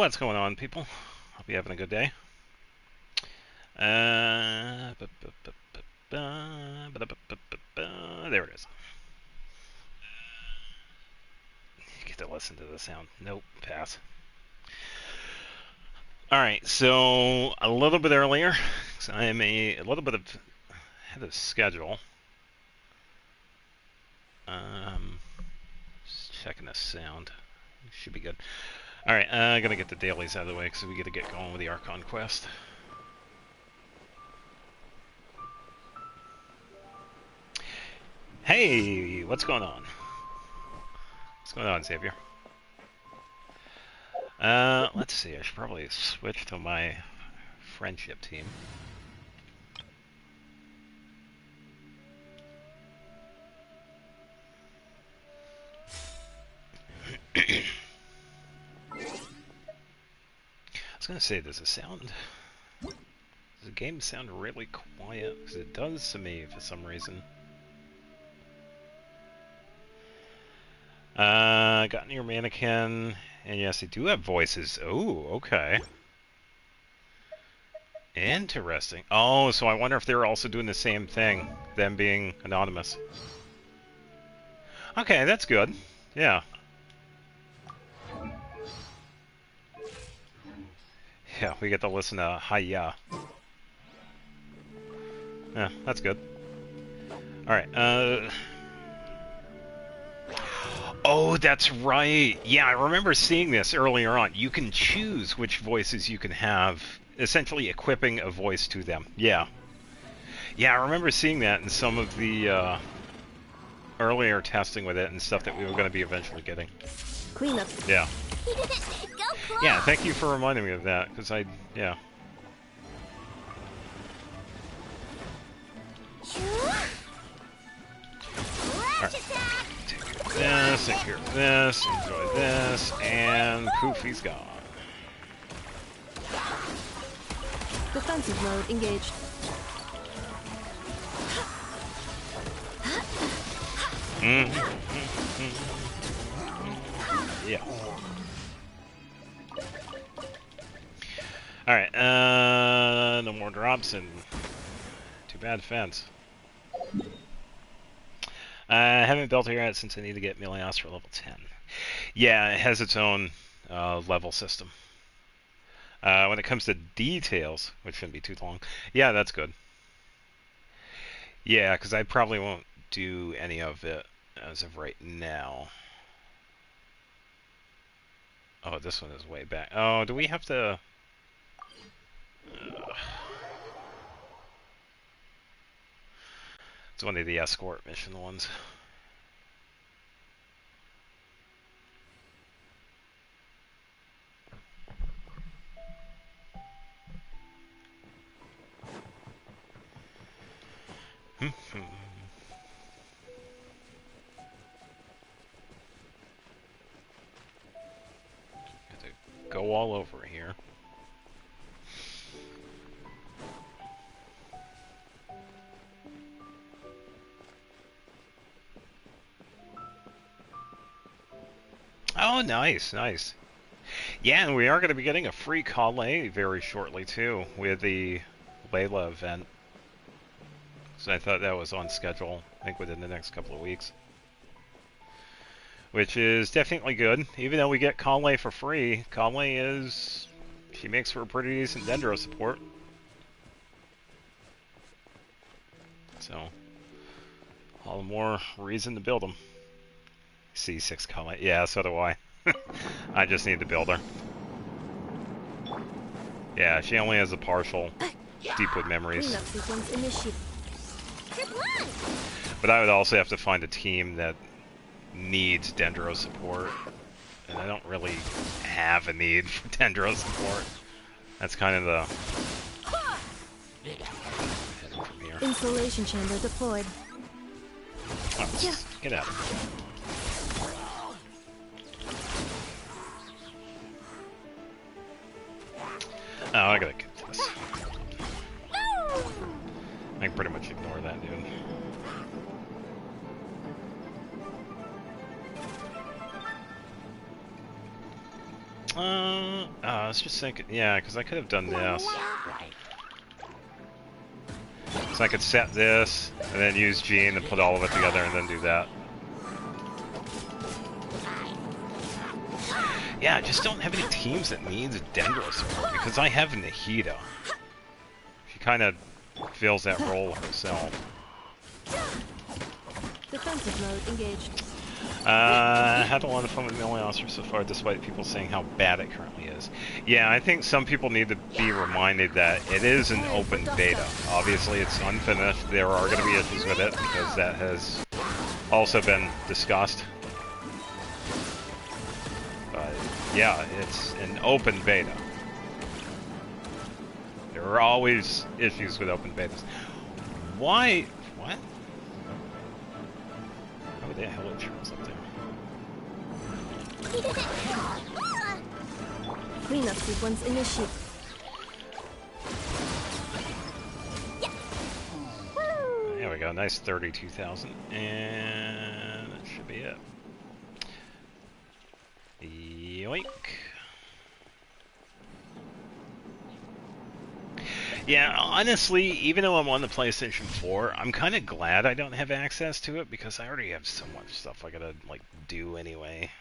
What's going on, people? Hope you're having a good day. There it is. You get to listen to the sound. Nope, pass. Alright, so a little bit earlier, because I am a little bit ahead of schedule. Just checking the sound. Should be good. Alright, I'm gonna get the dailies out of the way because we gotta get going with the Archon quest. Hey, what's going on? What's going on, Xavier? Let's see, I should probably switch to my friendship team. I was gonna say, does the game sound really quiet? Because it does to me for some reason. Got your mannequin, and yes, they do have voices. Oh, okay. Interesting. Oh, so I wonder if they're also doing the same thing, them being anonymous. Okay, that's good. Yeah. Yeah, we get to listen to Hiya. Yeah, that's good. Alright, oh, that's right. Yeah, I remember seeing this earlier on. You can choose which voices you can have, essentially equipping a voice to them. Yeah. Yeah, I remember seeing that in some of the earlier testing with it and stuff that we were going to be eventually getting. Clean up. Yeah. Go Yeah, thank you for reminding me of that, because yeah. Alright. Take care of this, enjoy this, and poof, he's gone. Defensive mode engaged. Yeah. Alright, no more drops and too bad fence. I haven't built it yet since I need to get Milios for level 10. Yeah, it has its own level system. When it comes to details, which shouldn't be too long, yeah, that's good. Yeah, because I probably won't do any of it as of right now. Oh, this one is way back. Oh, do we have to... It's one of the escort mission ones. Have to go all over here. Oh, nice, nice. Yeah, and we are going to be getting a free Kale very shortly, too, with the Layla event. So I thought that was on schedule, I think within the next couple of weeks. Which is definitely good. Even though we get Kale for free, Kale is... She makes for a pretty decent Dendro support. So, all the more reason to build them. C6 Kale. Yeah, so do I. I just need to build her. Yeah, she only has a partial Deepwood Memories. But I would also have to find a team that needs Dendro support. And I don't really have a need for Dendro support. That's kind of the... Insulation chamber deployed. Oh, get out of here. Oh, I gotta get this. I can pretty much ignore that, dude. I was just thinking, yeah, because I could have done this. So I could set this, and then use Gene and put all of it together, and then do that. Yeah, I just don't have any teams that needs Dendro support, because I have Nahida. She kind of fills that role herself. Defensive mode engaged. I had a lot of fun with Melee Monster so far, despite people saying how bad it currently is. Yeah, I think some people need to be reminded that it is an open beta. Obviously, it's unfinished. There are going to be issues with it, because that has also been discussed. But, yeah, it's an open beta. There are always issues with open betas. Why? What? How the hell it shows up there? Cleanup sequence initiated. There we go, nice 32,000, and that should be it. Yoink. Yeah, honestly, even though I'm on the PlayStation 4, I'm kind of glad I don't have access to it, because I already have so much stuff I gotta, like, do anyway.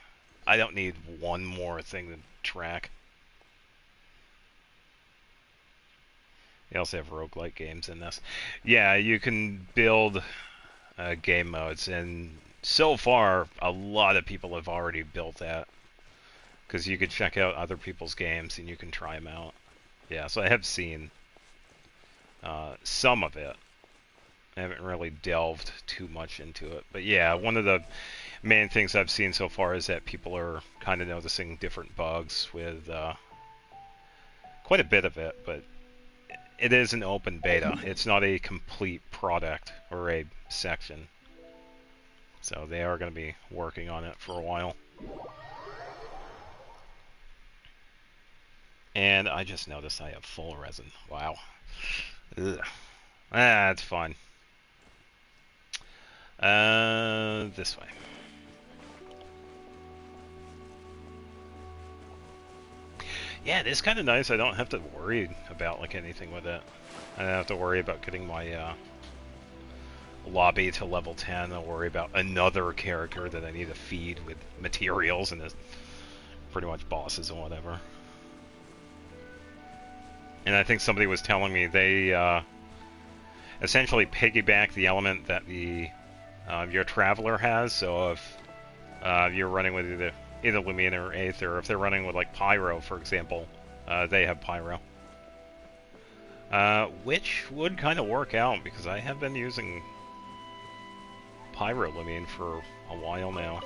I don't need one more thing to track. They also have roguelike games in this. Yeah, you can build game modes, and so far, a lot of people have already built that. Because you could check out other people's games, and you can try them out. Yeah, so I have seen some of it. I haven't really delved too much into it. But yeah, one of the main things I've seen so far is that people are kind of noticing different bugs with quite a bit of it, but it is an open beta. It's not a complete product or a section. So they are going to be working on it for a while. And I just noticed I have full resin. Wow. Ugh. That's fine. This way. Yeah, it is kind of nice. I don't have to worry about like anything with it. I don't have to worry about getting my lobby to level 10. I'll worry about another character that I need to feed with materials and pretty much bosses and whatever. And I think somebody was telling me they essentially piggyback the element that the your Traveler has. So if you're running with either Lumina or Aether, if they're running with like Pyro, for example, they have Pyro. Which would kind of work out, because I have been using Pyro Lumine for a while now.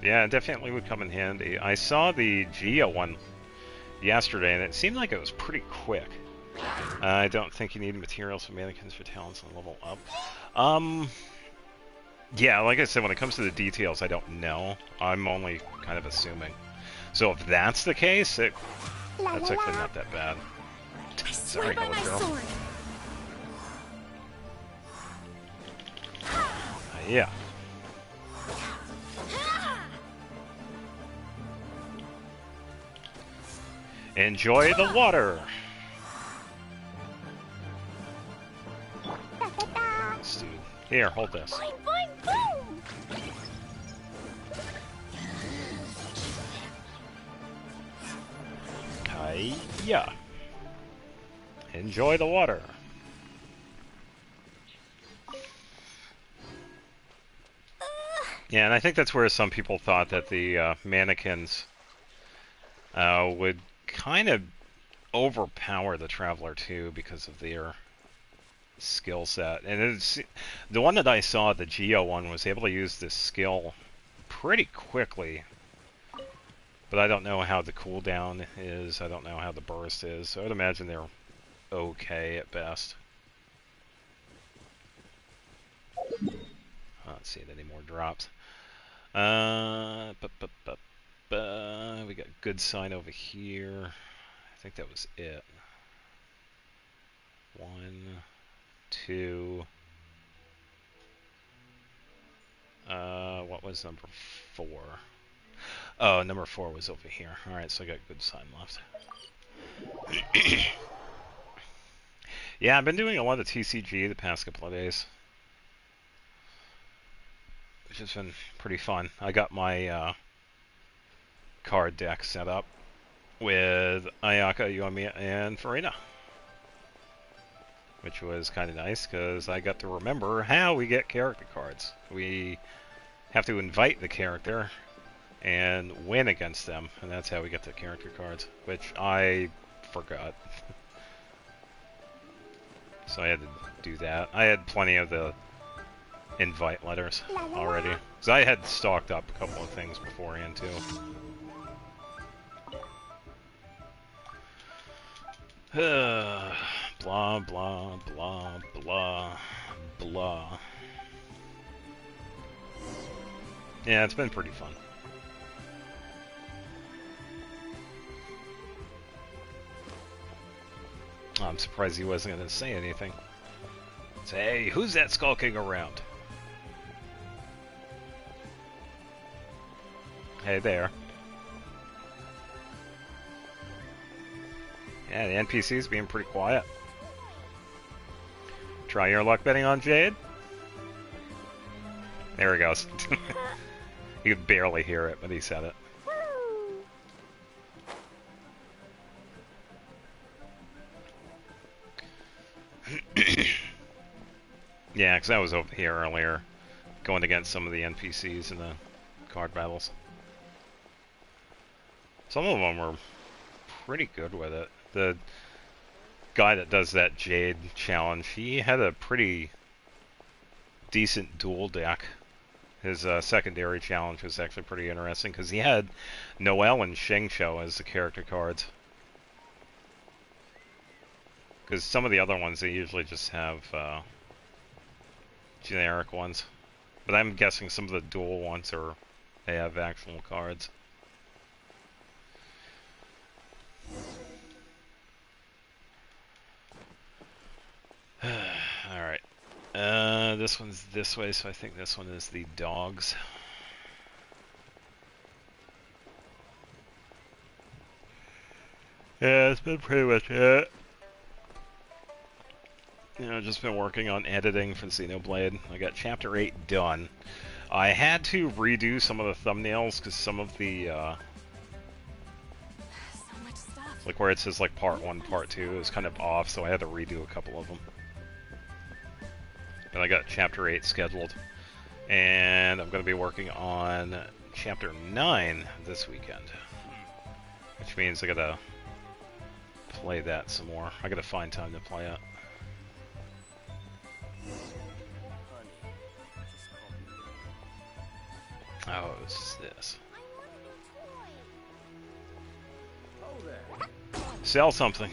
Yeah, it definitely would come in handy. I saw the Geo one yesterday, and it seemed like it was pretty quick. I don't think you need materials for mannequins for talents on level up. Yeah, like I said, when it comes to the details, I don't know. I'm only kind of assuming. So if that's the case, that's actually not that bad. Sorry, hello girl. Yeah. Enjoy the water. This dude. Here, hold this. Hiya. Enjoy the water. Yeah, and I think that's where some people thought that the mannequins would kind of overpower the Traveler too, because of their skill set. And it's the one that I saw, the Geo one, was able to use this skill pretty quickly. But I don't know how the cooldown is. I don't know how the burst is. So I'd imagine they're okay at best. I don't see any more drops. We got good sign over here. I think that was it. 1, 2. What What was number 4? Oh, number 4 was over here. Alright, so I got good sign left. Yeah, I've been doing a lot of TCG the past couple of days, which has been pretty fun. I got my card deck set up with Ayaka, Yoimiya, and Farina, which was kind of nice because I got to remember how we get character cards. We have to invite the character and win against them, and that's how we get the character cards, which I forgot. So I had to do that. I had plenty of the invite letters already, because I had stocked up a couple of things beforehand too. Blah, blah, blah, blah, blah. Yeah, it's been pretty fun. I'm surprised he wasn't going to say anything. Say, hey, who's that skulking around? Hey there. Yeah, the NPC's being pretty quiet. Try your luck betting on Jade? There he goes. You could barely hear it, but he said it. Yeah, because I was over here earlier, going against some of the NPCs in the card battles. Some of them were pretty good with it. The guy that does that Jade challenge, he had a pretty decent duel deck. His secondary challenge was actually pretty interesting because he had Noelle and Xingqiu as the character cards. Because some of the other ones, they usually just have generic ones. But I'm guessing some of the dual ones they have actual cards. Alright. This one's this way, so I think this one is the dogs. Yeah, it's been pretty much it. You know, just been working on editing for Xenoblade. I got Chapter 8 done. I had to redo some of the thumbnails because some of the, So much stuff. like where it says like Part 1, Part 2 is kind of off, so I had to redo a couple of them. And I got Chapter 8 scheduled. And I'm going to be working on Chapter 9 this weekend. Which means I gotta play that some more. I gotta find time to play it. Oh, it's this. Sell something.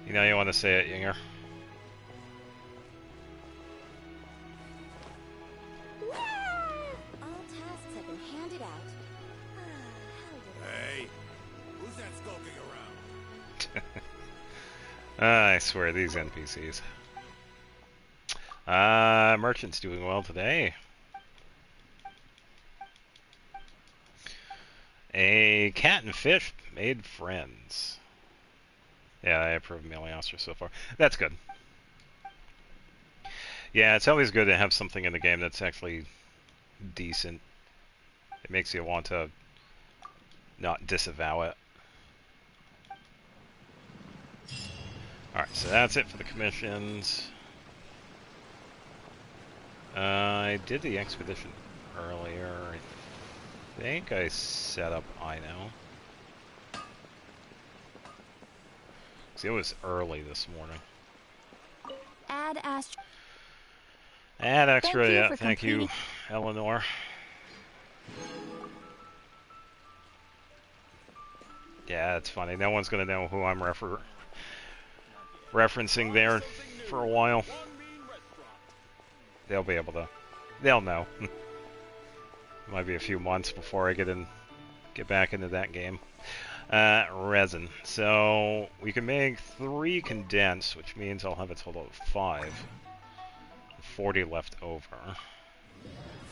You know you want to say it, Yinger. All tasks have been handed out. Hey, who's that skulking around? I swear, these NPCs. Merchant's doing well today. A cat and fish made friends. Yeah, I approve Meliostra so far. That's good. Yeah, it's always good to have something in the game that's actually decent. It makes you want to not disavow it. Alright, so that's it for the commissions. I did the expedition earlier. I think I set up Ino. See, it was early this morning. Add Astro. Add extra, Thank you yeah, for thank you, completing- Eleanor. Yeah, it's funny. No one's gonna know who I'm referencing there for a while. They'll be able to. They'll know. Might be a few months before I get back into that game. Resin. So we can make 3 condensed, which means I'll have a total of 5. 40 left over.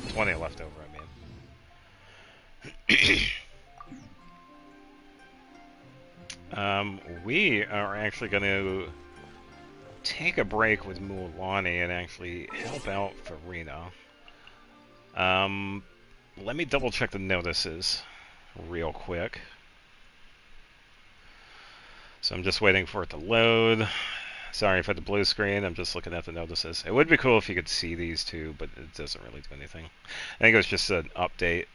20 left over, I mean. We are actually going to take a break with Mualani and actually help out Farina. Let me double check the notices real quick. So I'm just waiting for it to load. Sorry for the blue screen, I'm just looking at the notices. It would be cool if you could see these two, but it doesn't really do anything. I think it was just an update.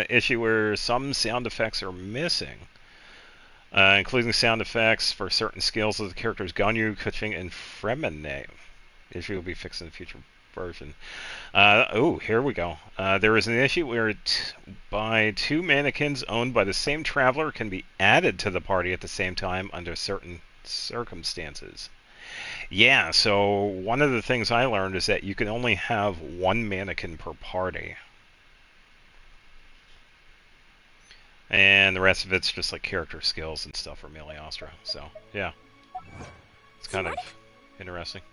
Issue where some sound effects are missing. Including sound effects for certain skills of the characters Ganyu, Kuching, and Fremine. Issue will be fixed in the future version. Oh, here we go. There is an issue where by two mannequins owned by the same traveler can be added to the party at the same time under certain circumstances. Yeah, so one of the things I learned is that you can only have one mannequin per party. And the rest of it's just like character skills and stuff for Melee Astra. So, yeah. It's kind of interesting.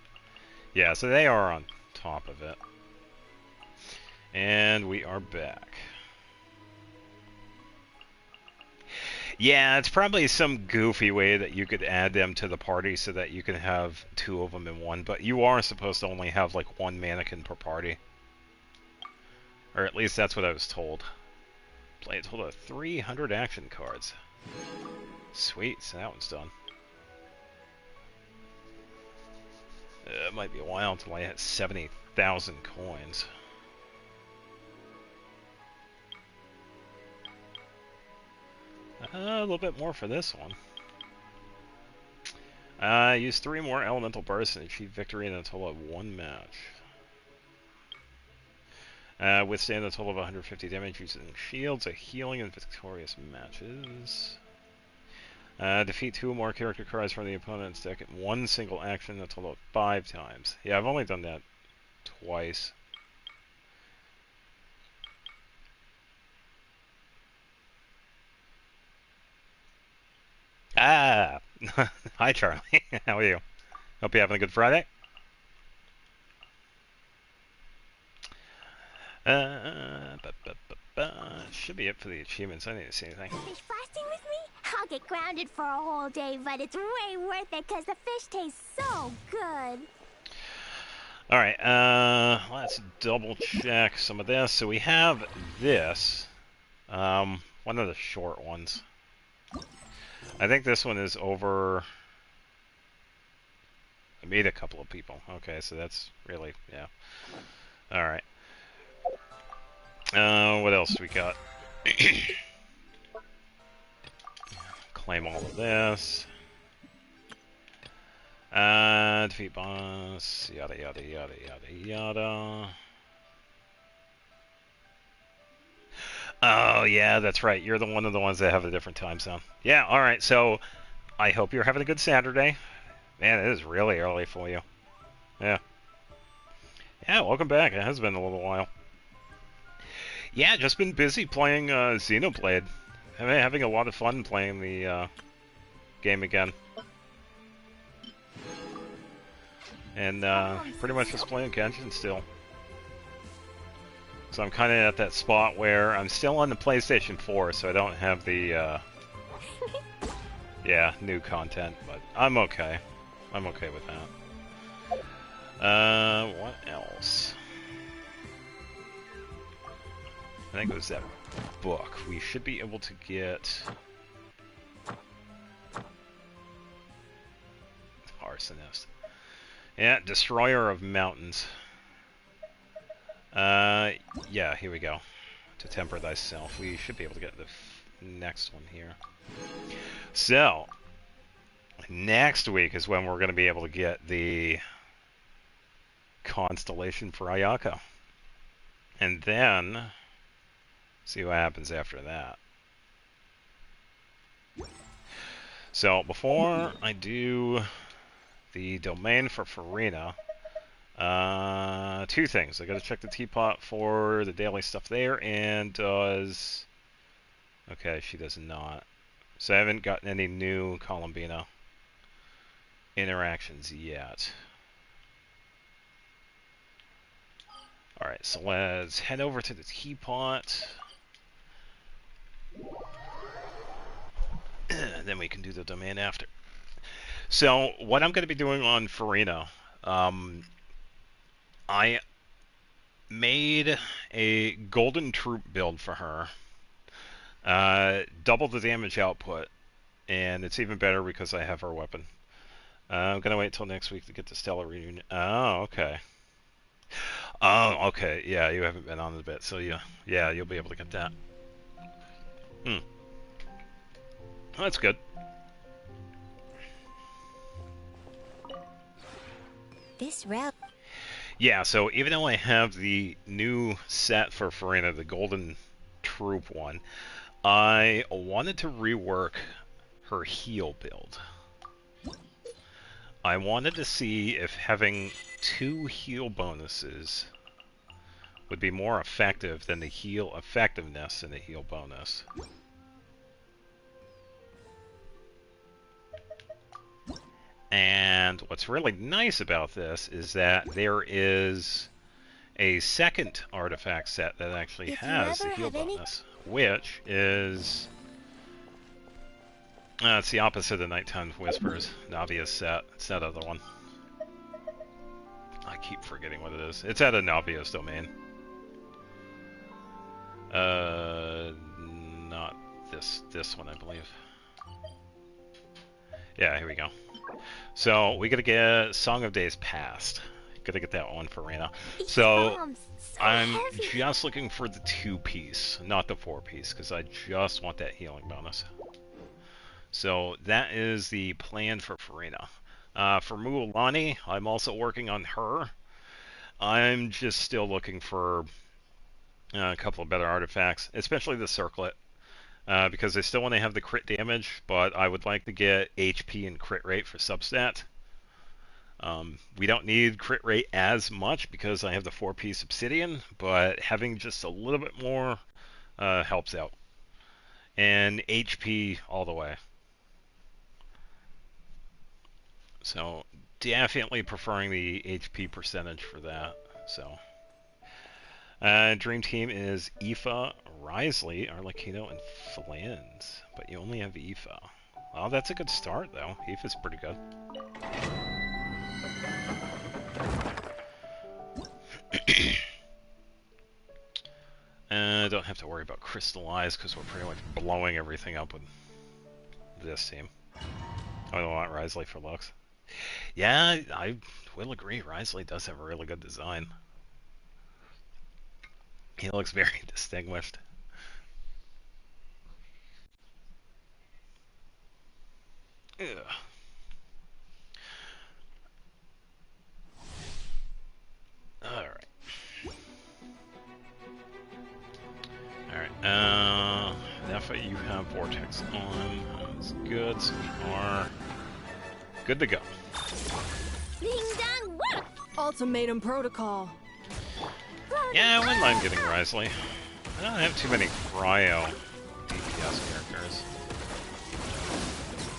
Yeah, so they are on top of it. And we are back. Yeah, it's probably some goofy way that you could add them to the party so that you can have two of them in one. But you are supposed to only have like one mannequin per party. Or at least that's what I was told. Play a total of 300 action cards. Sweet, so that one's done. It might be a while until I hit 70,000 coins. A little bit more for this one. Use 3 more elemental bursts and achieve victory in a total of 1 match. Withstand a total of 150 damage using shields, a healing, in victorious matches. Defeat 2 more character cards from the opponent's deck in one single action, a total of 5 times. Yeah, I've only done that twice. Ah! Hi, Charlie. How are you? Hope you're having a good Friday. Should be it for the achievements. I need to see anything. Fish fasting with me? I'll get grounded for a whole day, but it's way worth it because the fish tastes so good. Alright, let's double check some of this. So we have this. One of the short ones. I think this one is over... I made a couple of people. Okay, so that's really... yeah. Alright. What else do we got? Claim all of this. Defeat boss. Yada yada yada yada yada. Oh yeah, that's right. You're one of the ones that have a different time zone. Yeah. All right. So I hope you're having a good Saturday. Man, it is really early for you. Yeah. Yeah. Welcome back. It has been a little while. Yeah, just been busy playing Xenoblade. Having a lot of fun playing the game again. And pretty much just playing Genshin still. So I'm kind of at that spot where I'm still on the PlayStation 4, so I don't have the yeah, new content, but I'm okay. I'm okay with that. What else? I think it was that book. We should be able to get... Arsonist. Yeah, Destroyer of Mountains. Yeah, here we go. To temper thyself. We should be able to get the next one here. So, next week is when we're going to be able to get the Constellation for Ayaka. And then... see what happens after that. So, before I do the domain for Farina, 2 things. I gotta check the teapot for the daily stuff there, and does... okay, she does not. So I haven't gotten any new Columbina interactions yet. Alright, so let's head over to the teapot. Then we can do the domain after. So, what I'm going to be doing on Farina, I made a golden troop build for her. Double the damage output, and it's even better because I have her weapon. I'm going to wait till next week to get the Stellar Reunion. Oh, okay. Oh, okay. Yeah, you haven't been on it a bit, so yeah, you'll be able to get that. Well, that's good. This route. Yeah, so even though I have the new set for Farina, the Golden Troop one, I wanted to rework her heal build. I wanted to see if having 2 heal bonuses would be more effective than the heal effectiveness and the heal bonus. And what's really nice about this is that there is a second artifact set that actually has the heal bonus, which is... it's the opposite of Nighttime Whispers. Navia's set. It's that other one. I keep forgetting what it is. It's at a Navia's domain. Not this one, I believe. Yeah, here we go. So, we gotta get Song of Days Past. Gotta get that one for Rena. So, I'm just looking for the 2-piece, not the 4-piece, because I just want that healing bonus. So, that is the plan for Farina. For Mualani, I'm also working on her. I'm just still looking for a couple of better artifacts, especially the circlet. Because I still want to have the crit damage, but I would like to get HP and crit rate for substat. We don't need crit rate as much because I have the 4-piece obsidian, but having just a little bit more helps out. And HP all the way. So definitely preferring the HP percentage for that. So Dream Team is Aoife, Risley, Arlecchino, and Flans. But you only have Aoife. Well, that's a good start, though. Aoife's pretty good. I don't have to worry about Crystallize because we're pretty much blowing everything up with this team. I don't want Risley for looks. Yeah, I will agree. Risley does have a really good design. He looks very distinguished. Ugh. Alright. Alright, Nepha, you have Vortex on. That's good, so we are good to go. Ultimatum protocol. Yeah, I wouldn't mind getting Risley. I don't have too many cryo DPS characters.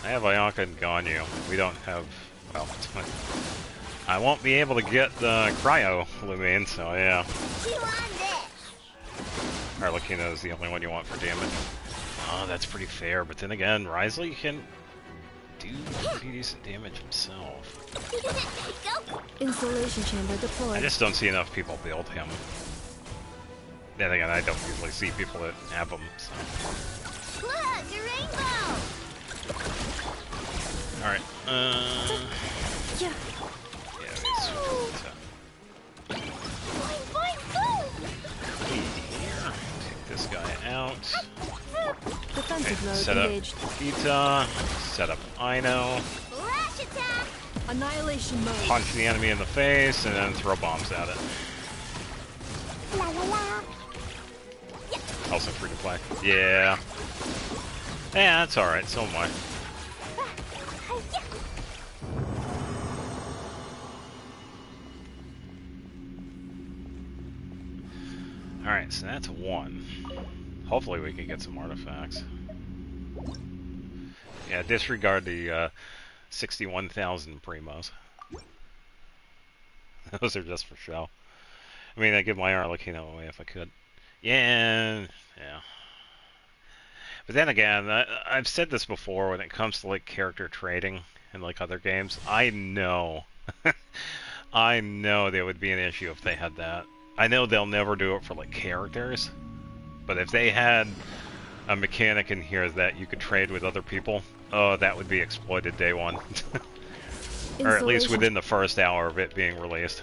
I have Ayaka and Ganyu. We don't have... well, I won't be able to get the cryo Lumine, so yeah. Arlecchino is the only one you want for damage. Oh, that's pretty fair, but then again, Risley can do pretty decent damage himself. Installation chamber deployed. I just don't see enough people build him. Then again, I don't usually see people that have them, so... Look, your rainbow! Alright, Yeah. yeah, here. Take this guy out. Defensive mode Set up engaged. Pita. Set up Ino. Flash attack! Annihilation mode. Punch the enemy in the face, and then throw bombs at it. La la la! Also free to play. Yeah. Yeah, that's alright, so am I. Alright, so that's 1. Hopefully we can get some artifacts. Yeah, disregard the 61,000 primos. Those are just for show. I mean, I'd give my Arlecchino away if I could. Yeah, yeah. But then again, I've said this before when it comes to like character trading in like other games. I know, I know there would be an issue if they had that. I know they'll never do it for like characters, but if they had a mechanic in here that you could trade with other people, oh, that would be exploited day one. Or at least within the first hour of it being released.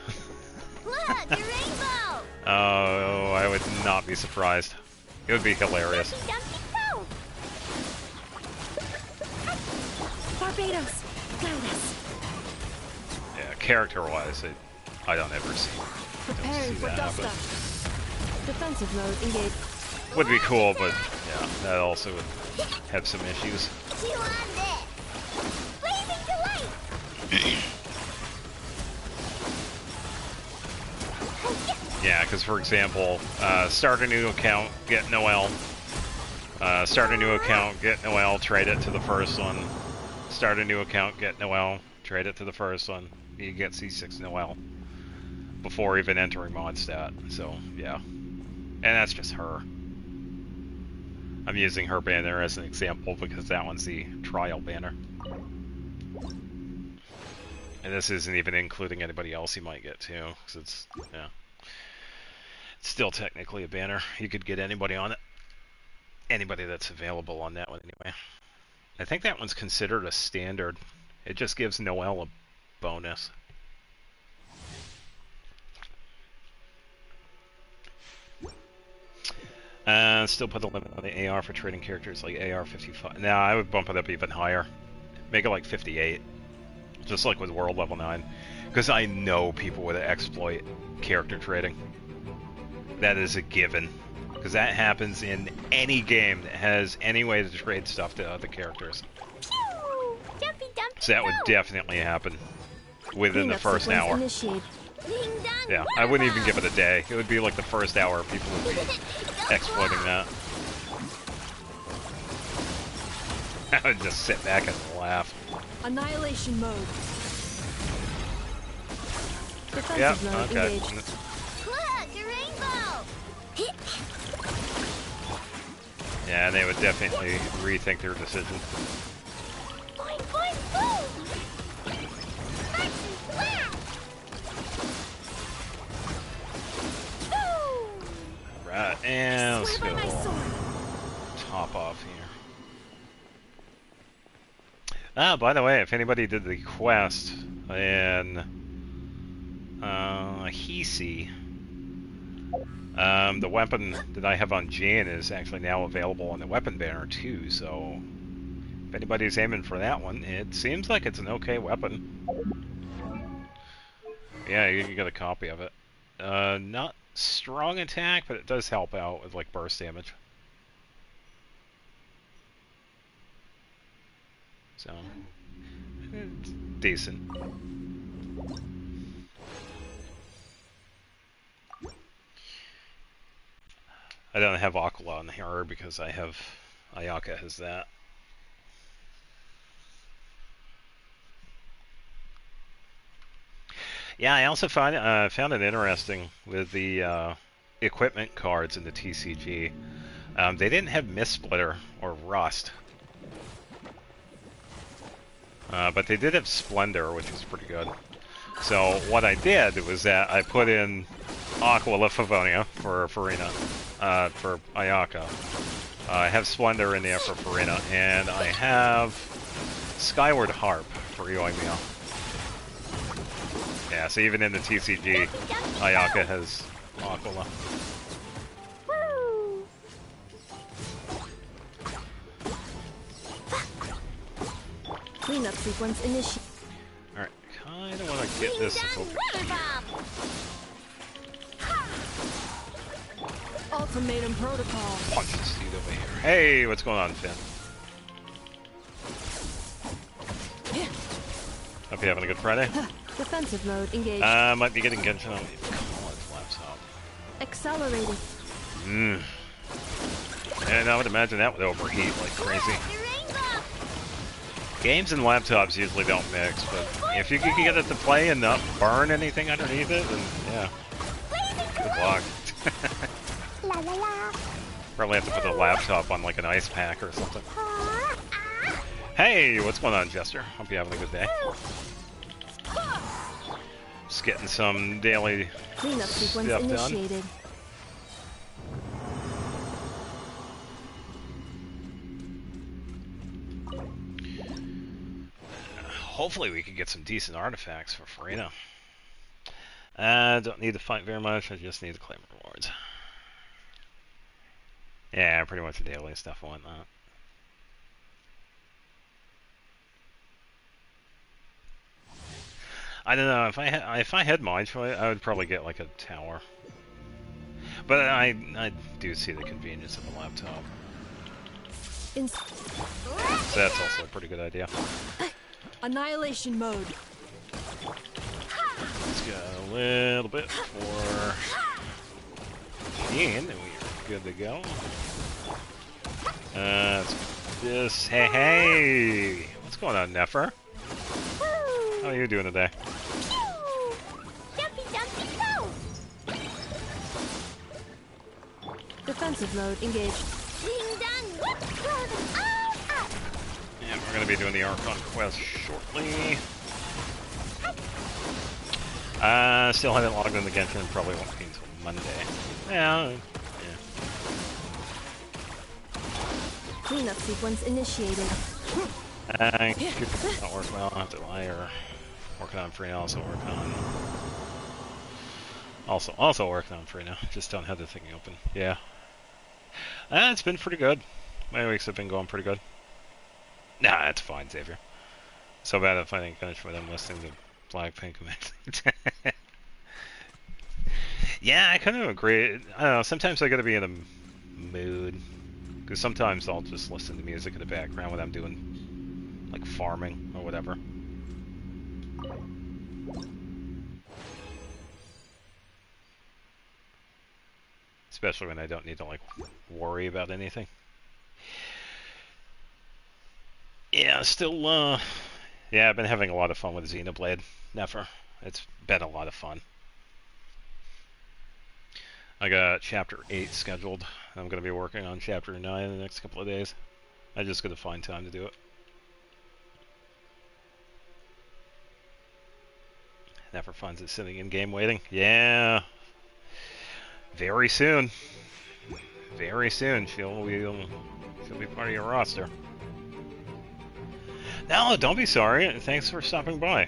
Look, a rainbow! Oh, I would not be surprised. It would be hilarious. Dumpy, dumpy, go! Barbados, guide us. Yeah, character-wise, I don't ever see. Preparing for that dust happen. up. Defensive mode engaged. Would be cool, but yeah, that also would have some issues. You on this? Blazing delight! Yeah, because for example, start a new account, get Noel. Start a new account, get Noel, trade it to the first one. Start a new account, get Noel, trade it to the first one. You get C6 Noel before even entering mod stat. So yeah, and that's just her. I'm using her banner as an example because that one's the trial banner. And this isn't even including anybody else you might get too, because it's, yeah. It's still technically a banner. You could get anybody on it. Anybody that's available on that one anyway. I think that one's considered a standard. It just gives Noel a bonus. Still put the limit on the AR for trading characters like AR 55. Now I would bump it up even higher. Make it like 58. Just like with World Level 9. Because I know people would exploit character trading. That is a given. Because that happens in any game that has any way to trade stuff to other characters. Pew! Dumpy, dumpy, So that would go! definitely happen within the Cleanup first sequence hour. initiated. Ding dong, Yeah, I wouldn't even give it a day. It would be like the first hour people would be exploiting that. I would just sit back and laugh. Annihilation mode. Defensive Yep, mode okay. engaged. Look, a rainbow! Yeah, they would definitely rethink their decision. Boing, boing, boom! Sparks and flash! Boom! Right, and let's Swear go by my sword. top off here. Ah, by the way, if anybody did the quest in Hisi, the weapon that I have on Jane is actually now available on the weapon banner too, so if anybody's aiming for that one, it seems like it's an okay weapon. Yeah, you can get a copy of it. Not strong attack, but it does help out with like burst damage. So, it's decent. I don't have Aquila on here because I have Ayaka has that. Yeah, I also found it interesting with the equipment cards in the TCG. They didn't have Mist Splitter or Rust. But they did have Splendor, which is pretty good. So what I did was that I put in Aquila Favonia for Farina, for Ayaka. I have Splendor in there for Farina, and I have Skyward Harp for Yoimiya. Yeah, so even in the TCG, Ayaka has Aquila. Woo! Cleanup sequence initiated. Alright, kinda wanna get this over Weather bomb! Ultimatum protocol. punch this dude over here. Hey, what's going on, Finn? Hope you're having a good Friday. Defensive mode engaged. Might be getting Genshin on college laptop. Accelerated. And I would imagine that would overheat like crazy. Look, a rainbow! Games and laptops usually don't mix, but if you can get it to play and not burn anything underneath it, then yeah. Good luck. La la la. Probably have to put the laptop on like an ice pack or something. Ah, ah. Hey, what's going on, Jester? Hope you're having a good day. Just getting some daily Cleanup sequence stuff done. initiated. Hopefully we can get some decent artifacts for Farina. Don't need to fight very much, I just need to claim rewards. Yeah, pretty much the daily stuff and whatnot. I don't know, if I had mine, I would probably get like a tower. But I do see the convenience of the laptop. So that's also a pretty good idea. Annihilation mode. Let's go a little bit for and we are good to go. Let's do this. Hey! What's going on, Nefer? How are you doing today? Jumpy, jumpy, go! Defensive mode engaged. Ding dong, whoop, throw them all up. Yeah, we're going to be doing the Archon quest shortly. Still haven't logged into Genshin, probably won't be until Monday. Yeah. Cleanup sequence initiated. Computer's not working well, I have to lie, or working on free, also working on... Also working on free now, just don't have the thing open. Yeah. It's been pretty good. My weeks have been going pretty good. Nah, it's fine, Xavier. So bad if I didn't finish with him listening to Blackpink. Yeah, I kind of agree. I don't know, sometimes I gotta be in a mood. Because sometimes I'll just listen to music in the background when I'm doing, like, farming or whatever. Especially when I don't need to, like, worry about anything. Yeah, still, yeah, I've been having a lot of fun with Xenoblade, Nefer. It's been a lot of fun. I got Chapter 8 scheduled. I'm going to be working on Chapter 9 in the next couple of days. I just got to find time to do it. Never finds it sitting in game waiting. Yeah. Very soon. Very soon. She'll be part of your roster. No, don't be sorry. Thanks for stopping by.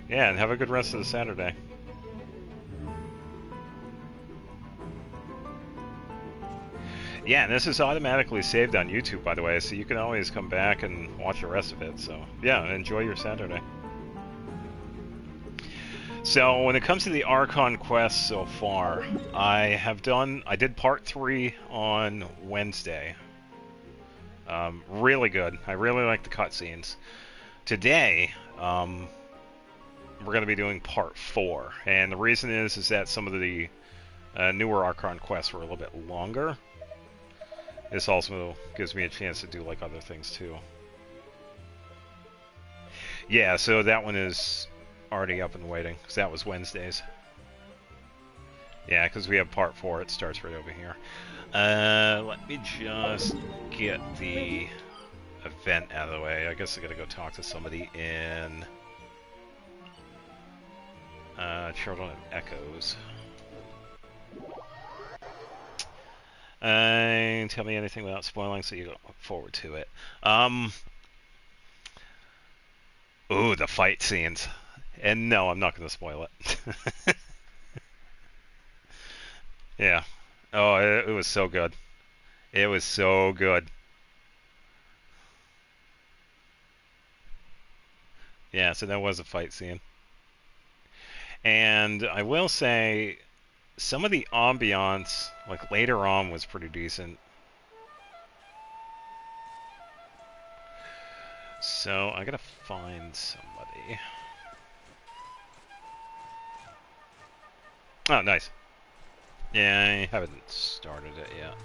Yeah, and have a good rest of the Saturday. Yeah, and this is automatically saved on YouTube, by the way, so you can always come back and watch the rest of it. So, yeah, enjoy your Saturday. So, when it comes to the Archon quest so far, I did part 3 on Wednesday. Really good. I really like the cutscenes. Today, we're going to be doing part 4, and the reason is that some of the newer Archon quests were a little bit longer. This also gives me a chance to do like other things too. Yeah, so that one is already up and waiting, because that was Wednesdays. Yeah, because we have part 4, it starts right over here. Let me just get the event out of the way. I guess I gotta go talk to somebody in Children of Echoes. Tell me anything without spoiling so you look forward to it. Ooh, the fight scenes. And no, I'm not going to spoil it. Yeah. Oh, it was so good. It was so good. Yeah, so that was a fight scene. And I will say, some of the ambiance, like later on, was pretty decent. So I gotta find somebody. Oh, nice. Yeah, I haven't started it yet.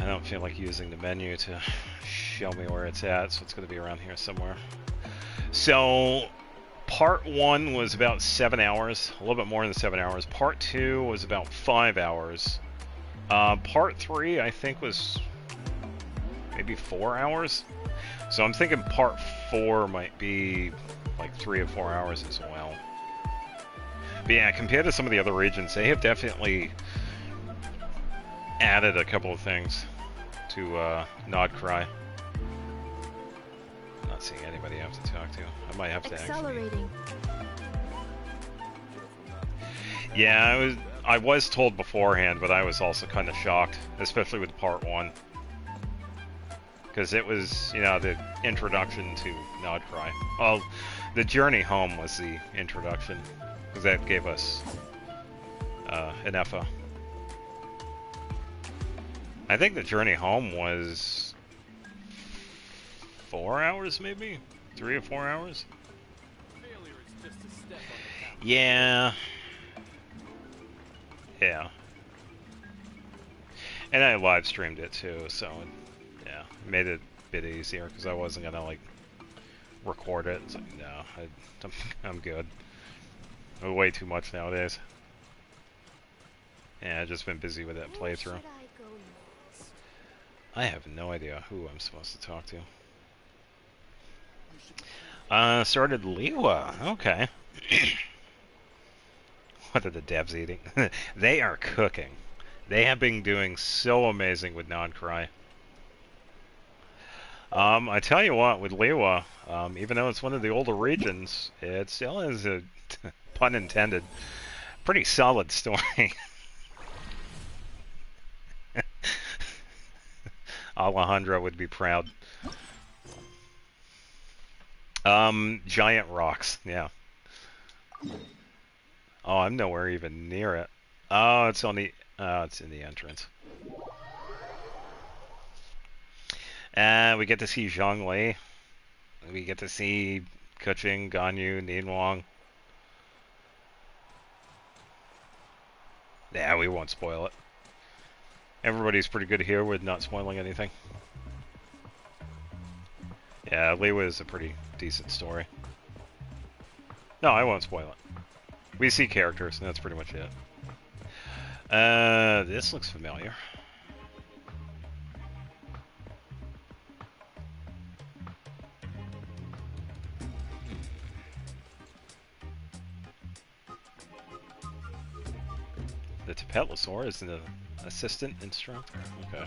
I don't feel like using the menu to show me where it's at, so it's going to be around here somewhere. So, part 1 was about 7 hours, a little bit more than 7 hours. Part 2 was about 5 hours. Part 3, I think, was maybe 4 hours. So I'm thinking part 4 might be like 3 or 4 hours as well. But yeah, compared to some of the other regions, they have definitely added a couple of things to Nod Krai. Not seeing anybody I have to talk to. I might have to Accelerating. Yeah, I was told beforehand, but I was also kind of shocked, especially with part 1. Because it was, you know, the introduction to Nod Krai. Well, the journey home was the introduction, because that gave us an EFA. I think the journey home was 4 hours, maybe? 3 or 4 hours? Yeah. Yeah. And I live streamed it too, so yeah, it made it a bit easier because I wasn't gonna like record it. It's like, no, I'm good. Way too much nowadays. Yeah, I've just been busy with that playthrough. I have no idea who I'm supposed to talk to. Started Liwa. Okay. What are the devs eating? They are cooking. They have been doing so amazing with Nod Krai. I tell you what, with Liwa, even though it's one of the older regions, it still is a, pun intended, pretty solid story. Alejandro would be proud. Giant rocks, yeah. Oh, I'm nowhere even near it. Oh, it's on the, it's in the entrance. We get to see Zhongli. We get to see Keqing, Ganyu, Ningguang. Yeah, we won't spoil it. Everybody's pretty good here with not spoiling anything. Yeah, Liwa is a pretty decent story. No, I won't spoil it. We see characters, and that's pretty much it. This looks familiar. The Tapetlosaur is an assistant instructor. Okay.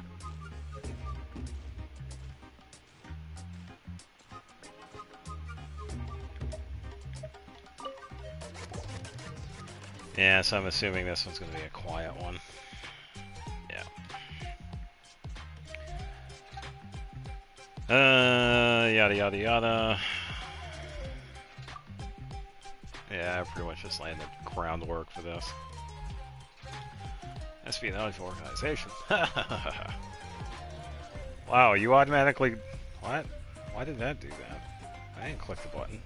Yeah, so I'm assuming this one's going to be a quiet one. Yeah. Yada yada yada. Yeah, I pretty much just laying the groundwork for this. Espionage organization. Wow, you automatically... What? Why did that do that? I didn't click the button.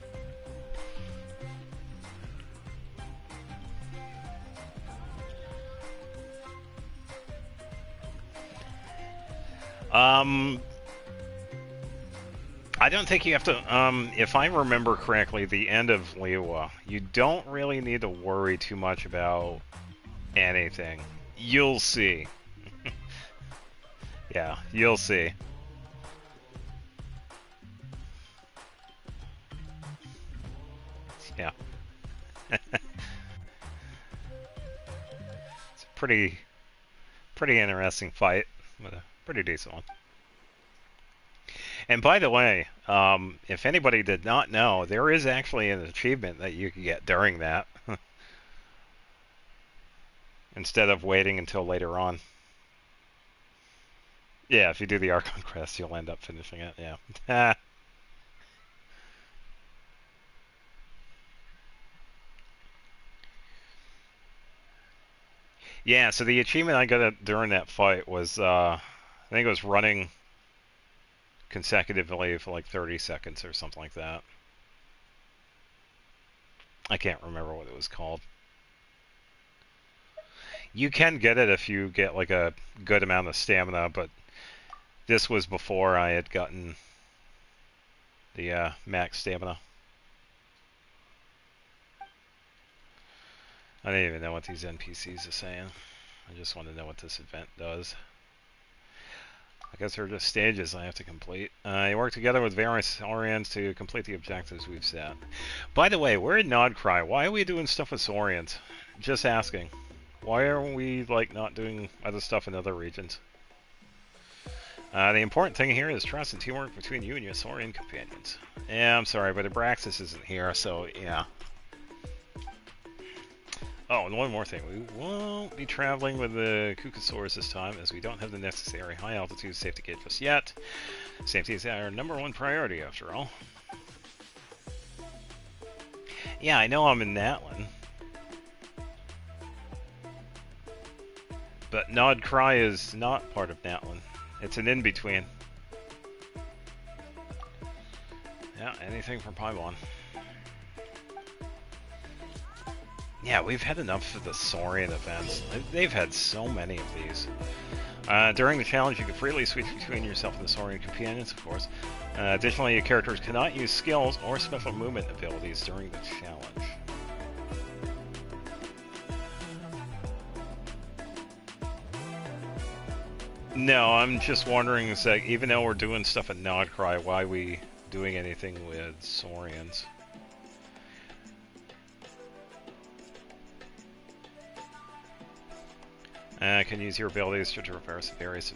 I don't think you have to, if I remember correctly, the end of Liwa, you don't really need to worry too much about anything. You'll see. Yeah, you'll see. Yeah. It's a pretty interesting fight, but a pretty decent one. And by the way, if anybody did not know, there is actually an achievement that you can get during that. Instead of waiting until later on. Yeah, if you do the Archon quest, you'll end up finishing it, yeah. Yeah, so the achievement I got during that fight was, I think it was running consecutively for like 30 seconds or something like that. I can't remember what it was called. You can get it if you get like a good amount of stamina, but This was before I had gotten the max stamina. I don't even know what these NPCs are saying. I just want to know what this event does. I guess they're just stages I have to complete. You work together with various Saurians to complete the objectives we've set. By the way, we're in Nod Krai. Why are we doing stuff with Saurians? Just asking. Why are we, like, not doing other stuff in other regions? The important thing here is trust and teamwork between you and your Saurian companions. Yeah, I'm sorry, but Abraxas isn't here, so yeah. Oh, and one more thing. We won't be traveling with the Kukasaurs this time, as we don't have the necessary high-altitude safety kit just yet. Safety is our #1 priority, after all. Yeah, I know I'm in Natlan. But Nod Krai is not part of Natlan. It's an in-between. Yeah, anything from Paimon. Yeah, we've had enough of the Saurian events. They've had so many of these. During the challenge, you can freely switch between yourself and the Saurian companions, of course. Additionally, your characters cannot use skills or special movement abilities during the challenge. No, I'm just wondering, is that even though we're doing stuff at Nod Krai, why are we doing anything with Saurians? Can use your abilities to traverse various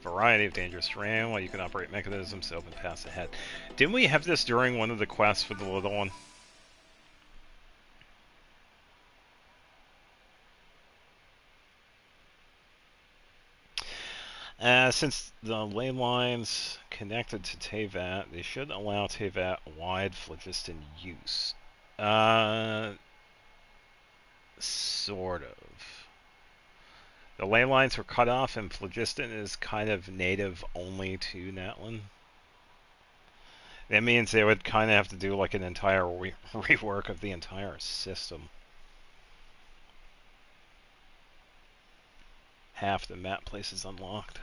variety of dangerous terrain while you can operate mechanisms to open paths ahead. Didn't we have this during one of the quests for the little one? Since the ley lines connected to Teyvat, they should allow Teyvat wide phlogiston use. Sort of. The ley lines were cut off, and phlogiston is kind of native only to Natlan. That means they would kind of have to do like an entire rework of the entire system. Half the map places unlocked.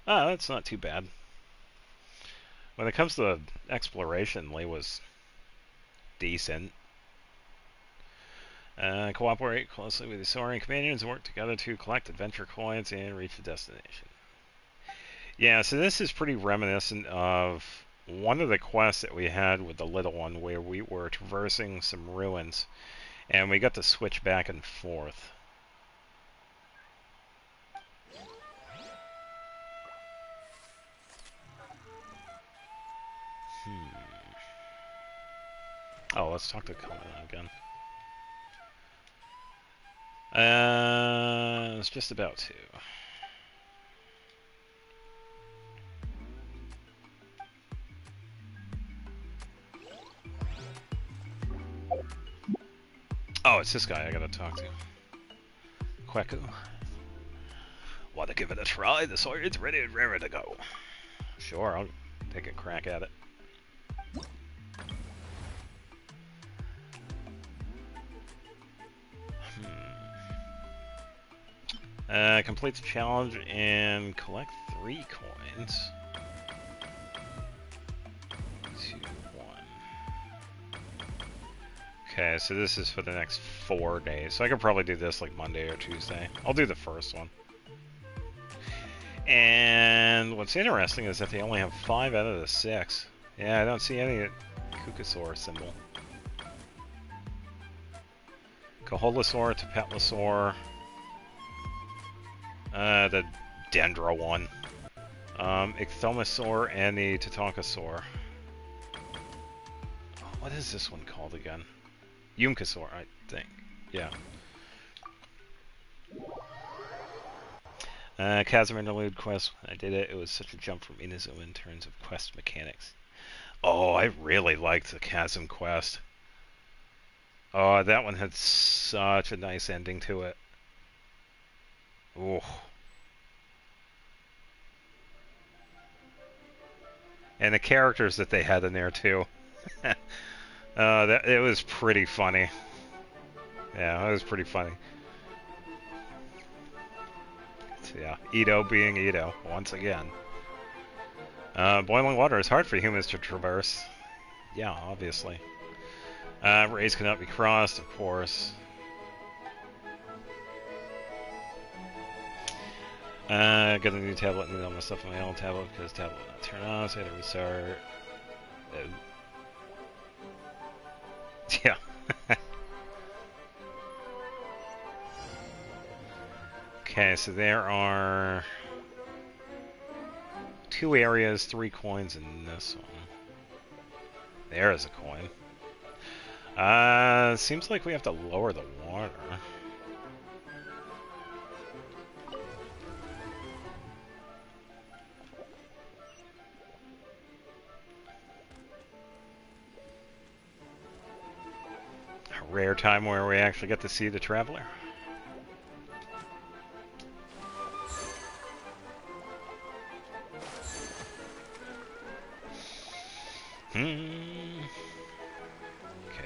Oh, that's not too bad. When it comes to exploration, Ley was decent. Cooperate closely with the Saurian companions and work together to collect adventure coins and reach the destination. Yeah, so this is pretty reminiscent of one of the quests that we had with the little one, where we were traversing some ruins and we got to switch back and forth. Oh, let's talk to Conan again. I was just about to. Oh, it's this guy I gotta talk to. Kweku. Wanna give it a try? The Saurian's ready and raring to go. Sure, I'll take a crack at it. Complete the challenge and collect 3 coins. 2, 1. Okay, so this is for the next 4 days. So I could probably do this like Monday or Tuesday. I'll do the first one. And what's interesting is that they only have 5 out of the 6. Yeah, I don't see any Kukasaur symbol. Koholosaur, Tapetlosaur. The Dendro one. Ichthyosaur and the Tatankasaur. What is this one called again? Yunkasaur, I think. Yeah. Chasm Interlude quest. I did it. It was such a jump from Inazuma in terms of quest mechanics. Oh, I really liked the Chasm quest. Oh, that one had such a nice ending to it. Ooh. And the characters that they had in there too. It was pretty funny. Yeah, it was pretty funny. Yeah, Ito being Ito, once again. Boiling water is hard for humans to traverse. Yeah, obviously. Rays cannot be crossed, of course. Got a new tablet, need all my stuff on my old tablet because tablet will not turn on, so I had to restart. Yeah. Okay, so there are 2 areas, 3 coins in this one. There is a coin. Seems like we have to lower the water. A rare time where we actually get to see the traveler. Okay,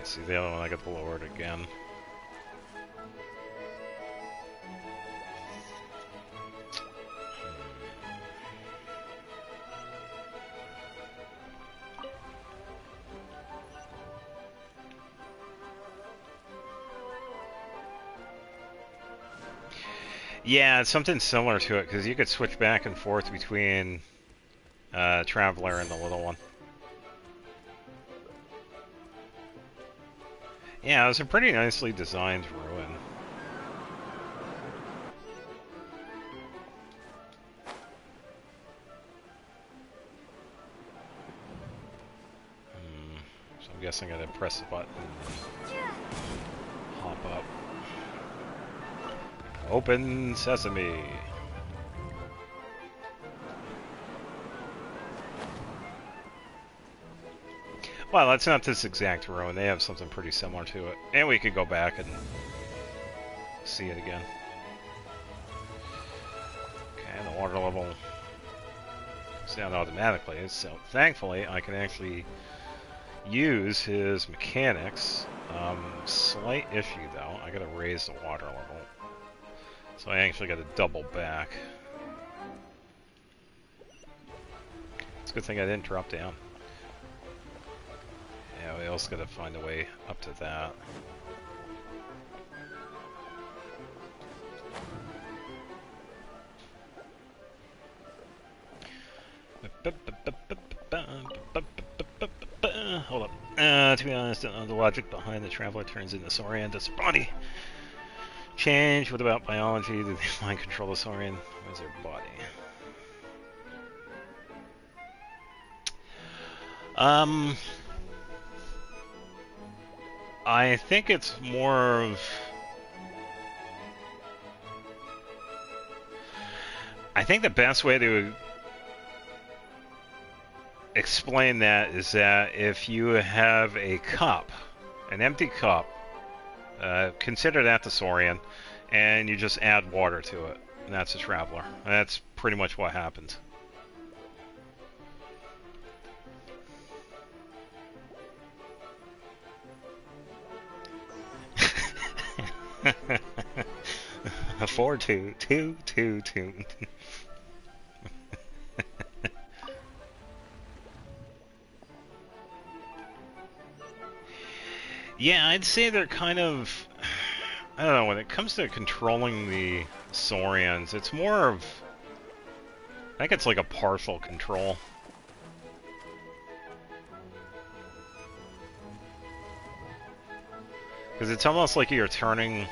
see the other one I got to lower it again. Yeah, it's something similar to it, because you could switch back and forth between Traveler and the little one. Yeah, it was a pretty nicely designed ruin. So I'm guessing I gotta press the button and then hop up. Open sesame. Well, that's not this exact ruin. They have something pretty similar to it. And we could go back and see it again. Okay, the water level is down automatically, so thankfully I can actually use his mechanics. Slight issue though, I gotta raise the water level. So I actually gotta double back. It's a good thing I didn't drop down. Yeah, we also gotta find a way up to that. Hold up. To be honest, I don't know the logic behind the traveler turns into Saurian. Does body change? What about biology? Do they mind control the Saurian? What is their body? I think it's more of... I think the best way to explain that is that if you have a cup, an empty cup, consider that the Saurian, and you just add water to it, and that's a traveler. That's pretty much what happens. A 4-2-2-2-2. Yeah, I'd say they're kind of... I don't know, when it comes to controlling the Saurians, it's more of... I think it's like a partial control. Because it's almost like you're turning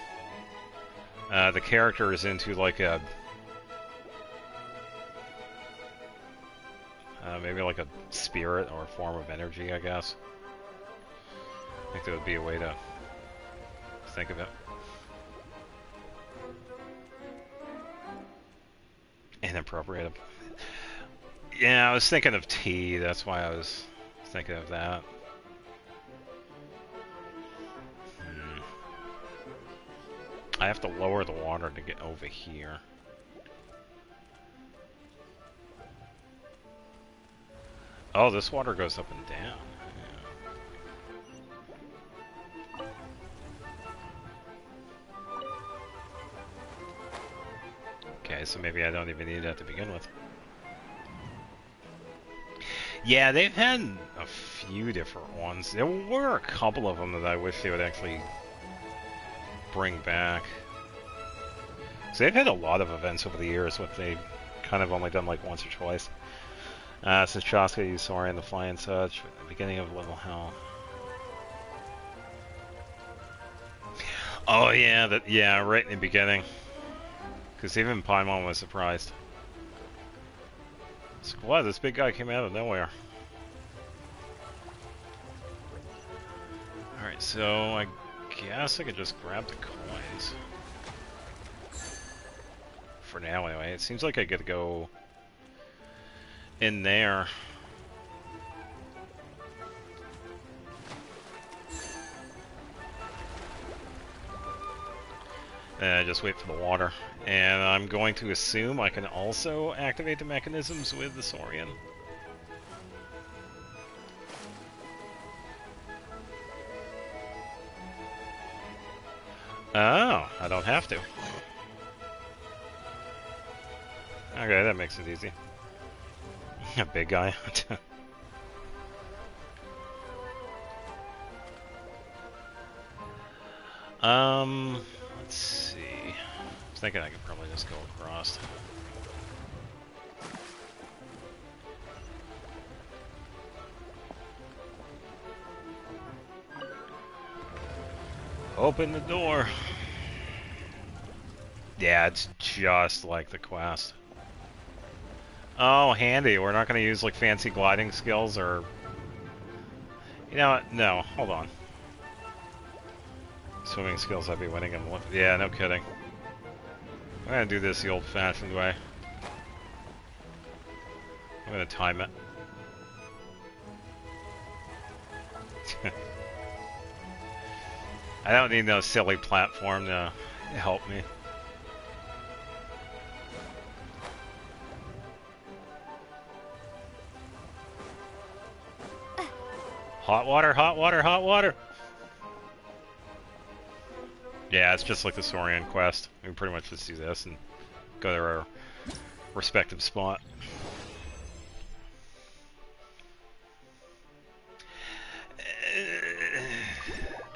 the characters into like a... maybe like a spirit or a form of energy, I guess. I think that would be a way to think of it. Inappropriate. Yeah, I was thinking of tea, that's why I was thinking of that. I have to lower the water to get over here. Oh, this water goes up and down. Yeah. Okay, anyway, so maybe I don't even need that to begin with. Yeah, they've had a few different ones. There were a couple of them that I wish they would actually bring back. So they've had a lot of events over the years, but they've kind of only done like once or twice. Since Chaska used Saurian the Fly and such, at the beginning of Level Hell. Oh yeah, yeah, right in the beginning. Because even Paimon was surprised. It's like, wow, this big guy came out of nowhere. Alright, so I guess I could just grab the coins. For now, anyway. It seems like I gotta go in there. And just wait for the water. And I'm going to assume I can also activate the mechanisms with the Saurian. Oh, I don't have to. Okay, that makes it easy. A big guy. Let's see. I was thinking I could probably just go across. Open the door. Yeah, it's just like the quest. Oh, handy. We're not going to use like fancy gliding skills or... You know what? No, hold on. Swimming skills I'd be winning them. Yeah, no kidding. I'm going to do this the old-fashioned way. I'm going to time it. I don't need no silly platform to help me. Hot water, hot water, hot water! Yeah, it's just like the Saurian quest. We can pretty much just do this and go to our respective spot.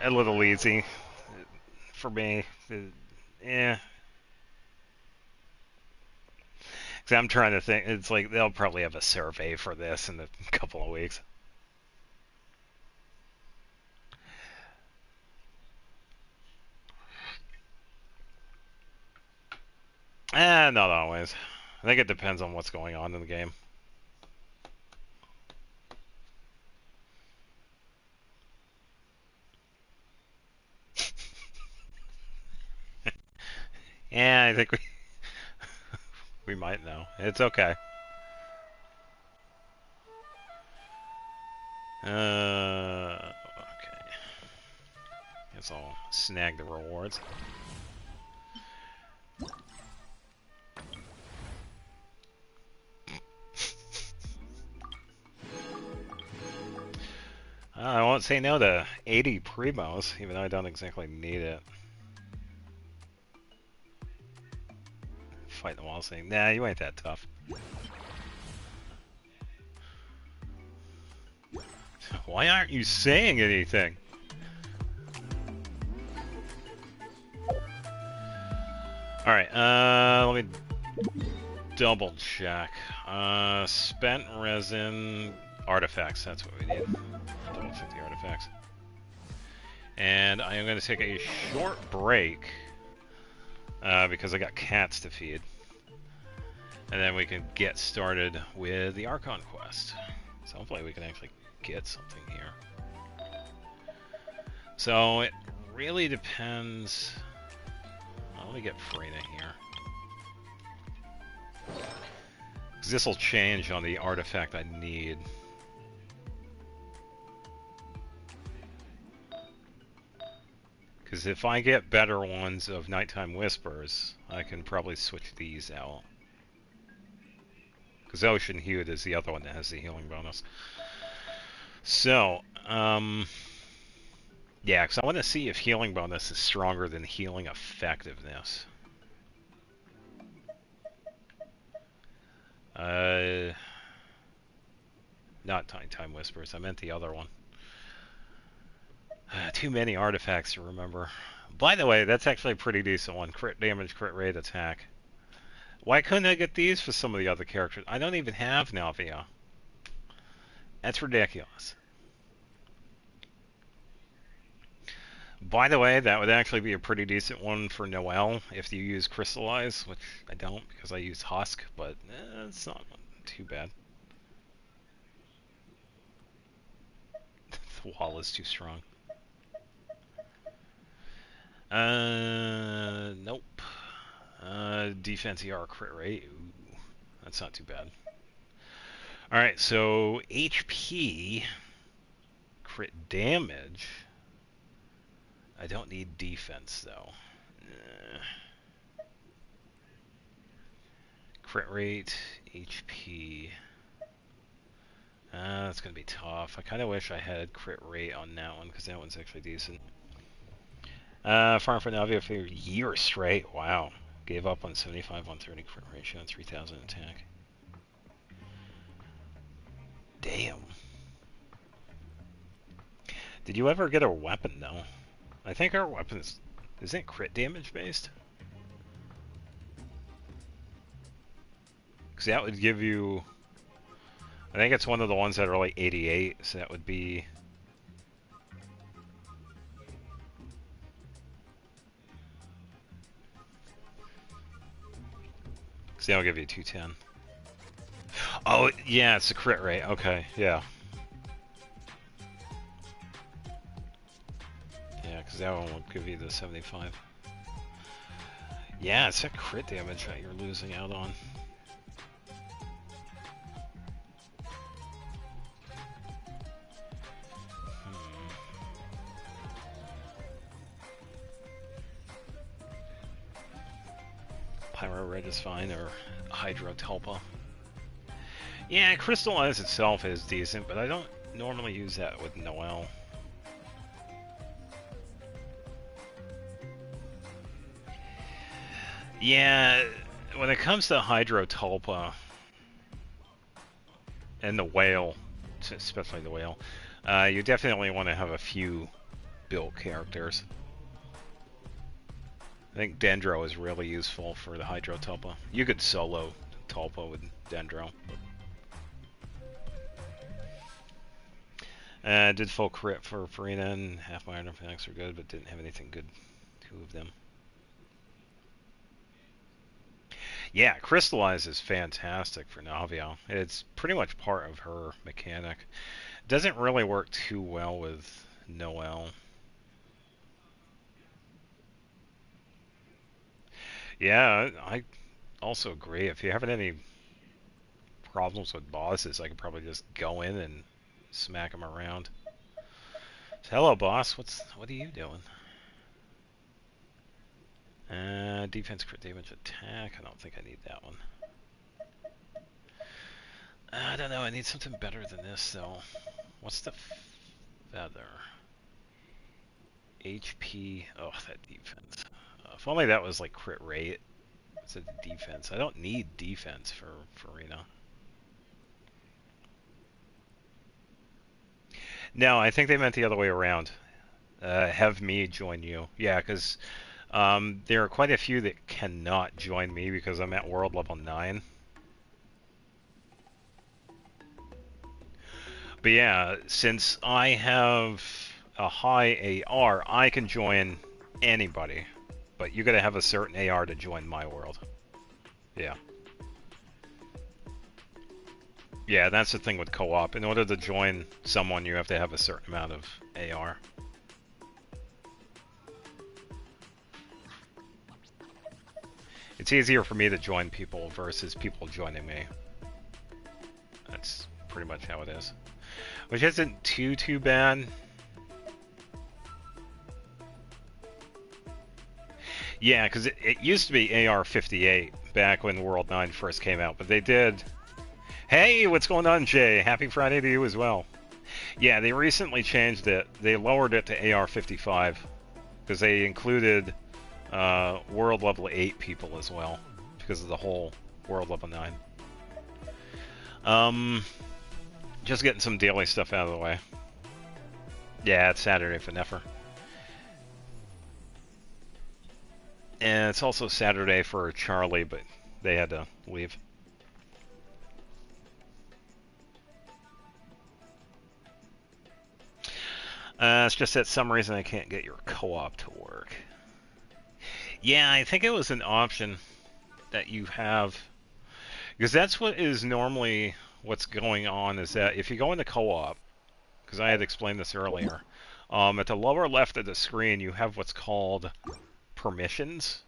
A little easy for me. Yeah. Because I'm trying to think. It's like they'll probably have a survey for this in a couple of weeks. Not always. I think it depends on what's going on in the game. Yeah, I think we might know. It's okay. Okay. Guess I'll snag the rewards. I won't say no to 80 primos, even though I don't exactly need it. Fight the wall saying, nah, you ain't that tough. Why aren't you saying anything? Alright, let me double check. Spent resin artifacts, that's what we need. Double check the artifacts. And I am going to take a short break because I got cats to feed. And then we can get started with the Archon quest. So hopefully we can actually get something here. So it really depends. Well, let me get Freyna here. Because this will change on the artifact I need. Because if I get better ones of Nighttime Whispers, I can probably switch these out. Because Ocean Hued is the other one that has the healing bonus. So, yeah, because I want to see if healing bonus is stronger than healing effectiveness. Not Time Whispers. I meant the other one. Too many artifacts to remember. By the way, that's actually a pretty decent one. Crit damage, crit rate, attack. Why couldn't I get these for some of the other characters? I don't even have Navia. That's ridiculous. By the way, that would actually be a pretty decent one for Noelle if you use Crystallize, which I don't because I use Husk, but it's not too bad. The wall is too strong. Nope. Defense ER crit rate. Ooh, that's not too bad. Alright, so HP, crit damage. I don't need defense, though. Crit rate, HP. That's going to be tough. I kind of wish I had crit rate on that one, because that one's actually decent. Farm for Navia for a year straight. Wow. Gave up on 75, 130 crit ratio, and 3,000 attack. Damn. Did you ever get a weapon, though? I think our weapon isn't crit damage based? Because that would give you... I think it's one of the ones that are like 88, so that would be... So that'll give you 210. Oh, yeah, it's a crit rate. Okay, yeah. Yeah, because that one will give you the 75. Yeah, it's that crit damage that you're losing out on. Pyro Red is fine, or Hydro Tulpa. Yeah, Crystallize itself is decent, but I don't normally use that with Noelle. Yeah, when it comes to Hydro Tulpa and the whale, especially the whale, you definitely want to have a few built characters. I think Dendro is really useful for the Hydro Tulpa. You could solo Tulpa with Dendro. Did full crit for Farina, and half my artifacts were good, but didn't have anything good, 2 of them. Yeah, Crystallize is fantastic for Navia. It's pretty much part of her mechanic. Doesn't really work too well with Noelle. Yeah, I also agree. If you're having any problems with bosses, I could probably just go in and smack them around. So, hello, boss. What are you doing? Defense, crit damage, attack. I don't think I need that one. I don't know. I need something better than this, though. What's the feather? HP. Oh, that defense. If only that was like crit rate instead of defense. I don't need defense for Arena. No, I think they meant the other way around. Have me join you. Yeah, because there are quite a few that cannot join me because I'm at world level 9. But yeah, since I have a high AR, I can join anybody. But you gotta have a certain AR to join my world. Yeah. Yeah, that's the thing with co-op. In order to join someone, you have to have a certain amount of AR. It's easier for me to join people versus people joining me. That's pretty much how it is. Which isn't too bad. Yeah, because it used to be AR-58 back when World 9 first came out, but they did... Hey, what's going on, Jay? Happy Friday to you as well. Yeah, they recently changed it. They lowered it to AR-55 because they included World Level 8 people as well because of the whole World Level 9. Just getting some daily stuff out of the way. Yeah, it's Saturday for Nefer. And it's also Saturday for Charlie, but they had to leave. It's just that some reason I can't get your co-op to work. Yeah, I think it was an option that you have. Because that's what is normally what's going on, is that if you go into co-op, because I had explained this earlier, at the lower left of the screen you have what's called permissions.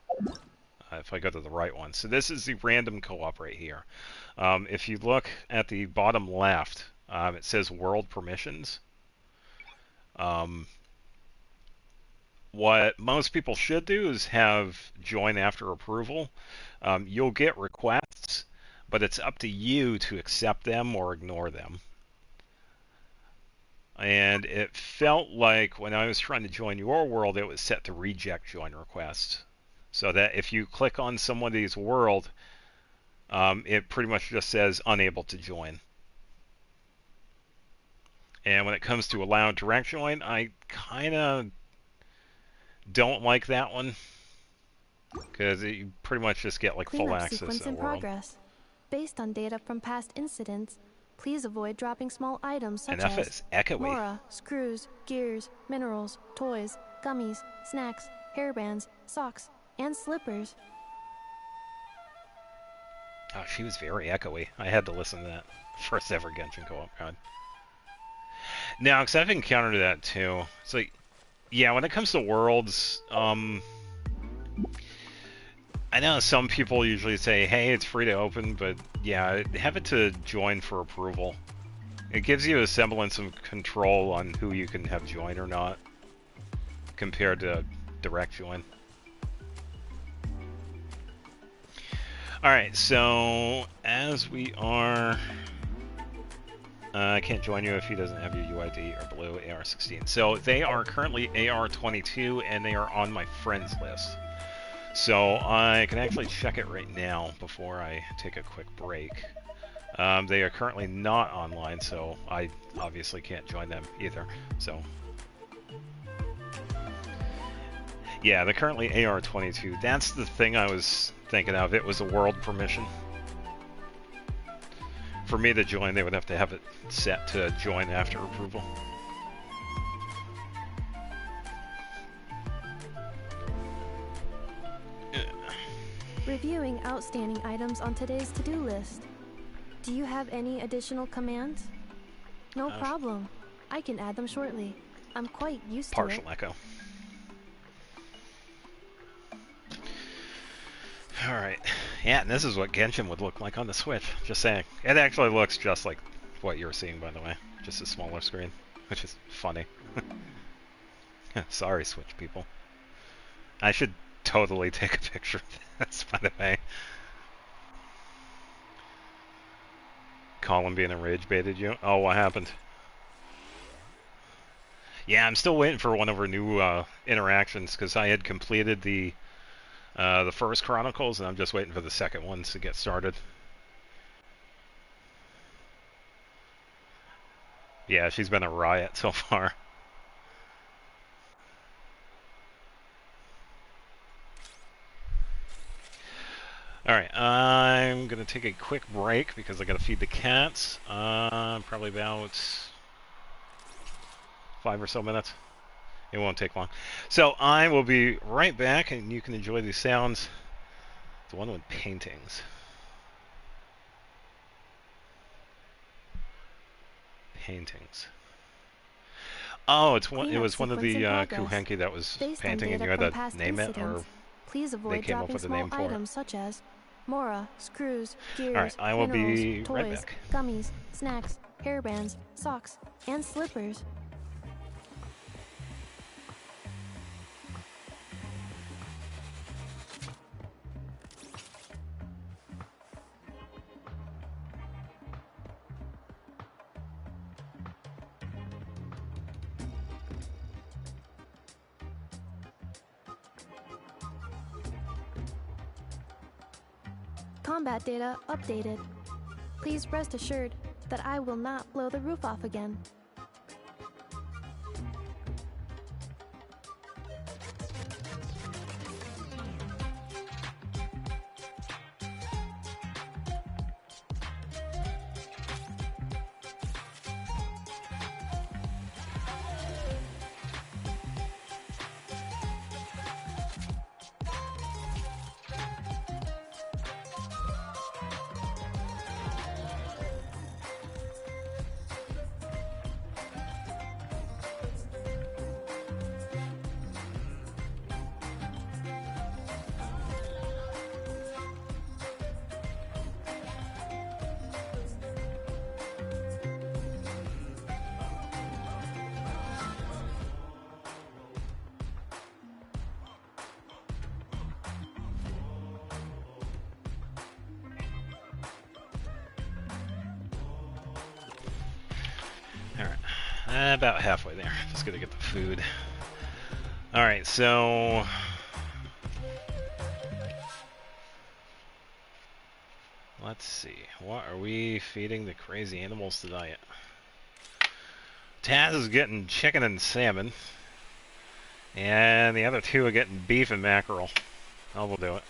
If I go to the right one. So this is the random co-op right here. If you look at the bottom left, it says world permissions. What most people should do is have join after approval. You'll get requests, but it's up to you to accept them or ignore them. And it felt like when I was trying to join your world, it was set to reject join requests. So that if you click on somebody's world, it pretty much just says unable to join. And when it comes to allow direct join, I kind of don't like that one, because you pretty much just get like full Cleanup access sequence to the in world. progress. Based on data from past incidents, please avoid dropping small items such Enough as is echoey. mora, screws, gears, minerals, toys, gummies, snacks, hairbands, socks, and slippers. Oh, she was very echoey. I had to listen to that first ever Genshin co-op god. Now, because I've encountered that too. It's like, yeah, when it comes to worlds, I know some people usually say, hey, it's free to open, but yeah, have it to join for approval. It gives you a semblance of control on who you can have join or not, compared to direct join. Alright, so as we are... I can't join you if he doesn't have your UID or blue AR16. So they are currently AR22 and they are on my friends list. So I can actually check it right now before I take a quick break. They are currently not online, so I obviously can't join them either. So yeah, they're currently AR22. That's the thing I was thinking of. It was a world permission. For me to join, they would have to have it set to join after approval. Reviewing outstanding items on today's to-do list. Do you have any additional commands? No problem. I can add them shortly. I'm quite used to it. Partial echo. Alright. Yeah, and this is what Genshin would look like on the Switch. Just saying. It actually looks just like what you're seeing, by the way. Just a smaller screen. Which is funny. Sorry, Switch people. I should totally take a picture of this, by the way. Colin being a rage baited you? Oh, what happened? Yeah, I'm still waiting for one of her new interactions, because I had completed the first Chronicles, and I'm just waiting for the second ones to get started. Yeah, she's been a riot so far. Alright, I'm going to take a quick break because I got to feed the cats. Probably about 5 or so minutes. It won't take long. So I will be right back, and you can enjoy these sounds. The one with paintings. Paintings. Oh, it was one of the Kuhenki that was painting, and you had to name it, or please avoid they came up dropping with a small name for items such as mora, screws, gears, Alright, I will minerals, be toys, right back. gummies, snacks, hairbands, socks, and slippers. Combat data updated. Please rest assured that I will not blow the roof off again. Alright, about halfway there. Just gotta get the food. Alright, so... let's see. What are we feeding the crazy animals tonight? Taz is getting chicken and salmon. And the other two are getting beef and mackerel. Oh, we'll do it.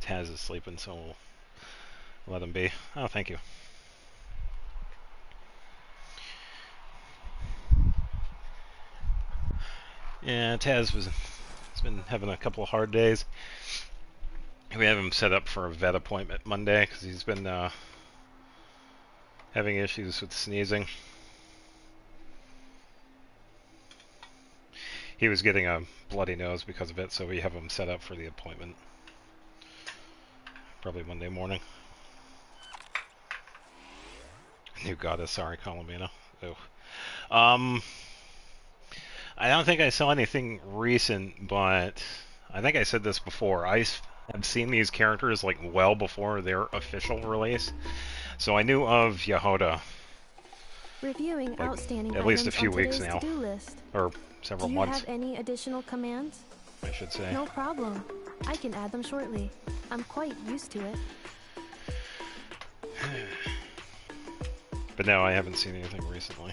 Taz is sleeping, so we'll let him be. Oh, thank you. Yeah, Taz has been having a couple of hard days. We have him set up for a vet appointment Monday because he's been having issues with sneezing. He was getting a bloody nose because of it, so we have him set up for the appointment. Probably Monday morning. New goddess, sorry, Columbina. Oh. I don't think I saw anything recent, but I think I said this before. I have seen these characters like well before their official release, so I knew of Yehoda. Reviewing like, outstanding at least a items few on weeks today's now, to-do list. or several Do you months, have any additional commands? I should say. No problem. I can add them shortly. I'm quite used to it. But no, I haven't seen anything recently.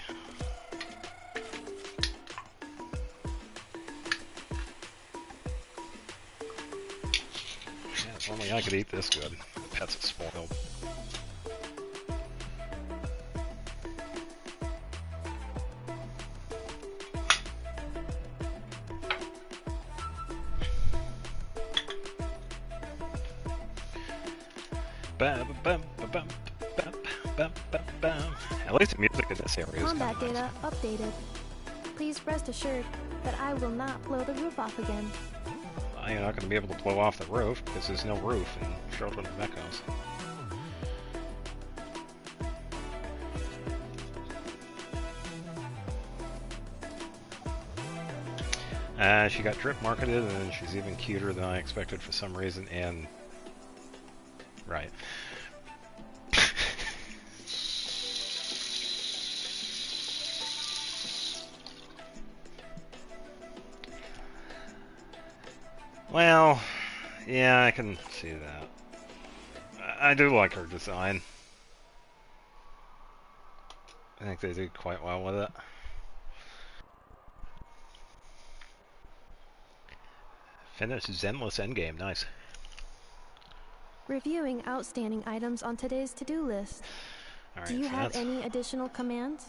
Yeah, if only I could eat this good. The pets are spoiled. At least the music in this area is Combat kinda data nice. updated. Please rest assured that I will not blow the roof off again. Well, you're not going to be able to blow off the roof because there's no roof in Children of Echoes. She got drip marketed, and she's even cuter than I expected for some reason, and... right. Well, yeah, I can see that. I do like her design. I think they did quite well with it. Finish Zenless Endgame, nice. Reviewing outstanding items on today's to-do list. Alright, Do you so have that's any additional commands?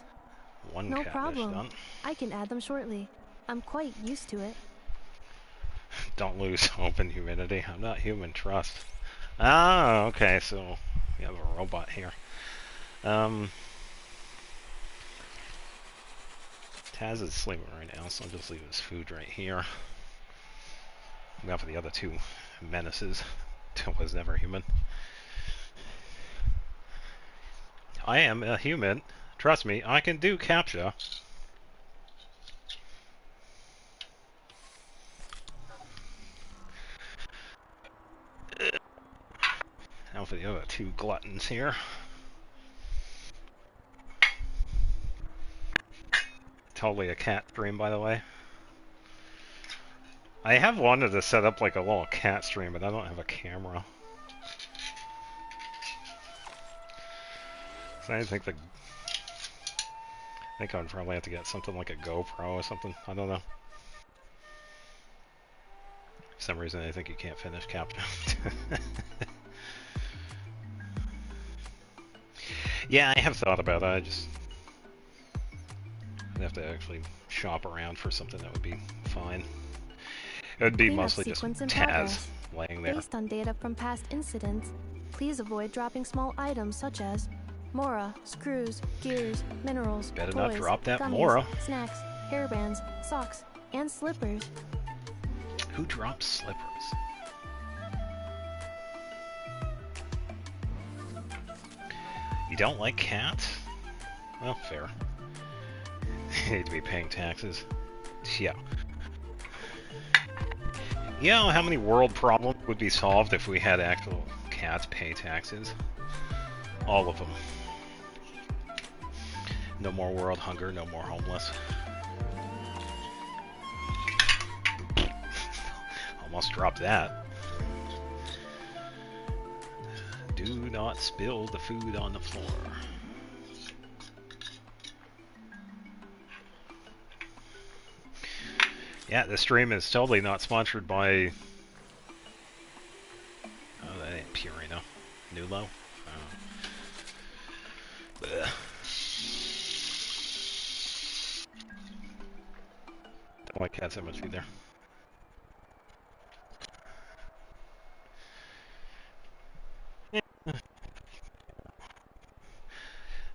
one No catfish problem. done. I can add them shortly. I'm quite used to it. Don't lose hope in humanity. I'm not human, trust. Ah, okay, so we have a robot here. Taz is sleeping right now, so I'll just leave his food right here. Now for the other two menaces. Was never human. I am a human. Trust me, I can do CAPTCHA. Now for the other two gluttons here. Totally a cat dream, by the way. I have wanted to set up like a little cat stream, but I don't have a camera. So I think I would probably have to get something like a GoPro or something. I don't know. For some reason, I think you can't finish capture. Yeah, I have thought about it. I'd have to actually shop around for something that would be fine. It would be Cleanup mostly just sequence in Taz progress. laying there. Based on data from past incidents, please avoid dropping small items such as Mora, screws, gears, minerals, Better toys, not drop that gummies, Mora. snacks, hairbands, socks, and slippers. Who drops slippers? You don't like cats? Well, fair. You need to be paying taxes. Yeah. You know how many world problems would be solved if we had actual cats pay taxes? All of them. No more world hunger, no more homeless. Almost dropped that. Do not spill the food on the floor. Yeah, this stream is totally not sponsored by... Oh, that ain't Purina. Nulo? Oh. Don't like cats that much either.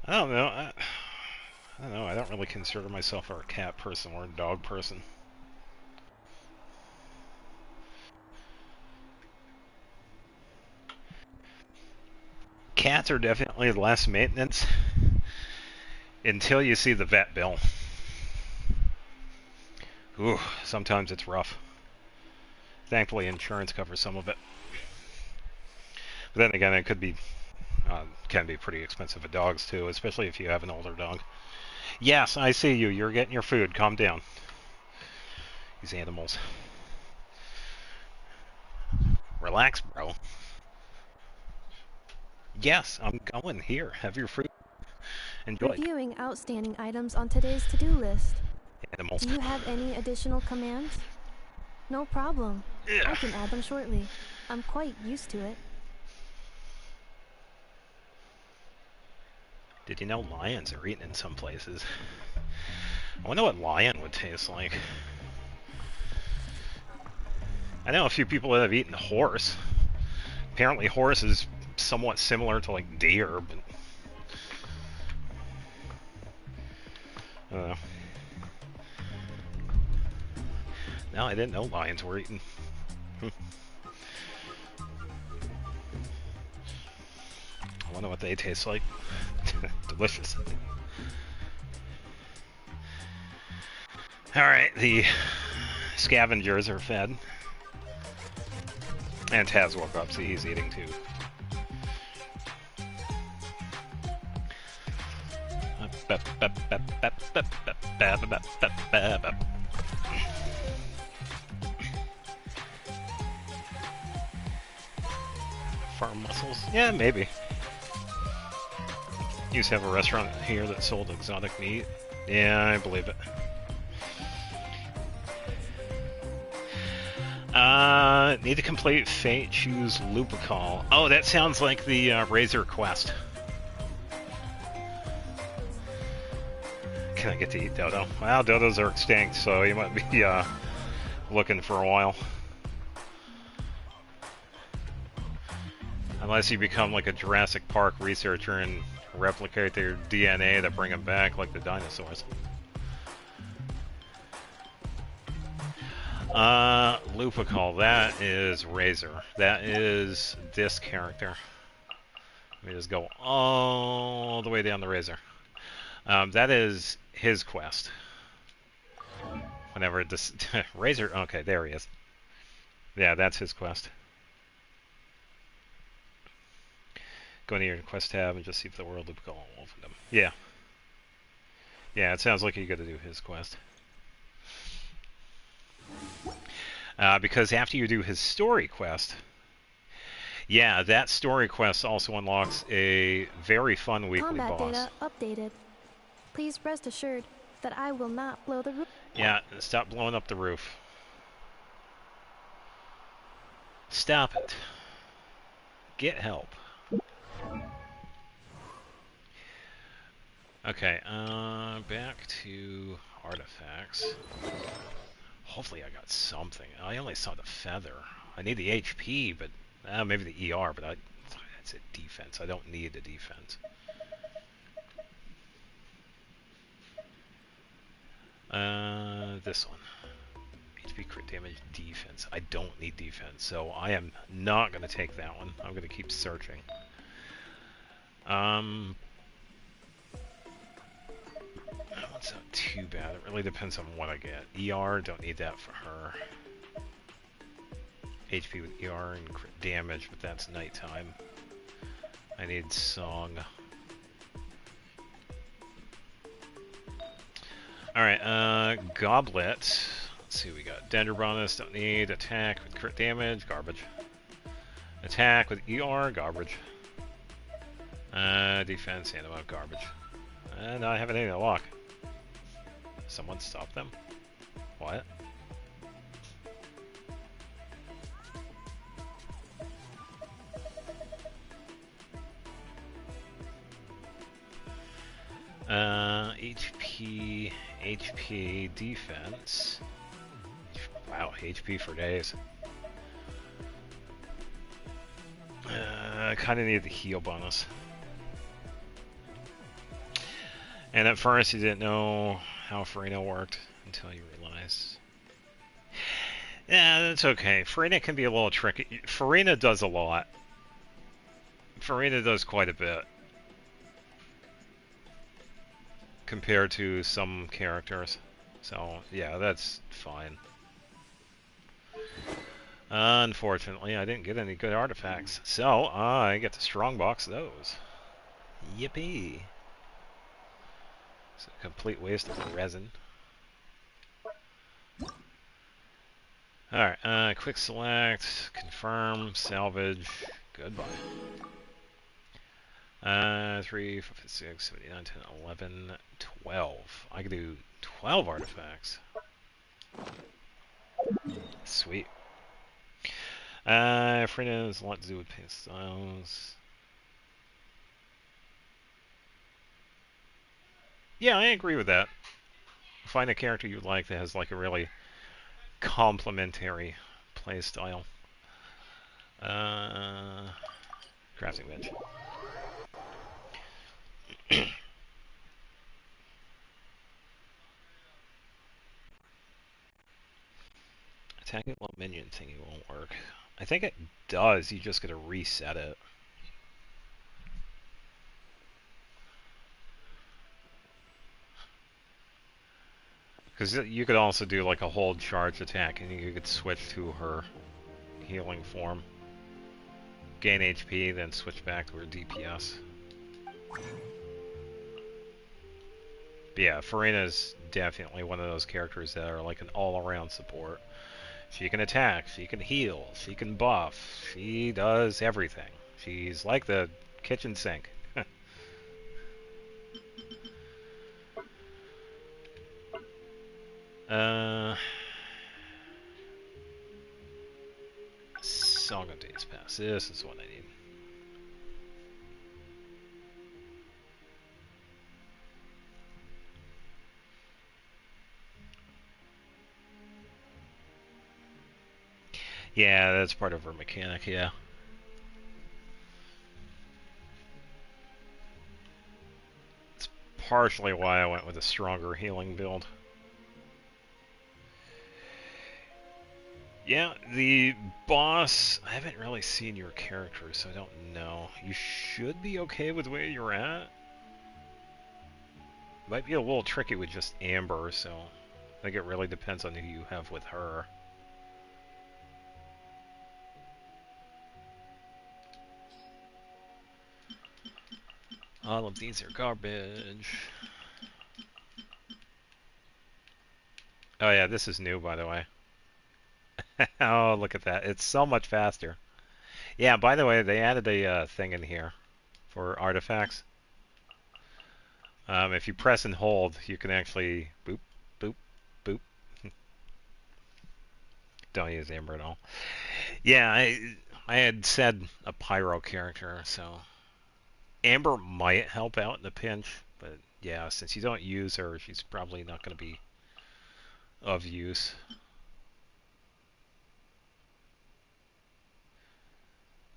I don't know. I don't know. I don't really consider myself a cat person or a dog person. Cats are definitely less maintenance until you see the vet bill. Ooh, sometimes it's rough. Thankfully, insurance covers some of it. But then again, it could be, can be pretty expensive with dogs too, especially if you have an older dog. Yes, I see you. You're getting your food. Calm down. These animals. Relax, bro. Yes, I'm going. Here, have your fruit. Enjoy. Reviewing outstanding items on today's to-do list. Animals. Do you have any additional commands? No problem. I can add them shortly. I'm quite used to it. Did you know lions are eaten in some places? I wonder what lion would taste like. I know a few people that have eaten horse. Apparently horse is somewhat similar to like deer, but... I don't know. No, I didn't know lions were eaten. I wonder what they taste like. Delicious. Alright, the scavengers are fed. And Taz woke up, so he's eating too. Farm mussels? Yeah, maybe. Used to have a restaurant here that sold exotic meat. Yeah, I believe it. Need to complete Fate, choose Lupicol. Oh, that sounds like the Razor quest. Can I get to eat dodo? Well, dodos are extinct, so you might be looking for a while. Unless you become like a Jurassic Park researcher and replicate their DNA to bring them back like the dinosaurs. Lupicol, that is Razor. That is this character. Let me just go all the way down the Razor. That is his quest. Whenever this Razor, okay, there he is. Yeah, that's his quest. Go into your quest tab and just see if the world Lupicol will open them. Yeah. Yeah, it sounds like you gotta do his quest. Because after you do his story quest, yeah, that story quest also unlocks a very fun weekly Combat boss. data updated. Please rest assured that I will not blow the roof. Yeah, stop blowing up the roof. Stop it. Get help. Okay, back to artifacts. Hopefully I got something. I only saw the feather. I need the HP, but maybe the ER, but that's a defense. I don't need the defense. This one. HP crit damage defense. I don't need defense, so I am not going to take that one. I'm going to keep searching. That's not too bad. It really depends on what I get. ER, don't need that for her. HP with ER and crit damage, but that's nighttime. I need song. Alright, goblet. Let's see what we got. Dander bonus, don't need. Attack with crit damage, garbage. Attack with ER, garbage. Defense, antidote, garbage. And I have anything to lock. Someone stop them? What? HP, defense. Wow, HP for days. I kind of need the heal bonus. And at first you didn't know how Farina worked until you realized. Yeah, that's okay. Farina can be a little tricky. Farina does a lot. Farina does quite a bit. Compared to some characters. So, yeah, that's fine. Unfortunately, I didn't get any good artifacts. So, I get to strongbox those. Yippee! It's a complete waste of resin. Alright, quick select, confirm, salvage, goodbye. 3, 4, 5, 6, 7, 8, 9, 10, 11, 12. I can do 12 artifacts. Sweet. Frina has a lot to do with paint styles. Yeah, I agree with that. Find a character you like that has like a really complementary playstyle. Crafting bench. Attacking while minion thingy won't work. I think it does, you just gotta reset it. Because you could also do like a hold charge attack and you could switch to her healing form. Gain HP, then switch back to her DPS. But yeah, Farina's definitely one of those characters that are like an all-around support. She can attack, she can heal, she can buff, she does everything. She's like the kitchen sink. Song of Days Past. This is what I need. Yeah, that's part of her mechanic, yeah. It's partially why I went with a stronger healing build. Yeah, the boss, I haven't really seen your character, so I don't know. You should be okay with where you're at. Might be a little tricky with just Amber, so I think it really depends on who you have with her. All of these are garbage. Oh yeah, this is new, by the way. Oh, look at that. It's so much faster. Yeah, by the way, they added a thing in here for artifacts. If you press and hold, you can actually boop, boop, boop. Don't use Amber at all. Yeah, I had said a pyro character, so Amber might help out in a pinch, but yeah, since you don't use her, she's probably not going to be of use.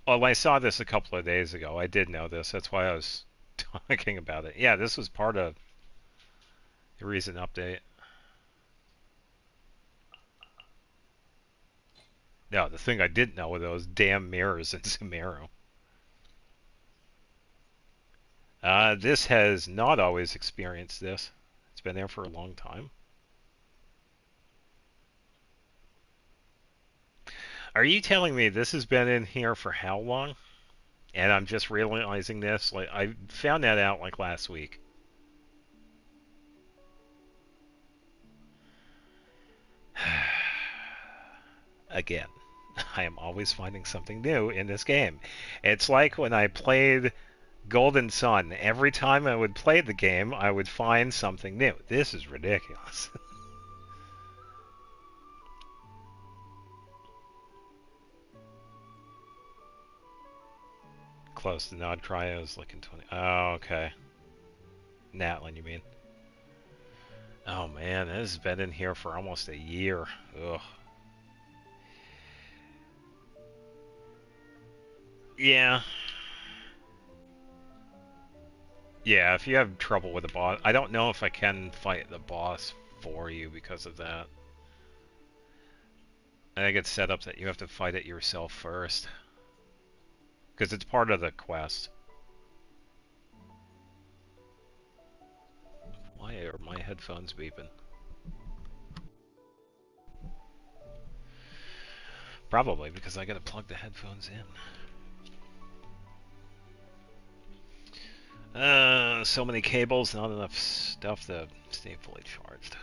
Well, I saw this a couple of days ago. I did know this. That's why I was talking about it. Yeah, this was part of the recent update. No, the thing I didn't know were those damn mirrors in Sumeru. This has not always experienced this. It's been there for a long time. Are you telling me this has been in here for how long? And I'm just realizing this? Like, I found that out like last week. Again, I am always finding something new in this game. It's like when I played Golden Sun. Every time I would play the game, I would find something new. This is ridiculous. Close to Nod Krai. I was looking 20. Oh, okay. Natlin, you mean? Oh man, this has been in here for almost a year. Ugh. Yeah. Yeah, if you have trouble with the boss, I don't know if I can fight the boss for you because of that. I think it's set up that you have to fight it yourself first. Because it's part of the quest. Why are my headphones beeping? Probably because I gotta plug the headphones in. So many cables, not enough stuff to stay fully charged.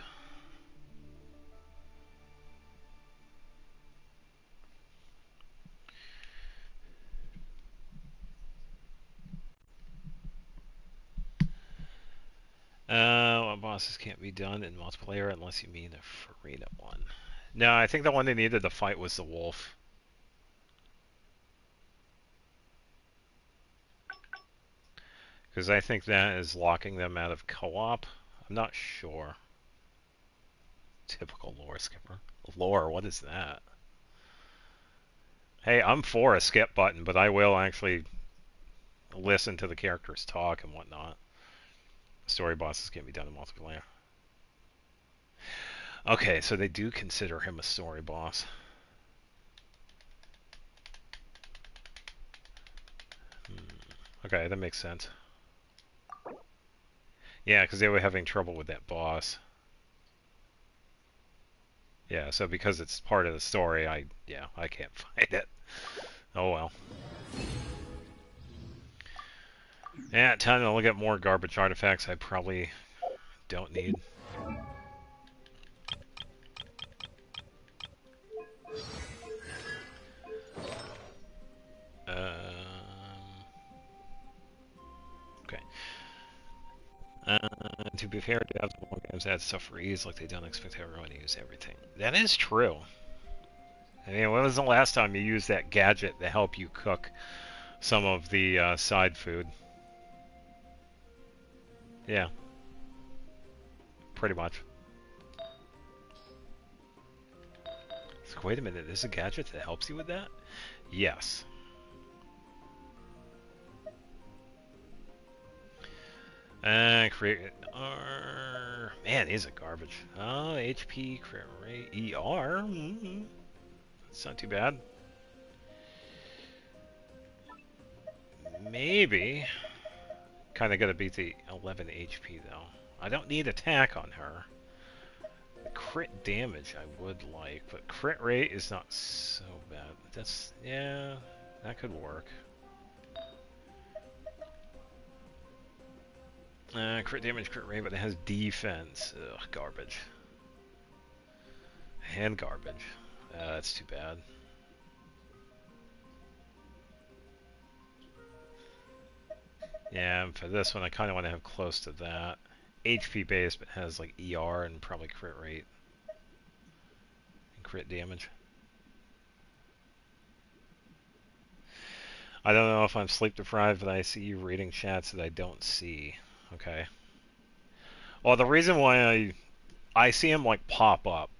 What bosses can't be done in multiplayer unless you mean a arena one. No, I think the one they needed to fight was the wolf. Because I think that is locking them out of co-op. I'm not sure. Typical lore skipper. Lore, what is that? Hey, I'm for a skip button, but I will actually listen to the characters talk and whatnot. Story bosses can't be done in multiplayer. Okay, so they do consider him a story boss. Okay, that makes sense. Yeah, because they were having trouble with that boss. Yeah, so because it's part of the story, I can't fight it. Oh well. Yeah, time to look at more garbage artifacts I probably don't need. Okay. To be fair, to have more games add stuff for ease, like they don't expect everyone to use everything. That is true. I mean, when was the last time you used that gadget to help you cook some of the side food? Yeah. Pretty much. So, wait a minute, there's a gadget that helps you with that? Yes. Create. Man, these are garbage. Oh, HP, crit rate, ER. It's not too bad. Maybe. Kind of gotta beat the 11 HP though. I don't need attack on her. Crit damage I would like, but crit rate is not so bad. That's, yeah, that could work. Crit damage, crit rate, but it has defense. Ugh, garbage. And garbage. That's too bad. Yeah, and for this one, I kind of want to have close to that. HP based, but has like ER and probably crit rate and crit damage. I don't know if I'm sleep deprived, but I see you reading chats that I don't see. Okay. Well, the reason why I see them like pop up,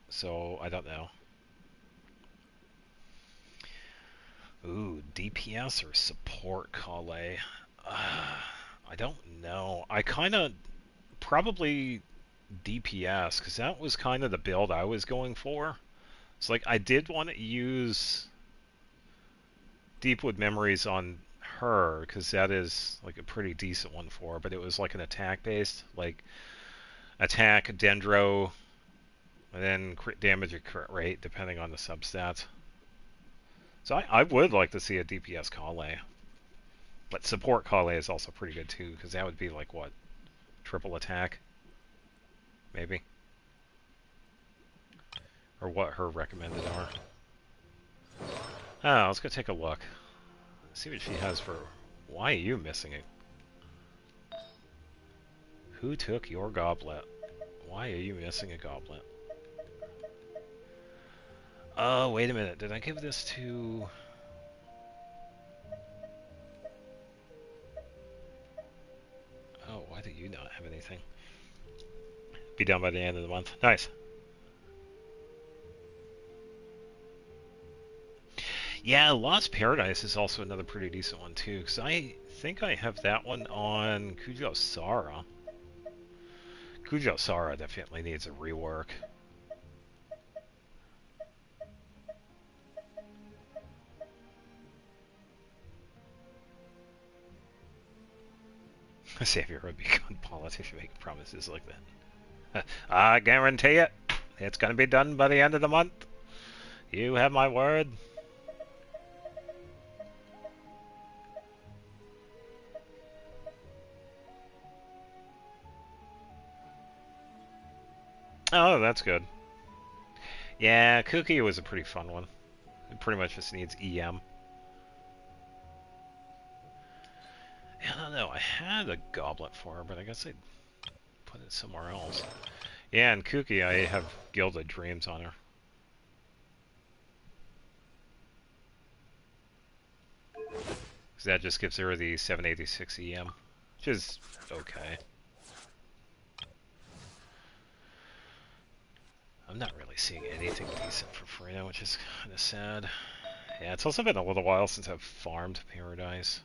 so I don't know. Ooh, DPS or support Kale? I don't know. I kind of probably DPS because that was kind of the build I was going for. It's like I did want to use Deepwood Memories on her because that is like a pretty decent one for her, but it was like an attack based, like attack, dendro, and then crit damage or crit rate depending on the substats. So I would like to see a DPS Kale. But support Kale is also pretty good too, because that would be like what? Triple attack? Maybe? Or what her recommended are. Oh, let's go take a look. See what she has for... Why are you missing it? Who took your goblet? Why are you missing a goblet? Oh, wait a minute. Did I give this to... Oh, why do you not have anything? Be done by the end of the month. Nice. Yeah, Lost Paradise is also another pretty decent one too, because I think I have that one on Kujo Sara. Kujo Sara definitely needs a rework. Savior would be a good politician making promises like that. I guarantee it. It's going to be done by the end of the month. You have my word. Oh, that's good. Yeah, Cookie was a pretty fun one. It pretty much just needs EM. I don't know, I had a goblet for her, but I guess I'd put it somewhere else. Yeah, and Cookie, I have Gilded Dreams on her. Because that just gives her the 786 EM, which is okay. I'm not really seeing anything decent for Farina, which is kind of sad. Yeah, it's also been a little while since I've farmed Paradise.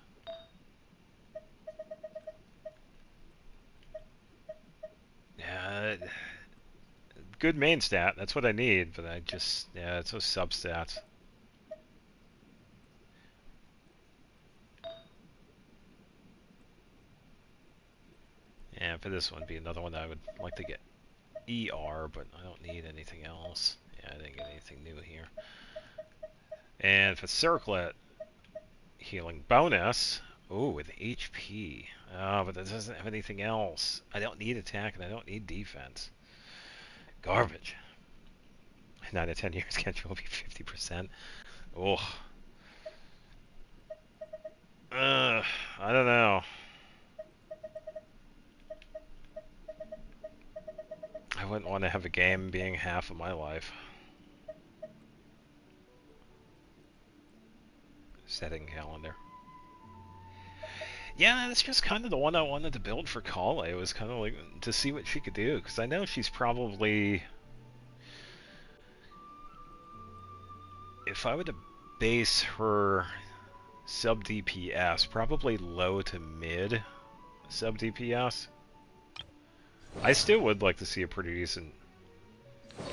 Yeah, good main stat, that's what I need, but I just, yeah, it's those substats. Yeah, for this one, be another one that I would like to get ER, but I don't need anything else. Yeah, I didn't get anything new here. And for Circlet, healing bonus. Ooh, with HP. Oh, but that doesn't have anything else. I don't need attack and I don't need defense. Garbage. 9 out of 10 years, Genshin will be 50%. Oh. I don't know. I wouldn't want to have a game being half of my life. Setting calendar. Yeah, that's just kind of the one I wanted to build for Kale. It was kind of like to see what she could do, because I know she's probably... If I were to base her sub DPS, probably low to mid sub DPS. I still would like to see a pretty decent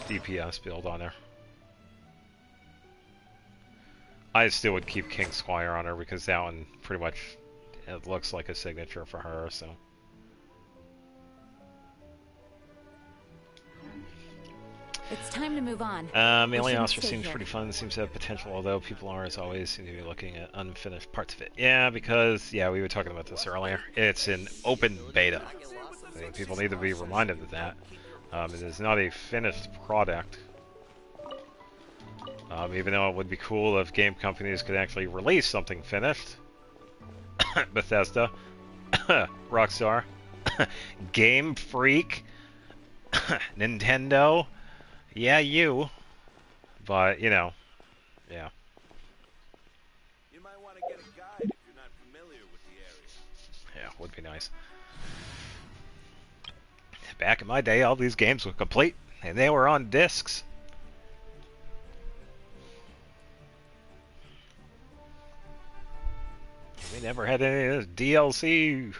DPS build on her. I still would keep King Squire on her because that one pretty much, it looks like a signature for her, so. It's time to move on. Melee Oscar seems pretty fun. It seems to have potential, although people are, as always, seem to be looking at unfinished parts of it. Yeah, because, yeah, we were talking about this earlier. It's an open beta. I think people need to be reminded of that. It is not a finished product. Even though it would be cool if game companies could actually release something finished. Bethesda, Rockstar, Game Freak, Nintendo, yeah, you. But, you know, yeah. You might want to get a guide if you're not familiar with the area. Yeah, would be nice. Back in my day, all these games were complete, and they were on discs. We never had any of this DLC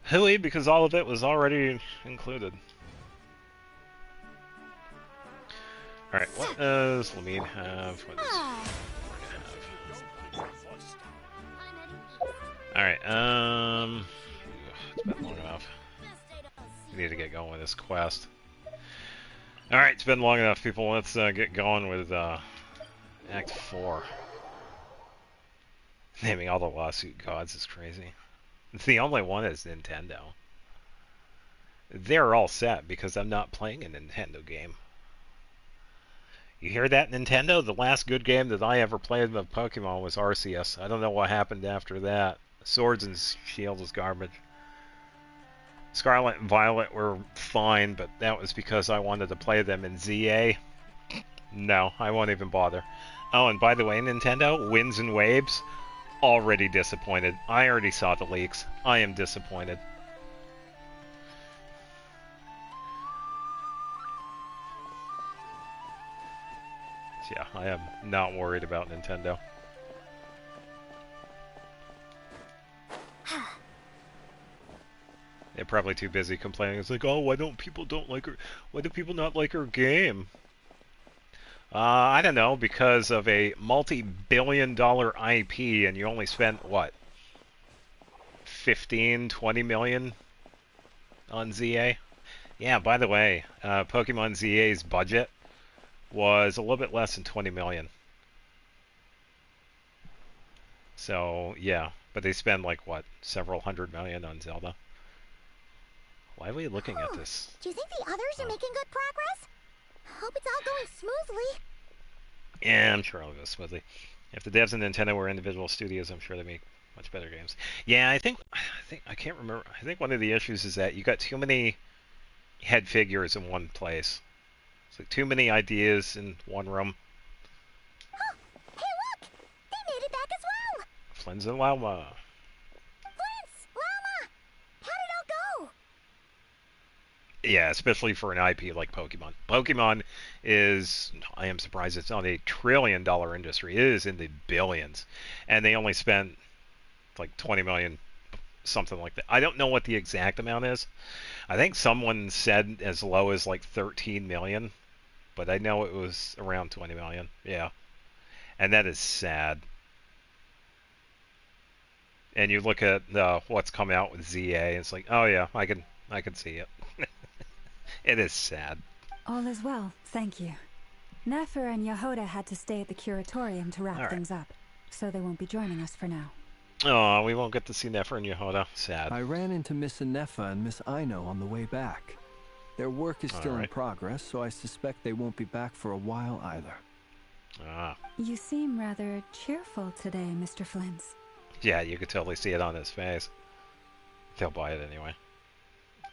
hooey because all of it was already included. Alright, what does Lamine have? What does Morgan have? Alright, it's been long enough. We need to get going with this quest. Alright, it's been long enough, people. Let's get going with Act 4. Naming all the lawsuit gods is crazy. The only one is Nintendo. They're all set because I'm not playing a Nintendo game. You hear that, Nintendo? The last good game that I ever played of Pokemon was Arceus. I don't know what happened after that. Swords and Shield is garbage. Scarlet and Violet were fine, but that was because I wanted to play them in ZA. No, I won't even bother. Oh, and by the way, Nintendo, Winds and Waves, already disappointed. I already saw the leaks. I am disappointed. Yeah, I am not worried about Nintendo. They're probably too busy complaining. It's like, oh, why do people not like our game? I don't know, because of a multi-billion-dollar IP, and you only spent what, 15, 20 million on ZA? Yeah, by the way, Pokemon ZA's budget was a little bit less than 20 million. So, yeah, but they spend like, what, several hundred million on Zelda? Why are we looking at this? Do you think the others are making good progress? Hope it's all going smoothly. Yeah, I'm sure it'll go smoothly. If the devs in Nintendo were individual studios, I'm sure they make much better games. Yeah, I think I can't remember. I think one of the issues is that you got too many head figures in one place. It's like too many ideas in one room. Oh, hey look! They made it back as well! Flins and Lalma. Flint's! Llama! How did it all go? Yeah, especially for an IP like Pokemon. Pokemon is, I am surprised it's not a $1 trillion industry. It is in the billions. And they only spent like 20 million, something like that. I don't know what the exact amount is. I think someone said as low as like 13 million, but I know it was around 20 million. Yeah. And that is sad. And you look at what's come out with ZA, it's like, oh yeah, I can see it. It is sad. All is well, thank you. Nefer and Yehoda had to stay at the curatorium to wrap things up, so they won't be joining us for now. Oh, we won't get to see Nefer and Yehoda. Sad. I ran into Miss Nefa and Miss Aino on the way back. Their work is still in progress, so I suspect they won't be back for a while either. Ah. You seem rather cheerful today, Mr. Flins. Yeah, you could totally see it on his face. They'll buy it anyway.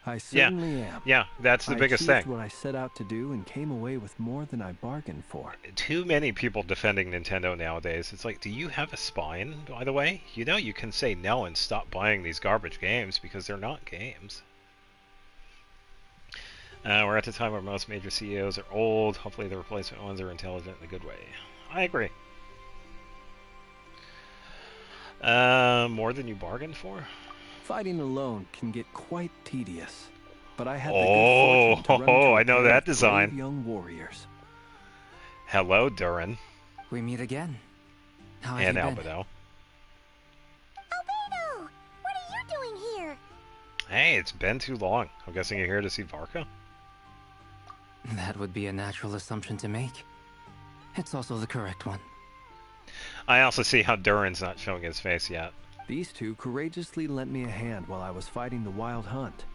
I certainly am. Yeah, that's the biggest thing. I achieved thing. what I set out to do and came away with more than I bargained for. Too many people defending Nintendo nowadays. It's like, do you have a spine, by the way? You know you can say no and stop buying these garbage games because they're not games. We're at the time where most major CEOs are old. Hopefully the replacement ones are intelligent in a good way. I agree. More than you bargained for? Fighting alone can get quite tedious, but I had the good fortune to run into I know that design. brave young warriors. Hello, Durin. We meet again. How have And you been? Albedo. Albedo! What are you doing here? Hey, it's been too long. I'm guessing you're here to see Varka? That would be a natural assumption to make. It's also the correct one. I also see how Durin's not showing his face yet. These two courageously lent me a hand while I was fighting the wild hunt.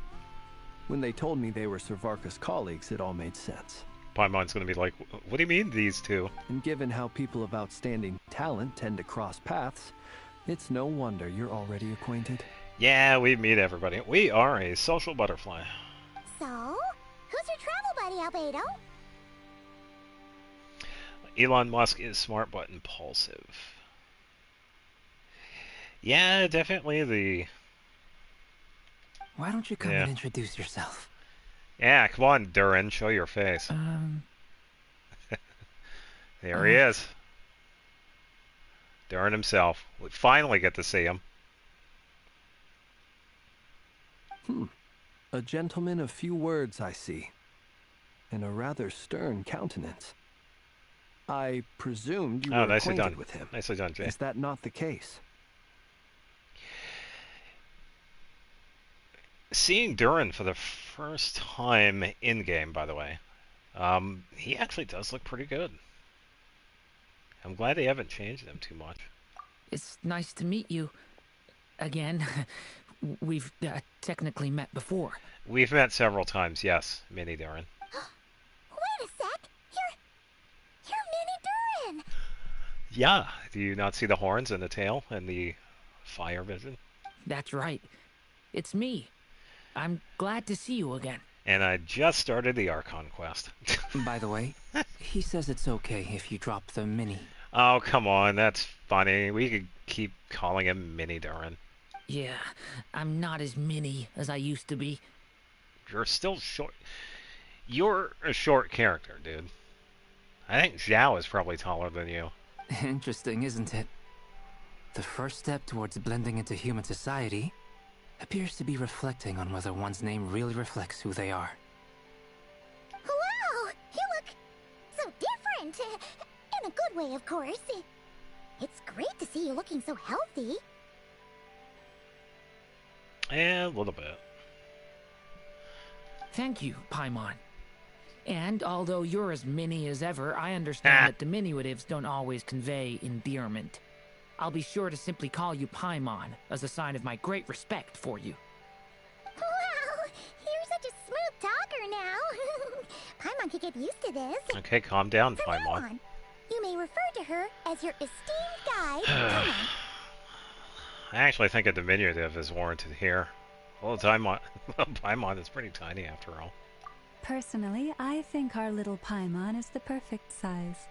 When they told me they were Servarka's colleagues, it all made sense. Paimon's gonna be like, what do you mean, these two? And given how people of outstanding talent tend to cross paths, it's no wonder you're already acquainted. Yeah, we meet everybody. We are a social butterfly. So, who's your travel buddy, Albedo? Elon Musk is smart but impulsive. Yeah, definitely the... Why don't you come and introduce yourself? Yeah, come on, Durin, show your face. There he is. Durin himself. We finally get to see him. A gentleman of few words, I see. And a rather stern countenance. I presumed you were acquainted with him. Nicely done, Jay. Is that not the case? Seeing Durin for the first time in-game, by the way, he actually does look pretty good. I'm glad they haven't changed him too much. It's nice to meet you again. We've technically met before. We've met several times, yes, Mini Durin. Wait a sec! You're Mini Durin! Yeah, do you not see the horns and the tail and the fire vision? That's right. It's me. I'm glad to see you again. And I just started the Archon quest. By the way, he says it's okay if you drop the Mini. Oh, come on, that's funny. We could keep calling him Mini Durin. Yeah, I'm not as mini as I used to be. You're still short. You're a short character, dude. I think Zhao is probably taller than you. Interesting, isn't it? The first step towards blending into human society appears to be reflecting on whether one's name really reflects who they are. Wow! You look so different! In a good way, of course. It's great to see you looking so healthy. A little bit. Thank you, Paimon. And although you're as mini as ever, I understand that diminutives don't always convey endearment. I'll be sure to simply call you Paimon as a sign of my great respect for you. Wow! You're such a smooth talker now. Paimon could get used to this. Okay, calm down, From now Paimon. on, you may refer to her as your esteemed guide, Paimon. I actually think a diminutive is warranted here. Well, Paimon is pretty tiny after all. Personally, I think our little Paimon is the perfect size.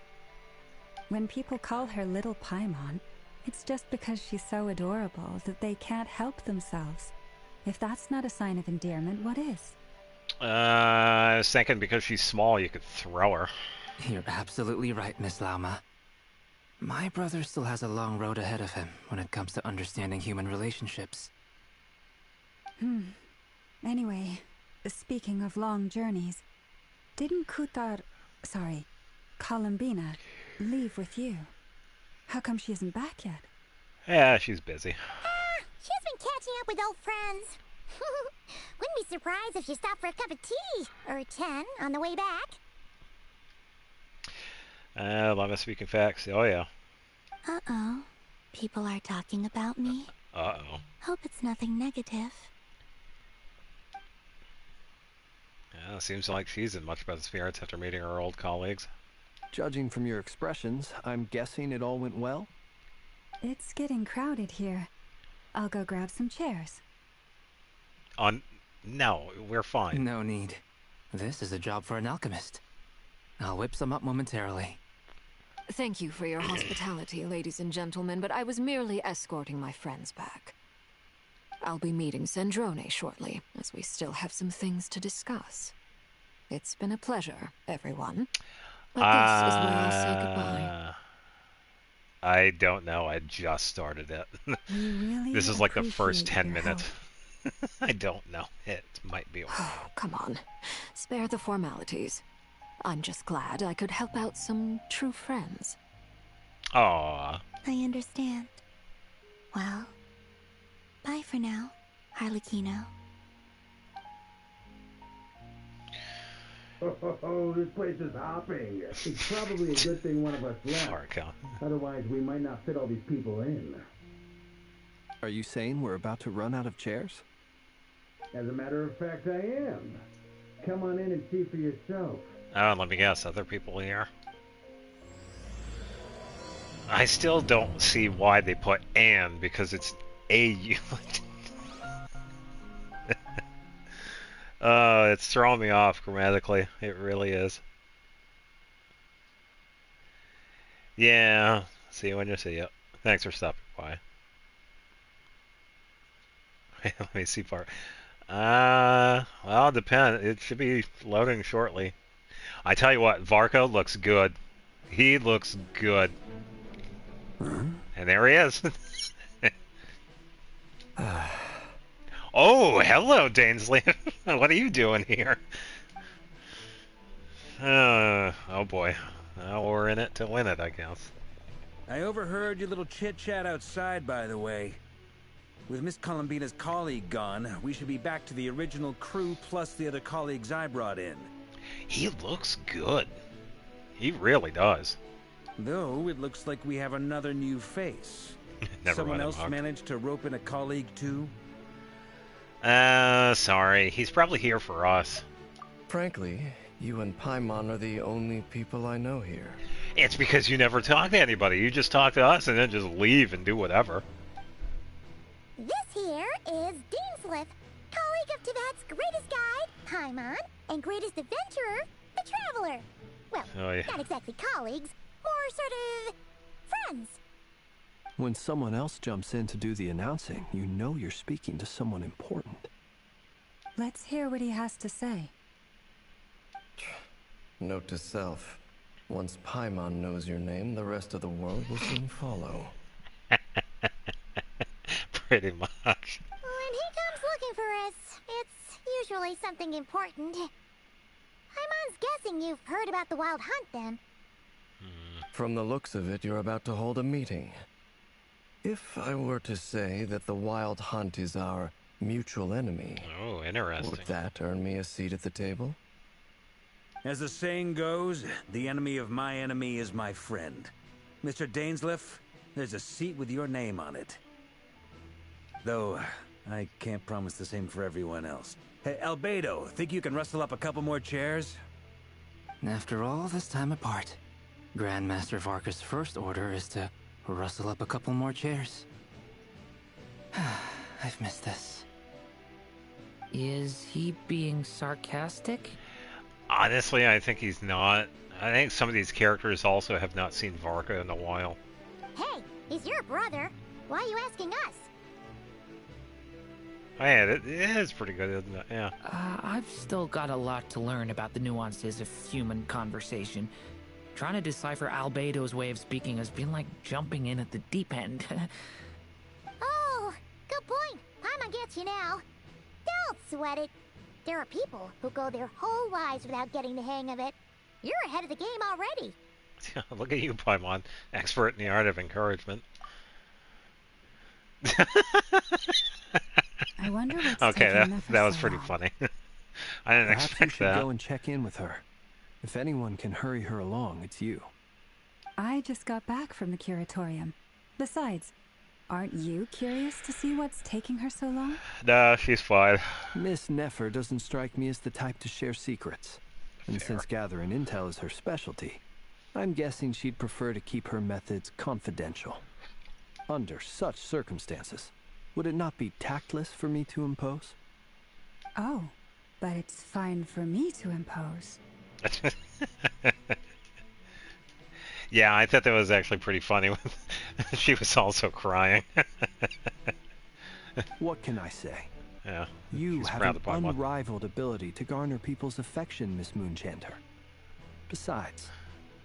When people call her Little Paimon, it's just because she's so adorable that they can't help themselves. If that's not a sign of endearment, what is? I was thinking because she's small, you could throw her. You're absolutely right, Miss Lauma. My brother still has a long road ahead of him when it comes to understanding human relationships. Anyway, speaking of long journeys, didn't Columbina, leave with you? How come she isn't back yet? Yeah, she's busy. She's been catching up with old friends. Wouldn't be surprised if she stopped for a cup of tea or 10 on the way back. A lot of speaking facts. Oh, yeah. Uh-oh. People are talking about me. Uh-oh. Hope it's nothing negative. Yeah, seems like she's in much better spirits after meeting her old colleagues. Judging from your expressions, I'm guessing it all went well? It's getting crowded here. I'll go grab some chairs. No, we're fine. No need. This is a job for an alchemist. I'll whip some up momentarily. Thank you for your hospitality, ladies and gentlemen, but I was merely escorting my friends back. I'll be meeting Sandrone shortly, as we still have some things to discuss. It's been a pleasure, everyone. But this is where I'll say goodbye. I don't know. I just started it. Really this is like the first appreciate 10 your minutes. I don't know. It might be a while. Oh, come on. Spare the formalities. I'm just glad I could help out some true friends. Aww. I understand. Well, bye for now, Harlequino. Oh, this place is hopping. It's probably a good thing one of us left. Archon. Otherwise, we might not fit all these people in. Are you saying we're about to run out of chairs? As a matter of fact, I am. Come on in and see for yourself. Oh, let me guess, other people here? I still don't see why they put "and" because it's a unit. It's throwing me off grammatically. It really is. Yeah. See you when you see it. Thanks for stopping by. Let me see part. Well, it depends. It should be loading shortly. I tell you what, Varko looks good. He looks good. And there he is. Oh, hello, Dainsley. What are you doing here? Oh boy. Well, we're in it to win it, I guess. I overheard your little chit-chat outside, by the way. With Miss Columbina's colleague gone, we should be back to the original crew plus the other colleagues I brought in. He looks good. He really does. Though, it looks like we have another new face. Someone else managed to rope in a colleague, too? Sorry. He's probably here for us. Frankly, you and Paimon are the only people I know here. It's because you never talk to anybody. You just talk to us and then just leave and do whatever. This here is Deansliff, colleague of Tibet's greatest guide, Paimon, and greatest adventurer, the Traveler. Well, not exactly colleagues, more sort of friends. When someone else jumps in to do the announcing, you know you're speaking to someone important. Let's hear what he has to say. Note to self. Once Paimon knows your name, the rest of the world will soon follow. Pretty much. When he comes looking for us, it's usually something important. Paimon's guessing you've heard about the Wild Hunt, then. From the looks of it, you're about to hold a meeting. If I were to say that the Wild Hunt is our mutual enemy... Oh, interesting. Would that earn me a seat at the table? As the saying goes, the enemy of my enemy is my friend. Mr. Dainsliff, there's a seat with your name on it. Though, I can't promise the same for everyone else. Hey, Albedo, think you can rustle up a couple more chairs? After all this time apart, Grandmaster Varka's first order is to rustle up a couple more chairs. I've missed this. Is he being sarcastic? Honestly, I think he's not. I think some of these characters also have not seen Varka in a while. Hey, he's your brother. Why are you asking us? Oh, yeah, it is pretty good, isn't it? Yeah. I've still got a lot to learn about the nuances of human conversation. Trying to decipher Albedo's way of speaking has been like jumping in at the deep end. Oh, good point. Paimon gets you now. Don't sweat it. There are people who go their whole lives without getting the hang of it. You're ahead of the game already. Look at you, Paimon. Expert in the art of encouragement. I wonder what's okay, that was pretty funny. I didn't Perhaps expect you should that. go and check in with her. If anyone can hurry her along, it's you. I just got back from the curatorium. Besides, aren't you curious to see what's taking her so long? Nah, she's fine. Miss Nefer doesn't strike me as the type to share secrets. And since gathering intel is her specialty, I'm guessing she'd prefer to keep her methods confidential. Under such circumstances, would it not be tactless for me to impose? Oh, but it's fine for me to impose. Yeah, I thought that was actually pretty funny. She was also crying. What can I say? Yeah, you have an unrivaled ability to garner people's affection, Miss Moonchanter. Besides,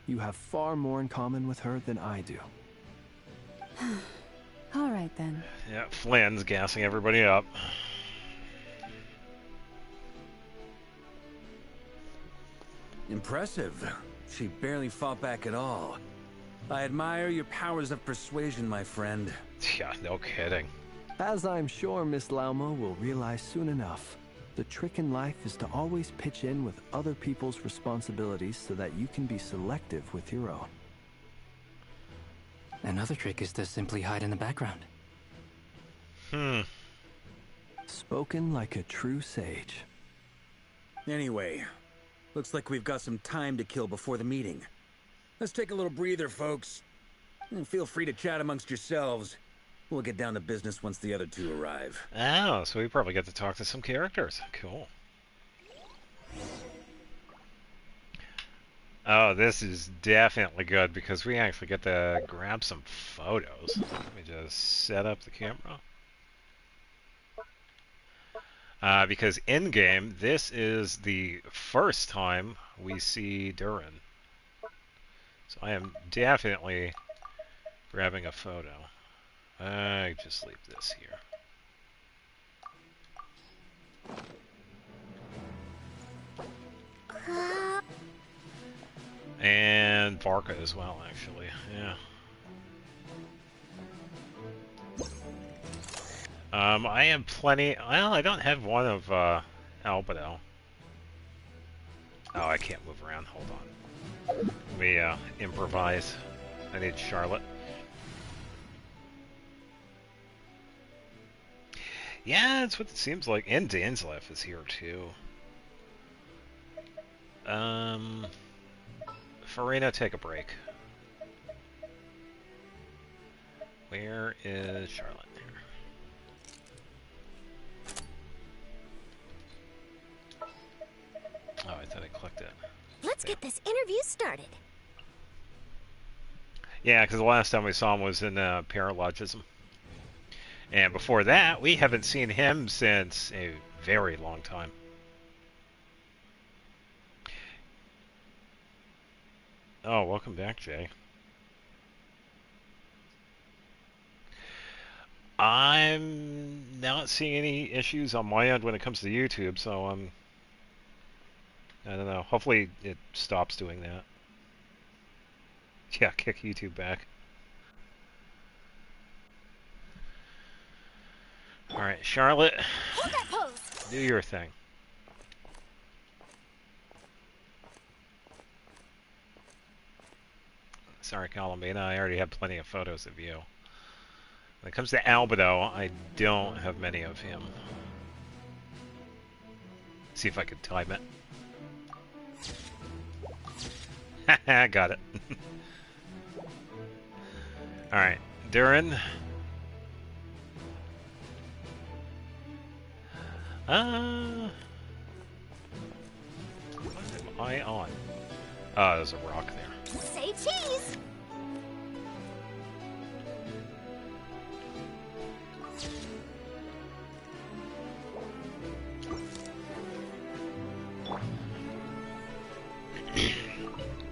you have far more in common with her than I do. All right, then. Yeah, Flynn's gassing everybody up. Impressive. She barely fought back at all. I admire your powers of persuasion, my friend. Yeah, no kidding. As I'm sure Miss Lauma will realize soon enough, the trick in life is to always pitch in with other people's responsibilities so that you can be selective with your own. Another trick is to simply hide in the background. Spoken like a true sage. Anyway, looks like we've got some time to kill before the meeting. Let's take a little breather, folks. And feel free to chat amongst yourselves. We'll get down to business once the other two arrive. Oh, so we probably get to talk to some characters. Cool. Oh, this is definitely good because we actually get to grab some photos. Let me just set up the camera. Because in-game, this is the first time we see Durin. So I am definitely grabbing a photo. I just leave this here. And Varka as well, actually. Yeah. I have plenty. Well, I don't have one of Albedo. Oh, I can't move around. Hold on. Let me improvise. I need Charlotte. Yeah, that's what it seems like. And Danslef is here too. Farina, take a break. Where is Charlotte? Here. Oh, I thought I clicked it. Let's get this interview started. Yeah, because the last time we saw him was in Paralogism. And before that, we haven't seen him since a very long time. Oh, welcome back, Jay. I'm not seeing any issues on my end when it comes to YouTube, so I don't know. Hopefully it stops doing that. Yeah, kick YouTube back. Alright, Charlotte, Hold that pose. do your thing. Sorry, Columbina, I already have plenty of photos of you. When it comes to Albedo, I don't have many of him. See if I can time it. Haha, got it. Alright, Durin. What am I on? Oh, there's a rock there. Say cheese.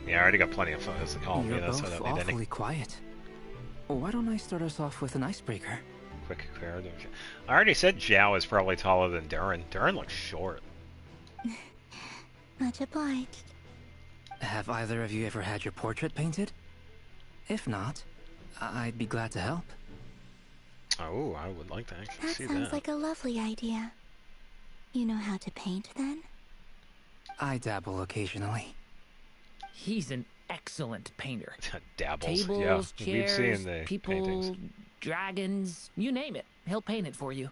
Yeah, I already got plenty of photos to call me. You're That's both what I need any. awfully quiet. Why don't I start us off with an icebreaker? Quick clear, don't you? I already said Zhao is probably taller than Durin. Durin looks short. Much obliged. Have either of you ever had your portrait painted? If not, I'd be glad to help. Oh, I would like to actually see Sounds that. like a lovely idea. You know how to paint, then? I dabble occasionally. He's an excellent painter. Dabbles, Tables, yeah. chairs, We've seen the people, paintings. dragons, you name it. He'll paint it for you.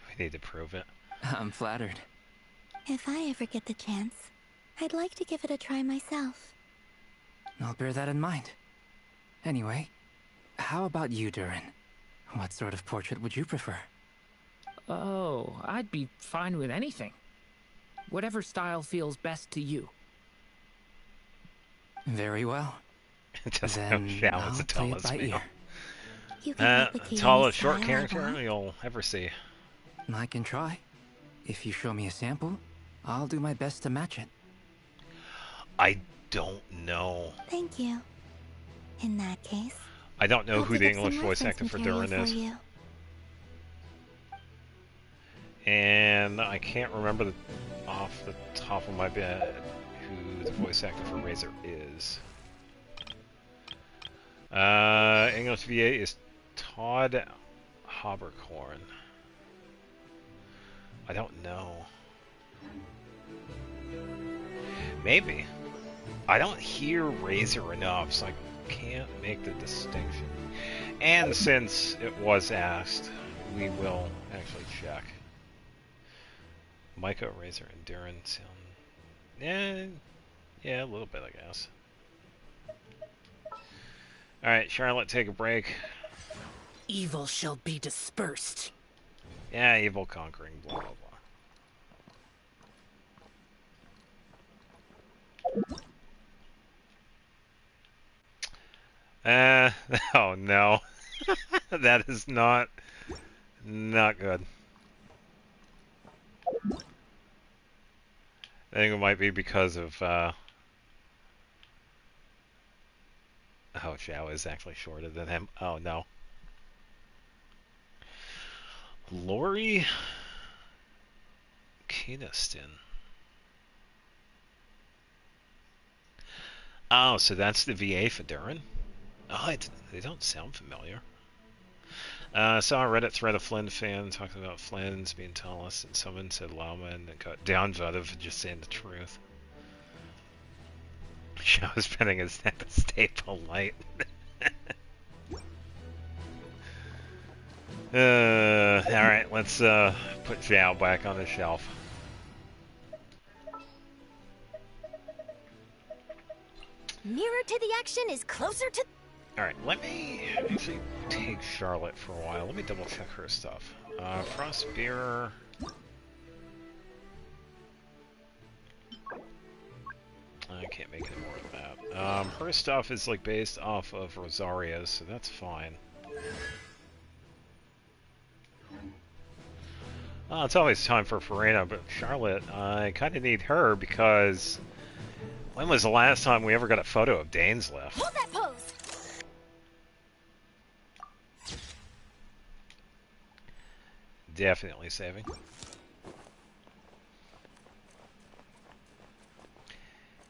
We need to prove it. I'm flattered. If I ever get the chance, I'd like to give it a try myself. I'll bear that in mind. Anyway, how about you, Durin? What sort of portrait would you prefer? Oh, I'd be fine with anything. Whatever style feels best to you. Very well. Just Then Zhao is the I'll play it tallest by male. ear. You can replicate any Tallest short style I character want. you'll ever see. I can try. If you show me a sample, I'll do my best to match it. I don't know. Thank you. In that case, I don't know I'll who the dig up some English voice reference actor for material Durin is. for you. And I can't remember off the top of my head who the voice actor for Razor is. English VA is Todd Haberkorn. I don't know. Maybe. I don't hear Razor enough, so I can't make the distinction. And since it was asked, we will actually check. Micah, Razor, Endurance. Yeah, a little bit, I guess. Alright, Charlotte, take a break. Evil shall be dispersed. Yeah, evil conquering, blah, blah, blah. Oh no. That is not good. I think it might be because of, oh, Zhao is actually shorter than him. Oh no. Lori Keniston. Oh, so that's the VA for Durin? Oh, they don't sound familiar. Saw a Reddit thread of Flynn fan talking about Flynn's being tallest, and someone said Lama and got downvoted for just saying the truth. Zhao was bending his neck to stay polite. Alright, let's put Zhao back on the shelf. Nearer to the action is closer to... Alright, let me actually take Charlotte for a while. Let me double check her stuff. Frost Bearer. I can't make any more of that. Her stuff is like based off of Rosaria's, so that's fine. It's always time for Farina, but Charlotte, I kind of need her because when was the last time we ever got a photo of Dainsleif? Hold that pose! Definitely saving.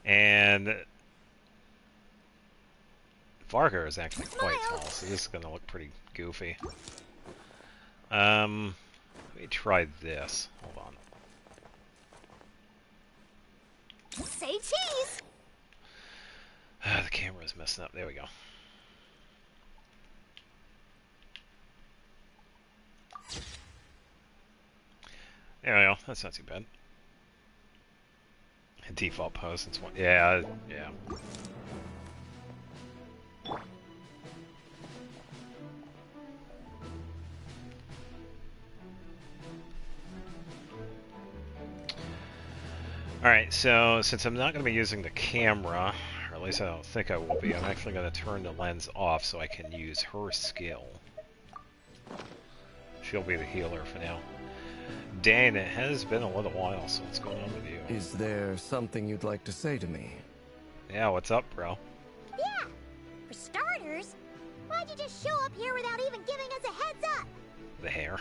And Varga is actually quite tall, so this is going to look pretty goofy. Let me try this. Hold on. Say cheese! The camera's messing up. There we go. There we go. That's not too bad. Default pose. It's one. Yeah. Alright, so since I'm not going to be using the camera, or at least I don't think I will be, I'm actually going to turn the lens off so I can use her skill. She'll be the healer for now. Dane, it has been a little while, so what's going on with you? Is there something you'd like to say to me? Yeah, what's up, bro? Yeah! For starters, why'd you just show up here without even giving us a heads up? The hair.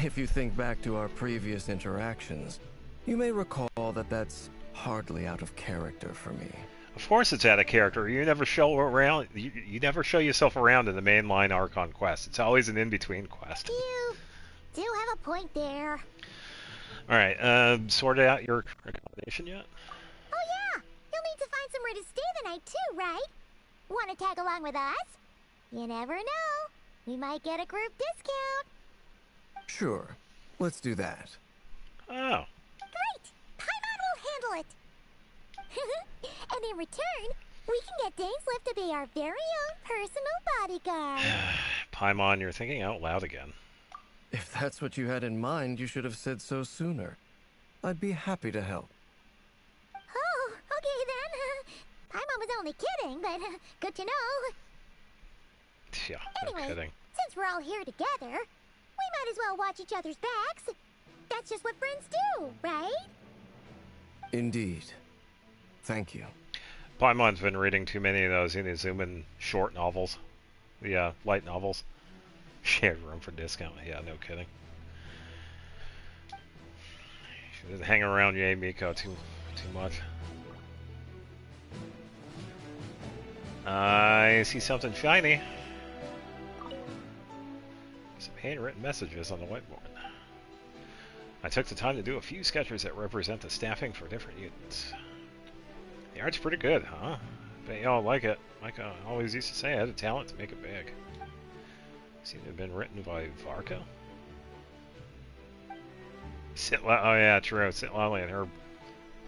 If you think back to our previous interactions, you may recall that that's hardly out of character for me. Of course it's out of character. You never show around. You never show yourself around in the mainline Archon quest. It's always an in-between quest. You do have a point there. Alright, sorted out your accommodation yet? Oh yeah! You'll need to find somewhere to stay the night too, right? Want to tag along with us? You never know. We might get a group discount. Sure. Let's do that. Oh. Great! Paimon will handle it. And in return, we can get Dainsleif to be our very own personal bodyguard. Paimon, you're thinking out loud again. If that's what you had in mind, you should have said so sooner. I'd be happy to help. Oh, okay then. Paimon was only kidding, but good to know. Yeah, anyway, no kidding. Since we're all here together, we might as well watch each other's backs. That's just what friends do, right? Indeed. Thank you. Paimon's been reading too many of those Inazuman short novels. The light novels. Shared room for discount. Yeah, no kidding. She doesn't hang around Yae Miko too much. I see something shiny. Some handwritten messages on the whiteboard. I took the time to do a few sketches that represent the staffing for different units. The art's pretty good, huh? Bet y'all like it. Like I always used to say, I had a talent to make it big. Seemed to have been written by Varka. Oh yeah, true. Sitlali and her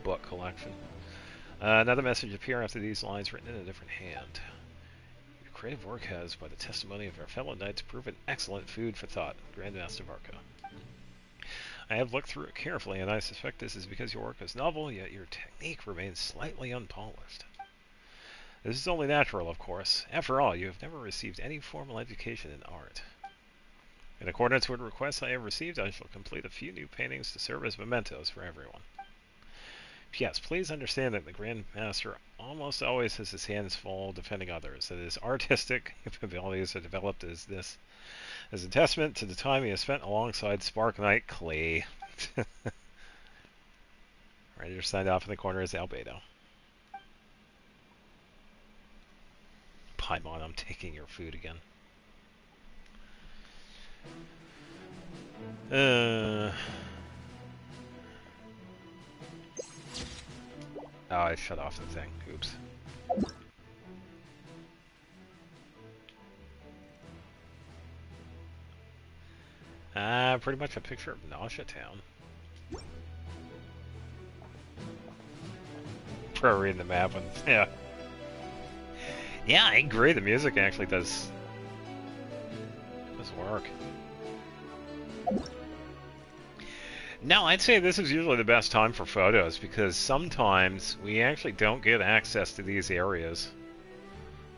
book collection. Another message appear after these lines written in a different hand. Your creative work has, by the testimony of our fellow knights, proven excellent food for thought, Grandmaster Varka. I have looked through it carefully, and I suspect this is because your work is novel, yet your technique remains slightly unpolished. This is only natural, of course. After all, you have never received any formal education in art. In accordance with requests I have received, I shall complete a few new paintings to serve as mementos for everyone. Yes, please understand that the Grand Master almost always has his hands full defending others, that his artistic abilities are developed as a testament to the time he has spent alongside Spark Knight Clay. Writer signed off in the corner is Albedo. Paimon, I'm taking your food again. Oh, I shut off the thing. Oops. Pretty much a picture of Nausea Town. For reading the map and yeah. Yeah, I agree. The music actually does work. No, I'd say this is usually the best time for photos because sometimes we actually don't get access to these areas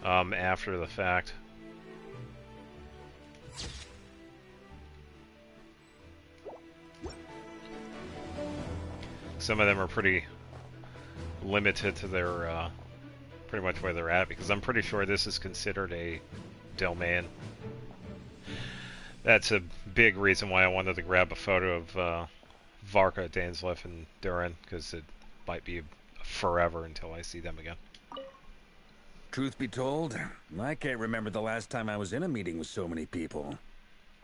after the fact. Some of them are pretty limited to their pretty much where they're at because I'm pretty sure this is considered a domain. That's a big reason why I wanted to grab a photo of Varka, Dainsleif, and Durin, because it might be forever until I see them again. Truth be told, I can't remember the last time I was in a meeting with so many people.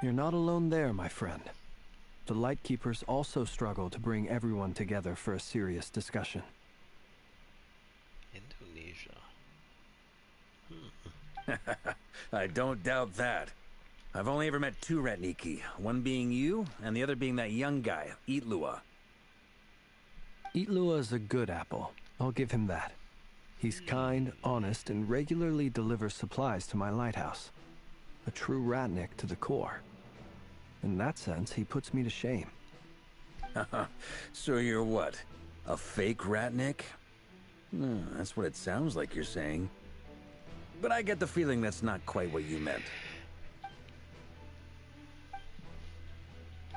You're not alone there, my friend. The Lightkeepers also struggle to bring everyone together for a serious discussion. Indonesia. I don't doubt that. I've only ever met two Ratniki, one being you, and the other being that young guy, Eatlua. Eatlua is a good apple. I'll give him that. He's kind, honest, and regularly delivers supplies to my lighthouse. A true Ratnik to the core. In that sense, he puts me to shame. So you're what? A fake Ratnik? That's what it sounds like you're saying. But I get the feeling that's not quite what you meant.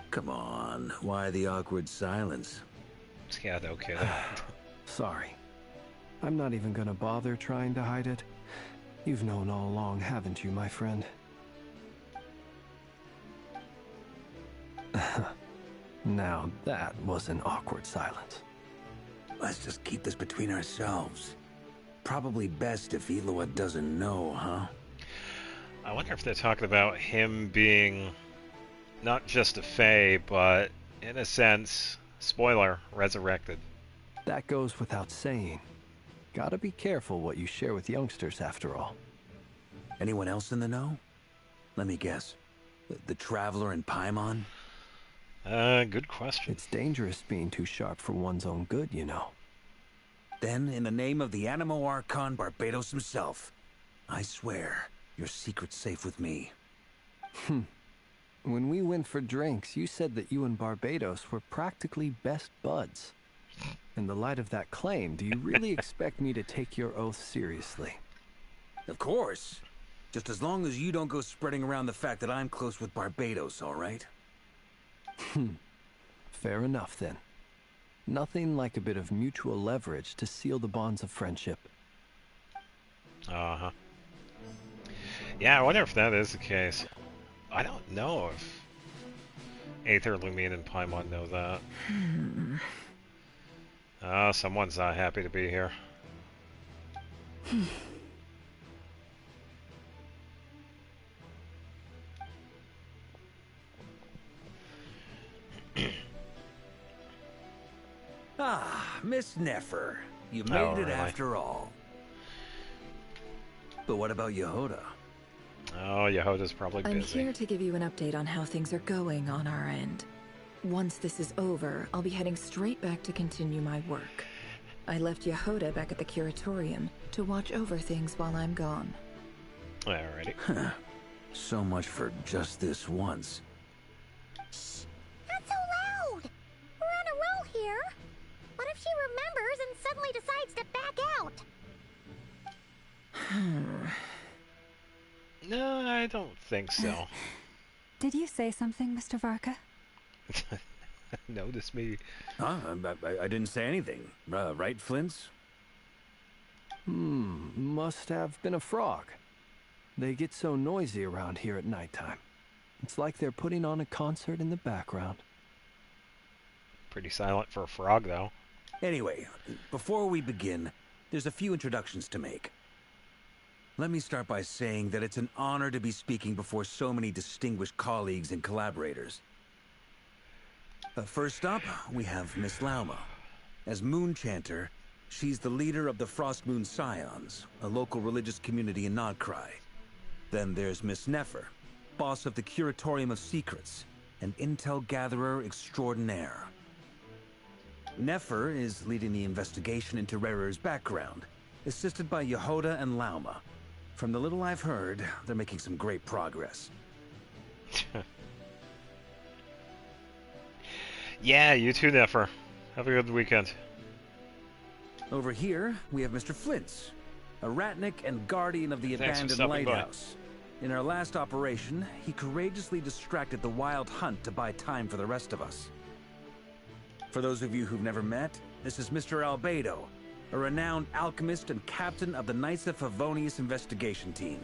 Come on, why the awkward silence? Yeah, okay. Sorry. I'm not even gonna bother trying to hide it. You've known all along, haven't you, my friend? Now that was an awkward silence. Let's just keep this between ourselves. Probably best if Eatlua doesn't know, huh? I wonder if they're talking about him being not just a Fae, but in a sense, spoiler, resurrected. That goes without saying. Gotta be careful what you share with youngsters, after all. Anyone else in the know? Let me guess. The Traveler and Paimon? Good question. It's dangerous being too sharp for one's own good, you know. Then, in the name of the Animo Archon Barbados himself, I swear, your secret's safe with me. When we went for drinks, you said that you and Barbados were practically best buds. In the light of that claim, do you really expect me to take your oath seriously? Of course. Just as long as you don't go spreading around the fact that I'm close with Barbados, all right? Fair enough, then. Nothing like a bit of mutual leverage to seal the bonds of friendship. Uh-huh. Yeah, I wonder if that is the case. I don't know if Aether, Lumine, and Paimon know that. Someone's not happy to be here. Miss Nefer. You made it after all. But what about Yehoda? Oh, Yehoda's probably busy. I'm here to give you an update on how things are going on our end. Once this is over, I'll be heading straight back to continue my work. I left Yehoda back at the curatorium to watch over things while I'm gone. Alrighty. So much for just this once. Shh! Not so loud! We're on a roll here. What if she remembers and suddenly decides to back out? No, I don't think so. Did you say something, Mr. Varka? Notice me. Huh? I didn't say anything. Right, Flints? Must have been a frog. They get so noisy around here at nighttime. It's like they're putting on a concert in the background. Pretty silent for a frog, though. Anyway, before we begin, there's a few introductions to make. Let me start by saying that it's an honor to be speaking before so many distinguished colleagues and collaborators. First up, we have Miss Lauma. As Moon Chanter, she's the leader of the Frost Moon Scions, a local religious community in Nod Krai. Then there's Miss Nefer, boss of the Curatorium of Secrets, an intel gatherer extraordinaire. Nefer is leading the investigation into Rerer's background, assisted by Yehoda and Lauma. From the little I've heard, they're making some great progress. Yeah, you too, Nefer. Have a good weekend. Over here, we have Mr. Flints, a ratnik and guardian of the Thanks for abandoned stopping by. lighthouse. In our last operation, he courageously distracted the wild hunt to buy time for the rest of us. For those of you who've never met, this is Mr. Albedo, a renowned alchemist and captain of the Knights of Favonius investigation team.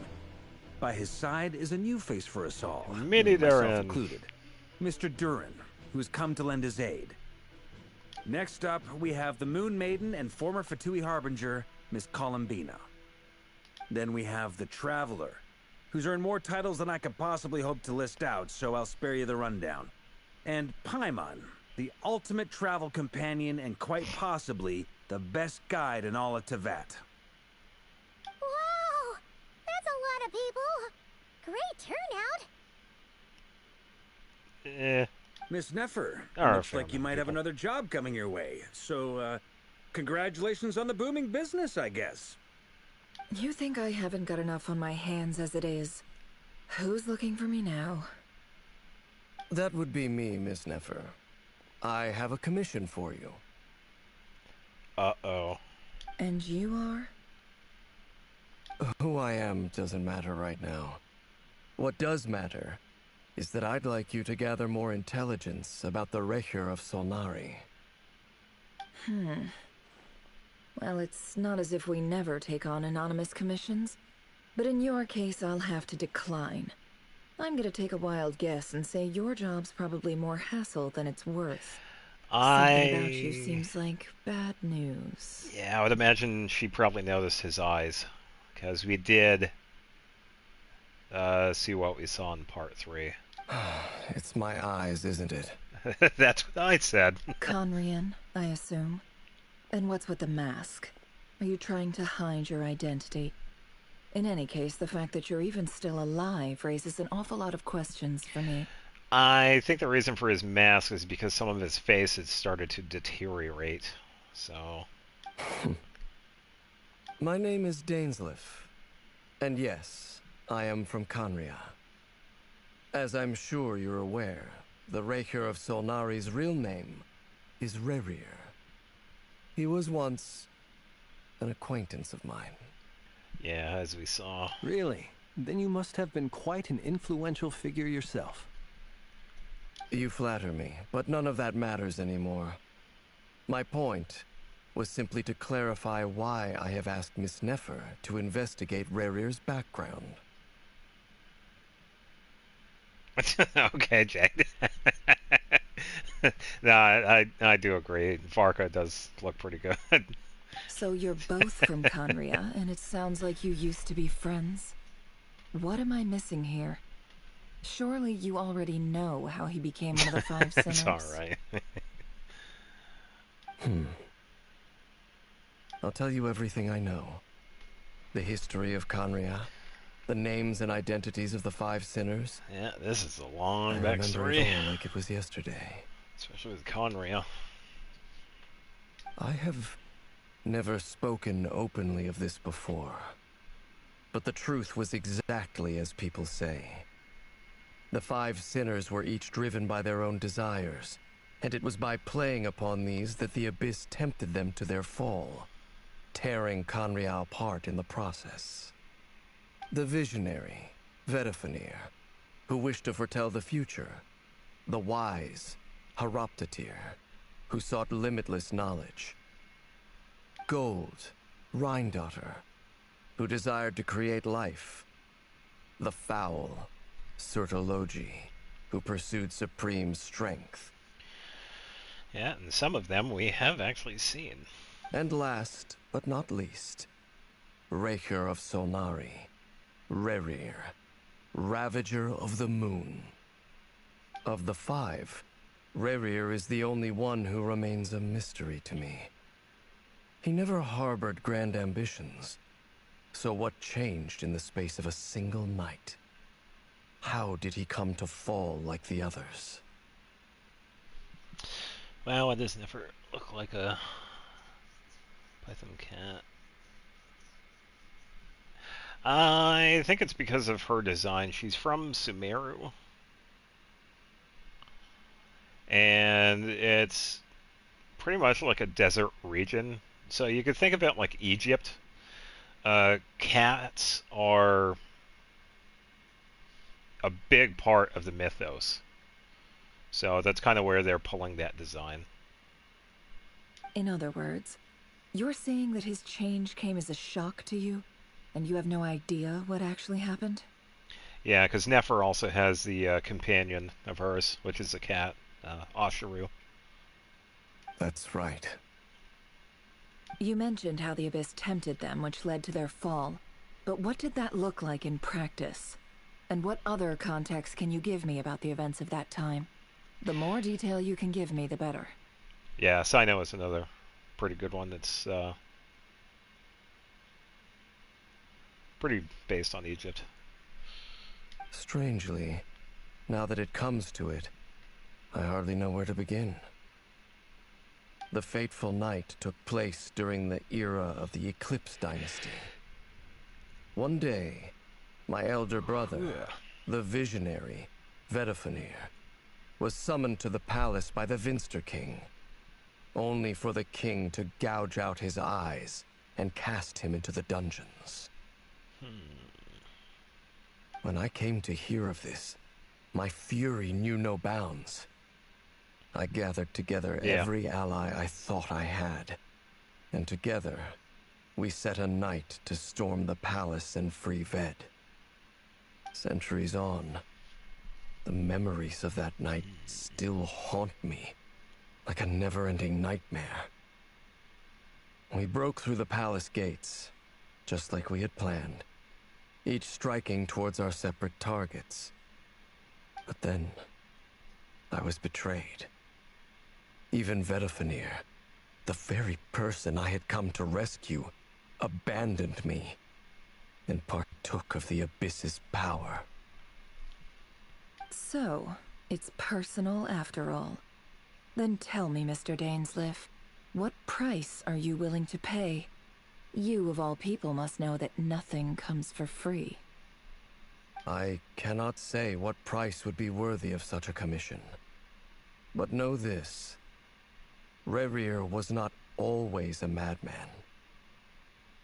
By his side is a new face for us all, Mini myself Durin. included, Mr. Durin, who's come to lend his aid. Next up, we have the Moon Maiden and former Fatui Harbinger, Miss Columbina. Then we have the Traveler, who's earned more titles than I could possibly hope to list out, so I'll spare you the rundown. And Paimon, the ultimate travel companion and quite possibly the best guide in all of Tevat. Wow! That's a lot of people! Great turnout! Miss Nefer, There are a looks fair like you amount of might have people. another job coming your way. So, congratulations on the booming business, I guess. You think I haven't got enough on my hands as it is? Who's looking for me now? That would be me, Miss Nefer. I have a commission for you. Uh-oh. And you are? Who I am doesn't matter right now. What does matter is that I'd like you to gather more intelligence about the Recher of Solnari. Well, it's not as if we never take on anonymous commissions, but in your case, I'll have to decline. I'm gonna take a wild guess and say your job's probably more hassle than it's worth. Something about you seems like bad news. Yeah, I would imagine she probably noticed his eyes, because we did see what we saw in part 3. It's my eyes, isn't it? That's what I said. Conrian, I assume. And what's with the mask? Are you trying to hide your identity? In any case, the fact that you're even still alive raises an awful lot of questions for me. I think the reason for his mask is because some of his face had started to deteriorate, so... My name is Dainsleif. And yes, I am from Conria. As I'm sure you're aware, the Recher of Solnari's real name is Rerir. He was once an acquaintance of mine. Yeah, as we saw. Really? Then you must have been quite an influential figure yourself. You flatter me, but none of that matters anymore. My point was simply to clarify why I have asked Miss Nefer to investigate Rerir's background. Okay, Jade. No, I do agree. Varka does look pretty good. So you're both from Conria, and it sounds like you used to be friends. What am I missing here? Surely you already know how he became one of the 5 sinners. It's alright. I'll tell you everything I know. The history of Conria, the names and identities of the 5 sinners. Yeah, this is a long I remember backstory. it all like it was yesterday. Especially with Conria. I have never spoken openly of this before, but the truth was exactly as people say. The 5 sinners were each driven by their own desires, and it was by playing upon these that the Abyss tempted them to their fall, tearing Conria apart in the process. The visionary, Vedifenir, who wished to foretell the future. The wise, Haroptatir, who sought limitless knowledge. Gold, Rhindaughter, who desired to create life. The foul, Surtologi, who pursued supreme strength. Yeah, and some of them we have actually seen. And last, but not least, Raker of Solnari, Rerir, Ravager of the Moon. Of the 5, Rerir is the only one who remains a mystery to me. He never harbored grand ambitions, so what changed in the space of a single night? How did he come to fall like the others? Wow, it does never look like a python cat. I think it's because of her design. She's from Sumeru. And it's pretty much like a desert region. So you could think of it like Egypt. Cats are a big part of the mythos. So that's kind of where they're pulling that design. In other words, you're saying that his change came as a shock to you, and you have no idea what actually happened? Yeah, because Nefer also has the companion of hers, which is a cat, Asheru. That's right. You mentioned how the Abyss tempted them, which led to their fall. But what did that look like in practice? And what other context can you give me about the events of that time? The more detail you can give me, the better. Yeah, Sino is another pretty good one that's pretty based on Egypt. Strangely, now that it comes to it, I hardly know where to begin. The fateful night took place during the era of the Eclipse Dynasty. One day, my elder brother, the visionary, Vedifenir, was summoned to the palace by the Vinster King, only for the king to gouge out his eyes and cast him into the dungeons. When I came to hear of this, my fury knew no bounds. I gathered together every ally I thought I had, and together we set a night to storm the palace and free Ved. Centuries on, the memories of that night still haunt me like a never-ending nightmare. We broke through the palace gates, just like we had planned, each striking towards our separate targets. But then, I was betrayed. Even Vedifenir, the very person I had come to rescue, abandoned me and partook of the Abyss's power. So, it's personal after all. Then tell me, Mr. Dainsleif, what price are you willing to pay? You, of all people, must know that nothing comes for free. I cannot say what price would be worthy of such a commission. But know this. Rerir was not always a madman.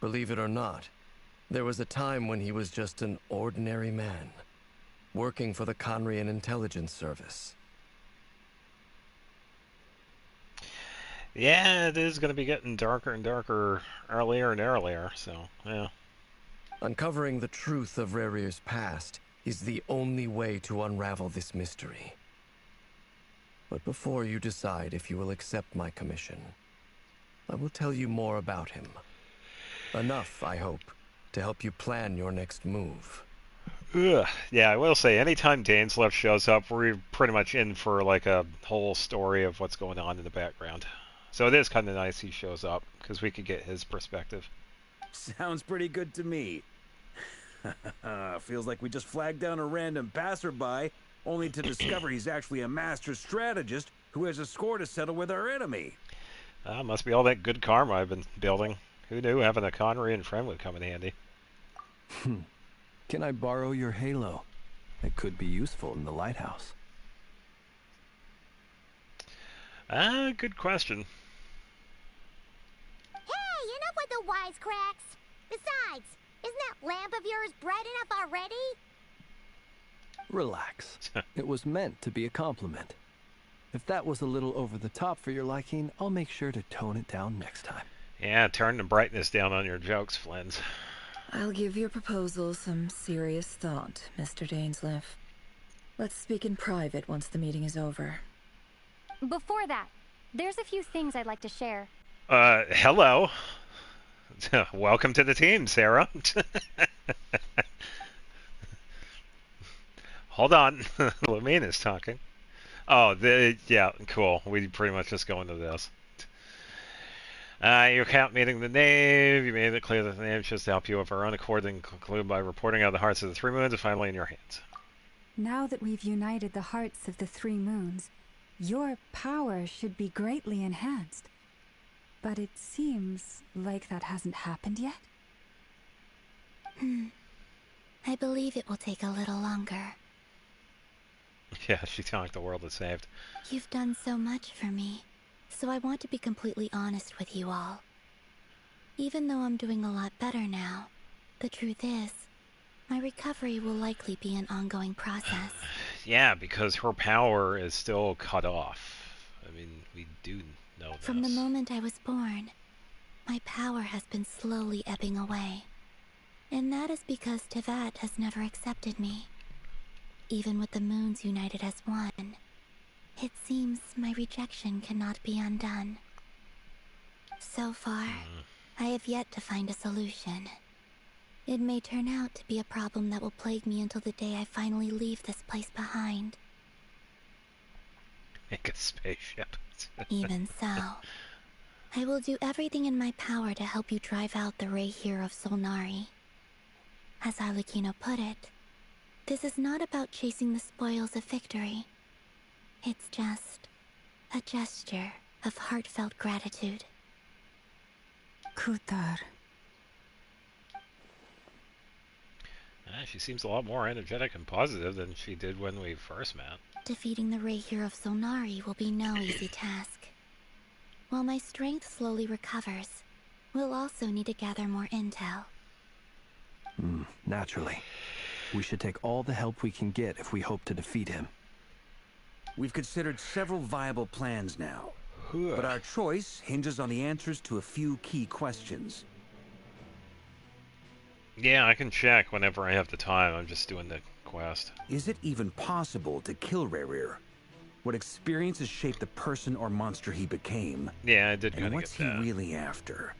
Believe it or not, there was a time when he was just an ordinary man, working for the Conrian Intelligence Service. Yeah, it is going to be getting darker and darker earlier and earlier, so, yeah. Uncovering the truth of Rerir's past is the only way to unravel this mystery. But before you decide if you will accept my commission, I will tell you more about him. Enough, I hope, to help you plan your next move. Ugh. Yeah, I will say, anytime Dainsleif shows up, we're pretty much in for like a whole story of what's going on in the background. So it is kind of nice he shows up, because we could get his perspective. Sounds pretty good to me. Feels like we just flagged down a random passerby, only to discover he's actually a master strategist who has a score to settle with our enemy. Must be all that good karma I've been building. Who knew having a Conrian friend would come in handy? Can I borrow your halo? It could be useful in the lighthouse. Good question. Hey, enough with the wisecracks. Besides, isn't that lamp of yours bright enough already? Relax. It was meant to be a compliment. If that was a little over the top for your liking, I'll make sure to tone it down next time. Yeah, turn the brightness down on your jokes, Flins. I'll give your proposal some serious thought, Mr. Dainsleif. Let's speak in private once the meeting is over. Before that, there's a few things I'd like to share. Hello. Welcome to the team, Sarah. Hold on. Lumina's talking. Oh, yeah, cool. We pretty much just go into this. Your account meeting the name. You made it clear that the name should help you of our own accord and conclude by reporting out the hearts of the three moons are finally in your hands. Now that we've united the hearts of the three moons, your power should be greatly enhanced. But it seems like that hasn't happened yet. I believe it will take a little longer. Yeah, she talked the world is saved. You've done so much for me, so I want to be completely honest with you all. Even though I'm doing a lot better now, the truth is, my recovery will likely be an ongoing process. Yeah, because her power is still cut off. I mean, we do know this. From the moment I was born, my power has been slowly ebbing away. And that is because Teyvat has never accepted me. Even with the moons united as one, it seems my rejection cannot be undone. So far, I have yet to find a solution. It may turn out to be a problem that will plague me until the day I finally leave this place behind. Make a spaceship. Even so, I will do everything in my power to help you drive out the Rahier of Solnari. As Arlecchino put it, this is not about chasing the spoils of victory. It's just a gesture of heartfelt gratitude. Kutar. She seems a lot more energetic and positive than she did when we first met. Defeating the Rahier of Solnari will be no easy task. While my strength slowly recovers, we'll also need to gather more intel. Naturally. We should take all the help we can get if we hope to defeat him. We've considered several viable plans now, but our choice hinges on the answers to a few key questions. Yeah, I can check whenever I have the time. I'm just doing the quest. Is it even possible to kill Rahier? What experiences shaped the person or monster he became? Yeah, I did kind of get what's he that. really after?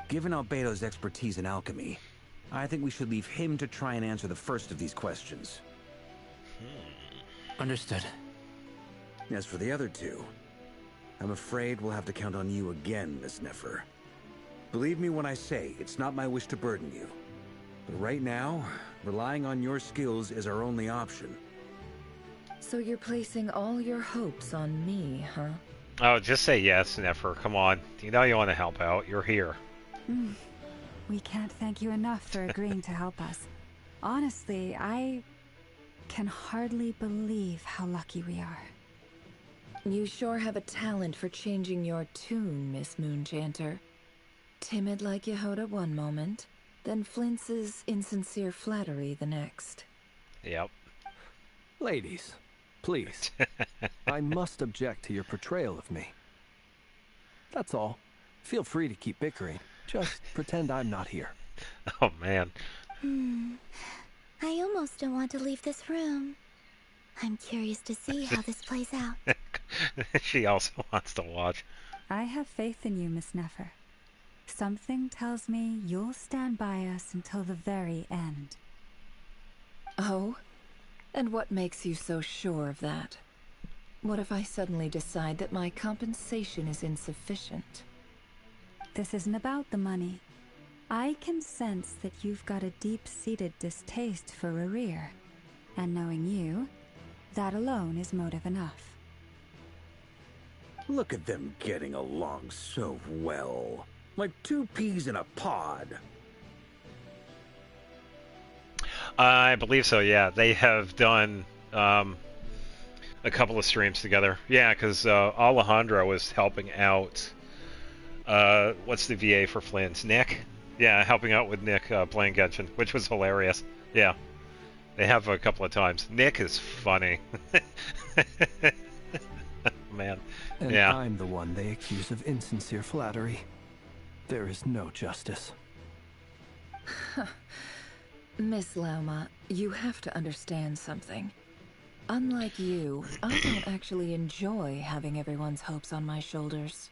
Given Albedo's expertise in alchemy, I think we should leave him to try and answer the first of these questions. Understood. As for the other two, I'm afraid we'll have to count on you again, Miss Nefer. Believe me when I say it's not my wish to burden you. But right now, relying on your skills is our only option. So you're placing all your hopes on me, huh? Oh, just say yes, Nefer. Come on. You know you want to help out. You're here. We can't thank you enough for agreeing to help us. Honestly, I can hardly believe how lucky we are. You sure have a talent for changing your tune, Miss Moonchanter. Timid like Yehoda one moment, then flinches insincere flattery the next. Yep. Ladies, please. I must object to your portrayal of me. That's all. Feel free to keep bickering. Just pretend I'm not here. Oh, man. I almost don't want to leave this room. I'm curious to see how this plays out. She also wants to watch. I have faith in you, Miss Nefer. Something tells me you'll stand by us until the very end. Oh? And what makes you so sure of that? What if I suddenly decide that my compensation is insufficient? This isn't about the money. I can sense that you've got a deep-seated distaste for Rahier. And knowing you, That alone is motive enough. Look at them getting along so well. Like two peas in a pod. I believe so, yeah. They have done a couple of streams together. Yeah, because Alejandro was helping out... what's the VA for Flynn's? Nick? Yeah, helping out with Nick playing Genshin, which was hilarious. Yeah. They have a couple of times. Nick is funny. Man. And yeah. I'm the one they accuse of insincere flattery. There is no justice. Miss Lauma, you have to understand something. Unlike you, I don't actually enjoy having everyone's hopes on my shoulders.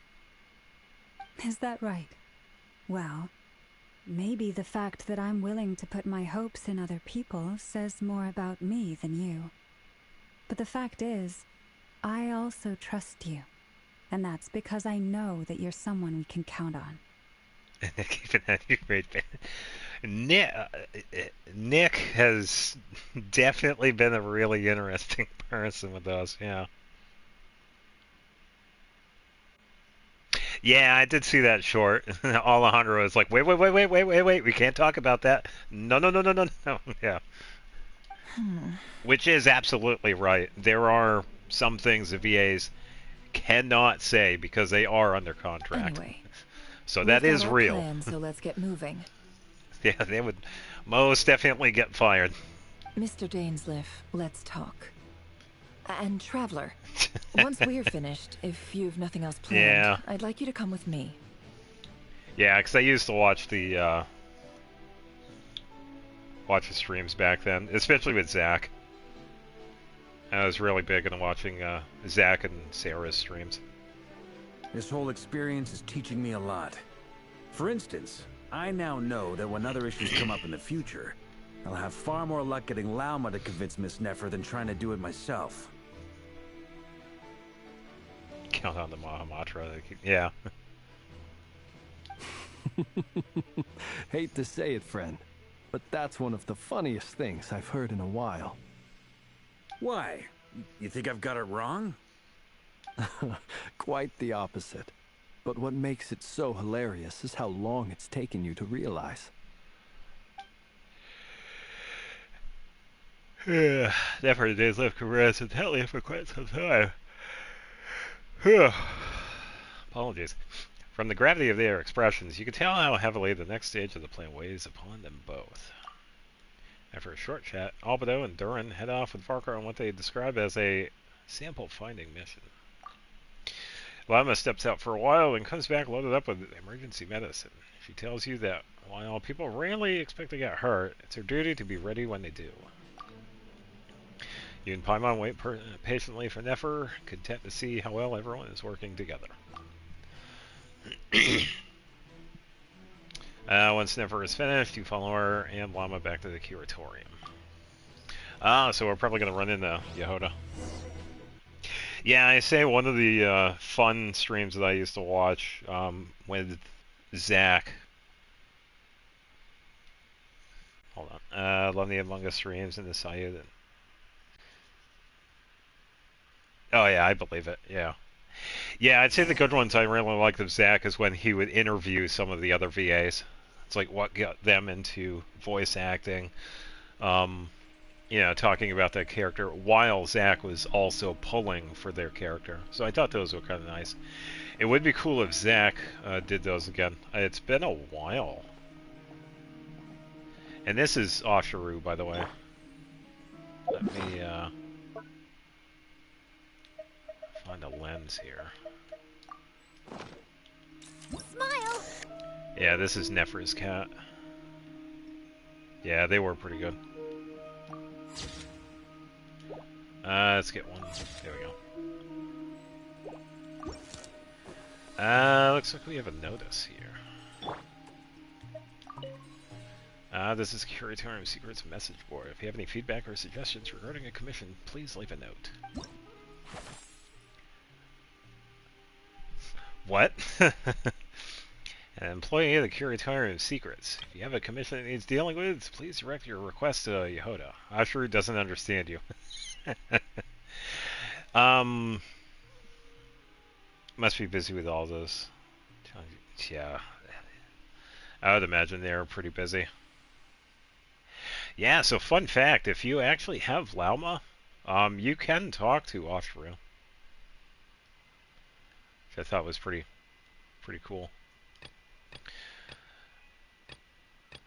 Is that right? Well, maybe the fact that I'm willing to put my hopes in other people says more about me than you. But the fact is, I also trust you. And that's because I know that you're someone we can count on. Nick has definitely been a really interesting person with us, yeah. Yeah, I did see that short. Alejandro was like, wait, we can't talk about that. No. Yeah. Which is absolutely right. There are some things the VAs cannot say because they are under contract. Anyway, so that is real. Plan, so let's get moving. Yeah, they would most definitely get fired. Mr. Dainsleif, let's talk. And Traveler, once we're finished, if you've nothing else planned, yeah. I'd like you to come with me. Yeah, because I used to watch the streams back then, especially with Zach. I was really big into watching Zach and Sarah's streams. This whole experience is teaching me a lot. For instance, I now know that when other issues come up in the future, I'll have far more luck getting Lauma to convince Miss Nefer than trying to do it myself. Count on the Mahamatra. Yeah. Hate to say it, friend, but that's one of the funniest things I've heard in a while. Why? You think I've got it wrong? Quite the opposite. But what makes it so hilarious is how long it's taken you to realize. Never days left careers intently for quite some time. Apologies. From the gravity of their expressions, you can tell how heavily the next stage of the plan weighs upon them both. After a short chat, Albedo and Durin head off with Farquhar on what they describe as a sample-finding mission. Lama steps out for a while and comes back loaded up with emergency medicine. She tells you that while people rarely expect to get hurt, it's their duty to be ready when they do. You and Paimon wait patiently for Nefer, content to see how well everyone is working together. Once Nefer is finished, you follow her and Lama back to the curatorium. So we're probably going to run into Yehoda. Yeah, I say one of the fun streams that I used to watch with Zach. Hold on. Love the Among Us streams and the Sayud. Oh yeah, I believe it. Yeah. Yeah, I'd say the good ones I really liked of Zach is when he would interview some of the other VAs. It's like what got them into voice acting. You know, talking about that character while Zach was also pulling for their character. So I thought those were kind of nice. It would be cool if Zach did those again. It's been a while. And this is Osharu, by the way. Let me find a lens here. Smile! Yeah, this is Nefer's cat. Yeah, they were pretty good. Let's get one. There we go. Looks like we have a notice here. This is Curatorium Secrets message board. If you have any feedback or suggestions regarding a commission, please leave a note. What? An employee of the Curatorium Secrets. If you have a commission that needs dealing with, please direct your request to Yehoda. Ashuru doesn't understand you. Must be busy with all those. Yeah. I would imagine they're pretty busy. Yeah, so fun fact, if you actually have Lauma, you can talk to Offshrew. Which I thought was pretty cool.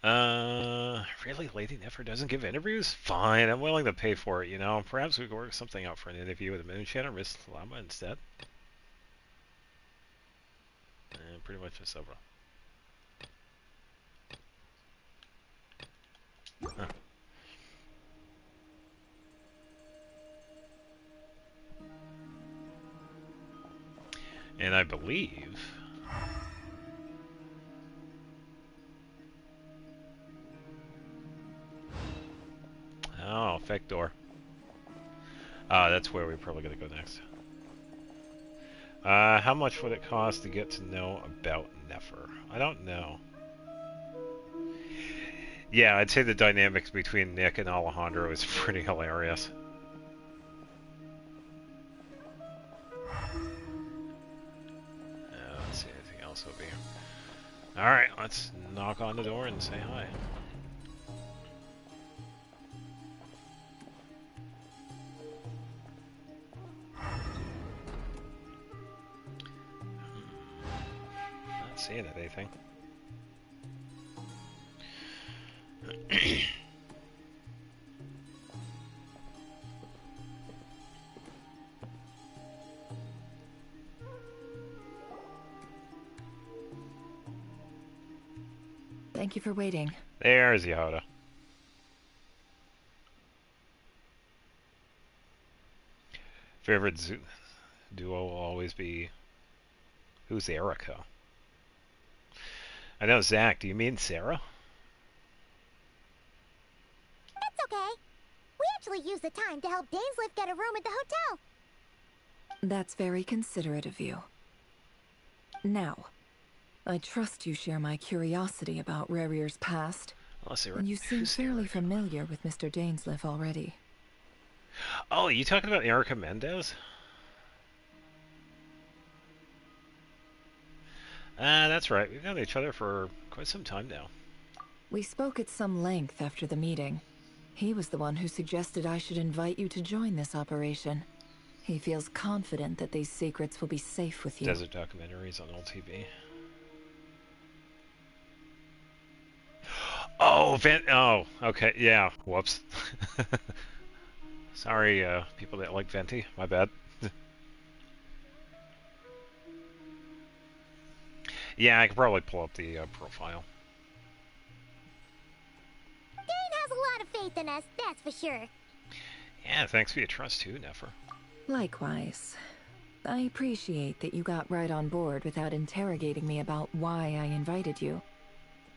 Really? Lady Nefer doesn't give interviews? Fine, I'm willing to pay for it, you know. Perhaps we could work something out for an interview with a Moonshiner, Miss Lauma, instead. Pretty much just over. Huh. And I believe... Oh, fake door. That's where we're probably going to go next. How much would it cost to get to know about Nefer? I don't know. Yeah, I'd say the dynamics between Nick and Alejandro is pretty hilarious. Let's see anything else over here. Alright, let's knock on the door and say hi. Not seeing anything. Thank you for waiting. There's Yehoda. Favorite duo will always be... Who's Erica? I know, Zach. Do you mean Sarah? That's okay. We actually used the time to help Dainsliff get a room at the hotel. That's very considerate of you. Now, I trust you share my curiosity about Rarier's past. And you seem fairly familiar with Mr. Dainsliff already. Oh, are you talking about Erica Mendez? That's right. We've known each other for quite some time now. We spoke at some length after the meeting. He was the one who suggested I should invite you to join this operation. He feels confident that these secrets will be safe with you. Desert documentaries on old TV. Oh, oh, okay, yeah, whoops. Sorry, people that like Venti, my bad. Yeah, I could probably pull up the profile. Dane has a lot of faith in us, that's for sure. Yeah, thanks for your trust too, Nefer. Likewise. I appreciate that you got right on board without interrogating me about why I invited you.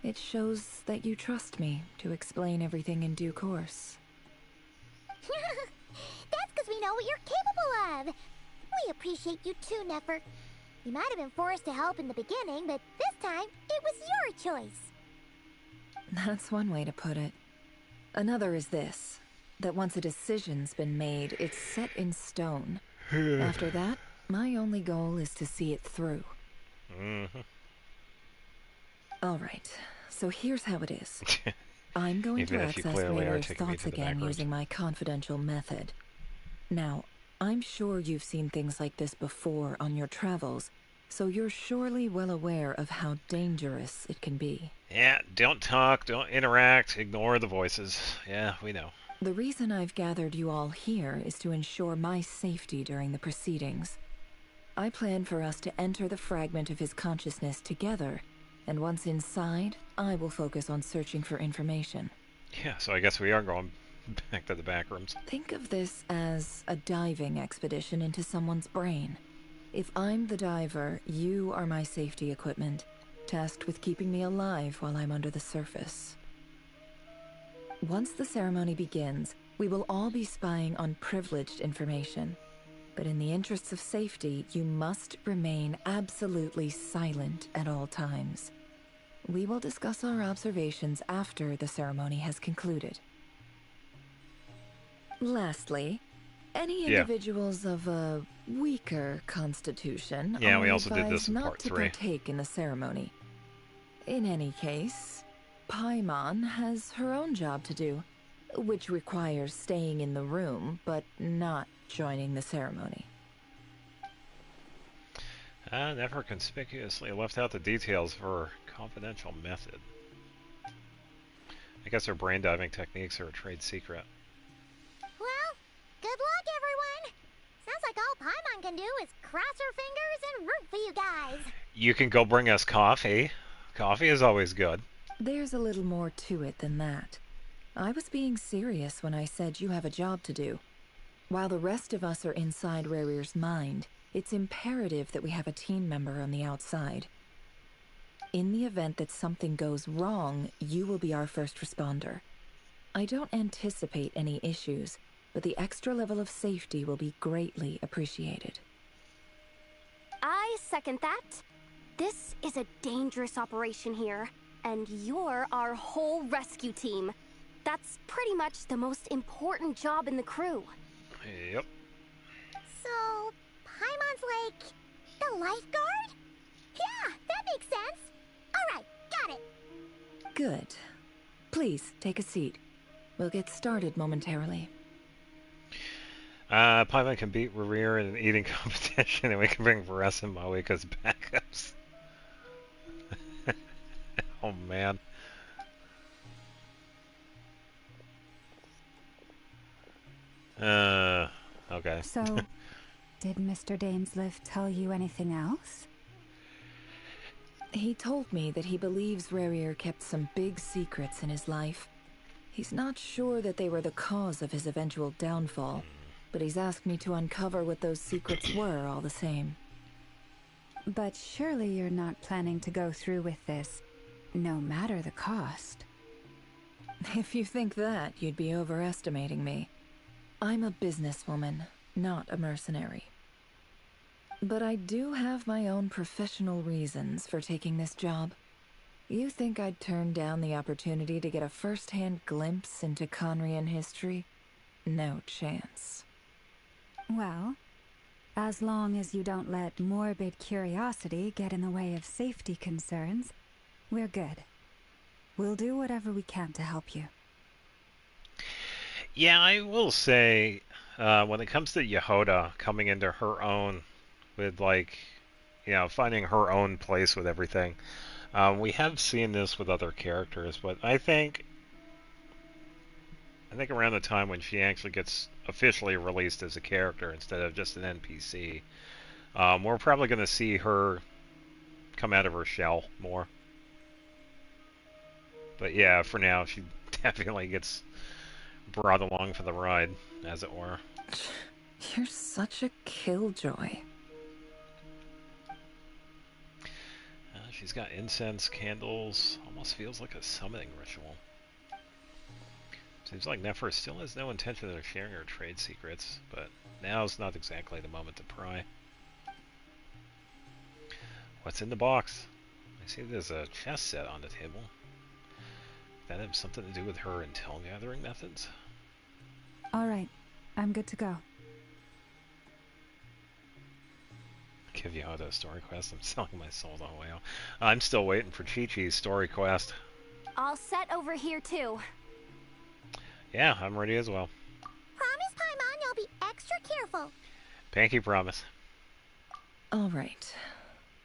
It shows that you trust me to explain everything in due course. That's because we know what you're capable of. We appreciate you too, Nefer. You might have been forced to help in the beginning, but this time, it was your choice. That's one way to put it. Another is this, that once a decision's been made, it's set in stone. After that, my only goal is to see it through. Alright, so here's how it is. I'm going to access Raider's thoughts again using my confidential method. Now, I'm sure you've seen things like this before on your travels, so you're surely well aware of how dangerous it can be. Yeah, don't talk, don't interact, ignore the voices. Yeah, we know. The reason I've gathered you all here is to ensure my safety during the proceedings. I plan for us to enter the fragment of his consciousness together, and once inside, I will focus on searching for information. Yeah, so I guess we are going back to the back rooms. Think of this as a diving expedition into someone's brain. If I'm the diver, you are my safety equipment, tasked with keeping me alive while I'm under the surface. Once the ceremony begins, we will all be spying on privileged information. But in the interests of safety, you must remain absolutely silent at all times. We will discuss our observations after the ceremony has concluded. Lastly, Any individuals of a weaker constitution are we also did this advised in not part to 3. partake in the ceremony. In any case, Paimon has her own job to do, which requires staying in the room, but not joining the ceremony. Never conspicuously left out the details of her confidential method. I guess her brain diving techniques are a trade secret. Well, good luck, everyone. Sounds like all Paimon can do is cross her fingers and root for you guys. You can go bring us coffee. Coffee is always good. There's a little more to it than that. I was being serious when I said you have a job to do. While the rest of us are inside Rarir's mind, it's imperative that we have a team member on the outside. In the event that something goes wrong, you will be our first responder. I don't anticipate any issues, but the extra level of safety will be greatly appreciated. I second that. This is a dangerous operation here, and you're our whole rescue team. That's pretty much the most important job in the crew. Yep. So, Paimon's like the lifeguard? Yeah, that makes sense. Alright, got it. Good. Please, take a seat. We'll get started momentarily. Paimon can beat Rarir in an eating competition, and we can bring Varese and Moik as backups. Oh, man. Okay. So, did Mr. Dainsleif tell you anything else? He told me that he believes Rarir kept some big secrets in his life. He's not sure that they were the cause of his eventual downfall, but he's asked me to uncover what those secrets were all the same. But surely you're not planning to go through with this, no matter the cost. If you think that, you'd be overestimating me. I'm a businesswoman, not a mercenary. But I do have my own professional reasons for taking this job. You think I'd turn down the opportunity to get a first-hand glimpse into Conrian history? No chance. Well, as long as you don't let morbid curiosity get in the way of safety concerns, we're good. We'll do whatever we can to help you. Yeah, I will say, when it comes to Yehoda coming into her own with, like, you know, finding her own place with everything, we have seen this with other characters, but I think around the time when she actually gets officially released as a character instead of just an NPC, we're probably going to see her come out of her shell more. But yeah, for now, she definitely gets brought along for the ride, as it were. You're such a killjoy. She's got incense, candles, almost feels like a summoning ritual. Seems like Nefer still has no intention of sharing her trade secrets, but now's not exactly the moment to pry. What's in the box? I see there's a chess set on the table. That have something to do with her intel gathering methods? Alright, I'm good to go. Give you a story quest. I'm selling my soul to Hoyo. I'm still waiting for Chi-Chi's story quest. All set over here too. Yeah, I'm ready as well. Promise, Paimon, you'll be extra careful. Pinky promise. Alright.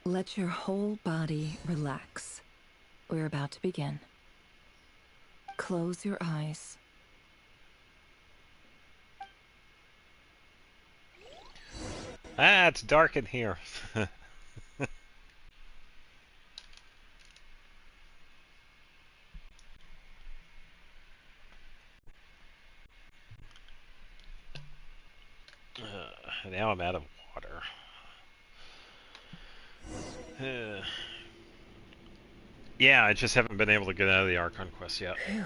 Let your whole body relax. We're about to begin. Close your eyes. Ah, it's dark in here. Now I'm out of water. Yeah, I just haven't been able to get out of the Archon quest yet. Phew.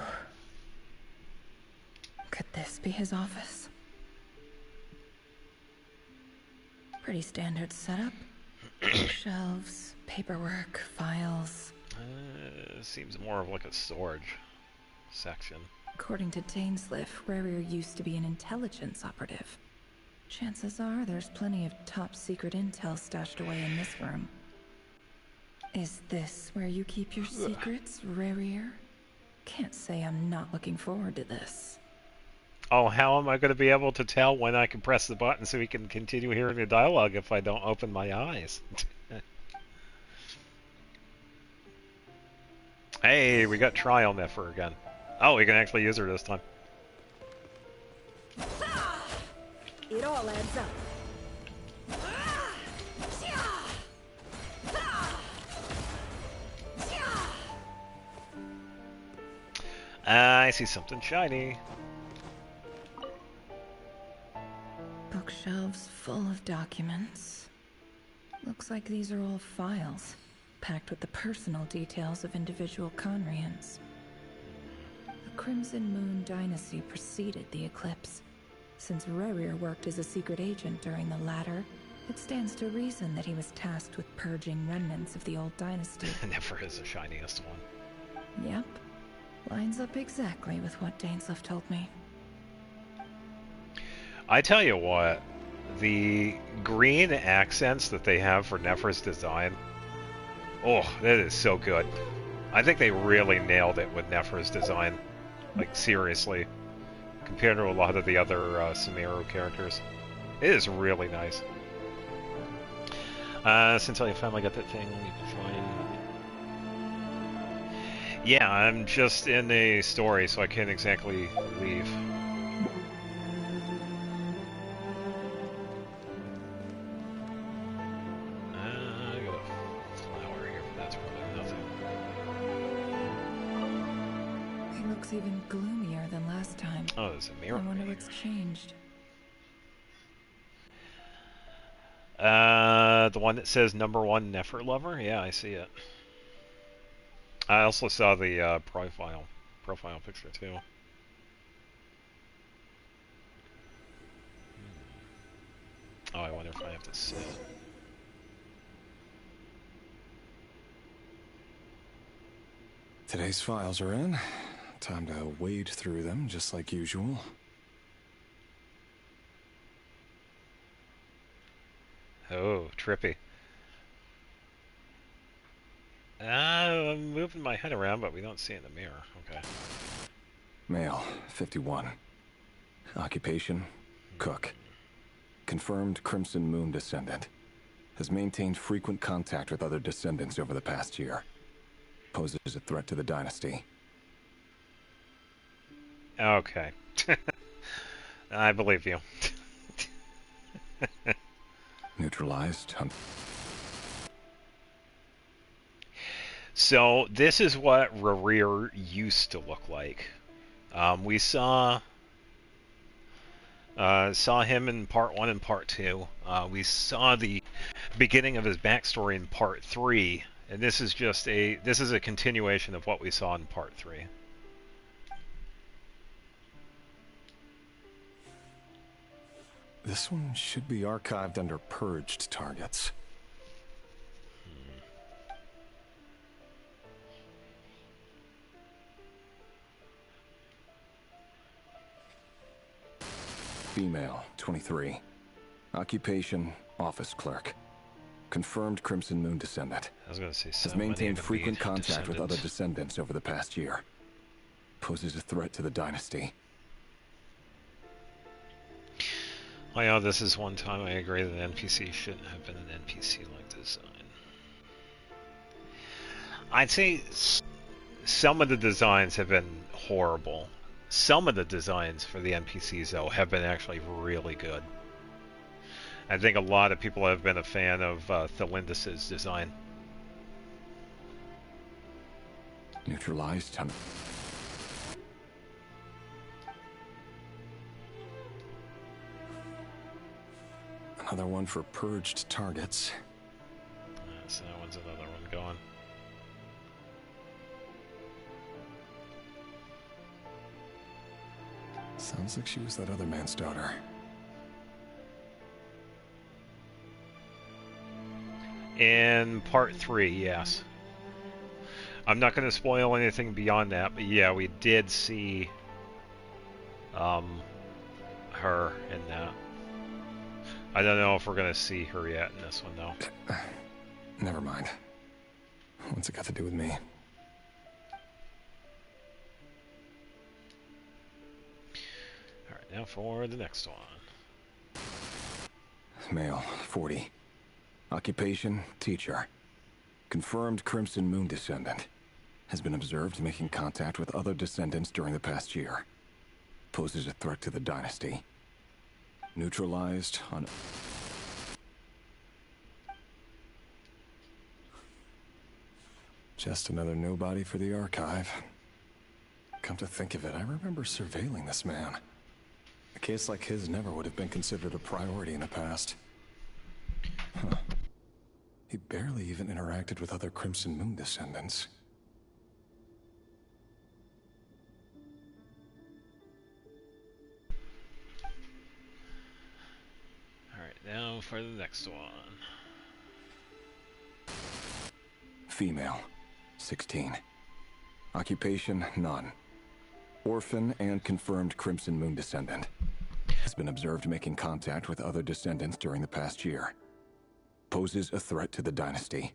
Could this be his office? Pretty standard setup. Shelves, paperwork, files. Seems more of like a storage section. According to Dainsleif, Rarir used to be an intelligence operative. Chances are there's plenty of top secret intel stashed away in this room. Is this where you keep your secrets, Rarier? Can't say I'm not looking forward to this. Oh, how am I going to be able to tell when I can press the button so we can continue hearing the dialogue if I don't open my eyes? Hey, we got Trial Nefer again. Oh, we can actually use her this time. It all adds up. I see something shiny. Bookshelves full of documents. Looks like these are all files, packed with the personal details of individual Conrians. The Crimson Moon Dynasty preceded the eclipse. Since Rarier worked as a secret agent during the latter, it stands to reason that he was tasked with purging remnants of the old dynasty. Never is the shiniest one. Yep. Lines up exactly with what Dainsleif told me. I tell you what, the green accents that they have for Nefer's design, oh, that is so good. I think they really nailed it with Nefer's design. Like, seriously. Compared to a lot of the other Sumeru characters. It is really nice. Since I finally got that thing, you can find... Yeah, I'm just in a story, so I can't exactly leave. I got a flower here, but that's probably nothing. He looks even gloomier than last time. Oh, there's a mirror. I wonder what's changed. The one that says #1 Nefer Lover? Yeah, I see it. I also saw the profile picture too. Oh, I wonder if I have to sit. Today's files are in. Time to wade through them just like usual. Oh, trippy. I'm moving my head around, but we don't see it in the mirror. Okay. Male, 51. Occupation, cook. Confirmed Crimson Moon descendant. Has maintained frequent contact with other descendants over the past year. Poses a threat to the dynasty. Okay. I believe you. Neutralized. So this is what Rarier used to look like. We saw him in part 1 and part 2. We saw the beginning of his backstory in part 3, and this is a continuation of what we saw in part 3. This one should be archived under purged targets. Female, 23. Occupation, office clerk. Confirmed Crimson Moon descendant. I was going to say has maintained frequent contact with other descendants over the past year. Poses a threat to the dynasty. Oh yeah, this is one time I agree that NPC shouldn't have been an NPC-like design. I'd say some of the designs have been horrible. Some of the designs for the NPCs, though, have been actually really good. I think a lot of people have been a fan of Thelindis' design. Neutralized. Another one for purged targets. So that one's another one going. Sounds like she was that other man's daughter. In part 3, yes. I'm not going to spoil anything beyond that, but yeah, we did see her in that. I don't know if we're gonna see her yet in this one, though. Never mind. What's it got to do with me? Alright, now for the next one. Male, 40. Occupation, teacher. Confirmed Crimson Moon descendant. Has been observed making contact with other descendants during the past year. Poses a threat to the dynasty. Neutralized on... Just another nobody for the archive. Come to think of it, I remember surveilling this man. A case like his never would have been considered a priority in the past. Huh. He barely even interacted with other Crimson Moon descendants. Alright, now for the next one. Female, 16. Occupation, none. Orphan and confirmed Crimson Moon descendant. Has been observed making contact with other descendants during the past year. Poses a threat to the dynasty.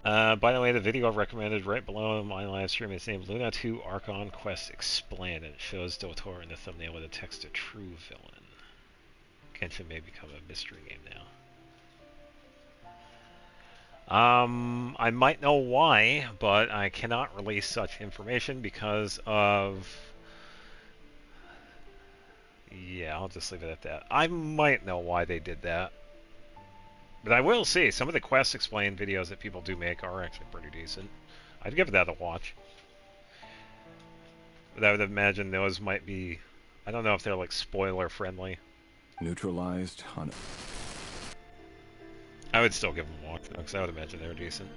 By the way, the video recommended right below my live stream is named Luna 2 Archon Quest Explained, and it shows Dotor in the thumbnail with a text to true villain. Genshin may become a mystery game now. I might know why, but I cannot release such information because of... Yeah, I'll just leave it at that. I might know why they did that. But I will say, some of the Quest Explained videos that people do make are actually pretty decent. I'd give that a watch. But I would imagine those might be... I don't know if they're like spoiler friendly. Neutralized on... I would still give them a watch, though, because I would imagine they're decent.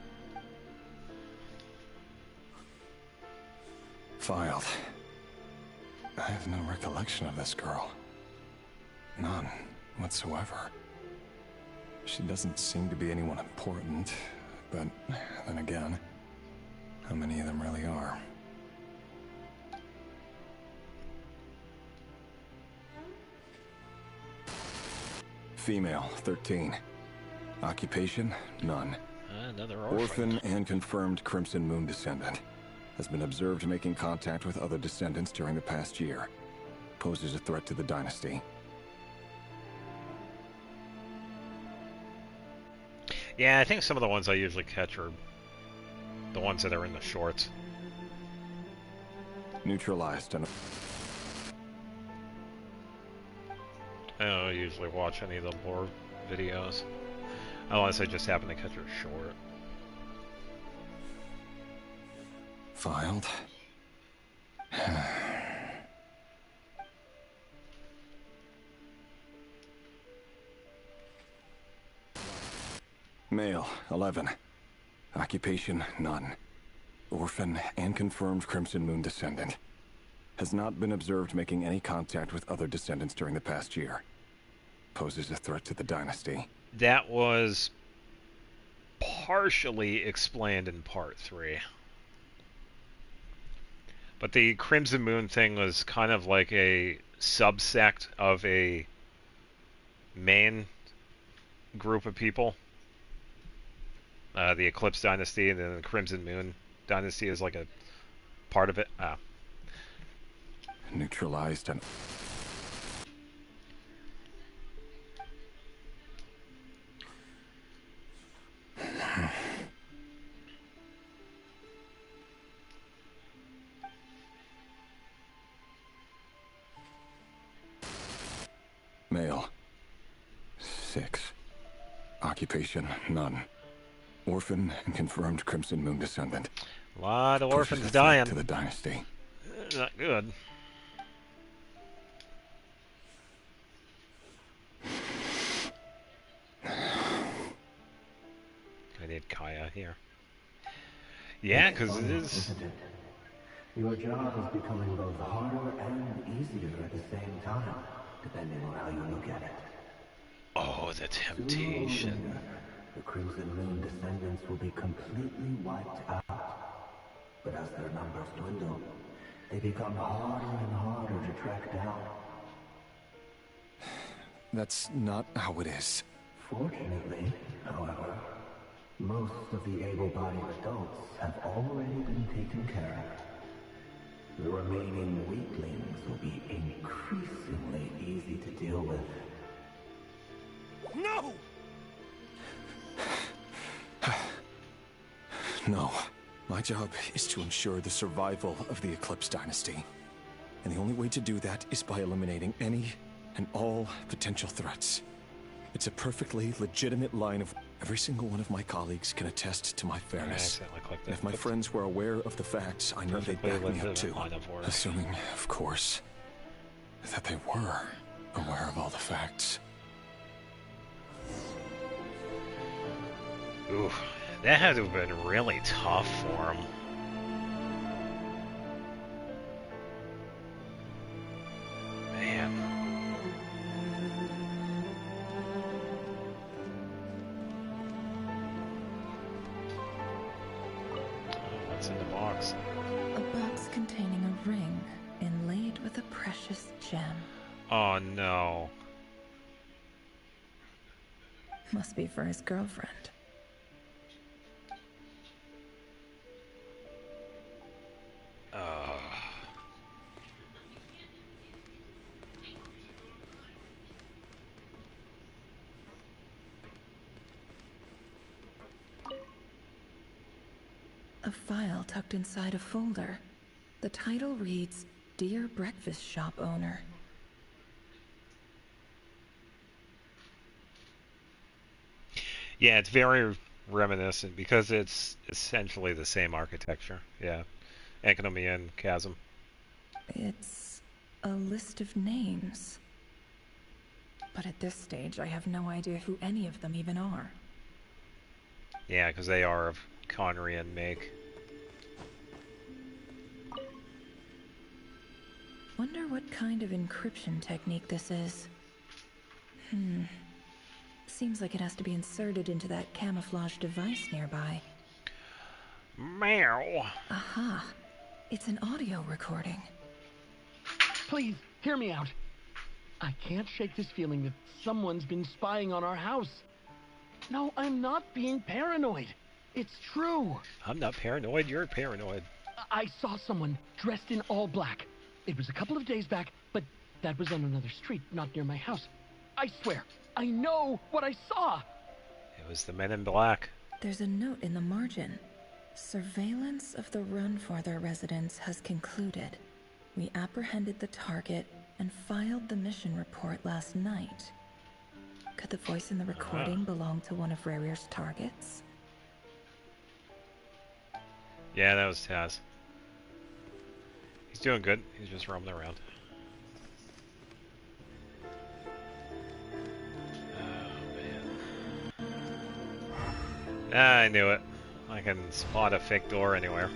Filed. I have no recollection of this girl. None whatsoever. She doesn't seem to be anyone important, but then again, how many of them really are? Female, 13. Occupation, none. Another orphan and confirmed Crimson Moon descendant. Has been observed making contact with other descendants during the past year. Poses a threat to the dynasty. Yeah, I think some of the ones I usually catch are the ones that are in the shorts. Neutralized and... I don't usually watch any of the lore videos. Unless I just happen to catch her short. Filed. Male, 11. Occupation, none. Orphan and confirmed Crimson Moon descendant. Has not been observed making any contact with other descendants during the past year. Poses a threat to the dynasty. That was partially explained in part 3. But the Crimson Moon thing was kind of like a subsect of a main group of people. The Eclipse Dynasty, and then the Crimson Moon Dynasty is like a part of it. Neutralized and... Male, 6. Occupation, none. Orphan and confirmed Crimson Moon descendant. A lot of orphans dying. To the dynasty. Not good. I need Kaya here. Yeah, because it is... Isn't it? Your job is becoming both harder and easier at the same time, depending on how you look at it. Oh, the temptation. The Crimson Moon descendants will be completely wiped out. But as their numbers dwindle, they become harder and harder to track down. That's not how it is. Fortunately, however, most of the able-bodied adults have already been taken care of. The remaining weaklings will be increasingly easy to deal with. No! No. My job is to ensure the survival of the Eclipse Dynasty. And the only way to do that is by eliminating any and all potential threats. It's a perfectly legitimate line of... Every single one of my colleagues can attest to my fairness. And if my friends were aware of the facts, I know they'd back me up too. Assuming, of course, that they were aware of all the facts. Oof, that had to have been really tough for him. Man. What's in the box? A box containing a ring inlaid with a precious gem. Oh no. Must be for his girlfriend. A file tucked inside a folder. The title reads, Dear Breakfast Shop Owner. Yeah, it's very reminiscent because it's essentially the same architecture. Yeah. Economy and Chasm. It's a list of names. But at this stage, I have no idea who any of them even are. Yeah, because they are of Conrian make. Wonder what kind of encryption technique this is. Seems like it has to be inserted into that camouflage device nearby. Meow. Aha. It's an audio recording. Please, hear me out. I can't shake this feeling that someone's been spying on our house. No, I'm not being paranoid. It's true. I'm not paranoid, you're paranoid. I saw someone dressed in all black. It was a couple of days back, but that was on another street, not near my house. I swear, I know what I saw. It was the men in black. There's a note in the margin. Surveillance of the Runfarther residence has concluded. We apprehended the target and filed the mission report last night. Could the voice in the recording belong to one of Rarir's targets? Yeah, that was Taz. He's doing good. He's just roaming around. Oh, man. I knew it. I can spot a fake door anywhere.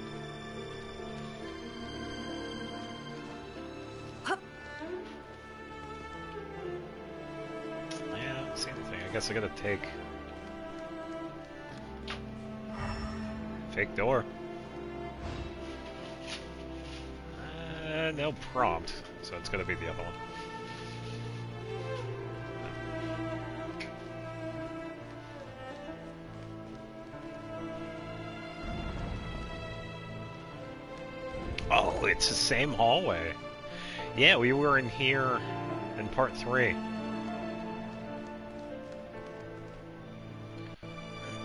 Yeah, I don't see anything. I guess I gotta take... fake door. No prompt, so it's gonna be the other one. Oh, it's the same hallway. Yeah, we were in here in part 3.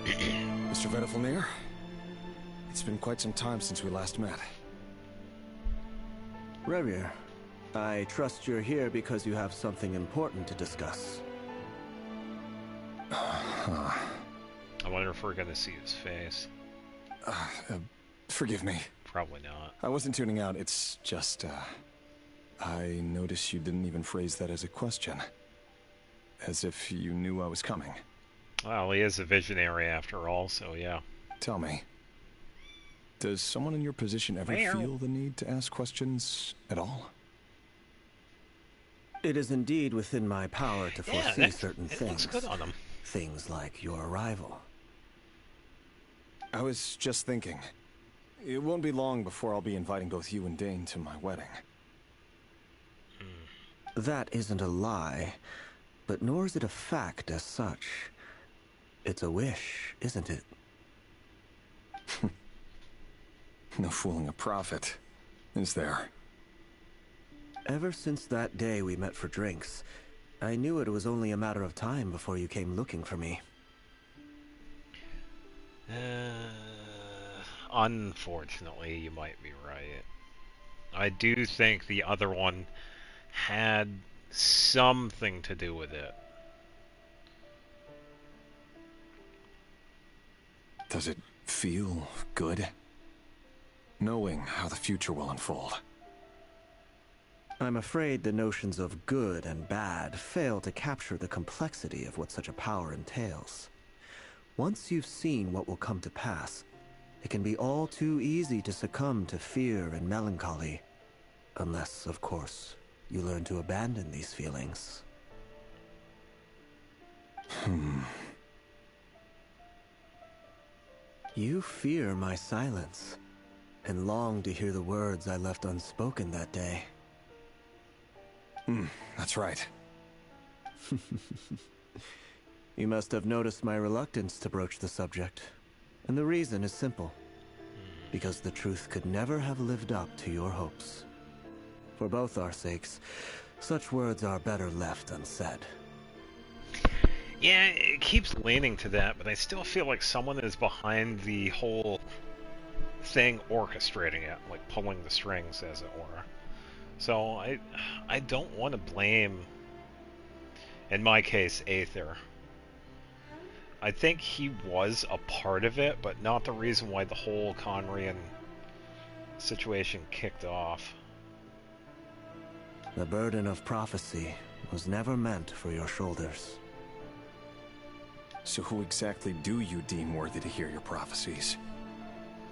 Mr. Venefelmir, it's been quite some time since we last met. Rarir, I trust you're here because you have something important to discuss. I wonder if we're gonna see his face. Forgive me. Probably not. I wasn't tuning out, it's just, I noticed you didn't even phrase that as a question. As if you knew I was coming. Well, he is a visionary after all, so yeah. Tell me, does someone in your position ever feel the need to ask questions at all? It is indeed within my power to foresee certain things. Looks good on him. Things like your arrival. I was just thinking. It won't be long before I'll be inviting both you and Dane to my wedding. That isn't a lie. but nor is it a fact as such. It's a wish, isn't it? No fooling a prophet, is there? Ever since that day we met for drinks, I knew it was only a matter of time before you came looking for me. Unfortunately, you might be right. I do think the other one had something to do with it. Does it feel good? Knowing how the future will unfold. I'm afraid the notions of good and bad fail to capture the complexity of what such a power entails. Once you've seen what will come to pass, it can be all too easy to succumb to fear and melancholy. Unless, of course, you learn to abandon these feelings. You fear my silence, and long to hear the words I left unspoken that day. That's right. You must have noticed my reluctance to broach the subject. And the reason is simple. Because the truth could never have lived up to your hopes. For both our sakes, such words are better left unsaid. Yeah, it keeps leaning to that, but I still feel like someone is behind the whole thing orchestrating it, like pulling the strings, as it were. So I don't want to blame, in my case, Aether. I think he was a part of it, but not the reason why the whole Conrian situation kicked off. The burden of prophecy was never meant for your shoulders. So who exactly do you deem worthy to hear your prophecies?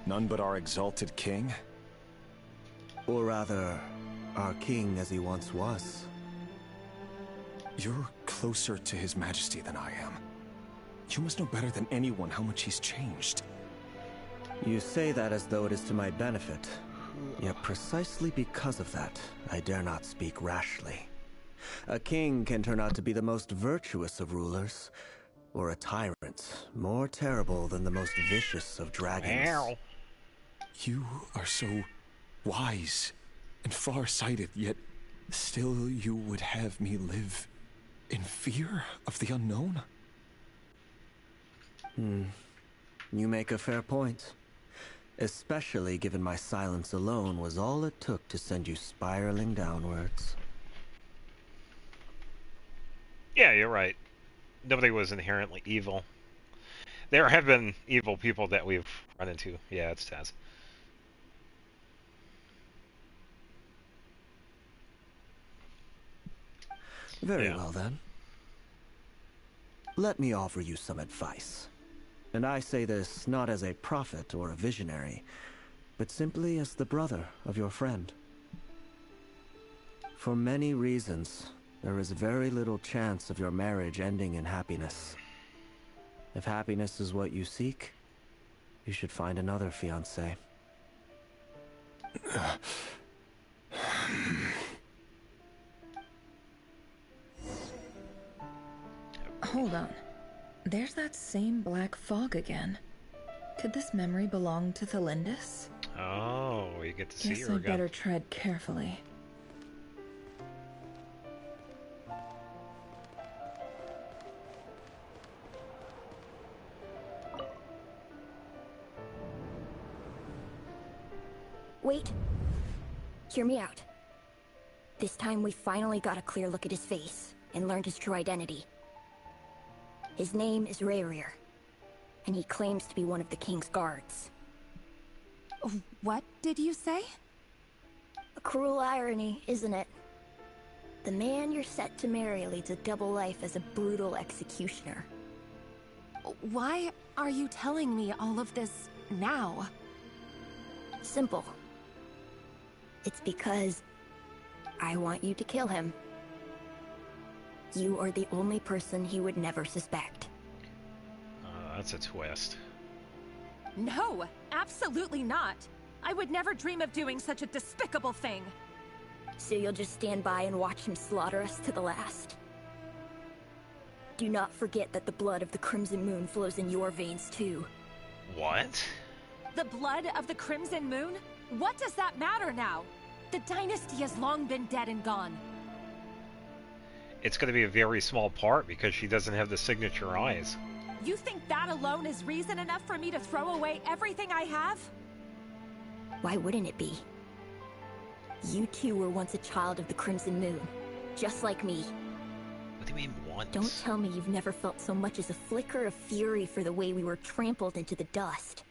None but our exalted king? Or rather, our king as he once was. You're closer to his majesty than I am. You must know better than anyone how much he's changed. You say that as though it is to my benefit. Yet precisely because of that, I dare not speak rashly. A king can turn out to be the most virtuous of rulers, or a tyrant more terrible than the most vicious of dragons. Ow. You are so wise and far-sighted, yet still you would have me live in fear of the unknown? You make a fair point. Especially given my silence alone was all it took to send you spiraling downwards. Yeah, you're right. Nobody was inherently evil. There have been evil people that we've run into. Yeah, it's Taz. Very well then. Let me offer you some advice. And I say this not as a prophet or a visionary, but simply as the brother of your friend. For many reasons, there is very little chance of your marriage ending in happiness. If happiness is what you seek, you should find another fiancé. Hold on. There's that same black fog again. Could this memory belong to Thelindis? Oh, you get to see Guess her I again. better tread carefully. Wait. Hear me out. This time we finally got a clear look at his face and learned his true identity. His name is Rayrir, and he claims to be one of the king's guards. What did you say? A cruel irony, isn't it? The man you're set to marry leads a double life as a brutal executioner. Why are you telling me all of this now? Simple. It's because I want you to kill him. You are the only person he would never suspect. That's a twist. No, absolutely not. I would never dream of doing such a despicable thing. So you'll just stand by and watch him slaughter us to the last? Do not forget that the blood of the Crimson Moon flows in your veins too. What? The blood of the Crimson Moon? What does that matter now? The dynasty has long been dead and gone. It's going to be a very small part because she doesn't have the signature eyes. You think that alone is reason enough for me to throw away everything I have? Why wouldn't it be? You two were once a child of the Crimson Moon, just like me. What do you mean once? Don't tell me you've never felt so much as a flicker of fury for the way we were trampled into the dust.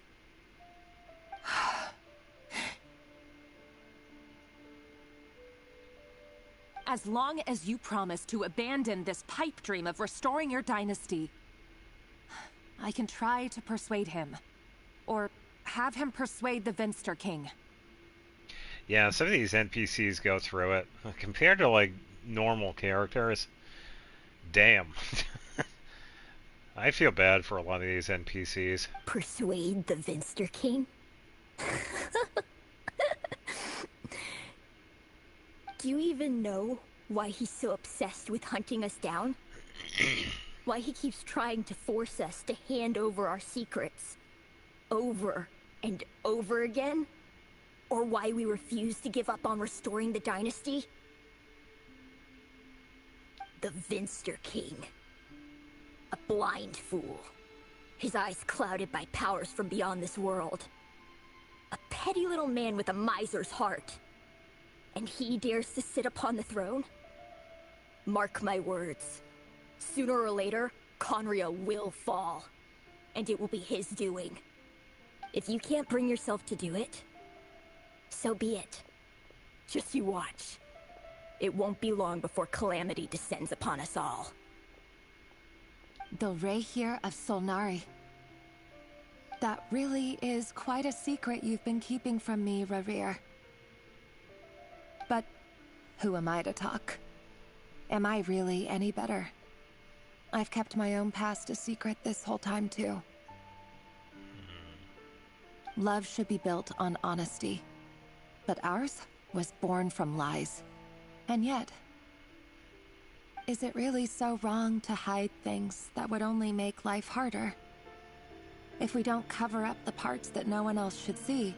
As long as you promise to abandon this pipe dream of restoring your dynasty, I can try to persuade him. Or have him persuade the Venster King. Yeah, some of these NPCs go through it. Compared to, like, normal characters, damn. I feel bad for a lot of these NPCs. Persuade the Venster King? Do you even know why he's so obsessed with hunting us down? Why he keeps trying to force us to hand over our secrets over and over again? Or why we refuse to give up on restoring the dynasty? The Venster King. A blind fool. His eyes clouded by powers from beyond this world. A petty little man with a miser's heart. And he dares to sit upon the throne? Mark my words. Sooner or later, Conria will fall. And it will be his doing. If you can't bring yourself to do it, so be it. Just you watch. It won't be long before calamity descends upon us all. The Reikir of Solnari. That really is quite a secret you've been keeping from me, Rarir. But who am I to talk? Am I really any better? I've kept my own past a secret this whole time, too. Love should be built on honesty. But ours was born from lies. And yet, is it really so wrong to hide things that would only make life harder? If we don't cover up the parts that no one else should see,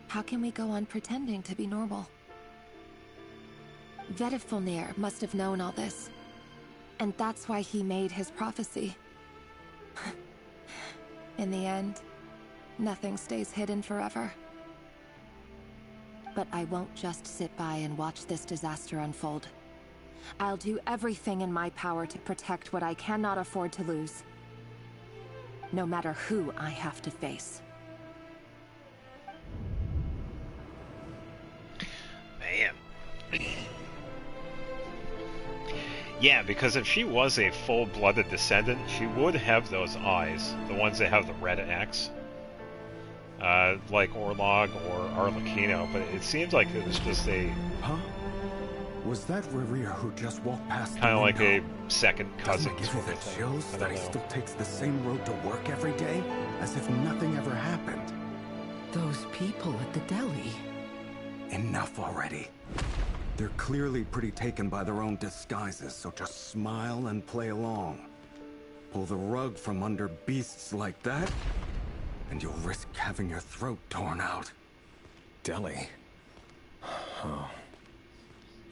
how can we go on pretending to be normal? Vedifulnir must have known all this. And that's why he made his prophecy. In the end, nothing stays hidden forever. But I won't just sit by and watch this disaster unfold. I'll do everything in my power to protect what I cannot afford to lose. No matter who I have to face. Man. Yeah, because if she was a full-blooded descendant, she would have those eyes. The ones that have the red X. Like Orlog or Arlecchino, but it seems like it was just a... Huh? Was that Rarir who just walked past kind of like a second cousin? Doesn't it give you the chills that he still takes the same road to work every day, as if nothing ever happened? Those people at the deli. Enough already. They're clearly pretty taken by their own disguises, so just smile and play along. Pull the rug from under beasts like that, and you'll risk having your throat torn out. Deli? Oh.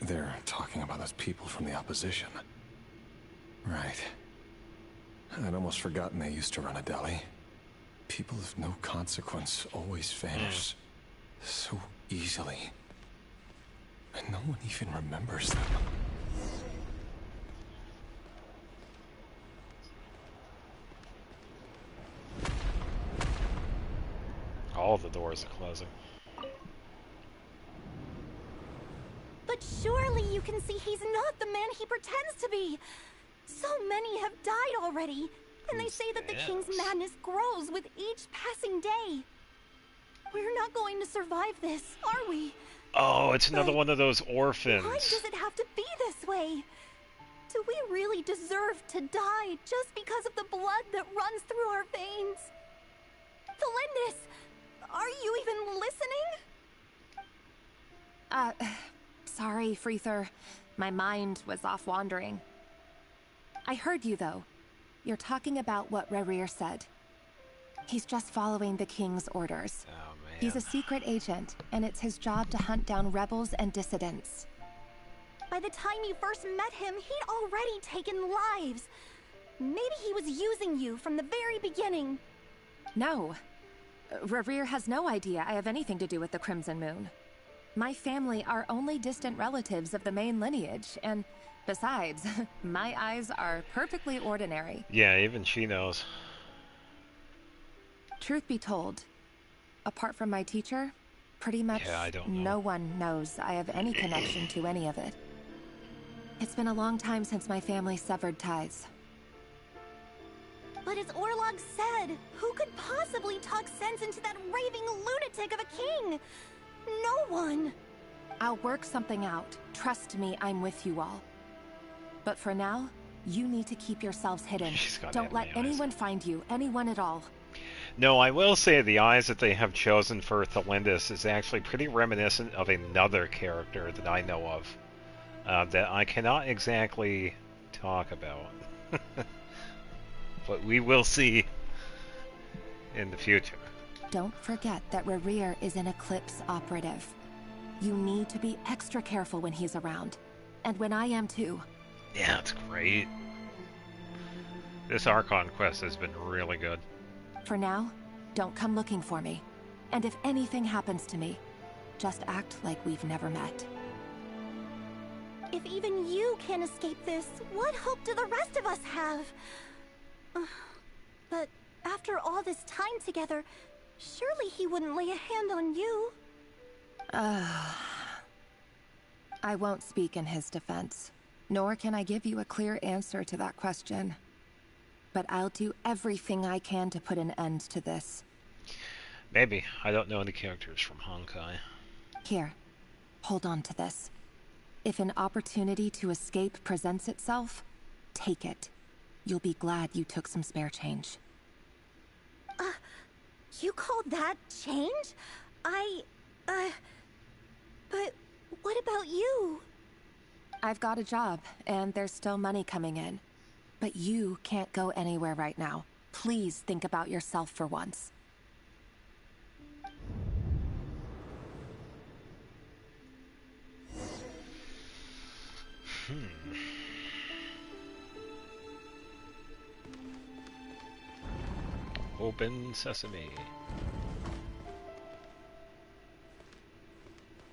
They're talking about those people from the opposition. Right. I'd almost forgotten they used to run a deli. People of no consequence always vanish so easily. And no one even remembers them. All the doors are closing. But surely you can see he's not the man he pretends to be. So many have died already, and they say that the king's madness grows with each passing day. We're not going to survive this, are we? Oh, it's another one of those orphans. Why does it have to be this way? Do we really deserve to die just because of the blood that runs through our veins? Felindis, are you even listening? Sorry, Freether. My mind was off wandering. I heard you, though. You're talking about what Rerir said. He's just following the king's orders. Oh, man. He's a secret agent, and it's his job to hunt down rebels and dissidents. By the time you first met him, he'd already taken lives. Maybe he was using you from the very beginning. No. Rerir has no idea I have anything to do with the Crimson Moon. My family are only distant relatives of the main lineage, and besides, my eyes are perfectly ordinary. Yeah, even she knows. Truth be told, apart from my teacher, pretty much no one knows I have any connection to any of it. It's been a long time since my family severed ties. But as Orlog said, who could possibly talk sense into that raving lunatic of a king? No one. I'll work something out. Trust me, I'm with you all. But for now, you need to keep yourselves hidden. Don't let anyone find you, anyone at all. No, I will say the eyes that they have chosen for Thalindis is actually pretty reminiscent of another character that I know of. That I cannot exactly talk about. But we will see in the future. Don't forget that Rerir is an Eclipse operative. You need to be extra careful when he's around. And when I am too. Yeah, it's great. This Archon quest has been really good. For now, don't come looking for me. And if anything happens to me, just act like we've never met. If even you can't escape this, what hope do the rest of us have? But after all this time together, surely he wouldn't lay a hand on you. I won't speak in his defense, nor can I give you a clear answer to that question. But I'll do everything I can to put an end to this. Maybe. I don't know any characters from Honkai. Here, hold on to this. If an opportunity to escape presents itself, take it. You'll be glad you took some spare change. You call that change? But what about you? I've got a job, and there's still money coming in. But you can't go anywhere right now. Please think about yourself for once. Open sesame.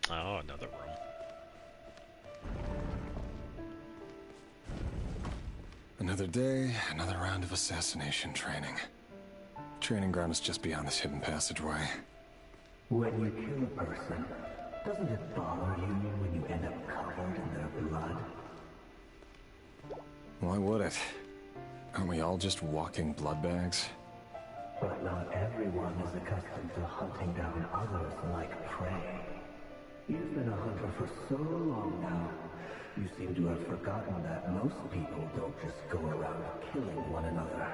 Oh, another room. Another day, another round of assassination training. Training ground is just beyond this hidden passageway. When you kill a person, doesn't it bother you when you end up covered in their blood? Why would it? Aren't we all just walking blood bags? But not everyone is accustomed to hunting down others like prey. You've been a hunter for so long now, you seem to have forgotten that most people don't just go around killing one another.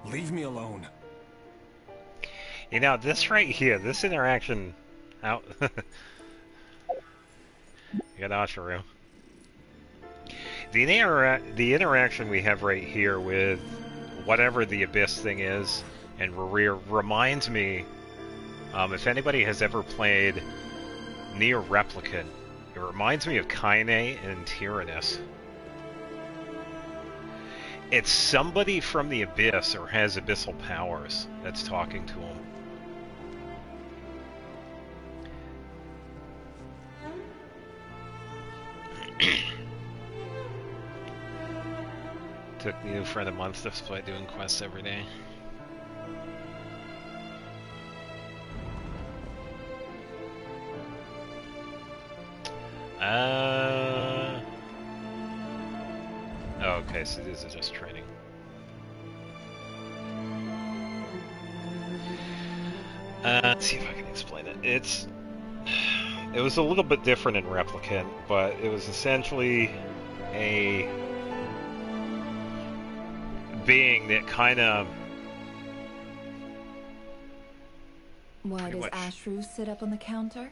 Leave me alone. You know, this right here, this interaction out. You got Ashiru. The interaction we have right here with whatever the Abyss thing is and Rerir reminds me, if anybody has ever played Nier Replicant, it reminds me of Kaine and Tyrannus. It's somebody from the Abyss or has abyssal powers that's talking to him. Took me for a month to play doing quests every day. Oh, okay, so this is just training. Let's see if I can explain it. It was a little bit different in Replicant, but it was essentially a being that kind of... Why does Ashru sit up on the counter?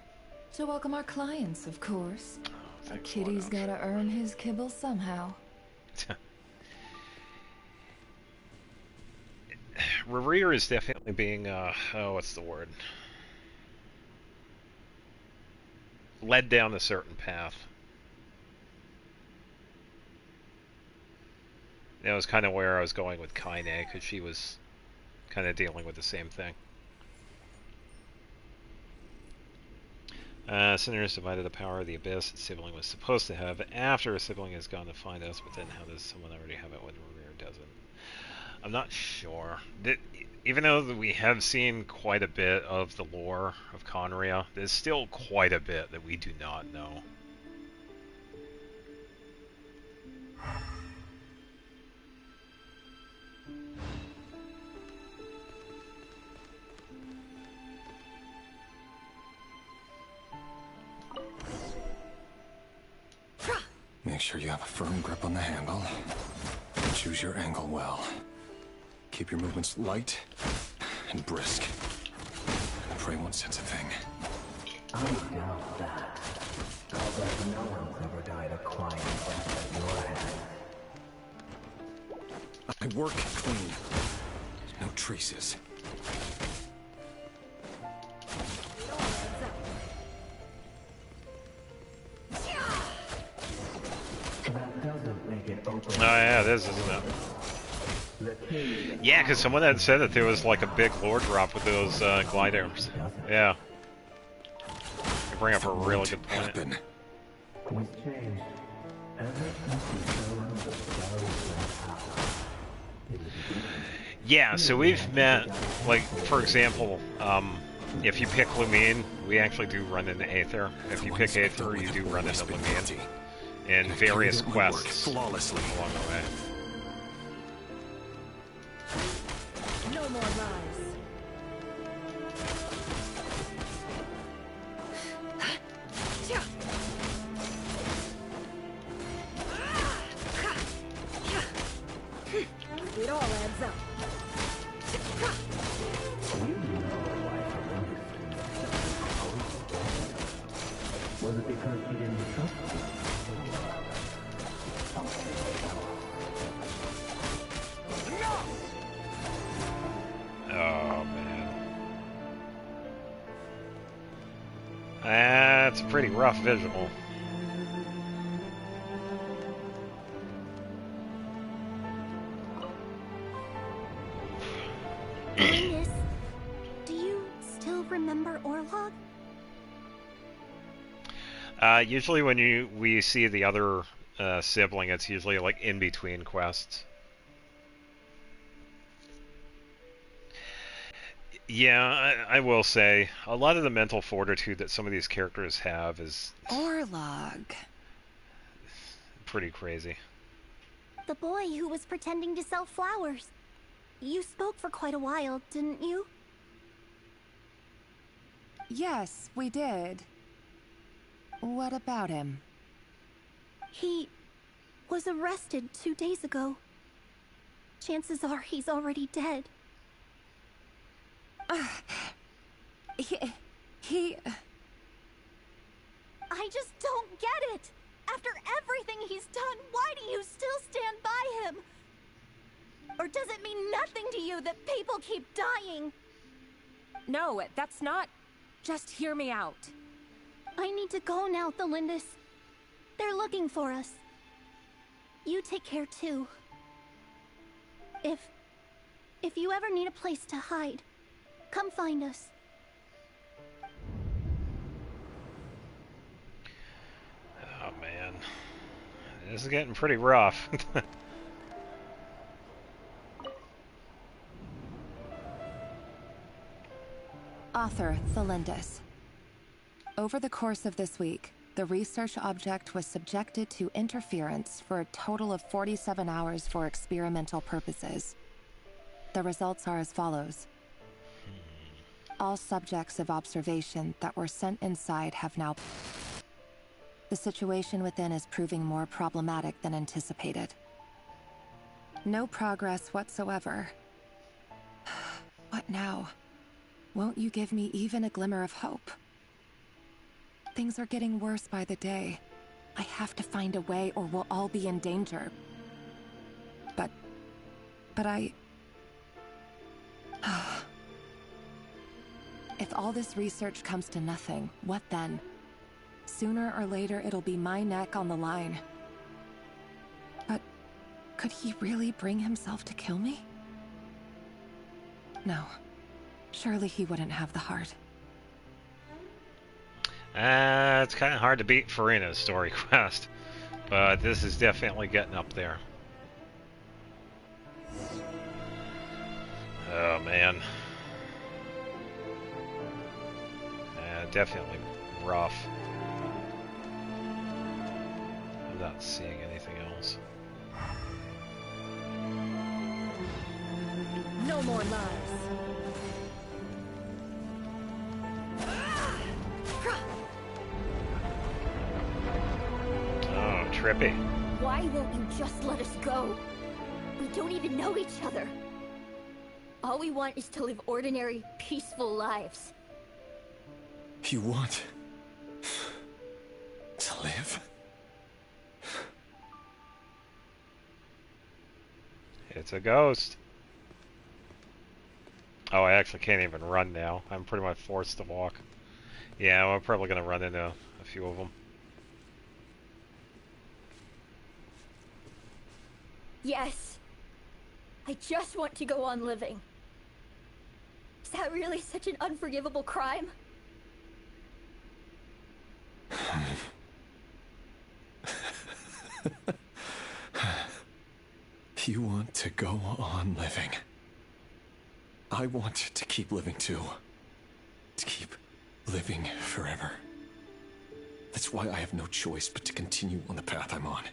To welcome our clients, of course. A kitty's gotta earn his kibble somehow. Rerir is definitely being, oh, what's the word? Led down a certain path. That was kind of where I was going with Kaine, because she was kind of dealing with the same thing. Sinners divided the power of the abyss that sibling was supposed to have after a sibling has gone to find us, but then how does someone already have it when Rerir doesn't? I'm not sure. Even though we have seen quite a bit of the lore of Conria, there's still quite a bit that we do not know. Make sure you have a firm grip on the handle. And choose your angle well. Keep your movements light and brisk. And pray one sense a thing. I doubt that. Although no one's ever died a quiet death at your hands. I work clean. No traces. Oh yeah, this isn't it. Yeah, because someone had said that there was like a big lore drop with those gliders. Yeah. You bring up a really good point. Yeah, so we've met, like, for example, if you pick Lumine, we actually do run into Aether. If you pick Aether, you do run into Lumine. In various quests flawlessly along the way. No more lies. It all adds up. Was it because you didn't trust me? Oh man, that's a pretty rough visual. Miss, do you still remember Orlog? Usually when we see the other sibling, it's usually like in between quests. Yeah, I will say, a lot of the mental fortitude that some of these characters have is Orlog. pretty crazy. The boy who was pretending to sell flowers. You spoke for quite a while, didn't you? Yes, we did. What about him? He was arrested 2 days ago. Chances are he's already dead. He... I just don't get it! After everything he's done, why do you still stand by him? Or does it mean nothing to you that people keep dying? No, that's not... Just hear me out. I need to go now, Thelindis. They're looking for us. You take care too. If you ever need a place to hide, come find us. Oh man, this is getting pretty rough. Author Thelindis. Over the course of this week, the research object was subjected to interference for a total of 47 hours for experimental purposes. The results are as follows. All subjects of observation that were sent inside have now... The situation within is proving more problematic than anticipated. No progress whatsoever. What now? Won't you give me even a glimmer of hope? Things are getting worse by the day. I have to find a way or we'll all be in danger. But I... If all this research comes to nothing, what then? Sooner or later, it'll be my neck on the line. But could he really bring himself to kill me? No. Surely he wouldn't have the heart. It's kind of hard to beat Farina's story quest, but this is definitely getting up there. Oh man. Definitely rough. I'm not seeing anything else. No more lies. Oh, trippy. Why won't you just let us go? We don't even know each other. All we want is to live ordinary, peaceful lives. You want to live? It's a ghost. Oh, I actually can't even run now. I'm pretty much forced to walk. Yeah, I'm probably going to run into a few of them. Yes. I just want to go on living. Is that really such an unforgivable crime? You want to go on living. I want to keep living too. To keep living forever. That's why I have no choice but to continue on the path I'm on.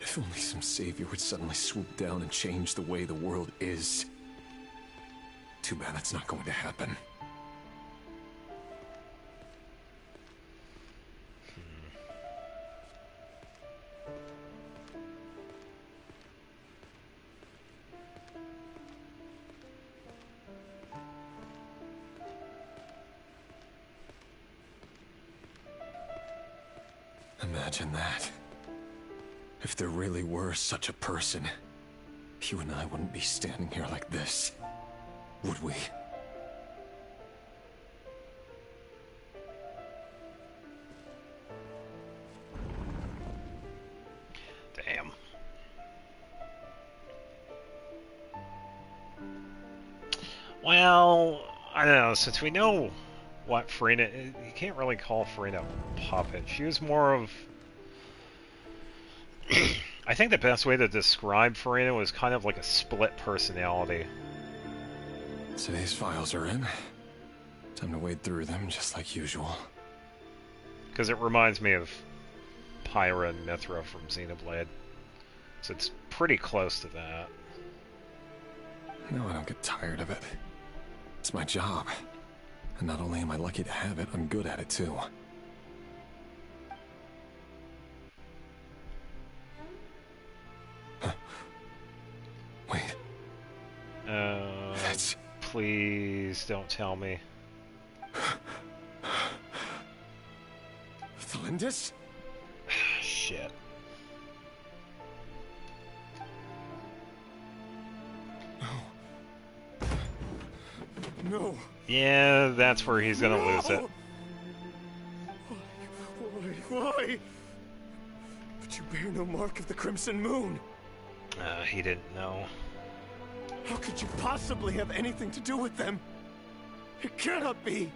If only some savior would suddenly swoop down and change the way the world is. Too bad that's not going to happen. Imagine that. If there really were such a person, you and I wouldn't be standing here like this, would we? Damn. Well, I don't know, since we know what Farina... You can't really call Farina a puppet. She was more of... I think the best way to describe Farina was kind of like a split personality. So these files are in. Time to wade through them just like usual. Because it reminds me of Pyra and Mithra from Xenoblade. So it's pretty close to that. No, I don't get tired of it. It's my job. And not only am I lucky to have it, I'm good at it too. Huh. Wait. That's... Please don't tell me. Thalindis? Shit. No. Yeah, that's where he's gonna lose it. Why? But you bear no mark of the Crimson Moon. He didn't know. How could you possibly have anything to do with them? It cannot be.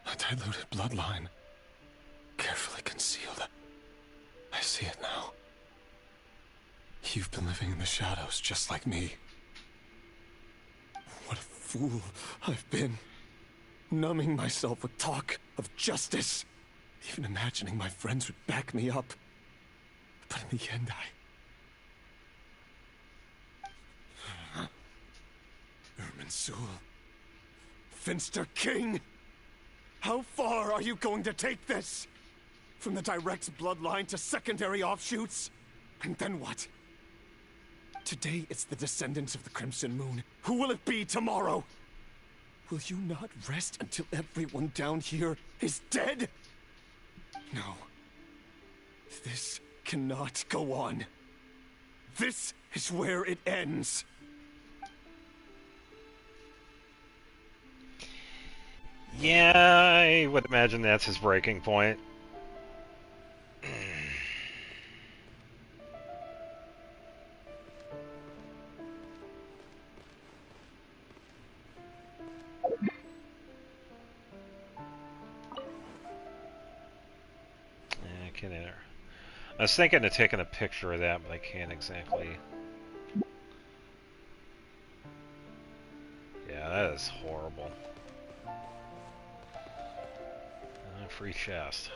A diluted bloodline. Carefully concealed. I see it now. You've been living in the shadows just like me. What a fool I've been. Numbing myself with talk of justice. Even imagining my friends would back me up. But in the end, Irminsul. Finster King! How far are you going to take this? From the direct bloodline to secondary offshoots? And then what? Today it's the descendants of the Crimson Moon. Who will it be tomorrow? Will you not rest until everyone down here is dead? No. This cannot go on. This is where it ends. Yeah, I would imagine that's his breaking point. I was thinking of taking a picture of that, but I can't exactly. Yeah, that is horrible. Free chest.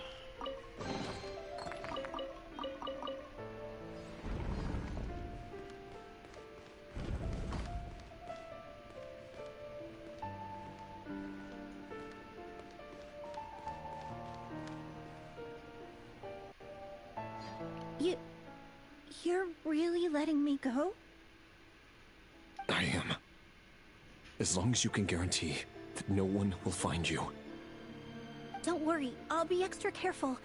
You're really letting me go? I am. As long as you can guarantee that no one will find you. Don't worry, I'll be extra careful.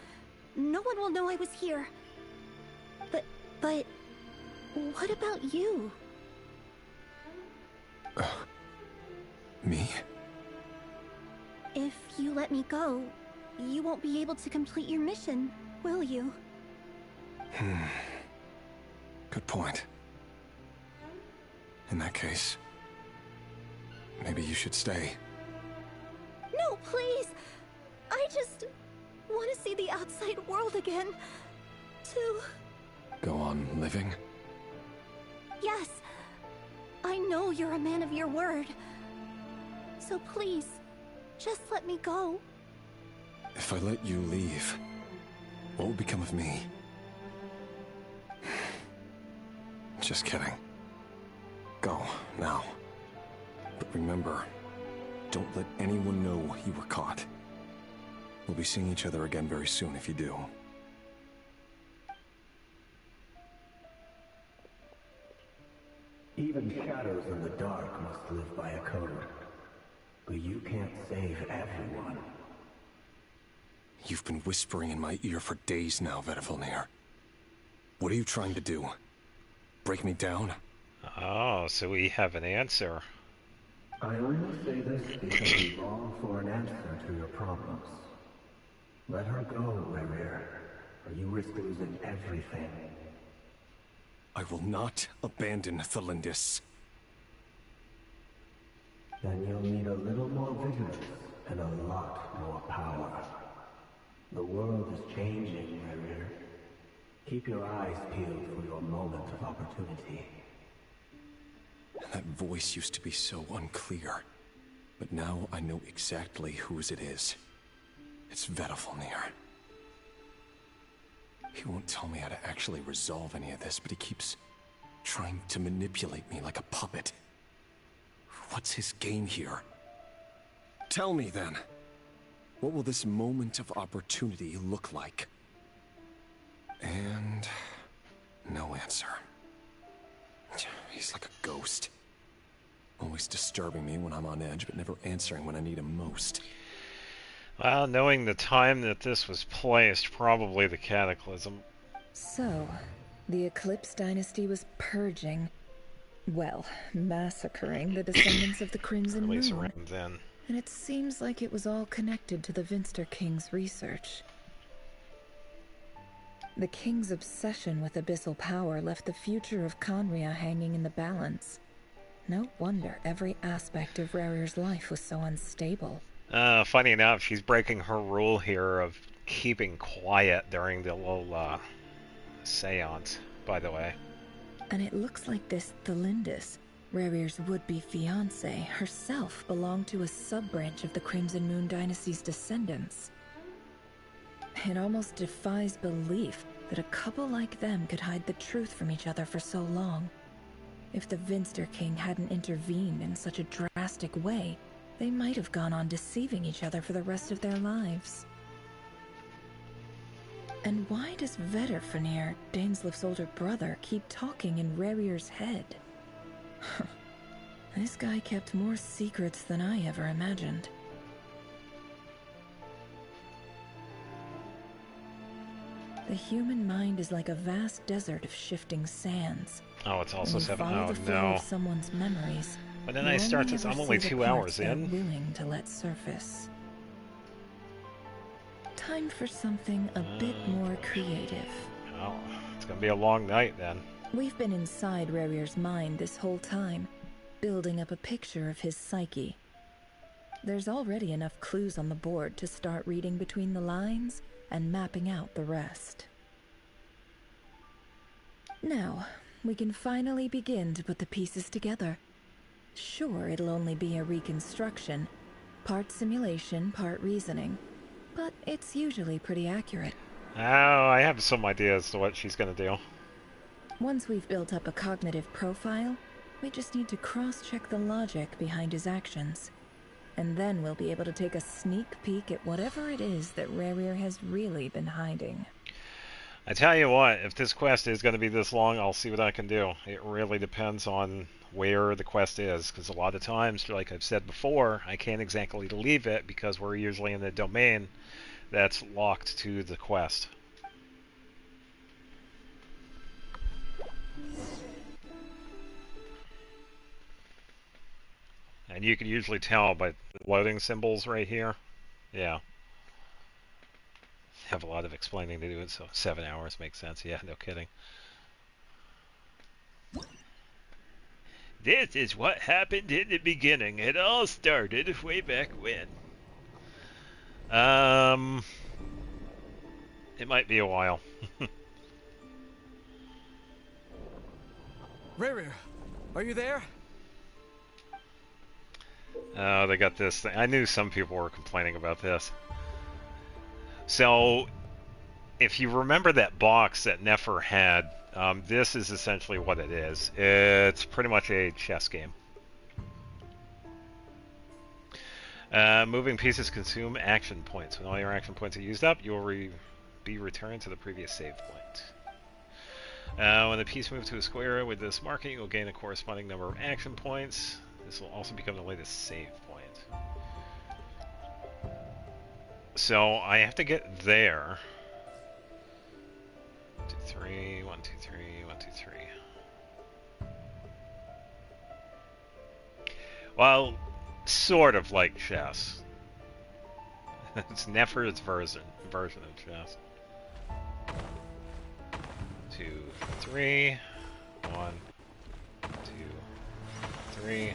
No one will know I was here. But what about you? Me? If you let me go, you won't be able to complete your mission, will you? Good point. In that case, maybe you should stay. No, please! I just want to see the outside world again. To... Go on living? Yes. I know you're a man of your word. So please, just let me go. If I let you leave, what will become of me? Just kidding. Go, now. But remember, don't let anyone know you were caught. We'll be seeing each other again very soon if you do. Even shadows in the dark must live by a code. But you can't save everyone. You've been whispering in my ear for days now, Vedifalnir. What are you trying to do? Break me down? Oh, so we have an answer. I only say this because we long for an answer to your problems. Let her go, Rerir, or you risk losing everything. I will not abandon Thalindis. Then you'll need a little more vigilance and a lot more power. The world is changing, Rerir. Keep your eyes peeled for your moment of opportunity. That voice used to be so unclear, but now I know exactly whose it is. It's Vedifalnir. He won't tell me how to actually resolve any of this, but he keeps trying to manipulate me like a puppet. What's his game here? Tell me then. What will this moment of opportunity look like? And no answer. He's like a ghost. Always disturbing me when I'm on edge, but never answering when I need him most. Well, knowing the time that this was placed, probably the Cataclysm. So, the Eclipse dynasty was purging, well, massacring the descendants of the Crimson Moon. Around then. And it seems like it was all connected to the Vinster King's research. The King's obsession with abyssal power left the future of Khaenri'ah hanging in the balance. No wonder every aspect of Rerir's life was so unstable. Funny enough, she's breaking her rule here of keeping quiet during the little, seance, by the way. And it looks like this Thalindis, Rerir's would-be fiancée, herself belonged to a sub-branch of the Crimson Moon dynasty's descendants. It almost defies belief that a couple like them could hide the truth from each other for so long. If the Vinster King hadn't intervened in such a drastic way, they might have gone on deceiving each other for the rest of their lives. And why does This guy kept more secrets than I ever imagined. The human mind is like a vast desert of shifting sands. Oh, it's also When you 7. follow Oh the flow no. of someone's memories, But then you I start only this. ever I'm only see the 2 parts hours they're in. willing to let surface. Time for something a bit more creative. Oh, it's gonna be a long night then. We've been inside Rerir's mind this whole time, building up a picture of his psyche. There's already enough clues on the board to start reading between the lines and mapping out the rest. Now, we can finally begin to put the pieces together. Sure, it'll only be a reconstruction, part simulation, part reasoning, but it's usually pretty accurate. Oh, I have some ideas to what she's gonna do. Once we've built up a cognitive profile, we just need to cross-check the logic behind his actions. And then we'll be able to take a sneak peek at whatever it is that Rerir has really been hiding. I tell you what, if this quest is going to be this long, I'll see what I can do. It really depends on where the quest is, because a lot of times, like I've said before, I can't exactly leave it because we're usually in a domain that's locked to the quest. And you can usually tell by the loading symbols right here. Yeah. Have a lot of explaining to do, so 7 hours makes sense. Yeah, no kidding. This is what happened in the beginning. It all started way back when. It might be a while. Rerir, are you there? Oh, they got this thing. I knew some people were complaining about this. So, if you remember that box that Nefer had, this is essentially what it is. It's pretty much a chess game. Moving pieces consume action points. When all your action points are used up, you will be returned to the previous save point. When the piece moves to a square with this marking, you'll gain a corresponding number of action points. This will also become the latest save point. So I have to get there. 1, 2, 3, 1, 2, 3, 1, 2, 3. Well, sort of like chess. It's Nefer's version of chess. 2, 3, 1, 2, 3,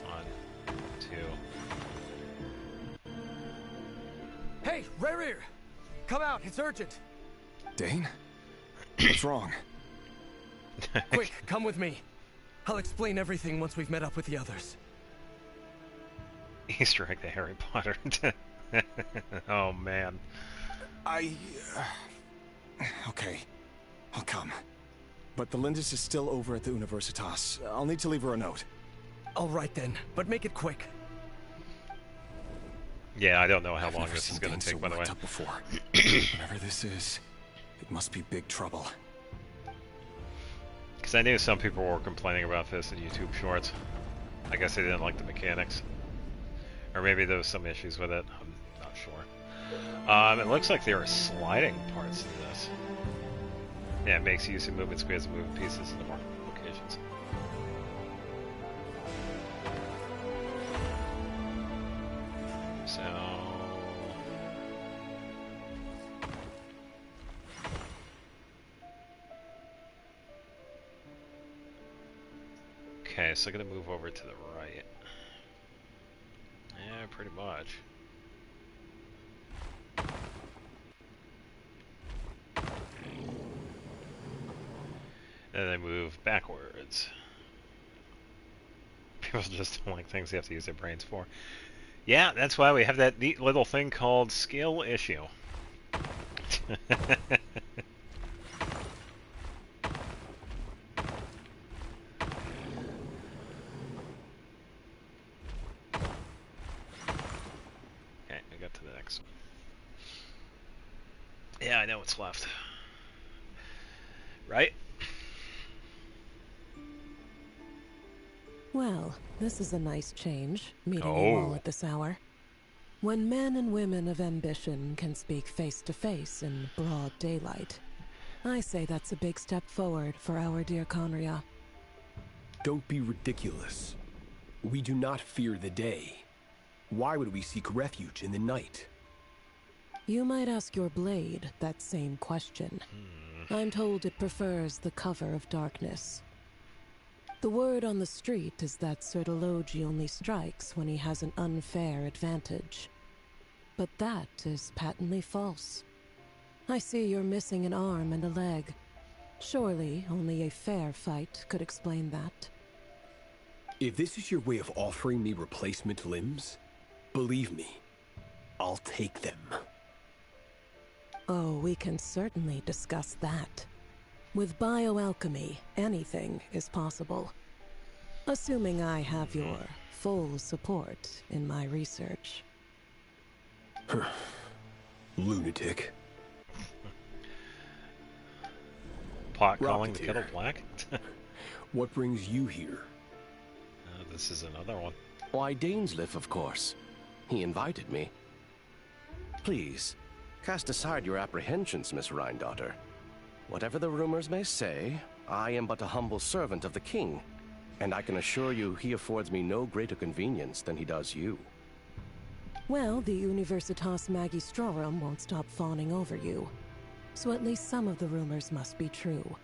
1, 2. Hey, Rerir! Come out, it's urgent! Dane? What's wrong? Quick, come with me. I'll explain everything once we've met up with the others. Easter egg to Harry Potter. Oh, man. Okay, I'll come. But the Lindis is still over at the Universitas. I'll need to leave her a note. All right then, but make it quick. Yeah, I don't know how long this is going to take, by the way. Before. Whatever this is, it must be big trouble. Because I knew some people were complaining about this in YouTube Shorts. I guess they didn't like the mechanics. Or maybe there was some issues with it. I'm not sure. It looks like there are sliding parts to this. Yeah, it makes use of movement squares and moving pieces into more locations. So... Okay, so I'm going to move over to the right. Yeah, pretty much. And then move backwards. People just don't like things they have to use their brains for. Yeah, that's why we have that neat little thing called skill issue. Okay, I got to the next one. Yeah, I know what's left. Right? Well, this is a nice change, meeting you all at this hour. When men and women of ambition can speak face to face in broad daylight, I say that's a big step forward for our dear Conria. Don't be ridiculous. We do not fear the day. Why would we seek refuge in the night? You might ask your blade that same question. I'm told it prefers the cover of darkness. The word on the street is that Sertologi only strikes when he has an unfair advantage. But that is patently false. I see you're missing an arm and a leg. Surely only a fair fight could explain that. If this is your way of offering me replacement limbs, believe me, I'll take them. Oh, we can certainly discuss that. With bioalchemy, anything is possible. Assuming I have your full support in my research. Lunatic. Pot calling the kettle black? What brings you here? This is another one. Why, Dainsleif, of course. He invited me. Please, cast aside your apprehensions, Miss Rhine-daughter. Whatever the rumors may say, I am but a humble servant of the king, and I can assure you he affords me no greater convenience than he does you. Well, the Universitas Magistrorum won't stop fawning over you, so at least some of the rumors must be true.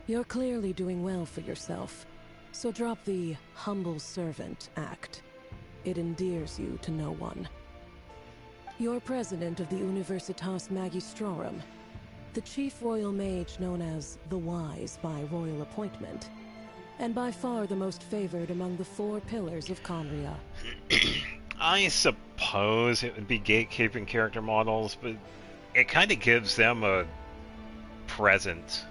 You're clearly doing well for yourself, so drop the humble servant act. It endears you to no one. You're president of the Universitas Magistrorum, the chief royal mage known as the Wise by royal appointment, and by far the most favored among the 4 pillars of Conria. I suppose it would be gatekeeping character models, but it kind of gives them a present.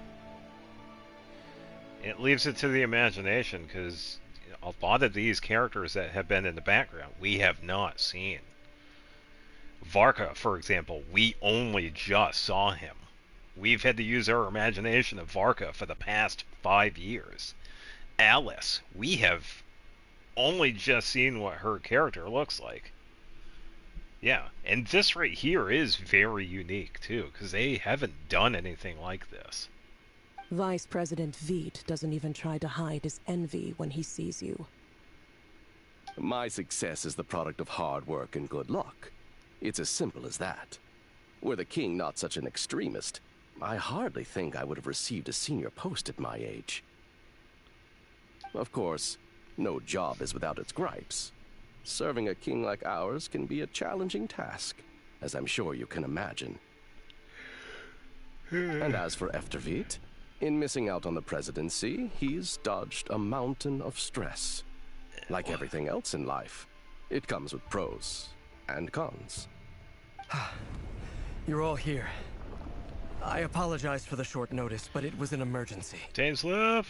It leaves it to the imagination, because a lot of these characters that have been in the background, we have not seen. Varka, for example, we only just saw him. We've had to use our imagination of Varka for the past 5 years. Alice, we have only just seen what her character looks like. Yeah, and this right here is very unique, too, because they haven't done anything like this. Vice President Veit doesn't even try to hide his envy when he sees you. My success is the product of hard work and good luck. It's as simple as that. Were the king not such an extremist, I hardly think I would have received a senior post at my age. Of course, no job is without its gripes. Serving a king like ours can be a challenging task, as I'm sure you can imagine. And as for Efterveit, in missing out on the presidency, he's dodged a mountain of stress. Like everything else in life, it comes with pros and cons. You're all here. I apologize for the short notice, but it was an emergency. Dainsleif.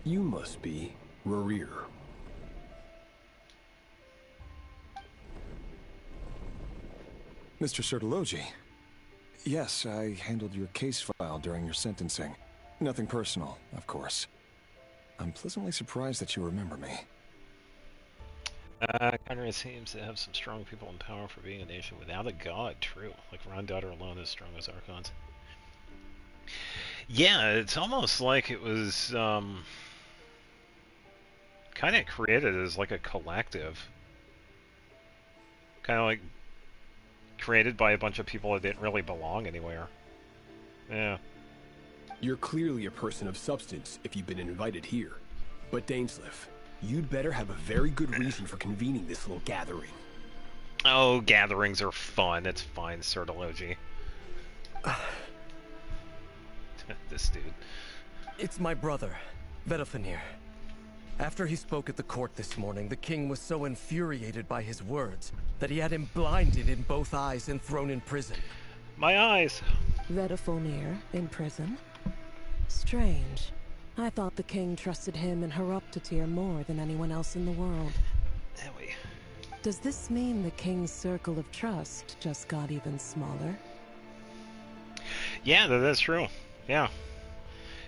You must be Rerir. Mr. Sertologi. Yes, I handled your case file during your sentencing. Nothing personal, of course. I'm pleasantly surprised that you remember me. Conrad seems to have some strong people in power for being a nation without a god, true. Like Rhine-daughter alone is strong as Archons. Yeah, it's almost like it was kind of created as like a collective. Kind of like created by a bunch of people that didn't really belong anywhere. Yeah. You're clearly a person of substance if you've been invited here. But Dainsleif, you'd better have a very good reason for convening this little gathering. Oh, gatherings are fun. It's fine, Sertologi. This dude. It's my brother, Vedafenir. After he spoke at the court this morning, the king was so infuriated by his words that he had him blinded in both eyes and thrown in prison. My eyes! Vedafenir in prison? Strange. I thought the king trusted him and Horoptatyr more than anyone else in the world. Does this mean the king's circle of trust just got even smaller? Yeah, that's true. Yeah.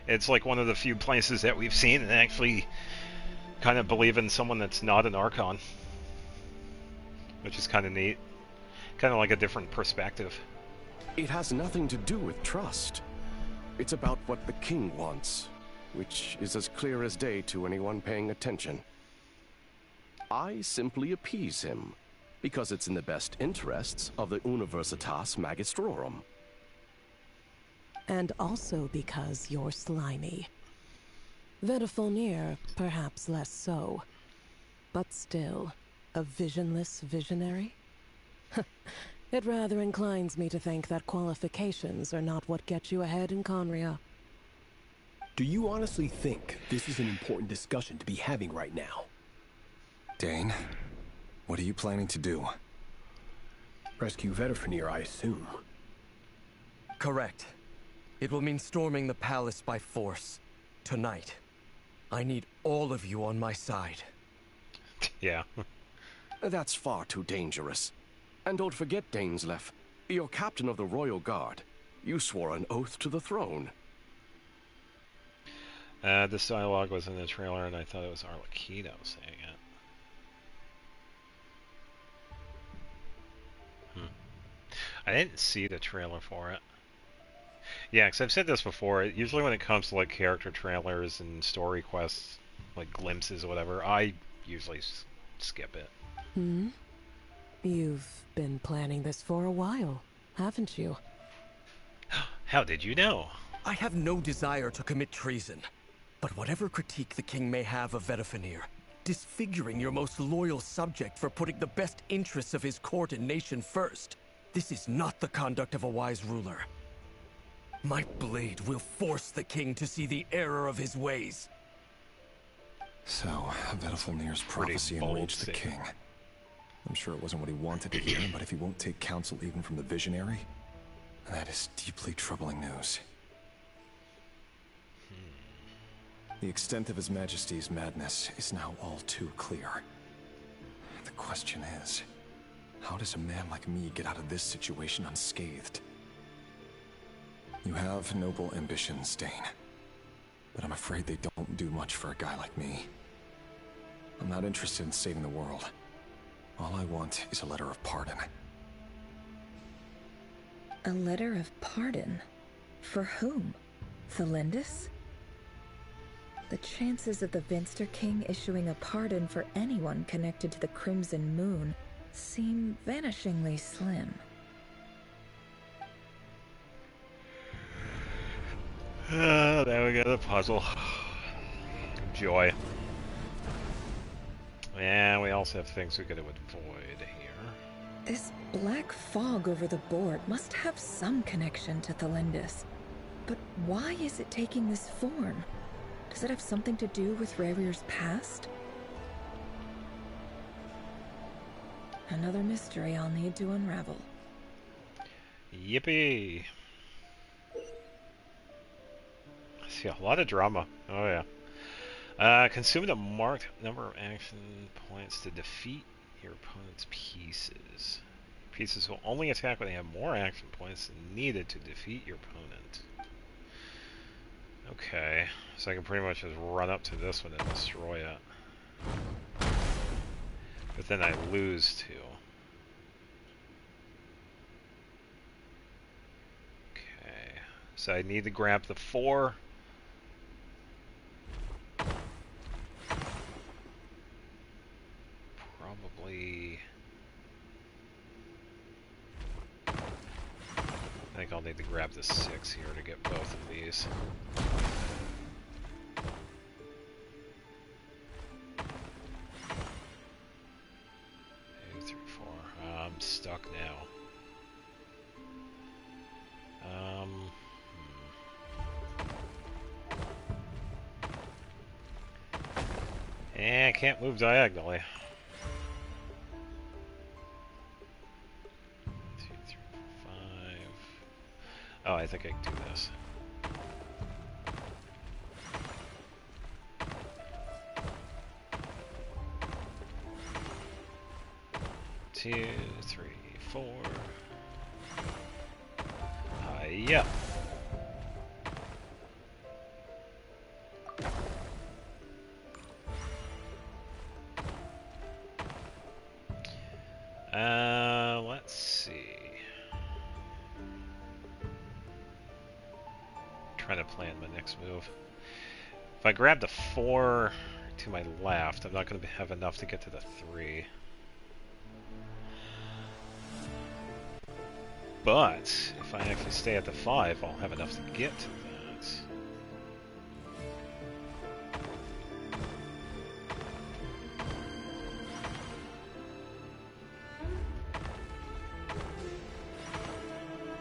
It's like one of the few places that we've seen and actually kind of believe in someone that's not an Archon. Which is kind of neat. Kind of like a different perspective. It has nothing to do with trust. It's about what the king wants, which is as clear as day to anyone paying attention. I simply appease him, because it's in the best interests of the Universitas Magistrorum. And also because you're slimy. Vetifolnir, perhaps less so. But still, a visionless visionary? It rather inclines me to think that qualifications are not what get you ahead in Conria. Do you honestly think this is an important discussion to be having right now? Dane, what are you planning to do? Rescue Vetifolnir, I assume. Correct. It will mean storming the palace by force. Tonight. I need all of you on my side. Yeah. That's far too dangerous. And don't forget, Dainsleif, you're captain of the Royal Guard. You swore an oath to the throne. This dialogue was in the trailer, and I thought it was Arlecchino saying it. I didn't see the trailer for it. Yeah, because I've said this before. Usually when it comes to like character trailers and story quests, like glimpses or whatever, I usually skip it. Hmm? You've been planning this for a while, haven't you? How did you know? I have no desire to commit treason. But whatever critique the king may have of Vetifolnir, disfiguring your most loyal subject for putting the best interests of his court and nation first, this is not the conduct of a wise ruler. My blade will force the king to see the error of his ways. So, Vetifolnir's prophecy enraged the king. I'm sure it wasn't what he wanted to hear, but if he won't take counsel even from the visionary, that is deeply troubling news. The extent of His Majesty's madness is now all too clear. The question is, how does a man like me get out of this situation unscathed? You have noble ambitions, Dane, but I'm afraid they don't do much for a guy like me. I'm not interested in saving the world. All I want is a letter of pardon. A letter of pardon? For whom? Thelindis? The chances of the Vinster King issuing a pardon for anyone connected to the Crimson Moon seem vanishingly slim. There we go, the puzzle. Joy. Yeah, we also have things we gotta avoid here. This black fog over the board must have some connection to Thelindis. But why is it taking this form? Does it have something to do with Rarir's past? Another mystery I'll need to unravel. Yippee! I see a lot of drama. Oh yeah. Consume a marked number of action points to defeat your opponent's pieces. Pieces will only attack when they have more action points than needed to defeat your opponent. Okay, so I can pretty much just run up to this one and destroy it. But then I lose two. Okay, so I need to grab the 4. Probably... I think I'll need to grab the 6 here to get both of these. 2, 3, 4. I'm stuck now. I can't move diagonally. 2, 3, 4, 5. Oh, I think I can do this. Two, 3, 4. Yeah. plan my next move. If I grab the 4 to my left, I'm not going to have enough to get to the 3. But if I actually stay at the 5, I'll have enough to get to that.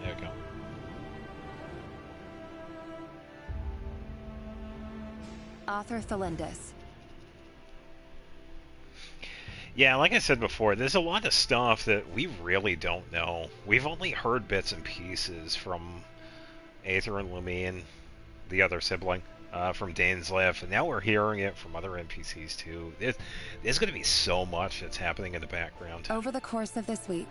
There we go. Author Thalindis. Yeah, like I said before, there's a lot of stuff that we really don't know. We've only heard bits and pieces from Aether and Lumine, the other sibling, from Dainsleif, and now we're hearing it from other NPCs too. There's going to be so much that's happening in the background. Over the course of this week,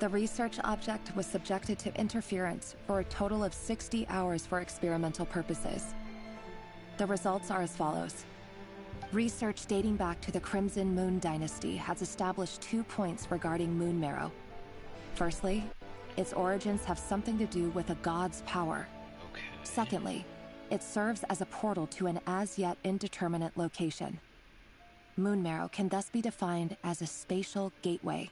the research object was subjected to interference for a total of 60 hours for experimental purposes. The results are as follows. Research dating back to the Crimson Moon Dynasty has established 2 points regarding moon marrow. Firstly, its origins have something to do with a god's power. Okay. Secondly, it serves as a portal to an as-yet indeterminate location. Moon marrow can thus be defined as a spatial gateway.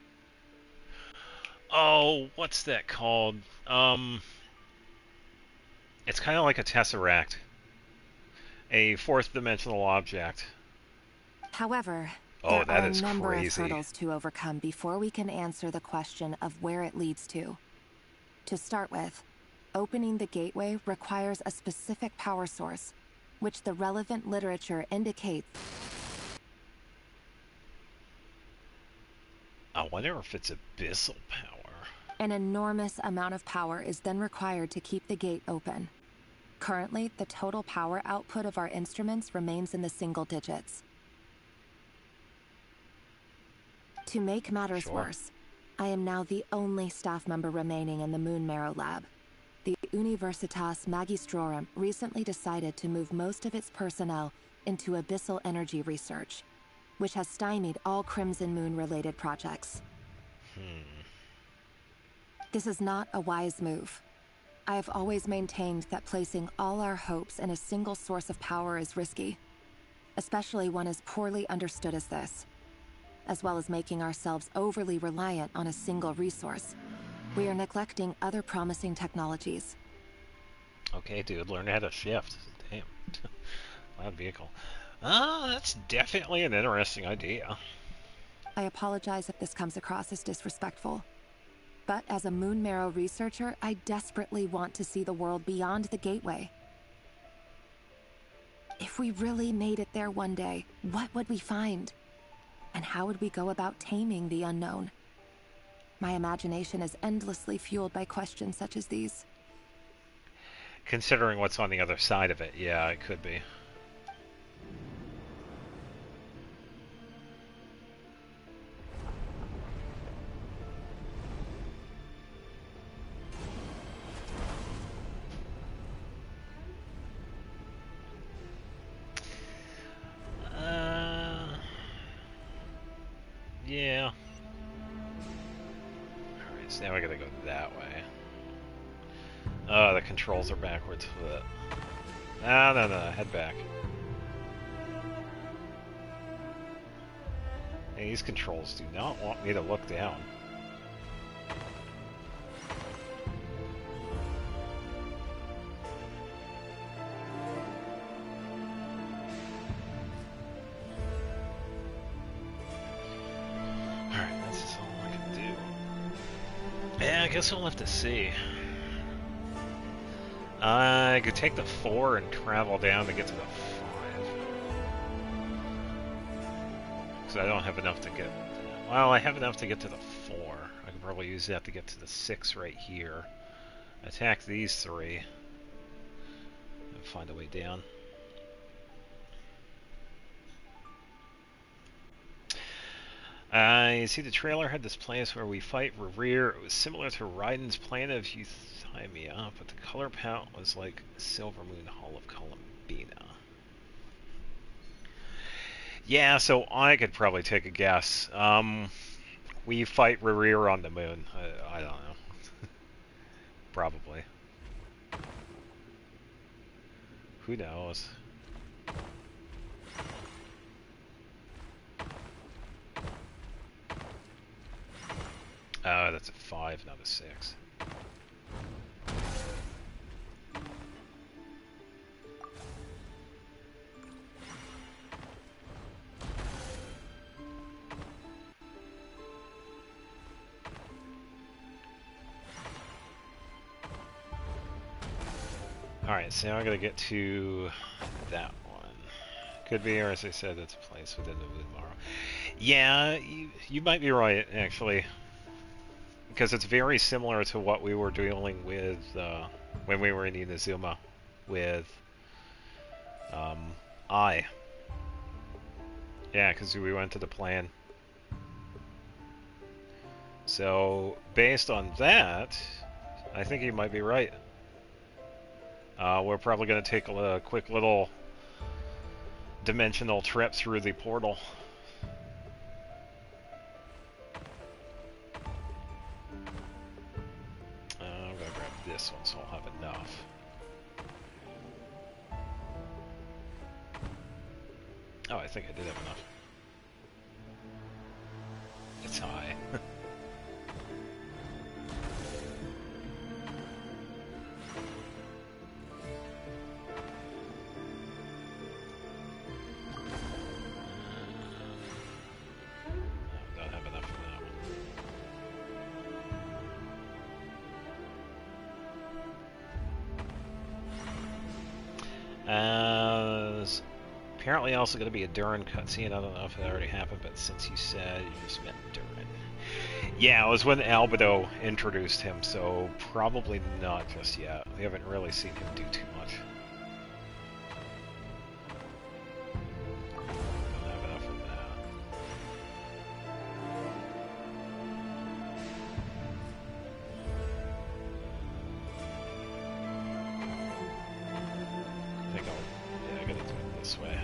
Oh, what's that called? It's kind of like a tesseract. A fourth dimensional object. However, Oh, there are a is number crazy. of hurdles to overcome before we can answer the question of where it leads to. To start with, opening the gateway requires a specific power source, which the relevant literature indicates. I wonder if it's abyssal power. An enormous amount of power is then required to keep the gate open. Currently, the total power output of our instruments remains in the single digits. To make matters worse, I am now the only staff member remaining in the Moon Marrow lab. The Universitas Magistrorum recently decided to move most of its personnel into abyssal energy research, which has stymied all Crimson Moon-related projects. This is not a wise move. I have always maintained that placing all our hopes in a single source of power is risky, especially one as poorly understood as this. As well as making ourselves overly reliant on a single resource, we are neglecting other promising technologies. Okay, dude, learn how to shift. Damn. Loud vehicle. That's definitely an interesting idea. I apologize if this comes across as disrespectful. But as a Moon Marrow researcher, I desperately want to see the world beyond the gateway. If we really made it there one day, what would we find? And how would we go about taming the unknown? My imagination is endlessly fueled by questions such as these. Considering what's on the other side of it, yeah, it could be. Yeah. Alright, so now I gotta go that way. Oh, the controls are backwards. No, head back. Hey, these controls do not want me to look down. I guess we'll have to see. I could take the 4 and travel down to get to the 5. Because I don't have enough to get... Well, I have enough to get to the 4. I could probably use that to get to the 6 right here. Attack these 3. And find a way down. You see the trailer had this place where we fight Rerir. It was similar to Raiden's plan of Euthymia, but the color palette was like Silver Moon Hall of Columbina. Yeah, so I could probably take a guess. We fight Rerir on the moon. I don't know. Probably. Who knows? Oh, that's a 5, not a 6. Alright, so now I'm gonna get to that one. Could be, or as I said, it's a place within the Moon Morrow. Yeah, you might be right, actually. Because it's very similar to what we were dealing with when we were in Inazuma with I. Yeah, because we went to the plan. So, based on that, I think you might be right. We're probably going to take a quick little dimensional trip through the portal. I'm going to grab this one so I'll have enough. Oh, I think I did have enough. It's high. Apparently also going to be a Durin cutscene. I don't know if it already happened, but since you said you just meant Durin. Yeah, it was when Albedo introduced him, so probably not just yet. We haven't really seen him do too much. Don't have enough of that. I think I gotta do it this way.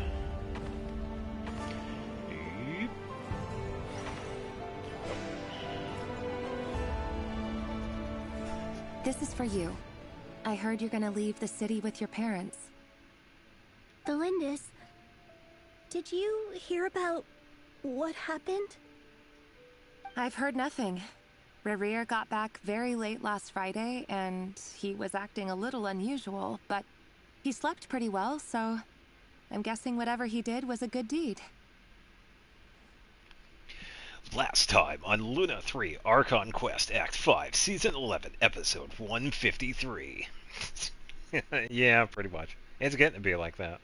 This is for you. I heard you're gonna leave the city with your parents. Valindis, did you hear about what happened? I've heard nothing. Rerir got back very late last Friday, and he was acting a little unusual, but he slept pretty well, so I'm guessing whatever he did was a good deed. Last time on Luna 3, Archon Quest Act 5, Season 11, Episode 153. Yeah, pretty much. It's getting to be like that.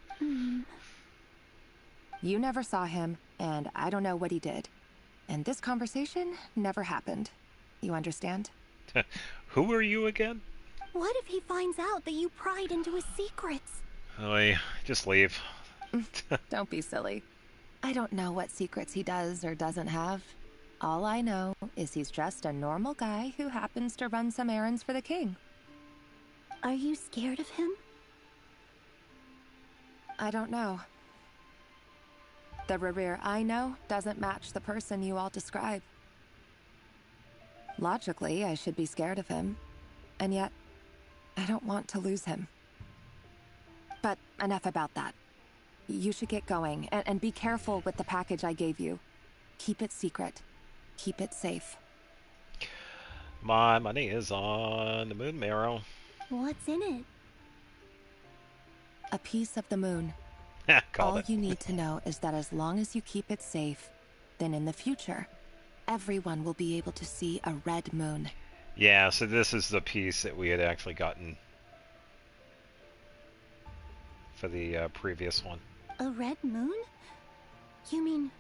You never saw him, and I don't know what he did. And this conversation never happened. You understand? Who are you again? What if he finds out that you pried into his secrets? Oh, just leave. Don't be silly. I don't know what secrets he does or doesn't have. All I know is he's just a normal guy who happens to run some errands for the king. Are you scared of him? I don't know. The Rerir I know doesn't match the person you all describe. Logically, I should be scared of him. And yet, I don't want to lose him. But enough about that. You should get going, and be careful with the package I gave you. Keep it secret. Keep it safe. My money is on the Moon Marrow. What's in it? A piece of the moon. All you need to know is that as long as you keep it safe, then in the future, everyone will be able to see a red moon. Yeah, so this is the piece that we had actually gotten for the previous one. A red moon? You mean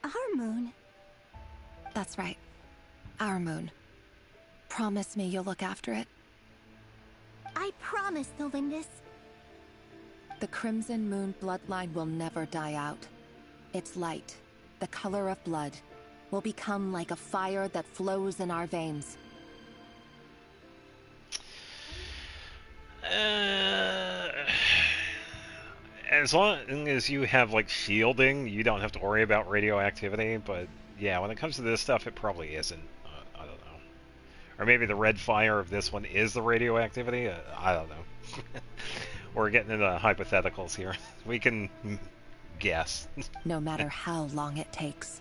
our moon? That's right. Our moon. Promise me you'll look after it. I promise, Valindis. The Crimson Moon bloodline will never die out. Its light, the color of blood, will become like a fire that flows in our veins. As long as you have, like, shielding, you don't have to worry about radioactivity, but yeah, when it comes to this stuff, it probably isn't. I don't know. Or maybe the red fire of this one is the radioactivity? I don't know. We're getting into hypotheticals here. We can guess. No matter how long it takes.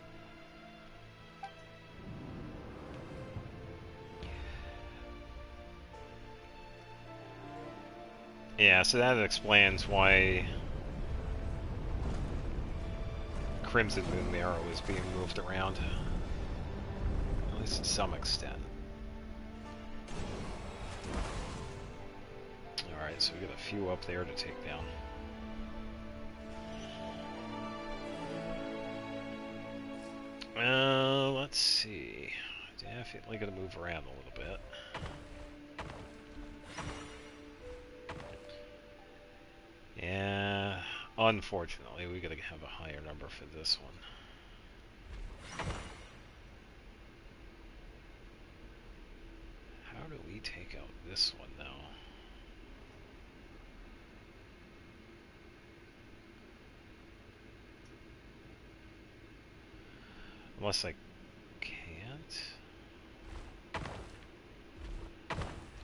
Yeah, so that explains why Crimson Moon Marrow is being moved around. At least to some extent. Alright, so we got a few up there to take down. Let's see. Definitely gonna move around a little bit. Yeah, unfortunately, we gotta have a higher number for this one. How do we take out this one now? Unless I can't.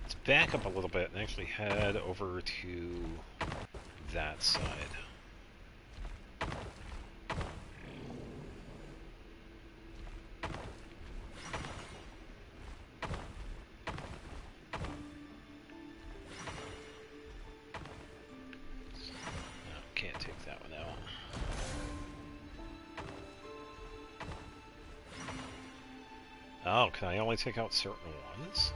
Let's back up a little bit and actually head over to that side. Can't take that one out. Oh, can I only take out certain ones?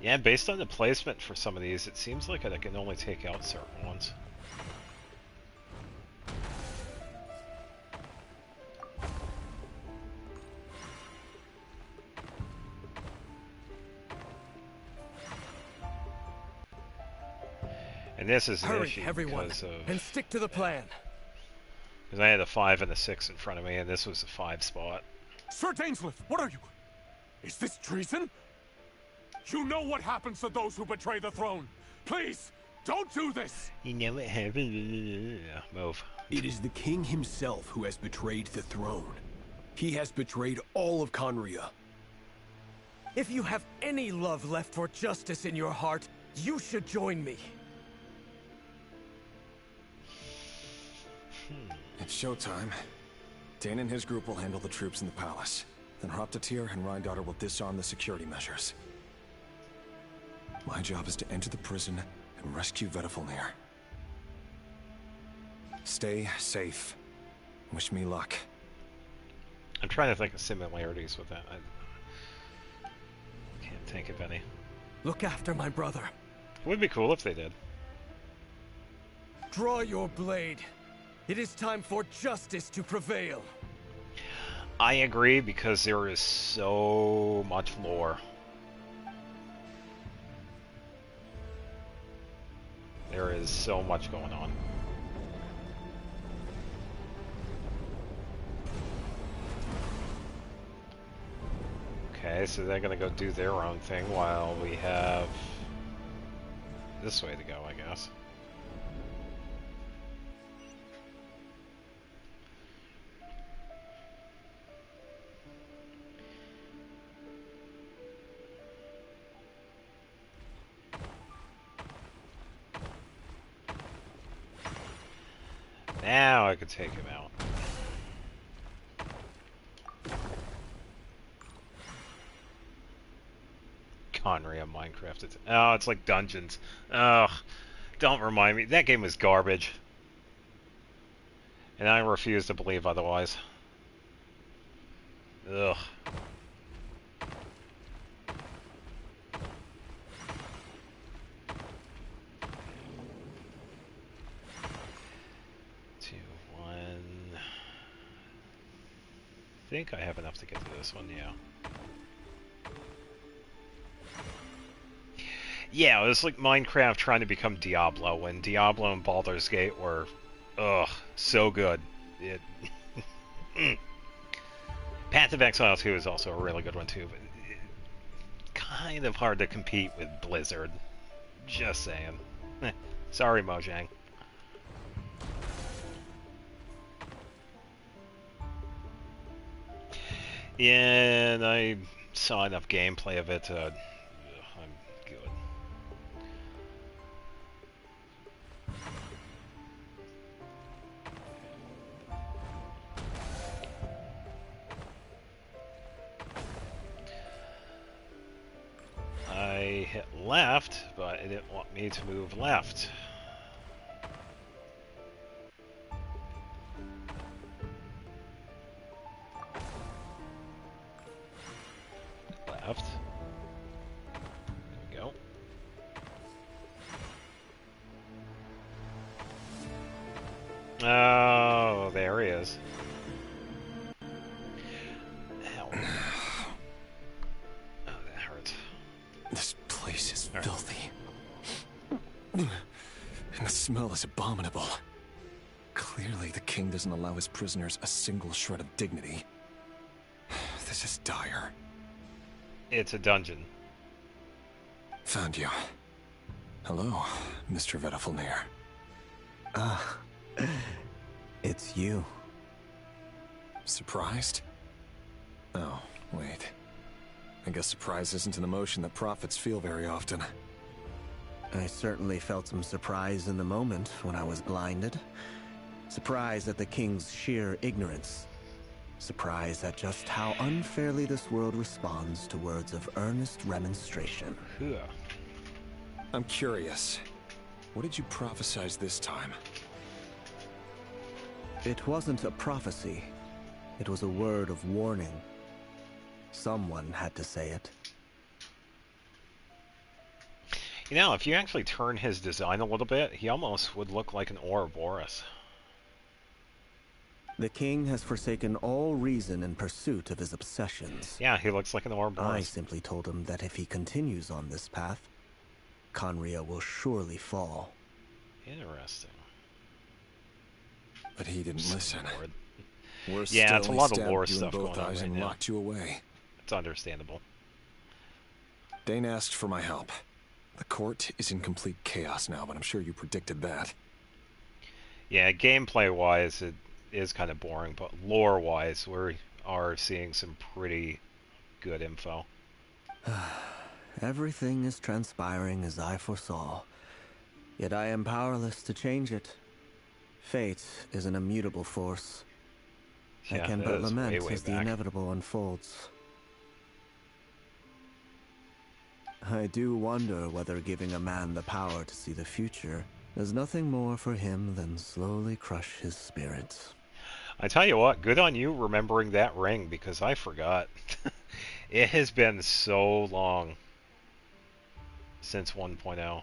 Yeah, based on the placement for some of these, it seems like I can only take out certain ones. And this is an issue because of... and stick to the plan. Because I had a 5 and a 6 in front of me, and this was a 5 spot. Sir Dainsleif, what are you? Is this treason? You know what happens to those who betray the throne. Please, don't do this! You know what happened? Move. It is the king himself who has betrayed the throne. He has betrayed all of Conria. If you have any love left for justice in your heart, you should join me. It's showtime. Dane and his group will handle the troops in the palace. Then Hraptatir and Rheindater will disarm the security measures. My job is to enter the prison and rescue Vedifalnir. Stay safe. Wish me luck. I'm trying to think of similarities with that. I can't think of any. Look after my brother. It would be cool if they did. Draw your blade. It is time for justice to prevail. I agree, because there is so much lore. There is so much going on. Okay, so they're gonna go do their own thing while we have this way to go, I guess. Now I can take him out. Conria Minecraft. It's like Dungeons. Ugh. Don't remind me. That game was garbage. And I refuse to believe otherwise. Ugh. I think I have enough to get to this one, yeah. Yeah, it was like Minecraft trying to become Diablo, when Diablo and Baldur's Gate were, ugh, so good. It Path of Exile 2 is also a really good one too, but kind of hard to compete with Blizzard. Just saying. Sorry, Mojang. Yeah, and I saw enough gameplay of it. I'm good. I hit left, but it didn't want me to move left. Left. There we go. Oh, there he is. Ow. Oh, that hurts. This place is filthy. And the smell is abominable. Clearly, the king doesn't allow his prisoners a single shred of dignity. This is dire. It's a dungeon. Found you. Hello, Mr. Vedafalnir. Ah, it's you. Surprised? Oh, wait. I guess surprise isn't an emotion that prophets feel very often. I certainly felt some surprise in the moment when I was blinded. Surprise at the king's sheer ignorance. Surprise at just how unfairly this world responds to words of earnest remonstration. Yeah. I'm curious. What did you prophesize this time? It wasn't a prophecy. It was a word of warning. Someone had to say it. You know, if you actually turn his design a little bit, he almost would look like an Ouroboros. The king has forsaken all reason in pursuit of his obsessions. Yeah, he looks like an Ouroboros. I simply told him that if he continues on this path, Conria will surely fall. Interesting. But he didn't listen. Worse yeah, still, it's a lot he of lore stabbed you in stuff going both on eyes right and now. locked you away. It's understandable. Dane asked for my help. The court is in complete chaos now, but I'm sure you predicted that. Yeah, gameplay-wise, it is kind of boring, but lore-wise, we are seeing some pretty good info. Everything is transpiring as I foresaw, yet I am powerless to change it. Fate is an immutable force. Yeah, I can that but is lament way as the back. inevitable unfolds. I do wonder whether giving a man the power to see the future does nothing more for him than slowly crush his spirits. I tell you what, good on you remembering that ring, because I forgot. It has been so long since 1.0.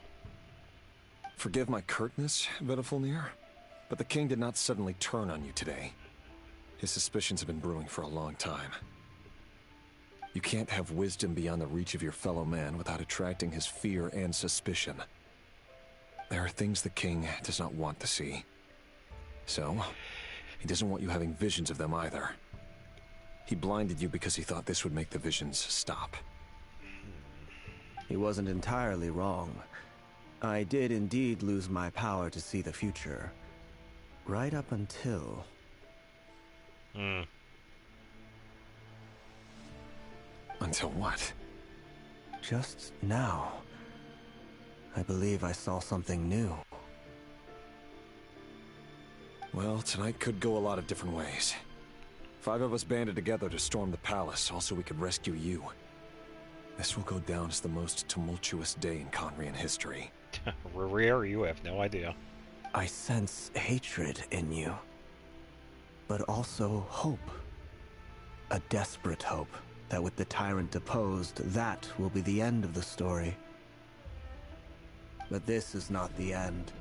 Forgive my curtness, Vedafalnir, but the king did not suddenly turn on you today. His suspicions have been brewing for a long time. You can't have wisdom beyond the reach of your fellow man without attracting his fear and suspicion. There are things the king does not want to see. So, he doesn't want you having visions of them either. He blinded you because he thought this would make the visions stop. He wasn't entirely wrong. I did indeed lose my power to see the future. Right up until... Until what? Just now. I believe I saw something new. Well, tonight could go a lot of different ways. 5 of us banded together to storm the palace, also we could rescue you. This will go down as the most tumultuous day in Conrian history. Rare, you have no idea. I sense hatred in you. But also hope. A desperate hope that with the tyrant deposed, that will be the end of the story. But this is not the end.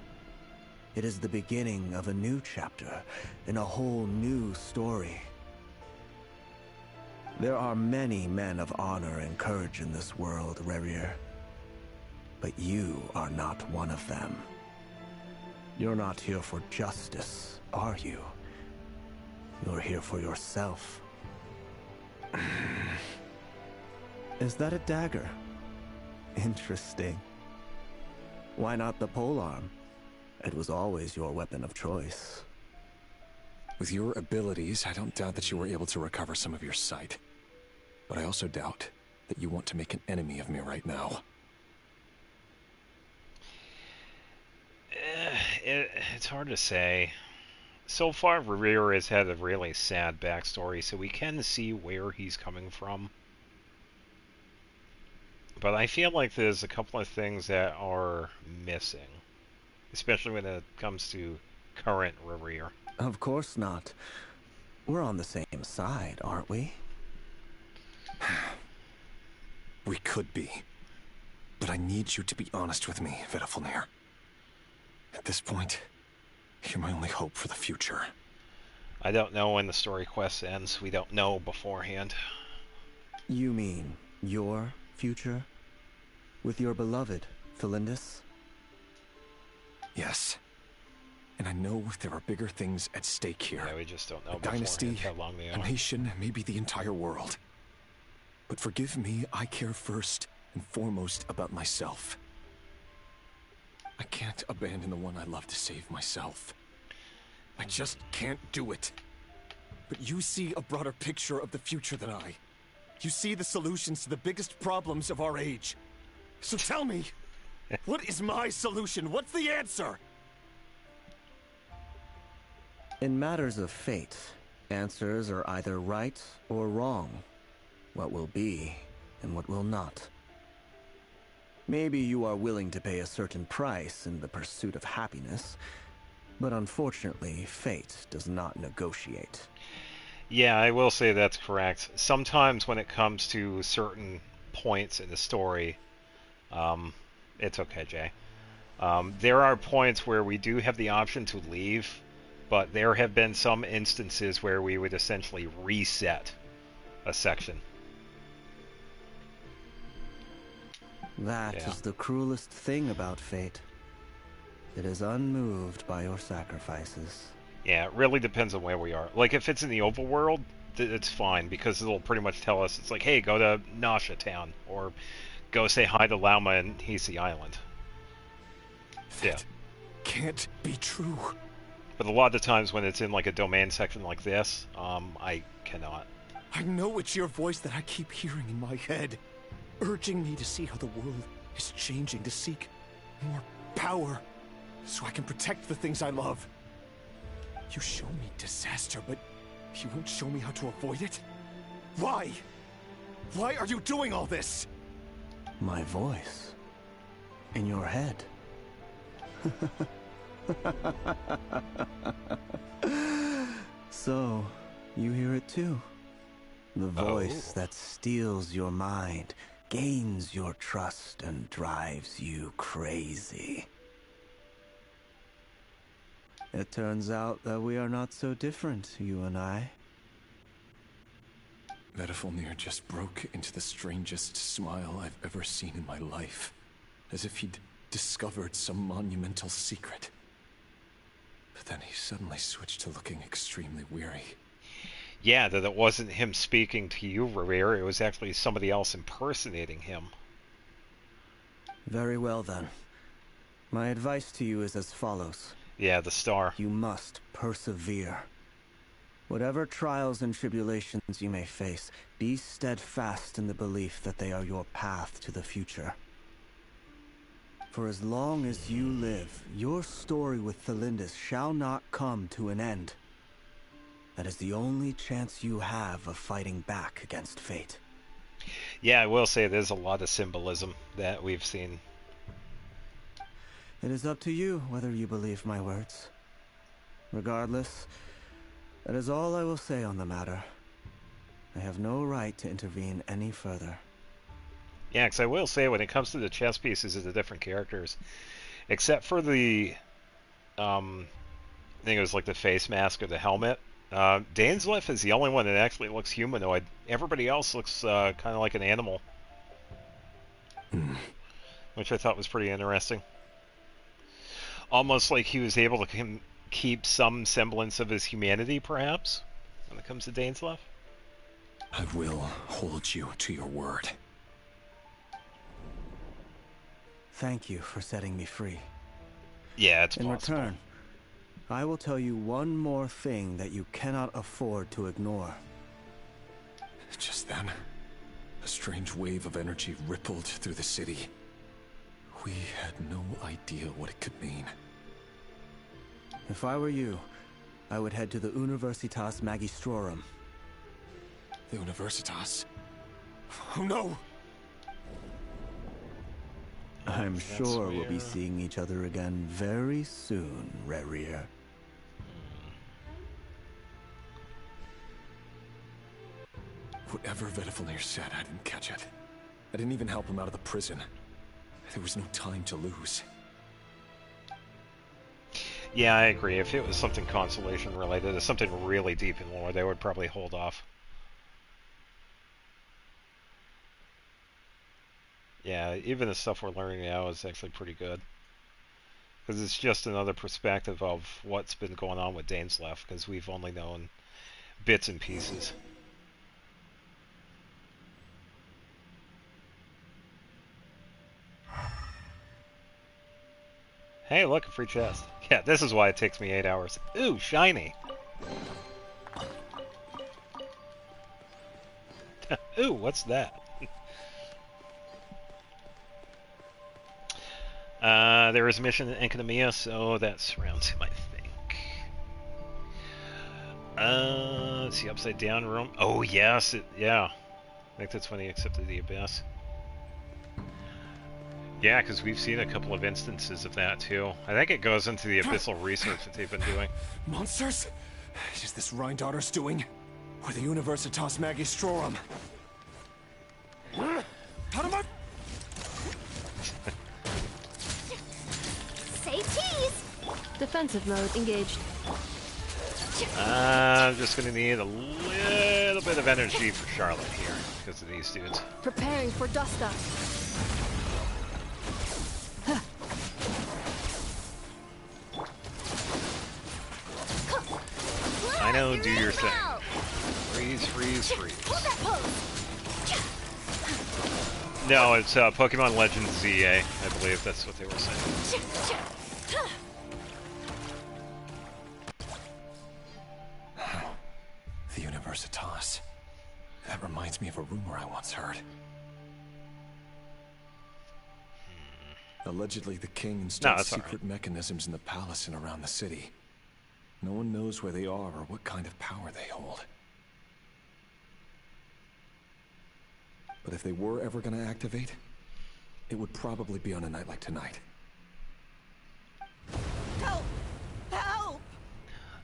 It is the beginning of a new chapter, in a whole new story. There are many men of honor and courage in this world, Rerir. But you are not one of them. You're not here for justice, are you? You're here for yourself. Is that a dagger? Interesting. Why not the polearm? It was always your weapon of choice. With your abilities, I don't doubt that you were able to recover some of your sight. But I also doubt that you want to make an enemy of me right now. It's hard to say. So far, Revere has had a really sad backstory, so we can see where he's coming from. But I feel like there's a couple of things that are missing, especially when it comes to current Revere. Of course not. We're on the same side, aren't we? We could be. But I need you to be honest with me, Vedafilnir. At this point, you're my only hope for the future. I don't know when the story quest ends. We don't know beforehand. You mean your future? With your beloved, Felindis? Yes. And I know there are bigger things at stake here. Yeah, we just don't know a dynasty, how long they are. A nation, maybe the entire world. But forgive me, I care first and foremost about myself. I can't abandon the one I love to save myself. I just can't do it. But you see a broader picture of the future than I. You see the solutions to the biggest problems of our age. So tell me, what is my solution? What's the answer? In matters of fate, answers are either right or wrong. What will be and what will not. Maybe you are willing to pay a certain price in the pursuit of happiness, but unfortunately, fate does not negotiate. Yeah, I will say that's correct. Sometimes when it comes to certain points in the story, it's okay, Jay. There are points where we do have the option to leave, but there have been some instances where we would essentially reset a section. That is the cruelest thing about fate. It is unmoved by your sacrifices. Yeah, it really depends on where we are. Like, if it's in the overworld, it's fine, because it'll pretty much tell us, it's like, hey, go to Nasha Town, or go say hi to Lauma in Hisi Island. That can't be true. But a lot of the times when it's in, like, a domain section like this, I cannot. I know it's your voice that I keep hearing in my head, urging me to see how the world is changing, to seek more power, so I can protect the things I love. You show me disaster, but you won't show me how to avoid it? Why? Why are you doing all this? My voice. In your head. So, you hear it too? The voice that steals your mind, gains your trust, and drives you crazy. It turns out that we are not so different, you and I. Vedafilnir just broke into the strangest smile I've ever seen in my life, as if he'd discovered some monumental secret. But then he suddenly switched to looking extremely weary. Yeah, that it wasn't him speaking to you, Revere. It was actually somebody else impersonating him. Very well, then. My advice to you is as follows. Yeah, the star. You must persevere. Whatever trials and tribulations you may face, be steadfast in the belief that they are your path to the future. For as long as you live, your story with Felindis shall not come to an end. That is the only chance you have of fighting back against fate. Yeah, I will say there's a lot of symbolism that we've seen. It is up to you whether you believe my words. Regardless, that is all I will say on the matter. I have no right to intervene any further. Yeah, because I will say, when it comes to the chess pieces of the different characters, except for the, I think it was like the face mask or the helmet, Dainsleif is the only one that actually looks humanoid. Everybody else looks kind of like an animal. Which I thought was pretty interesting. Almost like he was able to keep some semblance of his humanity, perhaps, when it comes to Dainsleif. I will hold you to your word. Thank you for setting me free. Yeah, it's In possible. return, I will tell you one more thing that you cannot afford to ignore. Just then, A strange wave of energy rippled through the city. We had no idea what it could mean. If I were you, I would head to the Universitas Magistrorum. The Universitas? Oh no! I'm sure we'll be seeing each other again very soon, Rerir. Whatever Vedifalnir said, I didn't catch it. I didn't even help him out of the prison. There was no time to lose. Yeah, I agree. If it was something constellation related, or something really deep in lore, they would probably hold off. Yeah, even the stuff we're learning now is actually pretty good. Because it's just another perspective of what's been going on with Dainsleif, because we've only known bits and pieces. Hey, look, a free chest. Yeah, this is why it takes me 8 hours. Ooh, shiny! Ooh, what's that? There is a mission in Enkanomiya, so that surrounds him, I think. It's the upside down room. Oh, yes, yeah. I think that's when he accepted the Abyss. Yeah, because we've seen a couple of instances of that, too. I think it goes into the abyssal research that they've been doing. Monsters? Is this Rhindaughter's doing? Or the Universitas Magistrorum? Out of my... Say cheese! Defensive mode engaged. I'm just going to need a little bit of energy for Charlotte here, because of these dudes. Preparing for dust up. I know, do your thing. Freeze, freeze, freeze. No, it's Pokemon Legends ZA, I believe that's what they were saying. The Universitas. That reminds me of a rumor I once heard. Allegedly, the king installed secret mechanisms in the palace and around the city. No one knows where they are or what kind of power they hold. But if they were ever going to activate, it would probably be on a night like tonight. Help! Help!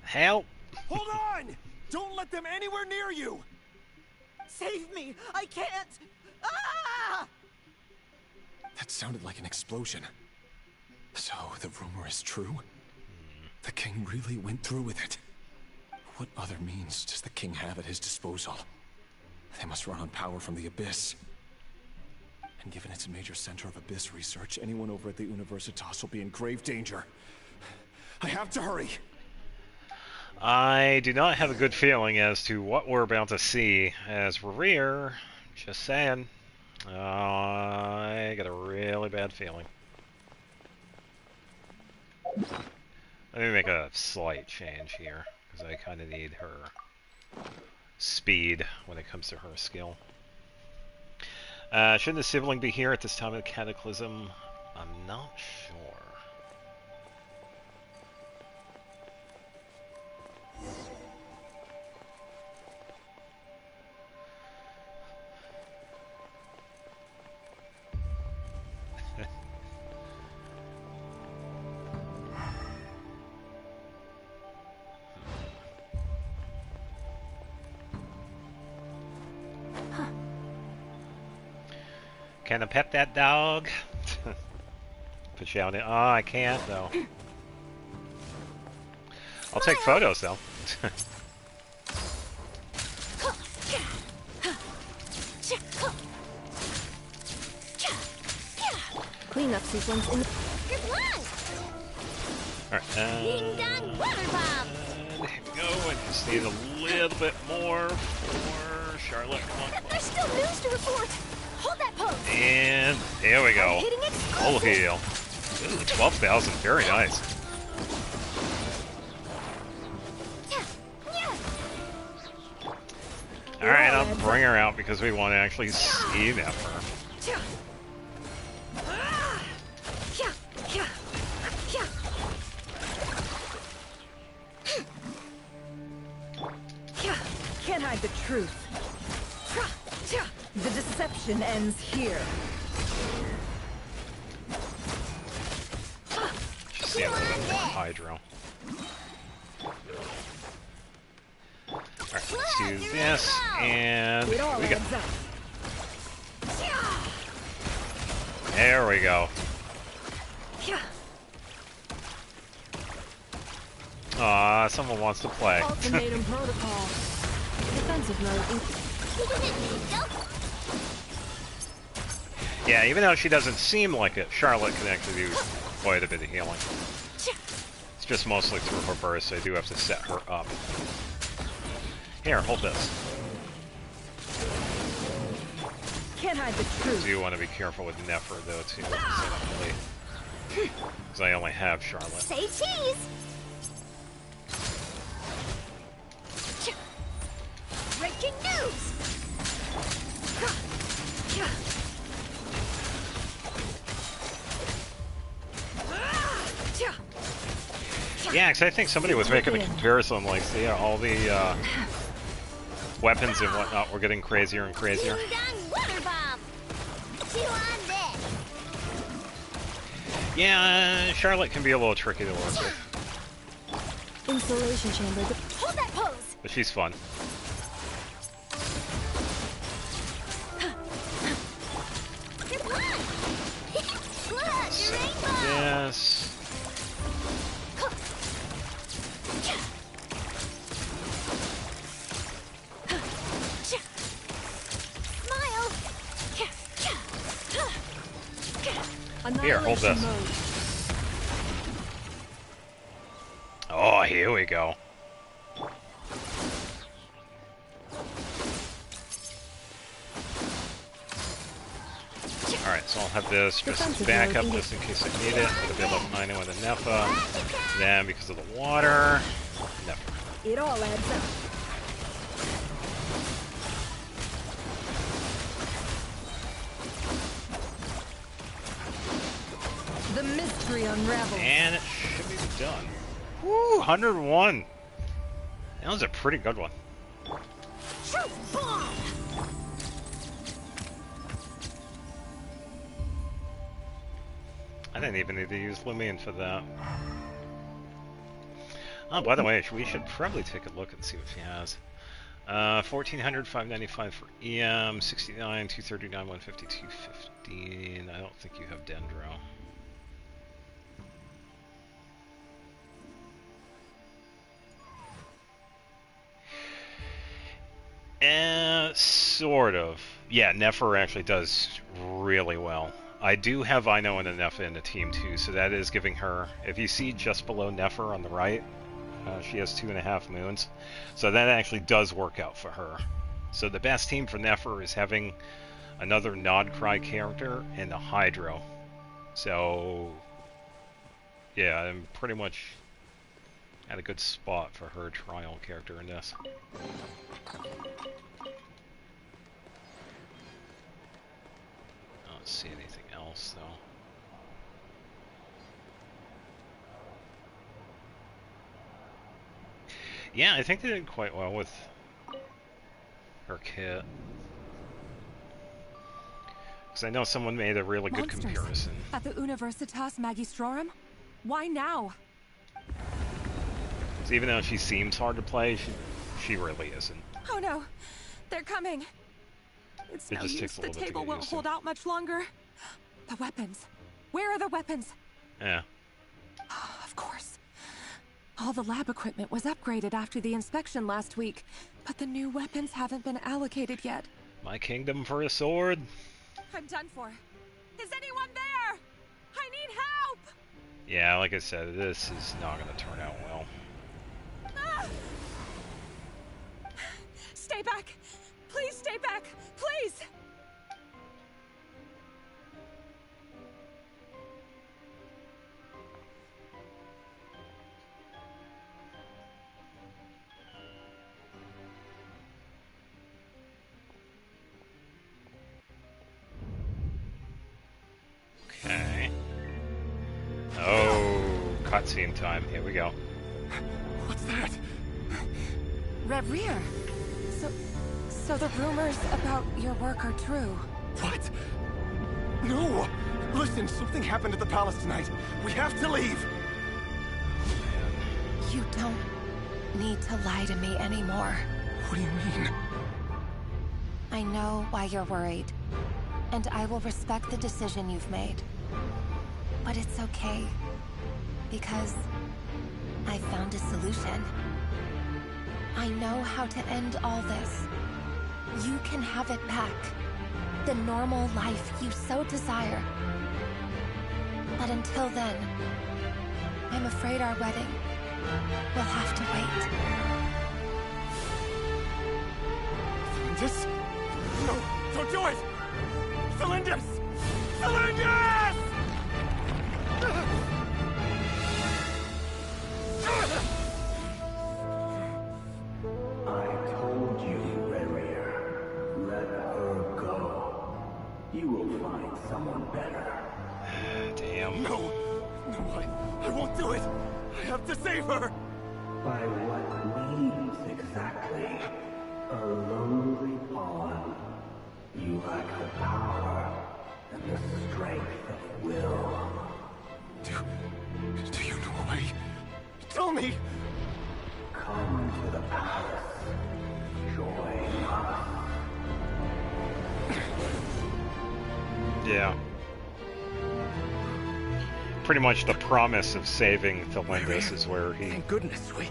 Help! Hold on! Don't let them anywhere near you! Save me! I can't! Ah! That sounded like an explosion. So, the rumor is true? The king really went through with it. What other means does the king have at his disposal? They must run on power from the Abyss. And given it's a major center of Abyss research, anyone over at the Universitas will be in grave danger. I have to hurry! I do not have a good feeling as to what we're about to see as Rerir. Just saying. I got a really bad feeling. Let me make a slight change here, because I kind of need her speed when it comes to her skill. Shouldn't the sibling be here at this time of the Cataclysm? I'm not sure. Can I pet that dog? Put you out in. Oh, I can't though. I'll take photos though. Cleanup sequence in. Good luck! Alright, Ding dong water bomb! and here we go. I just need a little bit more for Charlotte. Come on. There's still news to report! Hold that pose! And there we go. Full heal. Ooh, 12,000. Very nice. Alright, I'll bring her out because we want to actually see Nefer. Can't hide the truth. The deception ends here. Just see a little bit more hydro. Alright, let's do this, and we go. There we go. Aw, someone wants to play. Ultimatum protocol. Defensive mode. Yeah, even though she doesn't seem like it, Charlotte can actually do quite a bit of healing. It's just mostly through her burst, so I do have to set her up. Here, hold this. Can't hide the truth. I do want to be careful with Nefer, though, too. Because I only have Charlotte. Say cheese! Breaking news! Yeah, because I think somebody was making a comparison, like, see, all the weapons and whatnot were getting crazier and crazier. Yeah, Charlotte can be a little tricky to work with. Installation chamber. Hold that pose! But she's fun. Yes. Here, hold this. Oh, here we go. Alright, so I'll have this just as backup just in case I need it. With a bit of Mino and a Nefa. Then, because of the water, Nefa. It all adds up. The mystery unravels. And it should be done. Woo, 101. That was a pretty good one. I didn't even need to use Lumion for that. Oh, by the way, we should probably take a look and see what she has. 1400, 595 for EM, 69, 239, 150, 215. I don't think you have Dendro. Sort of. Yeah, Nefer actually does really well. I do have Ino and a Nefa in the team too, so that is giving her, if you see just below Nefer on the right, she has 2.5 moons. So that actually does work out for her. So the best team for Nefer is having another Nod Krai character and a Hydro. So yeah, I'm pretty much at a good spot for her trial character in this. I don't see anything else though. Yeah, I think they did quite well with her kit. Because I know someone made a really good comparison. At the Universitas Magistrorum? Why now? So even though she seems hard to play, she really isn't. Oh no, they're coming. It's It no just use. takes a The little bit to table get won't used to. hold out much longer. The weapons. Where are the weapons? Yeah. Of course. All the lab equipment was upgraded after the inspection last week, but the new weapons haven't been allocated yet. My kingdom for a sword. I'm done for. Is anyone there? I need help! Yeah, like I said, this is not going to turn out well. Ah! Stay back! Please stay back! Please! cutscene time. Here we go. What's that? Reverie. So the rumors about your work are true. What? No! Listen, something happened at the palace tonight. We have to leave! You don't need to lie to me anymore. What do you mean? I know why you're worried, and I will respect the decision you've made. But it's okay, because I found a solution. I know how to end all this. You can have it back. The normal life you so desire. But until then, I'm afraid our wedding will have to wait. Felindis? No, don't do it! Felindis! Felindis! I told you, Reverie. Let her go. You will find someone better. Damn. No, I won't do it. I have to save her. By what means exactly? A lowly pawn. You lack the power and the strength of will. Do you know a way? Tell me! Come to the palace. Join us. Yeah. Pretty much the promise of saving Felindis is where he Thank goodness we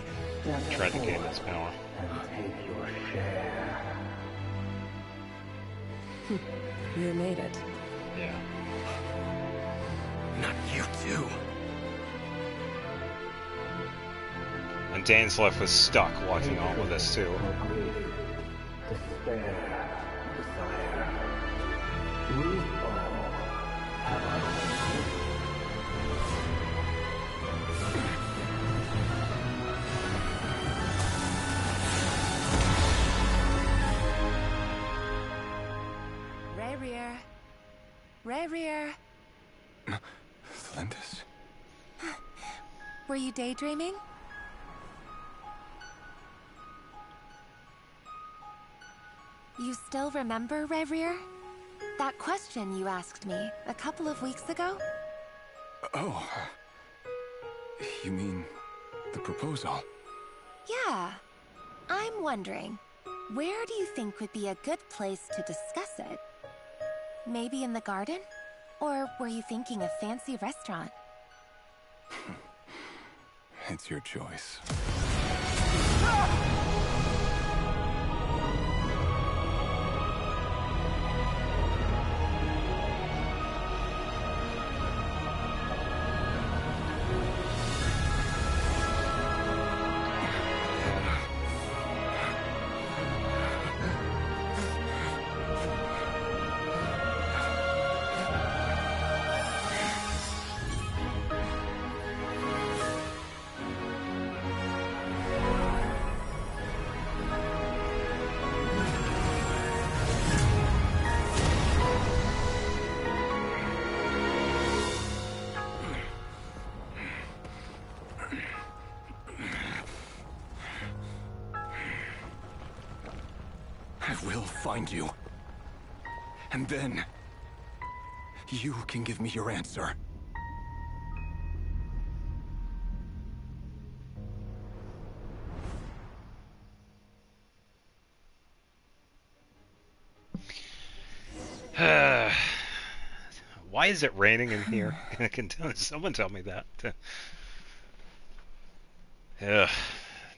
tried to gain his power. And take your share. You made it. Yeah. Not you too. And Dainsleif was stuck watching all of this too. Despair, desire. We all have our Reverie. Felindis? Were you daydreaming? You still remember, Reverie? That question you asked me a couple of weeks ago? Oh. You mean the proposal? Yeah. I'm wondering, where do you think would be a good place to discuss it? Maybe in the garden? Or were you thinking a fancy restaurant? It's your choice. I will find you. And then, you can give me your answer. Why is it raining in here? Can someone tell me that? Ugh,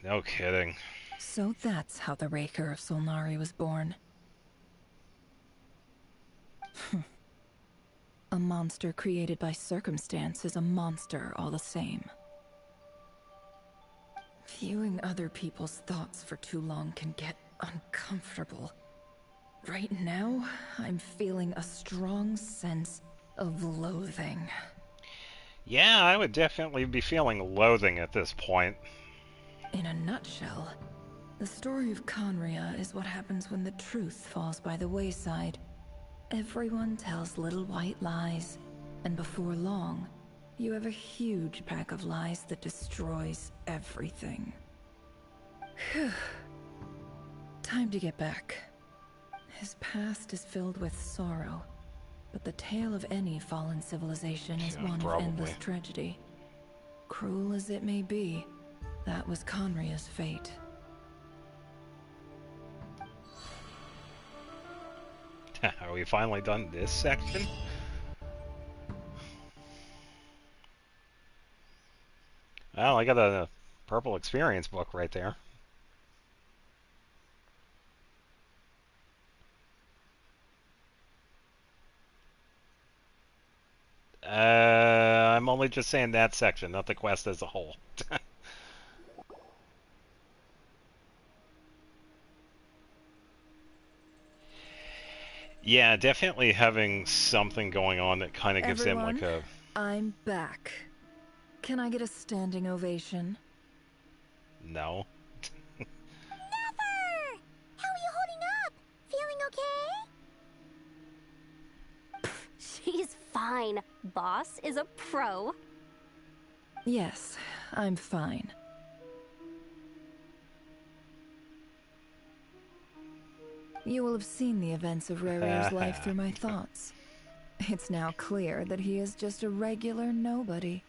no kidding. So that's how the Raker of Solnari was born. A monster created by circumstance is a monster all the same. Viewing other people's thoughts for too long can get uncomfortable. Right now, I'm feeling a strong sense of loathing. Yeah, I would definitely be feeling loathing at this point. In a nutshell, the story of Conria is what happens when the truth falls by the wayside. Everyone tells little white lies, and before long, You have a huge pack of lies that destroys everything. Whew. Time to get back. His past is filled with sorrow, but the tale of any fallen civilization is one of endless tragedy. Cruel as it may be, that was Conria's fate. Are we finally done this section? Well, I got a purple experience book right there. I'm only just saying that section, not the quest as a whole. Yeah, definitely having something going on that kind of gives Everyone, him like a... I'm back. Can I get a standing ovation? No. Never! How are you holding up? Feeling okay? She's fine. Boss is a pro. Yes, I'm fine. You will have seen the events of Rerir's life through my thoughts. It's now clear that he is just a regular nobody,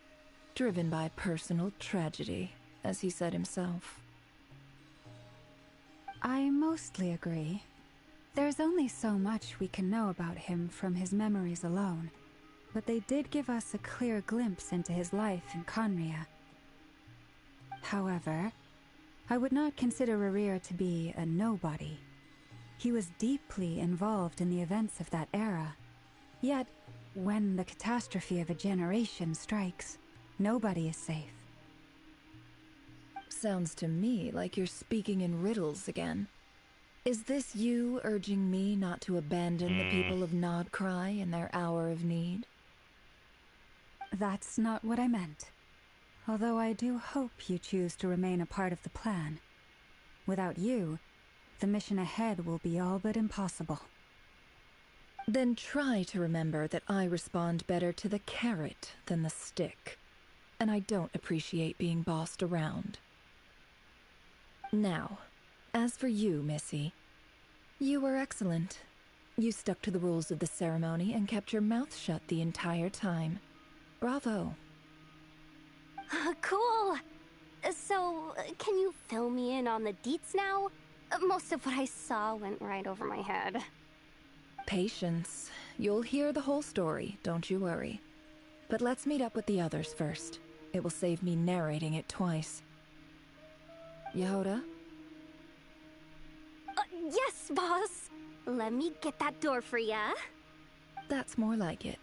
driven by personal tragedy, as he said himself. I mostly agree. There's only so much we can know about him from his memories alone, but they did give us a clear glimpse into his life in Conria. However, I would not consider Rerir to be a nobody. He was deeply involved in the events of that era. Yet, when the catastrophe of a generation strikes, nobody is safe. Sounds to me like you're speaking in riddles again. Is this you urging me not to abandon the people of Nod Krai in their hour of need? That's not what I meant. Although I do hope you choose to remain a part of the plan. Without you, the mission ahead will be all but impossible. Then try to remember that I respond better to the carrot than the stick, and I don't appreciate being bossed around. Now, as for you, Missy, you were excellent. You stuck to the rules of the ceremony and kept your mouth shut the entire time. Bravo. Cool. So, can you fill me in on the deets now? Most of what I saw went right over my head. Patience. You'll hear the whole story, don't you worry. But let's meet up with the others first. It will save me narrating it twice. Yehoda? Yes, boss! Let me get that door for ya. That's more like it.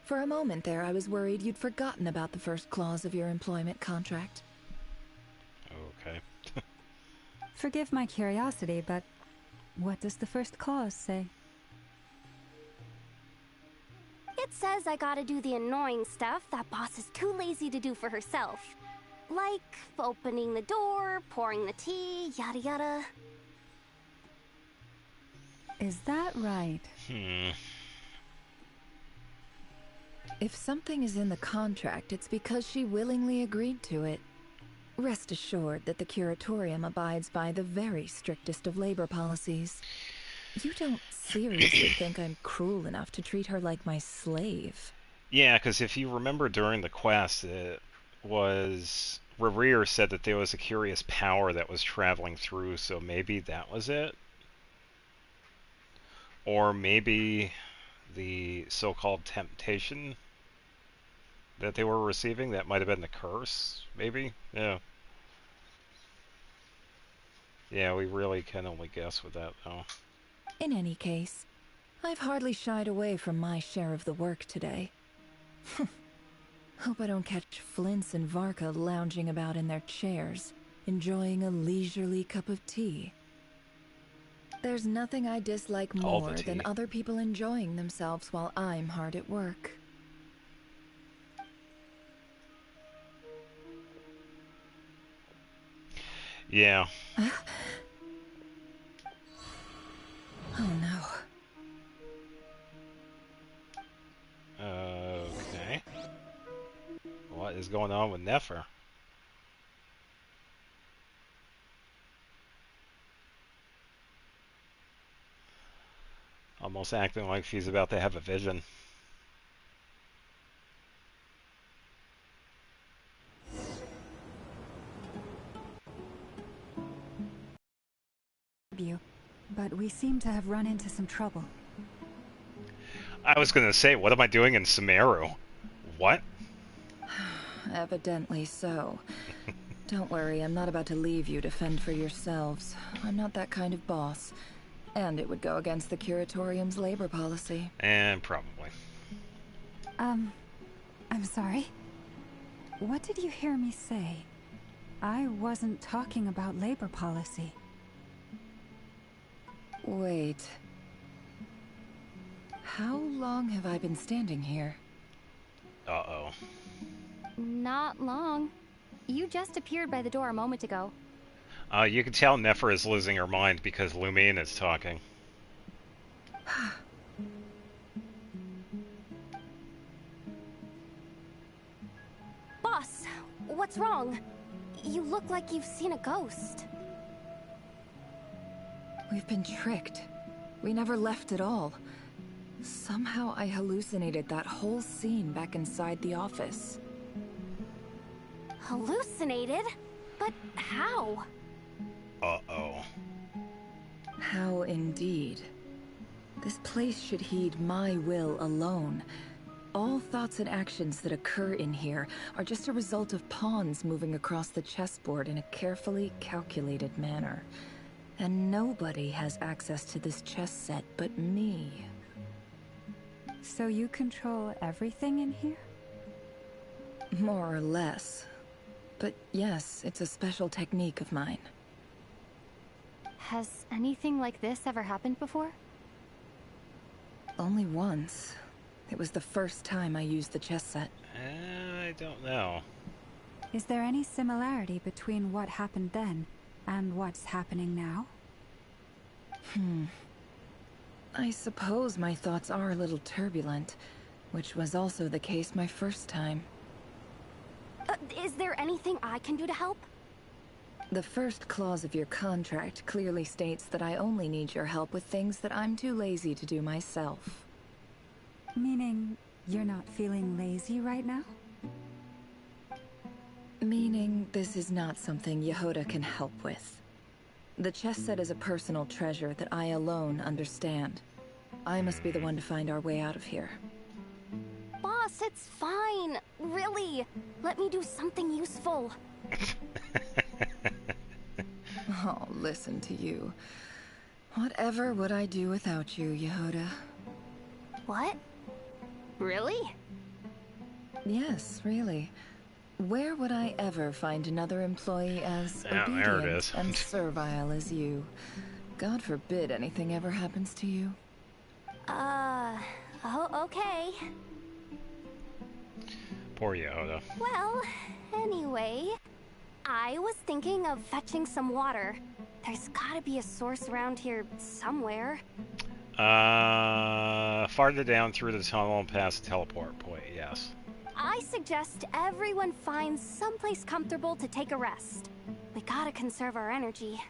For a moment there, I was worried you'd forgotten about the first clause of your employment contract. Okay. Forgive my curiosity, but what does the first clause say? It says I gotta do the annoying stuff that boss is too lazy to do for herself. Like opening the door, pouring the tea, yada yada. Is that right? If something is in the contract, it's because she willingly agreed to it. Rest assured that the Curatorium abides by the very strictest of labor policies. You don't seriously think I'm cruel enough to treat her like my slave? Yeah, because if you remember during the quest, it was... Rerir said that there was a curious power that was traveling through, so maybe that was it? Or maybe the so-called temptation that they were receiving, that might have been the curse, maybe? Yeah. Yeah, we really can only guess with that, though. In any case, I've hardly shied away from my share of the work today. Hope I don't catch Flintz and Varka lounging about in their chairs, enjoying a leisurely cup of tea. There's nothing I dislike more than other people enjoying themselves while I'm hard at work. Yeah. Oh no. Okay. is going on with Nefer? Almost acting like she's about to have a vision. But we seem to have run into some trouble. I was going to say, what am I doing in Sumeru? What? Evidently so. Don't worry, I'm not about to leave you to fend for yourselves. I'm not that kind of boss. And it would go against the Curatorium's labor policy. And probably. I'm sorry. What did you hear me say? I wasn't talking about labor policy. Wait. How long have I been standing here? Uh-oh. Not long. You just appeared by the door a moment ago. You can tell Nefer is losing her mind because Lumine is talking. Boss, what's wrong? You look like you've seen a ghost. We've been tricked. We never left at all. Somehow I hallucinated that whole scene back inside the office. Hallucinated? But how? Uh-oh. How indeed. This place should heed my will alone. All thoughts and actions that occur in here are just a result of pawns moving across the chessboard in a carefully calculated manner. And nobody has access to this chess set but me. So you control everything in here? More or less. But yes, it's a special technique of mine. Has anything like this ever happened before? Only once. It was the first time I used the chess set. I don't know. Is there any similarity between what happened then and what's happening now? I suppose my thoughts are a little turbulent, which was also the case my first time. Is there anything I can do to help? The first clause of your contract clearly states that I only need your help with things that I'm too lazy to do myself. Meaning, you're not feeling lazy right now? Meaning, this is not something Yehoda can help with. The chess set is a personal treasure that I alone understand. I must be the one to find our way out of here. Boss, it's fine. Really. Let me do something useful. Oh, listen to you. Whatever would I do without you, Yehoda? What? Really? Yes, really. Where would I ever find another employee as obedient and servile as you? God forbid anything ever happens to you. Oh, okay. Poor Yehoda. Well, anyway, I was thinking of fetching some water. There's gotta be a source around here somewhere. Farther down through the tunnel and past the teleport point, yes. I suggest everyone finds someplace comfortable to take a rest. We gotta conserve our energy.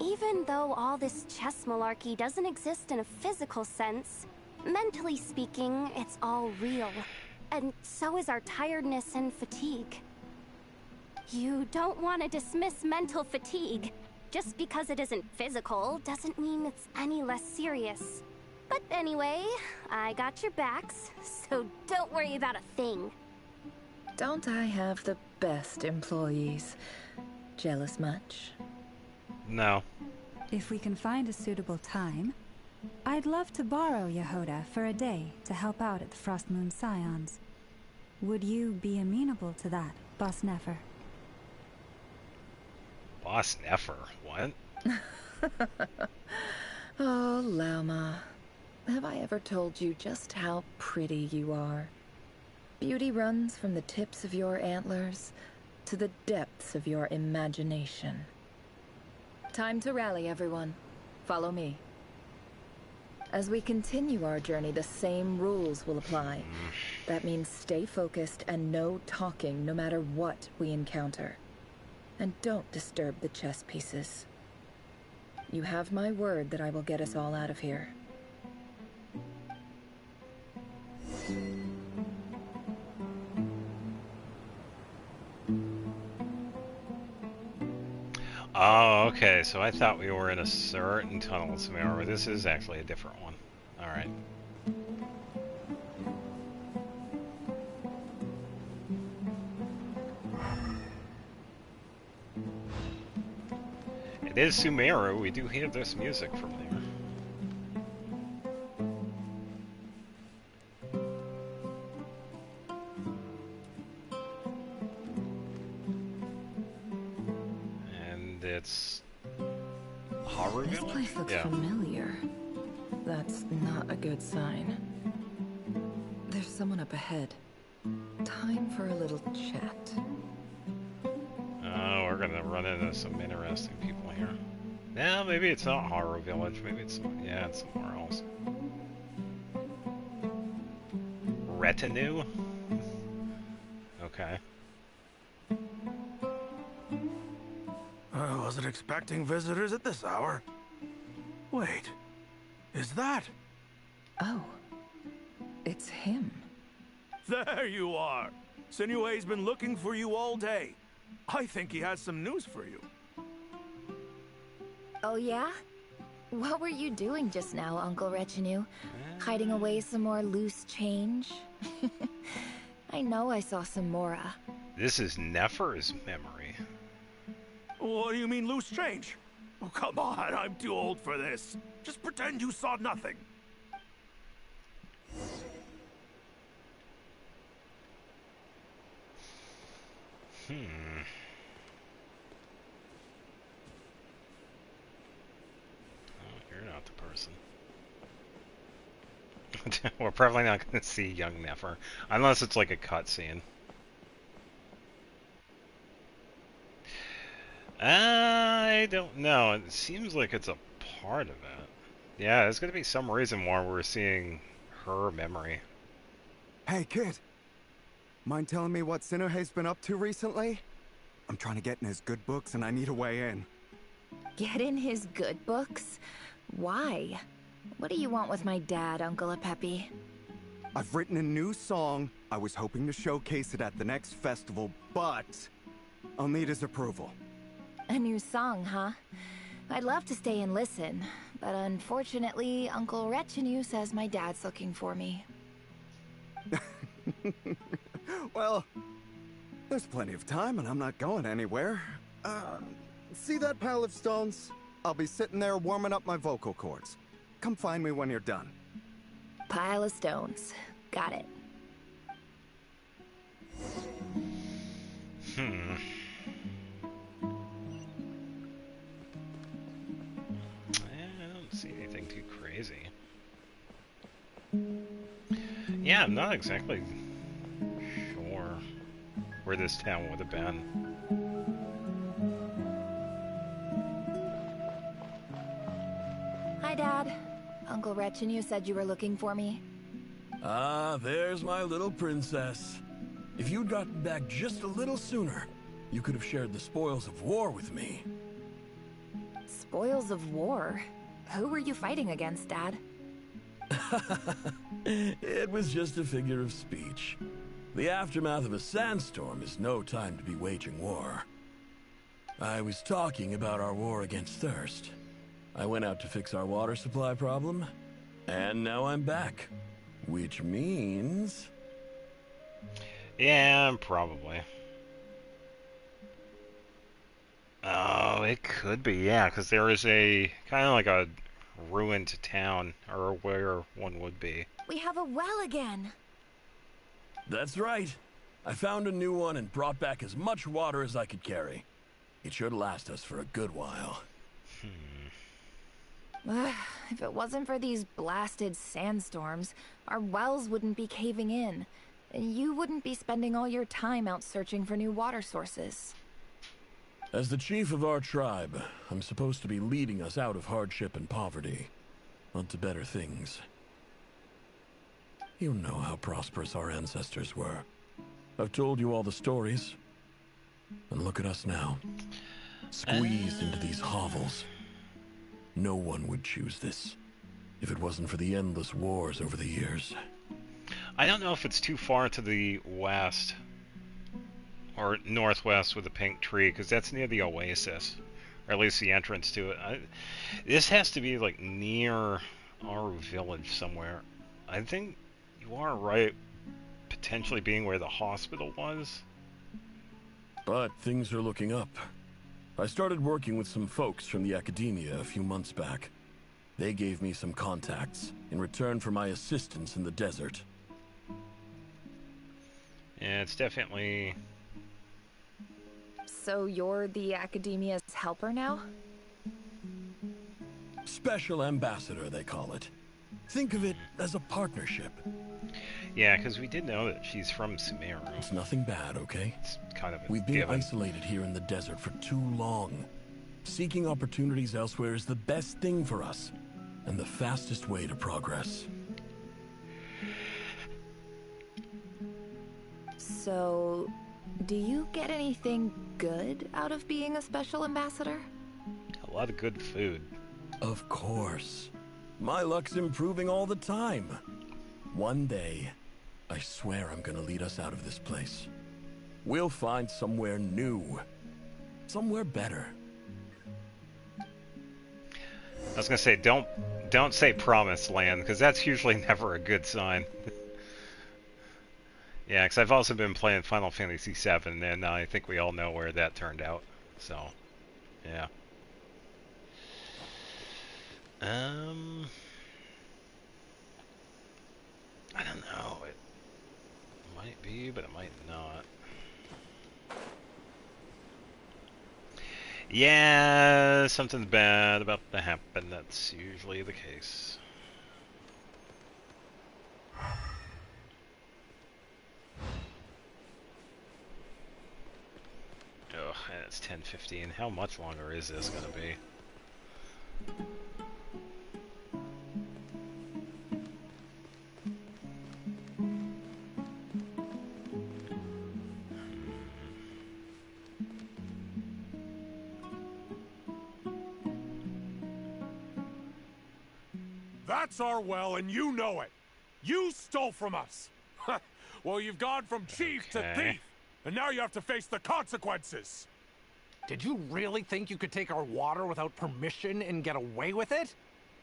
Even though all this chess malarkey doesn't exist in a physical sense, mentally speaking, it's all real. And so is our tiredness and fatigue. You don't want to dismiss mental fatigue. Just because it isn't physical doesn't mean it's any less serious. But anyway, I got your backs, so don't worry about a thing. Don't I have the best employees? Jealous much? No. If we can find a suitable time, I'd love to borrow Yehoda for a day to help out at the Frostmoon Scions. Would you be amenable to that, Boss Nefer? Boss Nefer? What? Oh, Lauma. Have I ever told you just how pretty you are? Beauty runs from the tips of your antlers to the depths of your imagination. Time to rally, everyone. Follow me. As we continue our journey, the same rules will apply. That means stay focused and no talking no matter what we encounter. And don't disturb the chess pieces. You have my word that I will get us all out of here. Oh, okay, so I thought we were in a certain tunnel somewhere, but this is actually a different one. Alright. It is Sumeru, we do hear this music from there. And it's Haru This Village? place looks Yeah. familiar. That's not a good sign. There's someone up ahead. Time for a little chat. Oh, we're gonna run into some interesting people here. Yeah, maybe it's not Haru Village. Maybe it's yeah, it's somewhere else. Retinue? Okay. I wasn't expecting visitors at this hour. Wait, is that? Oh, it's him. There you are. Sinue's been looking for you all day. I think he has some news for you. Oh yeah? What were you doing just now, Uncle Retinue? Hiding away some more loose change? I know I saw some Mora. This is Nefer's memory. What do you mean loose change? Oh, come on, I'm too old for this. Just pretend you saw nothing. Oh, you're not the person. We're probably not going to see young Nefer, unless it's like a cutscene. I don't know. It seems like it's a part of it. Yeah, there's going to be some reason why we're seeing her memory. Hey, kid. Mind telling me what Sinuhe's been up to recently? I'm trying to get in his good books and I need a way in. Get in his good books? Why? What do you want with my dad, Uncle Apepi? I've written a new song. I was hoping to showcase it at the next festival, but I'll need his approval. A new song, huh? I'd love to stay and listen, but unfortunately, Uncle Retinue says my dad's looking for me. Well, there's plenty of time and I'm not going anywhere. See that pile of stones? I'll be sitting there warming up my vocal cords. Come find me when you're done. Pile of stones. Got it. I don't see anything too crazy. Yeah, I'm not exactly sure where this town would have been. Hi, Dad. Uncle Retinue said you were looking for me. Ah, there's my little princess. If you'd gotten back just a little sooner, you could have shared the spoils of war with me. Spoils of war? Who were you fighting against, Dad? It was just a figure of speech. The aftermath of a sandstorm is no time to be waging war. I was talking about our war against thirst. I went out to fix our water supply problem, and now I'm back. Which means... Yeah, probably. Oh, it could be, yeah, because there is a kind of like a ruined town, or where one would be. We have a well again. That's right. I found a new one and brought back as much water as I could carry. It should last us for a good while. If it wasn't for these blasted sandstorms, our wells wouldn't be caving in. You wouldn't be spending all your time out searching for new water sources. As the chief of our tribe, I'm supposed to be leading us out of hardship and poverty. onto better things. You know how prosperous our ancestors were. I've told you all the stories. And look at us now. Squeezed into these hovels. No one would choose this if it wasn't for the endless wars over the years. I don't know if it's too far to the west or northwest with the pink tree, because that's near the oasis, or at least the entrance to it. This has to be like near Aru village somewhere. I think you are right, potentially being where the hospital was. But things are looking up. I started working with some folks from the academia a few months back. They gave me some contacts in return for my assistance in the desert. Yeah, it's definitely... So you're the academia's helper now? Special ambassador, they call it. Think of it as a partnership. Yeah, because we did know that she's from Sumeru. It's nothing bad, okay? It's kind of a We've been given. isolated here in the desert for too long. Seeking opportunities elsewhere is the best thing for us, and the fastest way to progress. So, do you get anything good out of being a special ambassador? A lot of good food. Of course. My luck's improving all the time. One day, I swear I'm gonna lead us out of this place. We'll find somewhere new. Somewhere better. I was gonna say, don't say promised land, because that's usually never a good sign. Yeah, because I've also been playing Final Fantasy VII, and I think we all know where that turned out. So, yeah. I don't know. It might be, but it might not. Yeah, something's bad about to happen. That's usually the case. Ugh, and it's 10:15. How much longer is this gonna be? That's our well, and you know it. You stole from us. Well, you've gone from chief to thief, and now you have to face the consequences. Did you really think you could take our water without permission and get away with it?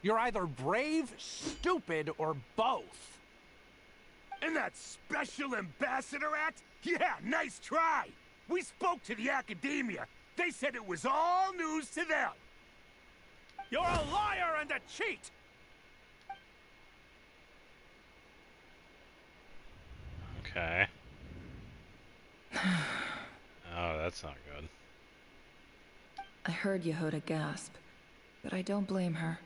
You're either brave, stupid, or both. And that special ambassador act? Yeah, nice try. We spoke to the academia. They said it was all news to them. You're a liar and a cheat! Okay. Oh, that's not good. I heard Yehoda gasp, but I don't blame her.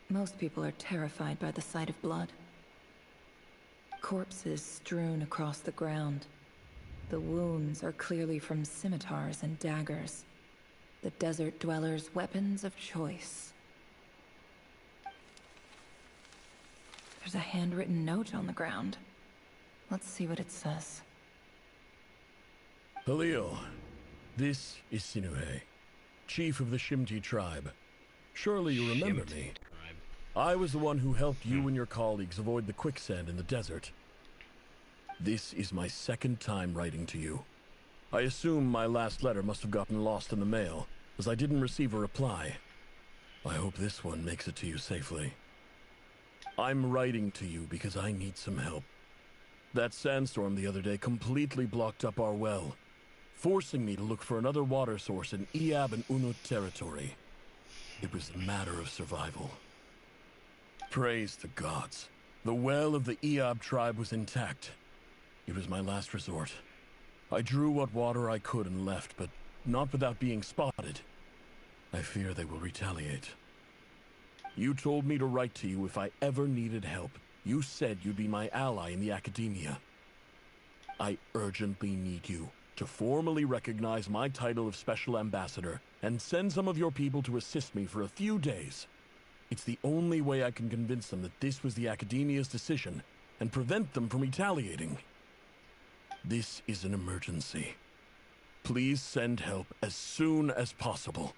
Most people are terrified by the sight of blood. Corpses strewn across the ground. The wounds are clearly from scimitars and daggers. The desert dwellers' weapons of choice. There's a handwritten note on the ground. Let's see what it says. Halil, this is Sinuhe, chief of the Shimti tribe. Surely you remember me. I was the one who helped you and your colleagues avoid the quicksand in the desert. This is my second time writing to you. I assume my last letter must have gotten lost in the mail, as I didn't receive a reply. I hope this one makes it to you safely. I'm writing to you because I need some help. That sandstorm the other day completely blocked up our well, forcing me to look for another water source in Iab and Unut territory. It was a matter of survival. Praise the gods. The well of the Iab tribe was intact. It was my last resort. I drew what water I could and left, but not without being spotted. I fear they will retaliate. You told me to write to you if I ever needed help. You said you'd be my ally in the academia. I urgently need you to formally recognize my title of Special Ambassador and send some of your people to assist me for a few days. It's the only way I can convince them that this was the Academia's decision and prevent them from retaliating. This is an emergency. Please send help as soon as possible.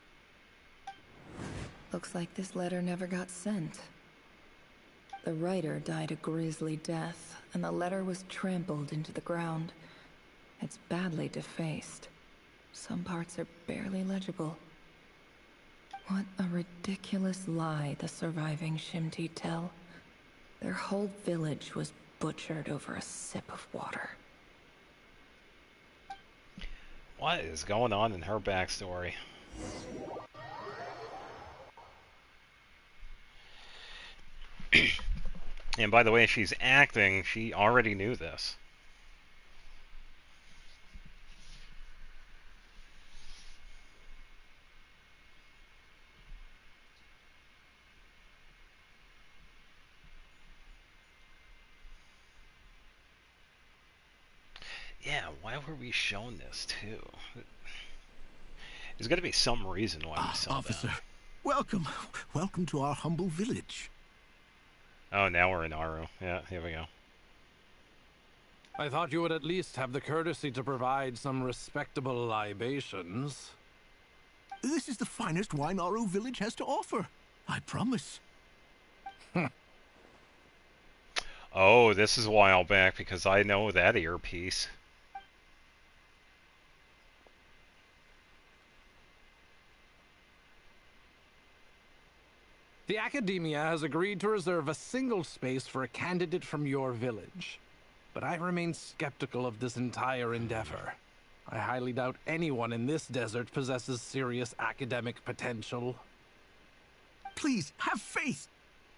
Looks like this letter never got sent. The writer died a grisly death, and the letter was trampled into the ground. It's badly defaced. Some parts are barely legible. What a ridiculous lie the surviving Shimti tell. Their whole village was butchered over a sip of water. What is going on in her backstory? And by the way, she's acting. She already knew this. Yeah, why were we shown this too? There's got to be some reason why we saw Officer, that. welcome. Welcome to our humble village. Oh, now we're in Aru. Yeah, here we go. I thought you would at least have the courtesy to provide some respectable libations. This is the finest wine Aru village has to offer. I promise. Oh, this is a while back because I know that earpiece. The Academia has agreed to reserve a single space for a candidate from your village. But I remain skeptical of this entire endeavor. I highly doubt anyone in this desert possesses serious academic potential. Please, have faith.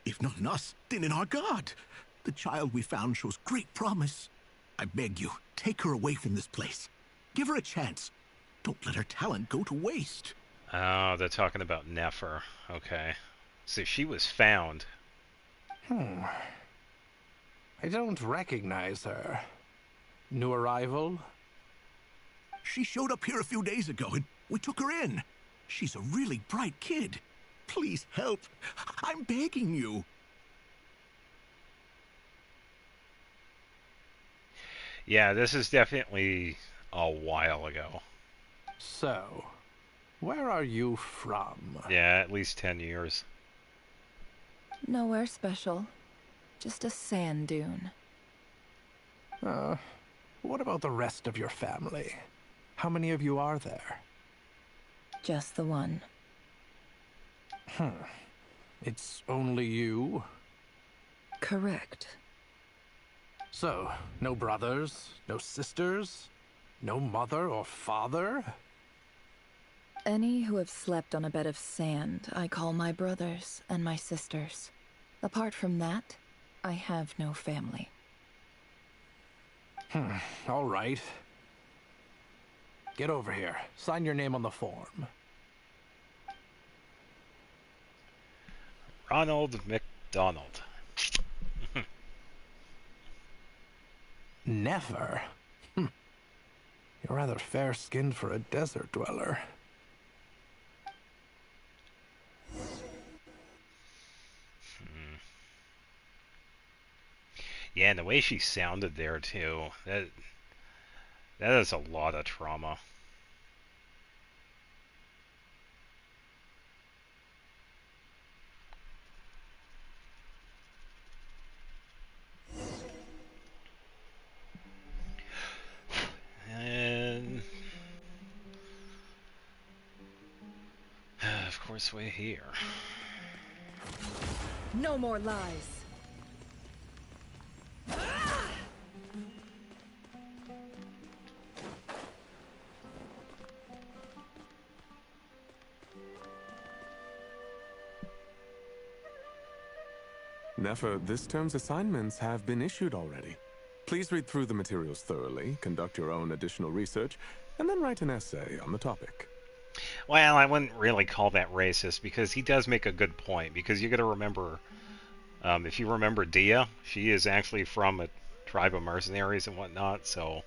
If not in us, then in our god. The child we found shows great promise. I beg you, take her away from this place. Give her a chance. Don't let her talent go to waste. Oh, they're talking about Nefer. Okay. So she was found. I don't recognize her. New arrival? She showed up here a few days ago and we took her in. She's a really bright kid. Please help. I'm begging you. Yeah, this is definitely a while ago. So, where are you from? Yeah, at least 10 years. Nowhere special. Just a sand dune. What about the rest of your family? How many of you are there? Just the one. It's only you? Correct. So, no brothers, no sisters, no mother or father? Any who have slept on a bed of sand, I call my brothers and my sisters. Apart from that, I have no family. All right. Get over here. Sign your name on the form. Ronald McDonald. Never? You're rather fair-skinned for a desert dweller. Yeah, and the way she sounded there too, that is a lot of trauma. And of course we're here. No more lies. Nefer, this term's assignments have been issued already. Please read through the materials thoroughly, conduct your own additional research, and then write an essay on the topic. Well, I wouldn't really call that racist, because he does make a good point, because you gotta remember, if you remember Dia, she is actually from a tribe of mercenaries and whatnot, so...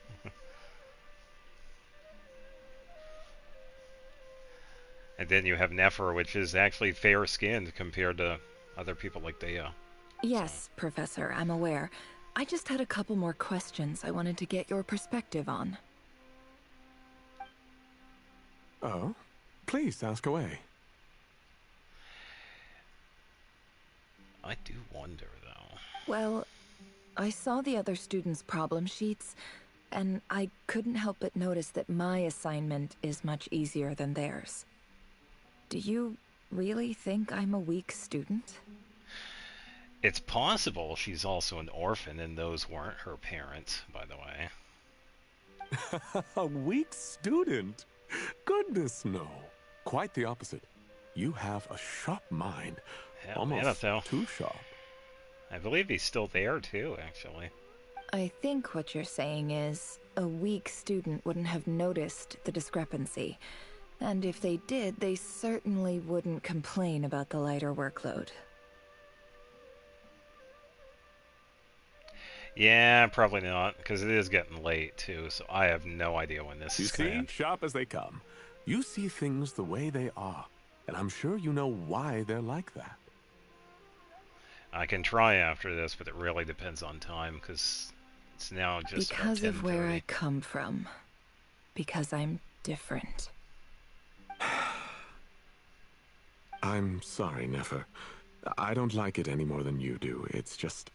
And then you have Nefer, which is actually fair-skinned compared to other people like Dea. Yes, Professor, I'm aware. I just had a couple more questions I wanted to get your perspective on. Oh? Please, ask away. I do wonder, though. Well, I saw the other students' problem sheets, and I couldn't help but notice that my assignment is much easier than theirs. Do you really think I'm a weak student? It's possible she's also an orphan, and those weren't her parents, by the way. A weak student? Goodness, no. Quite the opposite. You have a sharp mind. Hell, Almost man, too sharp. I believe he's still there, too, actually. I think what you're saying is a weak student wouldn't have noticed the discrepancy. And if they did, they certainly wouldn't complain about the lighter workload. Yeah, probably not, because it is getting late, too, so I have no idea when this is going to You see, sharp as they come. You see things the way they are, and I'm sure you know why they're like that. I can try after this, but it really depends on time, because it's now just because of where I come from. Because I'm different. I'm sorry, Nefer. I don't like it any more than you do. It's just...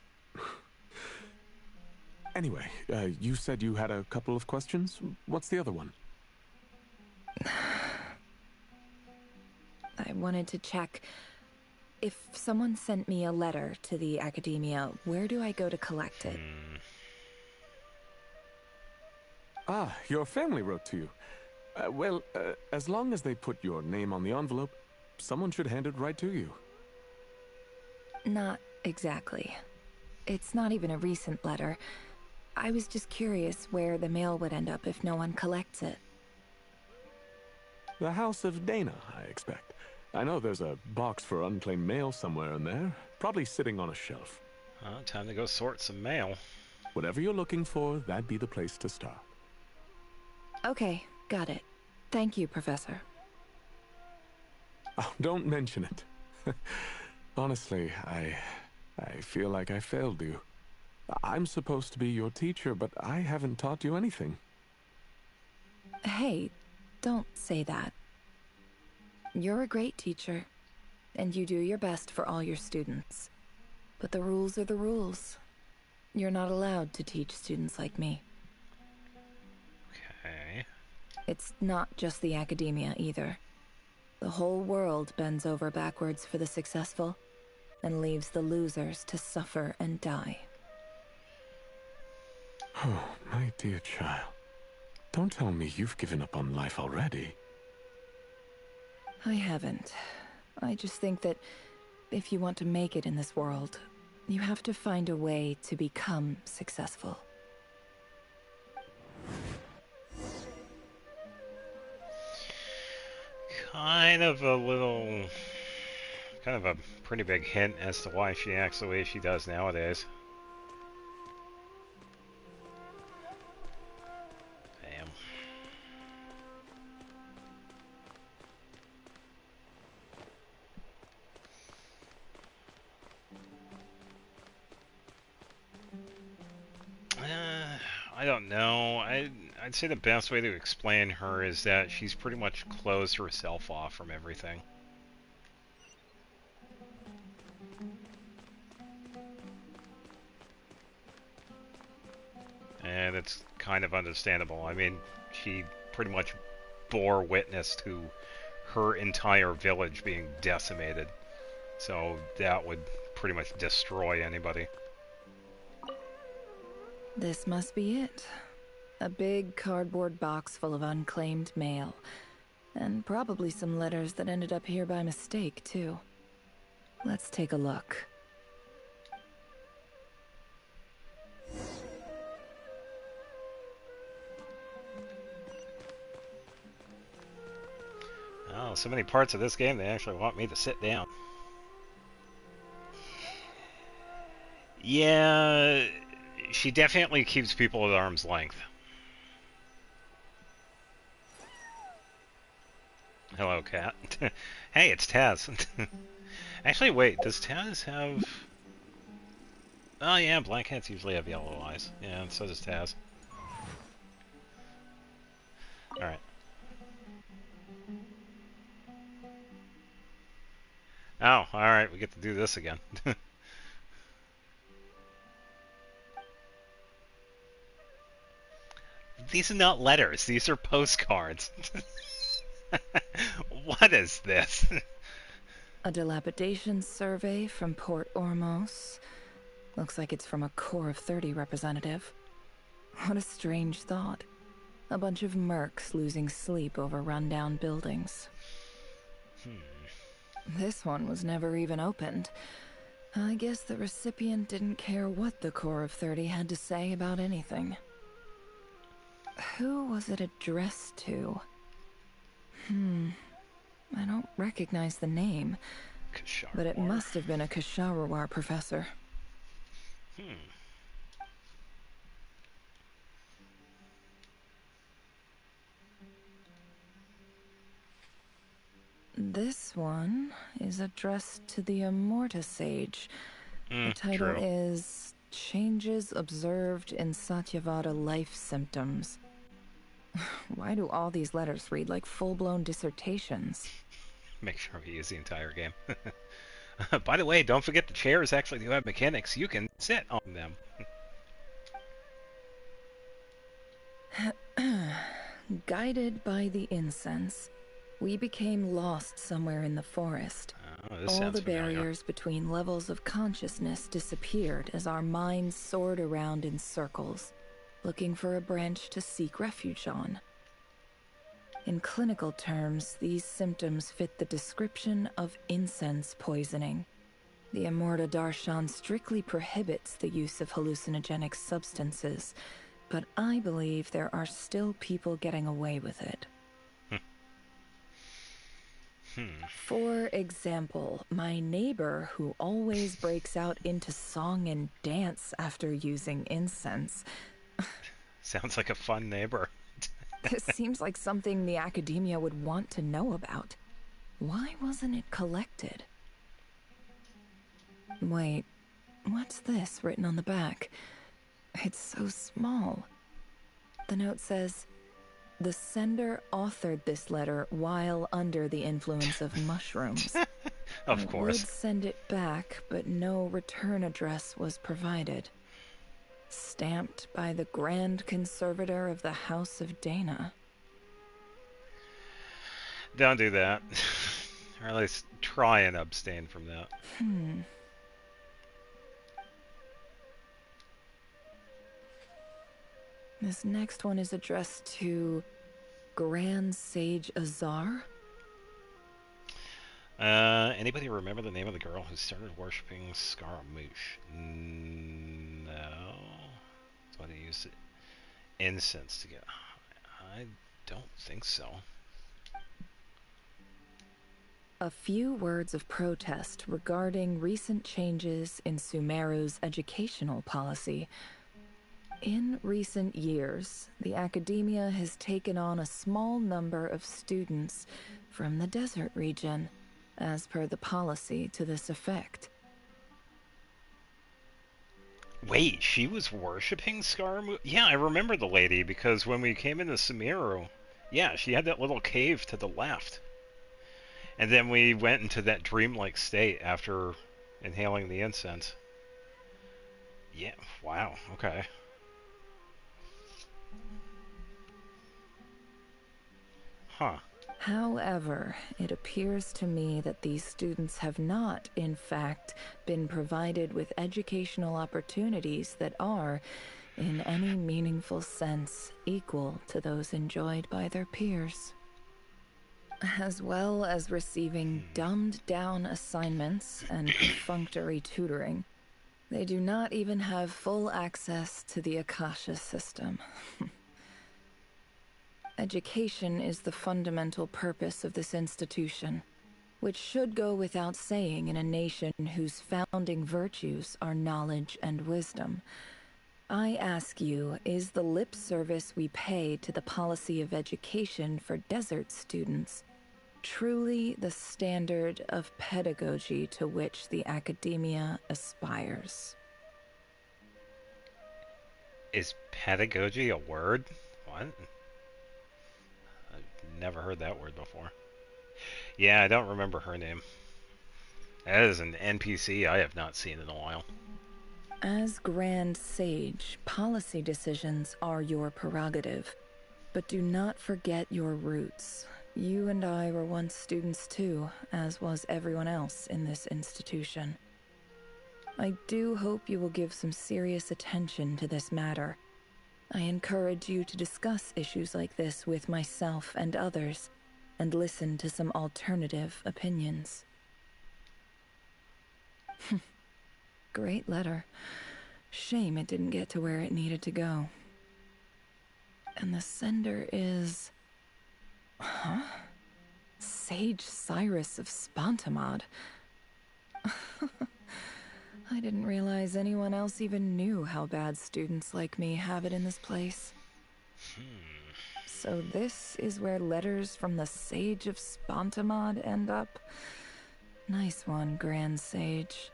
Anyway, you said you had a couple of questions. What's the other one? I wanted to check. If someone sent me a letter to the academia, where do I go to collect it? Ah, your family wrote to you. Well, as long as they put your name on the envelope, someone should hand it right to you. Not exactly. It's not even a recent letter. I was just curious where the mail would end up if no one collects it. The House of Dana, I expect. I know there's a box for unclaimed mail somewhere in there, probably sitting on a shelf. Time to go sort some mail. Whatever you're looking for, that'd be the place to start. Okay, got it. Thank you, Professor. Oh, don't mention it. Honestly, I feel like I failed you. I'm supposed to be your teacher, but I haven't taught you anything. Hey, don't say that. You're a great teacher, and you do your best for all your students. But the rules are the rules. You're not allowed to teach students like me. Okay. It's not just the academia either. The whole world bends over backwards for the successful, and leaves the losers to suffer and die. Oh, my dear child. Don't tell me you've given up on life already. I haven't. I just think that if you want to make it in this world, you have to find a way to become successful. Kind of a pretty big hint as to why she acts the way she does nowadays. Damn. I don't know. I'd say the best way to explain her is that she's pretty much closed herself off from everything. And it's kind of understandable. I mean, she pretty much bore witness to her entire village being decimated. So that would pretty much destroy anybody. This must be it. A big cardboard box full of unclaimed mail. And probably some letters that ended up here by mistake, too. Let's take a look. Oh, so many parts of this game they actually want me to sit down. Yeah, she definitely keeps people at arm's length. Hello, cat. Hey, it's Taz. Actually, wait, does Taz have... Oh yeah, black cats usually have yellow eyes. Yeah, and so does Taz. Alright. Oh, alright, we get to do this again. These are not letters, these are postcards. What is this? A dilapidation survey from Port Ormos. Looks like it's from a Core of 30 representative. What a strange thought. A bunch of mercs losing sleep over rundown buildings. This one was never even opened. I guess the recipient didn't care what the Core of 30 had to say about anything. Who was it addressed to? I don't recognize the name, but it must have been a Ksharawar professor. This one is addressed to the Immorta Sage. The title is Changes Observed in Satyavada Life Symptoms. Why do all these letters read like full-blown dissertations? Make sure we use the entire game. By the way, don't forget the chairs actually do have mechanics. You can sit on them. Guided by the incense, we became lost somewhere in the forest. All the barriers between levels of consciousness disappeared as our minds soared around in circles, looking for a branch to seek refuge on. In clinical terms, these symptoms fit the description of incense poisoning. The Immorta Darshan strictly prohibits the use of hallucinogenic substances, but I believe there are still people getting away with it. For example, my neighbor who always breaks out into song and dance after using incense. Sounds like a fun neighbor. This seems like something the academia would want to know about. Why wasn't it collected? Wait, what's this written on the back? It's so small. The note says, the sender authored this letter while under the influence of mushrooms. Of course. Would send it back, but no return address was provided. Stamped by the Grand Conservator of the House of Dana. Don't do that. Or at least try and abstain from that. This next one is addressed to Grand Sage Azar. Anybody remember the name of the girl who started worshipping Scaramouche? No. That's what he used incense to get. I don't think so. A few words of protest regarding recent changes in Sumeru's educational policy. In recent years, the academia has taken on a small number of students from the desert region, as per the policy to this effect. Wait, she was worshipping Scaramouche? Yeah, I remember the lady, because when we came into Sumeru, yeah, she had that little cave to the left. And then we went into that dreamlike state after inhaling the incense. Yeah, wow, okay. Huh. However, it appears to me that these students have not, in fact, been provided with educational opportunities that are, in any meaningful sense, equal to those enjoyed by their peers. As well as receiving dumbed-down assignments and perfunctory tutoring, they do not even have full access to the Akasha system. Education is the fundamental purpose of this institution, which should go without saying in a nation whose founding virtues are knowledge and wisdom. I ask you, is the lip service we pay to the policy of education for desert students truly the standard of pedagogy to which the academia aspires. Is pedagogy a word? What? I've never heard that word before. Yeah, I don't remember her name. That is an NPC I have not seen in a while. As Grand Sage, policy decisions are your prerogative. But do not forget your roots. You and I were once students too, as was everyone else in this institution. I do hope you will give some serious attention to this matter. I encourage you to discuss issues like this with myself and others, and listen to some alternative opinions. Great letter. Shame it didn't get to where it needed to go. And the sender is... Huh? Sage Cyrus of Spontamod. I didn't realize anyone else even knew how bad students like me have it in this place. So this is where letters from the Sage of Spontamod end up? Nice one, Grand Sage.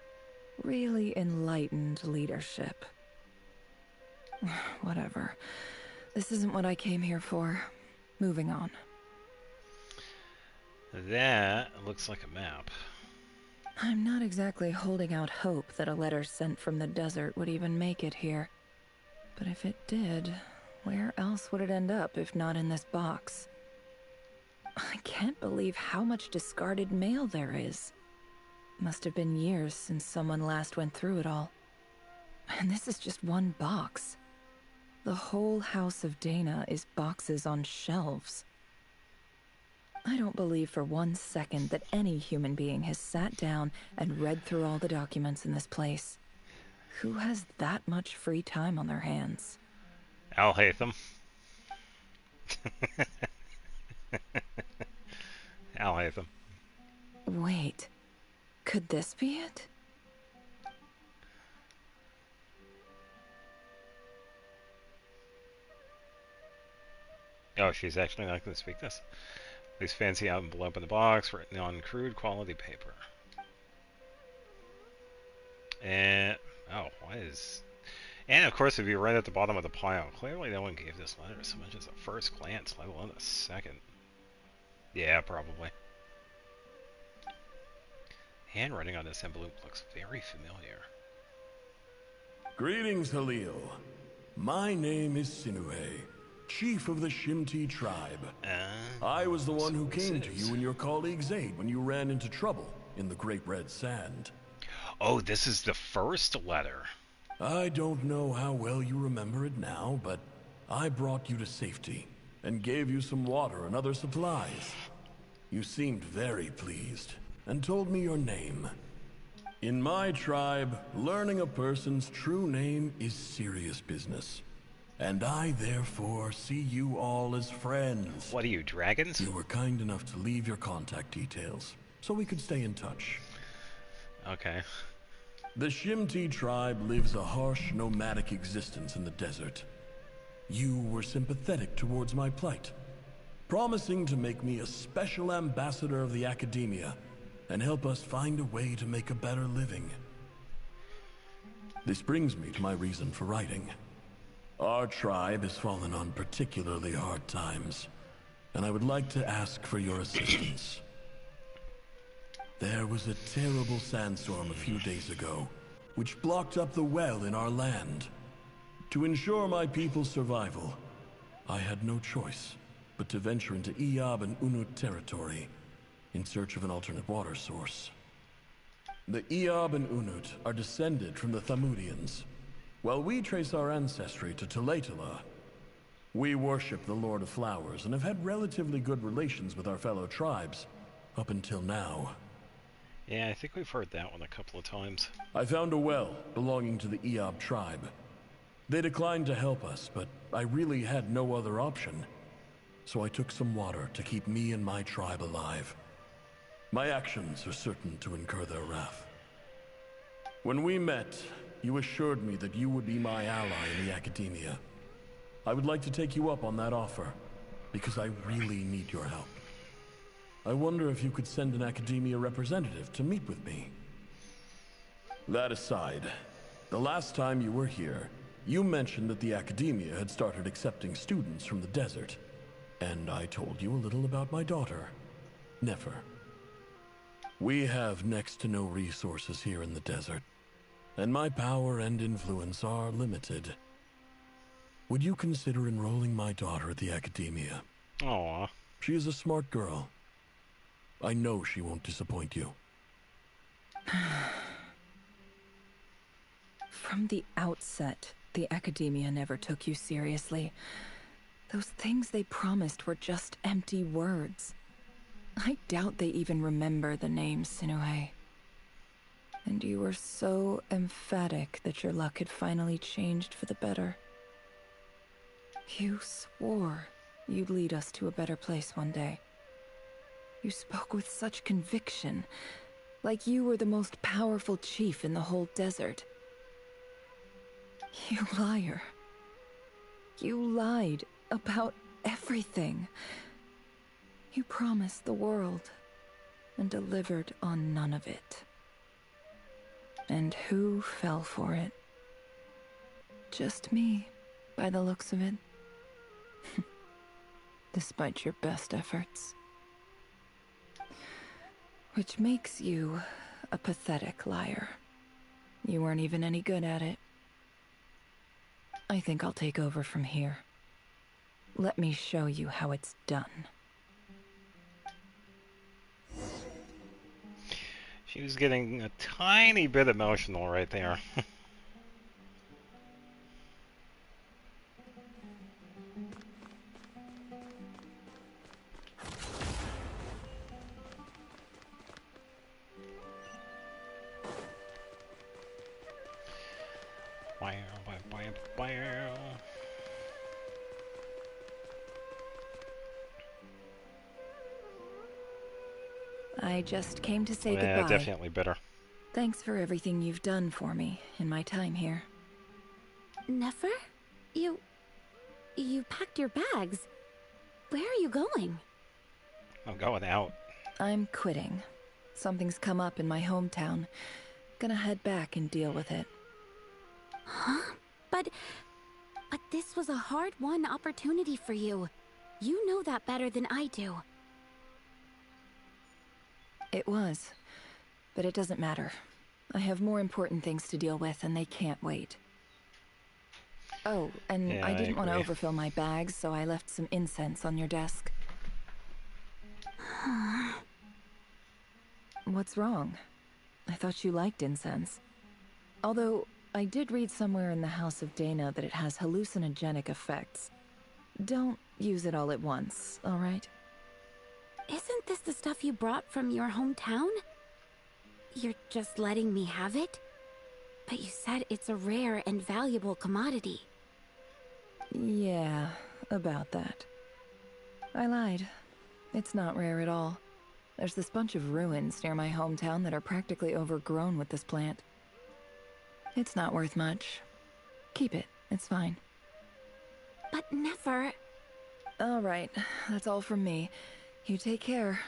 Really enlightened leadership. Whatever. This isn't what I came here for. Moving on. That looks like a map. I'm not exactly holding out hope that a letter sent from the desert would even make it here. But if it did, where else would it end up if not in this box? I can't believe how much discarded mail there is. Must have been years since someone last went through it all. And this is just one box. The whole House of Dana is boxes on shelves. I don't believe for 1 second that any human being has sat down and read through all the documents in this place. Who has that much free time on their hands? Al Hatham. Al Hatham. Wait, could this be it? Oh, she's actually not going to speak this. This fancy envelope in the box written on crude quality paper. And oh, what is? And of course, if you read at the bottom of the pile, clearly no one gave this letter so much as a first glance, let alone a second. Yeah, probably. Handwriting on this envelope looks very familiar. Greetings, Halil. My name is Sinue, chief of the Shimti tribe. I was the one who came to you and your colleague's aid when you ran into trouble in the Great Red Sand. Oh, this is the first letter. I don't know how well you remember it now, but I brought you to safety and gave you some water and other supplies. You seemed very pleased and told me your name. In my tribe, learning a person's true name is serious business. And I, therefore, see you all as friends. What are you, dragons? You were kind enough to leave your contact details, so we could stay in touch. Okay. The Shimti tribe lives a harsh, nomadic existence in the desert. You were sympathetic towards my plight, promising to make me a special ambassador of the academia and help us find a way to make a better living. This brings me to my reason for writing. Our tribe has fallen on particularly hard times, and I would like to ask for your assistance. There was a terrible sandstorm a few days ago, which blocked up the well in our land. To ensure my people's survival, I had no choice but to venture into Iyab and Unut territory in search of an alternate water source. The Iyab and Unut are descended from the Thamudians, while we trace our ancestry to Tulatala. We worship the Lord of Flowers and have had relatively good relations with our fellow tribes up until now. Yeah, I think we've heard that one a couple of times. I found a well belonging to the Iyab tribe. They declined to help us, but I really had no other option. So I took some water to keep me and my tribe alive. My actions are certain to incur their wrath. When we met, you assured me that you would be my ally in the academia. I would like to take you up on that offer, because I really need your help. I wonder if you could send an academia representative to meet with me. That aside, the last time you were here, you mentioned that the academia had started accepting students from the desert. And I told you a little about my daughter, Nefer. We have next to no resources here in the desert, and my power and influence are limited. Would you consider enrolling my daughter at the academia? Aww. She is a smart girl. I know she won't disappoint you. From the outset, the academia never took you seriously. Those things they promised were just empty words. I doubt they even remember the name Sinuhe. And you were so emphatic that your luck had finally changed for the better. You swore you'd lead us to a better place one day. You spoke with such conviction, like you were the most powerful chief in the whole desert. You liar. You lied about everything. You promised the world and delivered on none of it. And who fell for it? Just me, by the looks of it. Despite your best efforts. Which makes you a pathetic liar. You weren't even any good at it. I think I'll take over from here. Let me show you how it's done. She was getting a tiny bit emotional right there. I just came to say yeah, goodbye. Definitely better. Thanks for everything you've done for me in my time here. Nefer? You packed your bags. Where are you going? I'm going out. I'm quitting. Something's come up in my hometown. Gonna head back and deal with it. Huh? But this was a hard-won opportunity for you. You know that better than I do. It was. But it doesn't matter. I have more important things to deal with, and they can't wait. Oh, and yeah, I didn't want to agree. overfill my bags, so I left some incense on your desk. What's wrong? I thought you liked incense. Although, I did read somewhere in the House of Dana that it has hallucinogenic effects. Don't use it all at once, alright? Isn't this the stuff you brought from your hometown? You're just letting me have it? But you said it's a rare and valuable commodity. Yeah, about that. I lied. It's not rare at all. There's this bunch of ruins near my hometown that are practically overgrown with this plant. It's not worth much. Keep it, it's fine. But Nefer... Alright, that's all from me. You take care.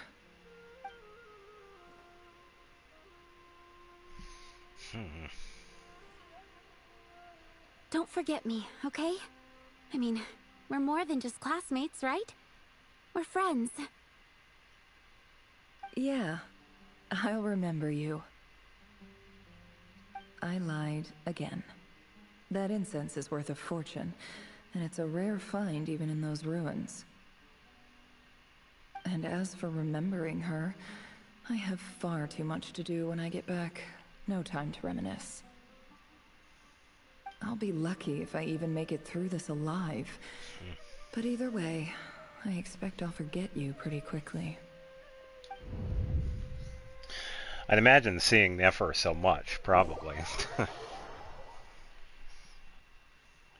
Don't forget me, okay? I mean, we're more than just classmates, right? We're friends. Yeah, I'll remember you. I lied again. That incense is worth a fortune, and it's a rare find even in those ruins. And as for remembering her, I have far too much to do when I get back. No time to reminisce. I'll be lucky if I even make it through this alive. But either way, I expect I'll forget you pretty quickly. I'd imagine seeing Nefer so much, probably.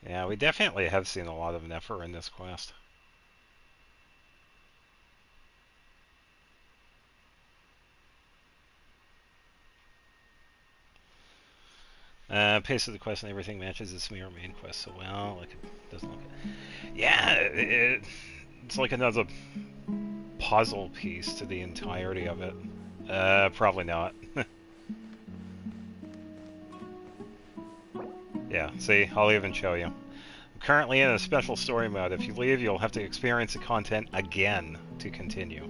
Yeah, we definitely have seen a lot of Nefer in this quest. Pace of the quest and everything matches its mirror main quest so well. Like, it doesn't look... Yeah, it's like another puzzle piece to the entirety of it. Probably not. Yeah, see, I'll even show you. I'm currently in a special story mode. If you leave, you'll have to experience the content again to continue.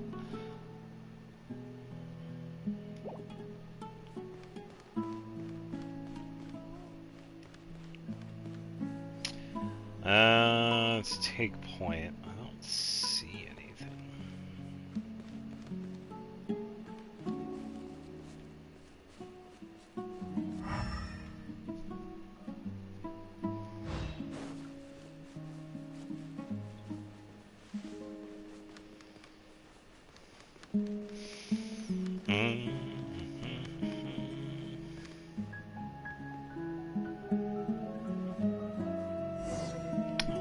Let's take point. I don't see anything.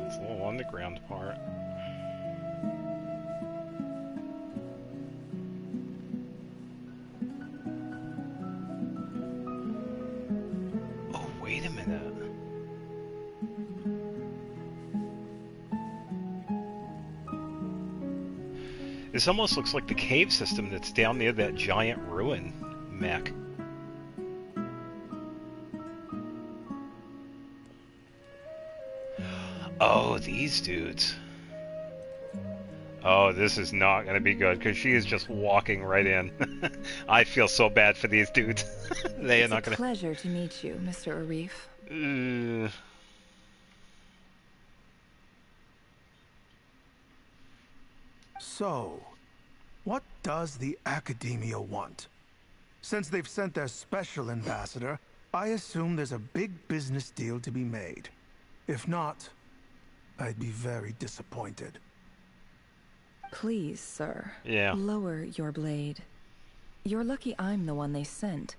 It's a little underground part. Oh, wait a minute. This almost looks like the cave system that's down near that giant ruin mech. Oh, these dudes. Oh, this is not going to be good, because she is just walking right in. I feel so bad for these dudes. They are not going to... It's a pleasure to meet you, Mr. Arif. So, what does the Academia want? Since they've sent their special ambassador, I assume there's a big business deal to be made. If not, I'd be very disappointed. Please, sir. Yeah. Lower your blade. You're lucky I'm the one they sent.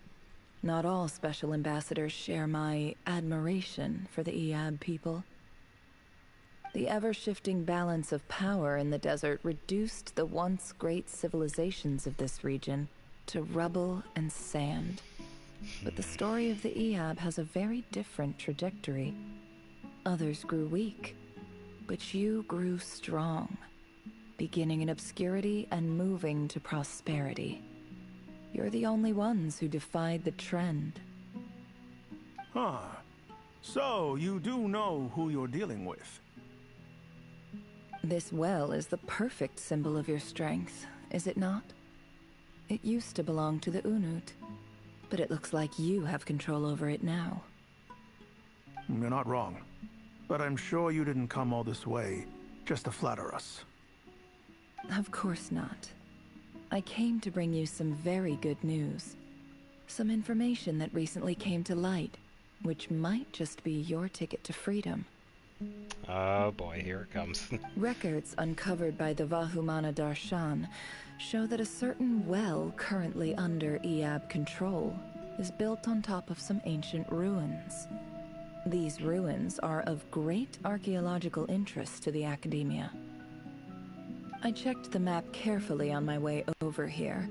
Not all special ambassadors share my admiration for the Eab people. The ever-shifting balance of power in the desert reduced the once great civilizations of this region to rubble and sand. But the story of the Eab has a very different trajectory. Others grew weak, but you grew strong, beginning in obscurity and moving to prosperity. You're the only ones who defied the trend. Huh. So, you do know who you're dealing with? This well is the perfect symbol of your strength, is it not? It used to belong to the Unut, but it looks like you have control over it now. You're not wrong. But I'm sure you didn't come all this way just to flatter us. Of course not. I came to bring you some very good news. Some information that recently came to light, which might just be your ticket to freedom. Oh boy, here it comes. Records uncovered by the Vahumana Darshan show that a certain well currently under Eab control is built on top of some ancient ruins. These ruins are of great archaeological interest to the Academia. I checked the map carefully on my way over here,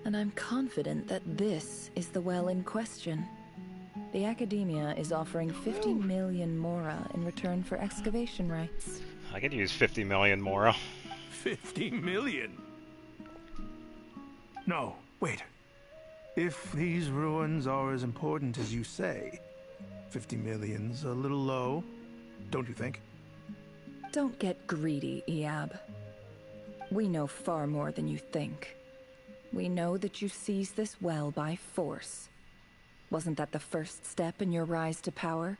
and I'm confident that this is the well in question. The Academia is offering 50 million mora in return for excavation rights. I could use 50 million mora. 50 million? No, wait. If these ruins are as important as you say, 50 million's a little low, don't you think? Don't get greedy, Eab. We know far more than you think. We know that you seized this well by force. Wasn't that the first step in your rise to power?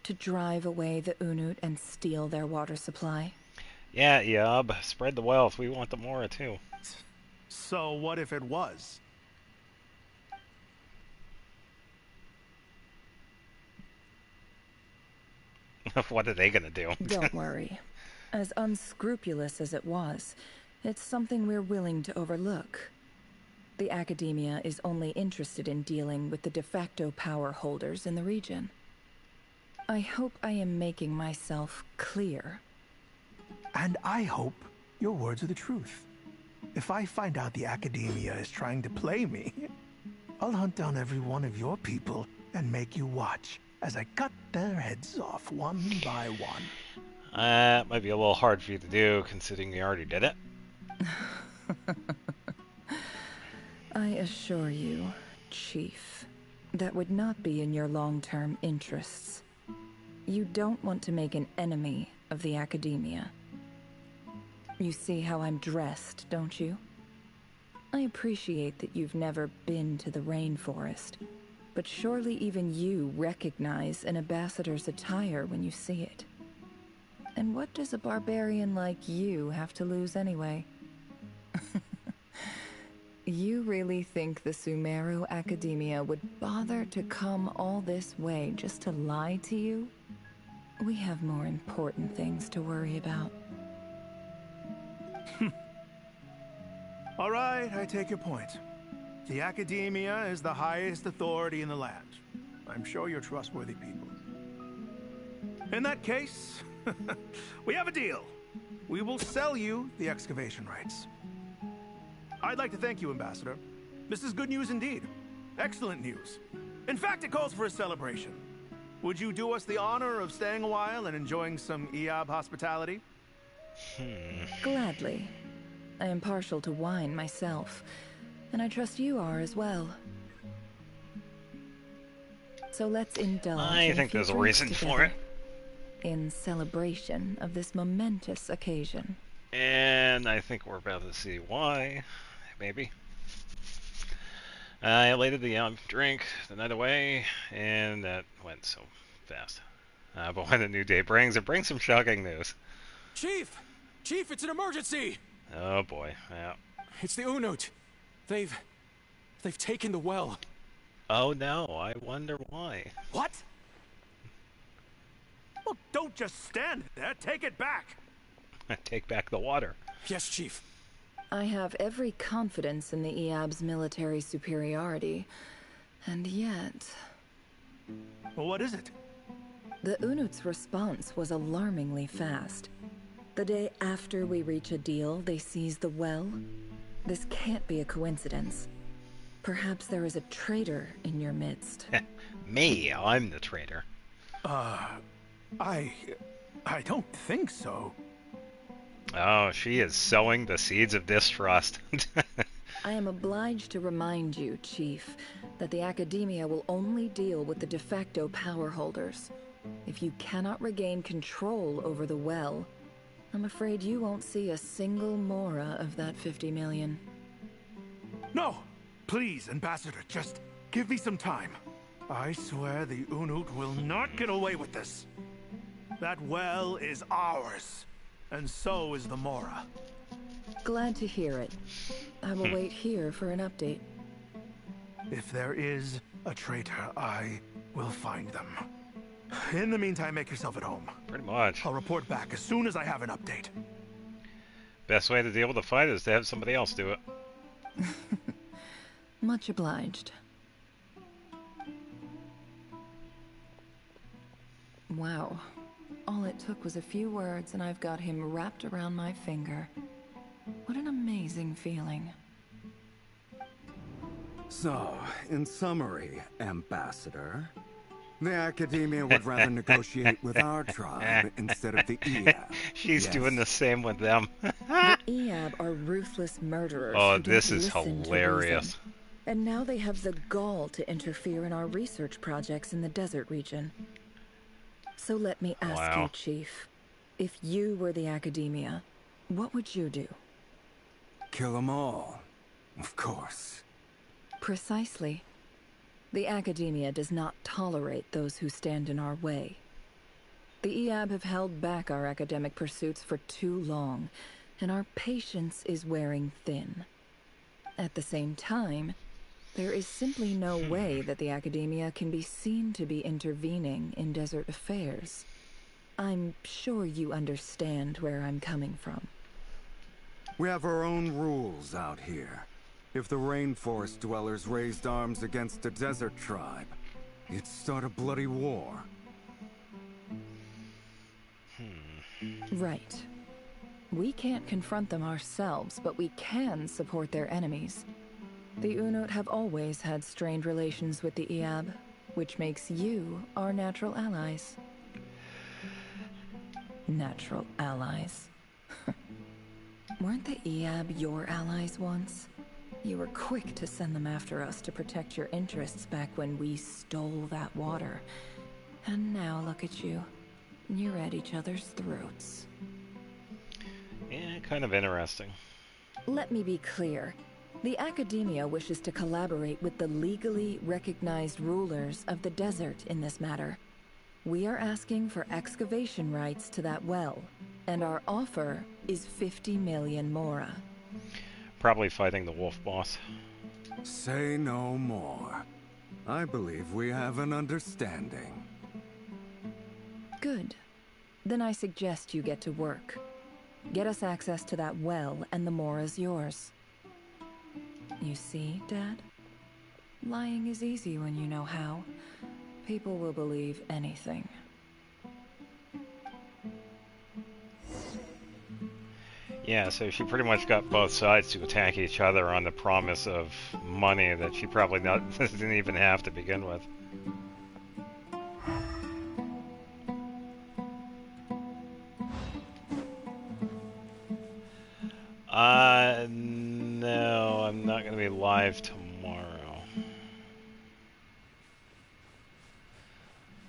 To drive away the Unut and steal their water supply? Yeah, Eab. Spread the wealth. We want the mora too. So what if it was? What are they gonna do? Don't worry. As unscrupulous as it was, it's something we're willing to overlook. The Academia is only interested in dealing with the de facto power holders in the region. I hope I am making myself clear. And I hope your words are the truth. If I find out the Academia is trying to play me, I'll hunt down every one of your people and make you watch as I cut their heads off one by one. Might be a little hard for you to do, considering you already did it. I assure you, Chief, that would not be in your long-term interests. You don't want to make an enemy of the Academia. You see how I'm dressed, don't you? I appreciate that you've never been to the rainforest, but surely even you recognize an ambassador's attire when you see it. And what does a barbarian like you have to lose anyway? You really think the Sumeru Academia would bother to come all this way just to lie to you? We have more important things to worry about. All right, I take your point. The Academia is the highest authority in the land. I'm sure you're trustworthy people. In that case, we have a deal. We will sell you the excavation rights. I'd like to thank you, Ambassador. This is good news indeed. Excellent news. In fact, it calls for a celebration. Would you do us the honor of staying a while and enjoying some EOB hospitality? Gladly. I am partial to wine myself, and I trust you are as well. So let's indulge I think there's a reason for it. In celebration of this momentous occasion. And I think we're about to see why. Maybe. I elated the drink the night away, and that went so fast. But when a new day brings, it brings some shocking news. Chief! Chief, it's an emergency! Oh boy, yeah. It's the Unut. They've taken the well. Oh no, I wonder why. What? Well, don't just stand there. Take it back. Take back the water. Yes, Chief. I have every confidence in the EOB's military superiority, and yet... Well, what is it? The Unut's response was alarmingly fast. The day after we reach a deal, they seize the well. This can't be a coincidence. Perhaps there is a traitor in your midst. Me, I'm the traitor. I don't think so. Oh, she is sowing the seeds of distrust. I am obliged to remind you, Chief, that the Academia will only deal with the de facto power holders. If you cannot regain control over the well, I'm afraid you won't see a single mora of that 50 million. No! Please, Ambassador, just give me some time. I swear the Unut will not get away with this. That well is ours. And so is the Mora. Glad to hear it. I will wait here for an update. If there is a traitor, I will find them. In the meantime, make yourself at home. Pretty much. I'll report back as soon as I have an update. Best way to deal with the fight is to have somebody else do it. Much obliged. Wow. All it took was a few words and I've got him wrapped around my finger. What an amazing feeling. So, in summary, Ambassador, the Academia would rather negotiate with our tribe instead of the EOB. She's doing the same with them. The EOB are ruthless murderers. Oh, who this don't is listen to hilarious. reason. And now they have the gall to interfere in our research projects in the desert region. So let me ask you, Chief, if you were the Academia, what would you do? Kill them all, of course. Precisely. The Academia does not tolerate those who stand in our way. The EOB have held back our academic pursuits for too long, and our patience is wearing thin. At the same time, there is simply no way that the Academia can be seen to be intervening in desert affairs. I'm sure you understand where I'm coming from. We have our own rules out here. If the rainforest dwellers raised arms against a desert tribe, it'd start a bloody war. Right. We can't confront them ourselves, but we can support their enemies. The Unut have always had strained relations with the EOB, which makes you our natural allies. Natural allies. Weren't the Eab your allies once? You were quick to send them after us to protect your interests back when we stole that water. And now look at you. You're at each other's throats. Yeah, kind of interesting. Let me be clear. The Academia wishes to collaborate with the legally recognized rulers of the desert in this matter. We are asking for excavation rights to that well, and our offer is 50 million mora. Probably fighting the wolf boss. Say no more. I believe we have an understanding. Good. Then I suggest you get to work. Get us access to that well, and the mora's yours. You see, Dad? Lying is easy when you know how. People will believe anything. Yeah, so she pretty much got both sides to attack each other on the promise of money that she probably didn't even have to begin with. No, I'm not going to be live tomorrow.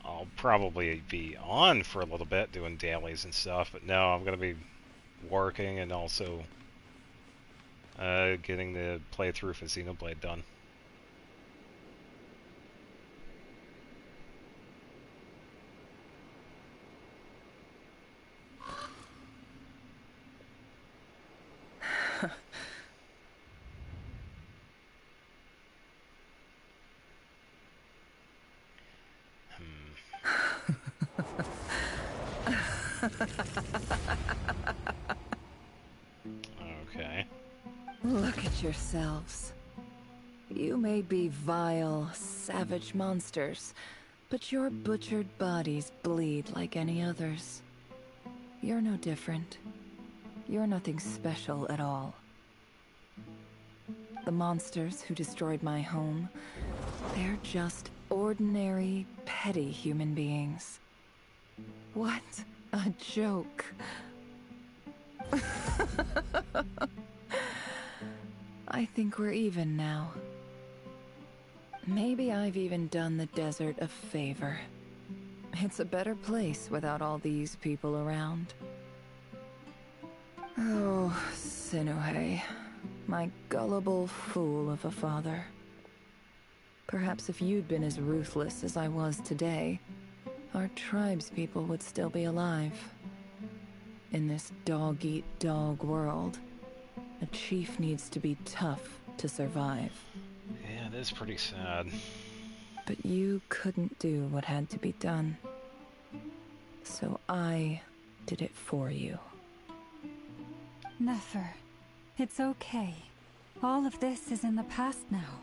I'll probably be on for a little bit doing dailies and stuff, but no, I'm going to be working and also getting the playthrough for Xenoblade done. Okay. Look at yourselves. You may be vile, savage monsters, but your butchered bodies bleed like any others. You're no different. You're nothing special at all. The monsters who destroyed my home, they're just ordinary, petty human beings. What a joke. I think we're even now. Maybe I've even done the desert a favor. It's a better place without all these people around. Oh, Sinuhe, my gullible fool of a father. Perhaps if you'd been as ruthless as I was today, our tribespeople would still be alive. In this dog-eat-dog world, a chief needs to be tough to survive. Yeah, it is pretty sad. But you couldn't do what had to be done. So I did it for you. Nefer, it's okay. All of this is in the past now.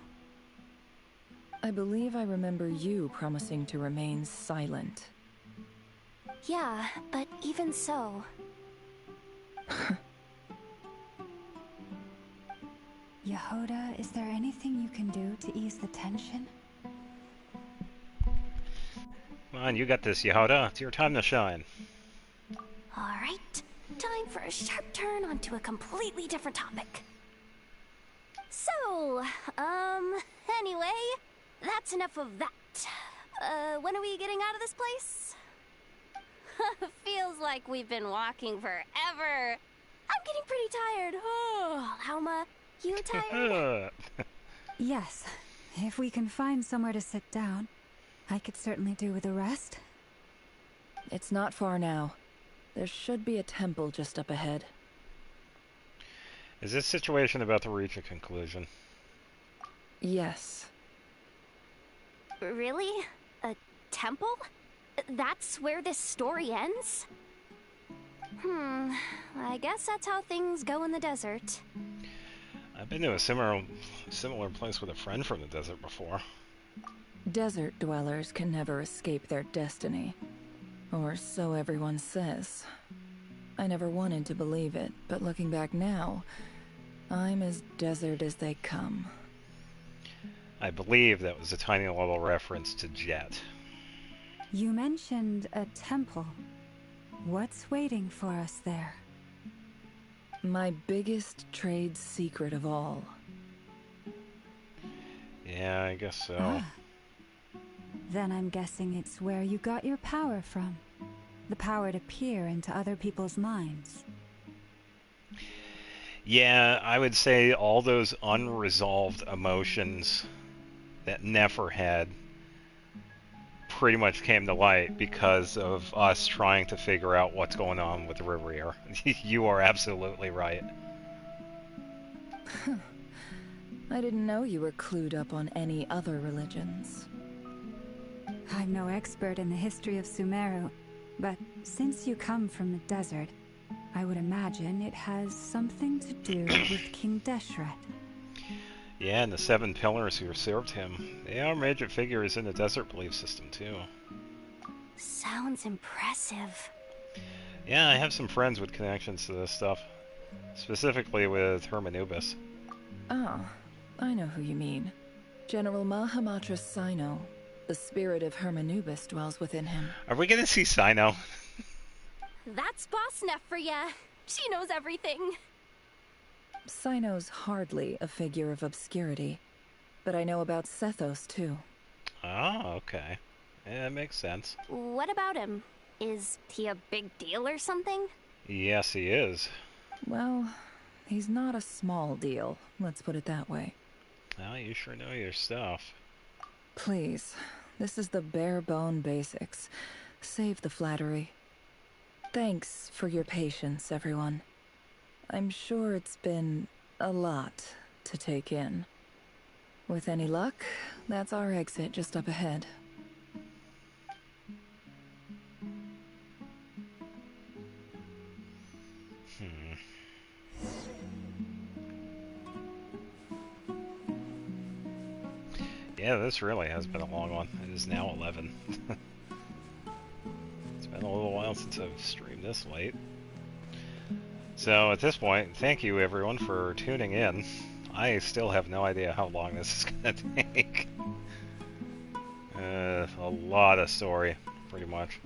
I believe I remember you promising to remain silent. Yeah, but even so... Yehoda, is there anything you can do to ease the tension? Come on, you got this, Yehoda. It's your time to shine. Alright, time for a sharp turn onto a completely different topic. So, anyway, that's enough of that. When are we getting out of this place? Feels like we've been walking forever. I'm getting pretty tired. Oh, Alma, you tired? Yes. If we can find somewhere to sit down, I could certainly do with a rest. It's not far now. There should be a temple just up ahead. Is this situation about to reach a conclusion? Yes. Really? A temple? That's where this story ends? I guess that's how things go in the desert. I've been to a similar place with a friend from the desert before. Desert dwellers can never escape their destiny. Or so everyone says. I never wanted to believe it, but looking back now, I'm as desert as they come. I believe that was a tiny little reference to Jet. You mentioned a temple. What's waiting for us there? My biggest trade secret of all. Yeah, I guess so. Ah. Then I'm guessing it's where you got your power from. The power to peer into other people's minds. Yeah, I would say all those unresolved emotions that Nefer had pretty much came to light because of us trying to figure out what's going on with Rivere. You are absolutely right. I didn't know you were clued up on any other religions. I'm no expert in the history of Sumeru, but since you come from the desert, I would imagine it has something to do with King Deshret. Yeah, and the 7 pillars who served him. They are major figures in the desert belief system, too. Sounds impressive. Yeah, I have some friends with connections to this stuff. Specifically with Hermanubis. Ah, I know who you mean. General Mahamatra Sino. The spirit of Hermanubis dwells within him. Are we gonna see Sino? That's Boss Neff for ya. She knows everything. Sino's hardly a figure of obscurity, but I know about Sethos too. Oh, okay. Yeah, that makes sense. What about him? Is he a big deal or something? Yes, he is. Well, he's not a small deal, let's put it that way. Well, you sure know your stuff. Please, this is the bare bone basics. Save the flattery. Thanks for your patience, everyone. I'm sure it's been a lot to take in. With any luck, that's our exit just up ahead. Yeah, this really has been a long one. It is now 11. It's been a little while since I've streamed this late. So at this point, thank you everyone for tuning in. I still have no idea how long this is going to take. A lot of story, pretty much.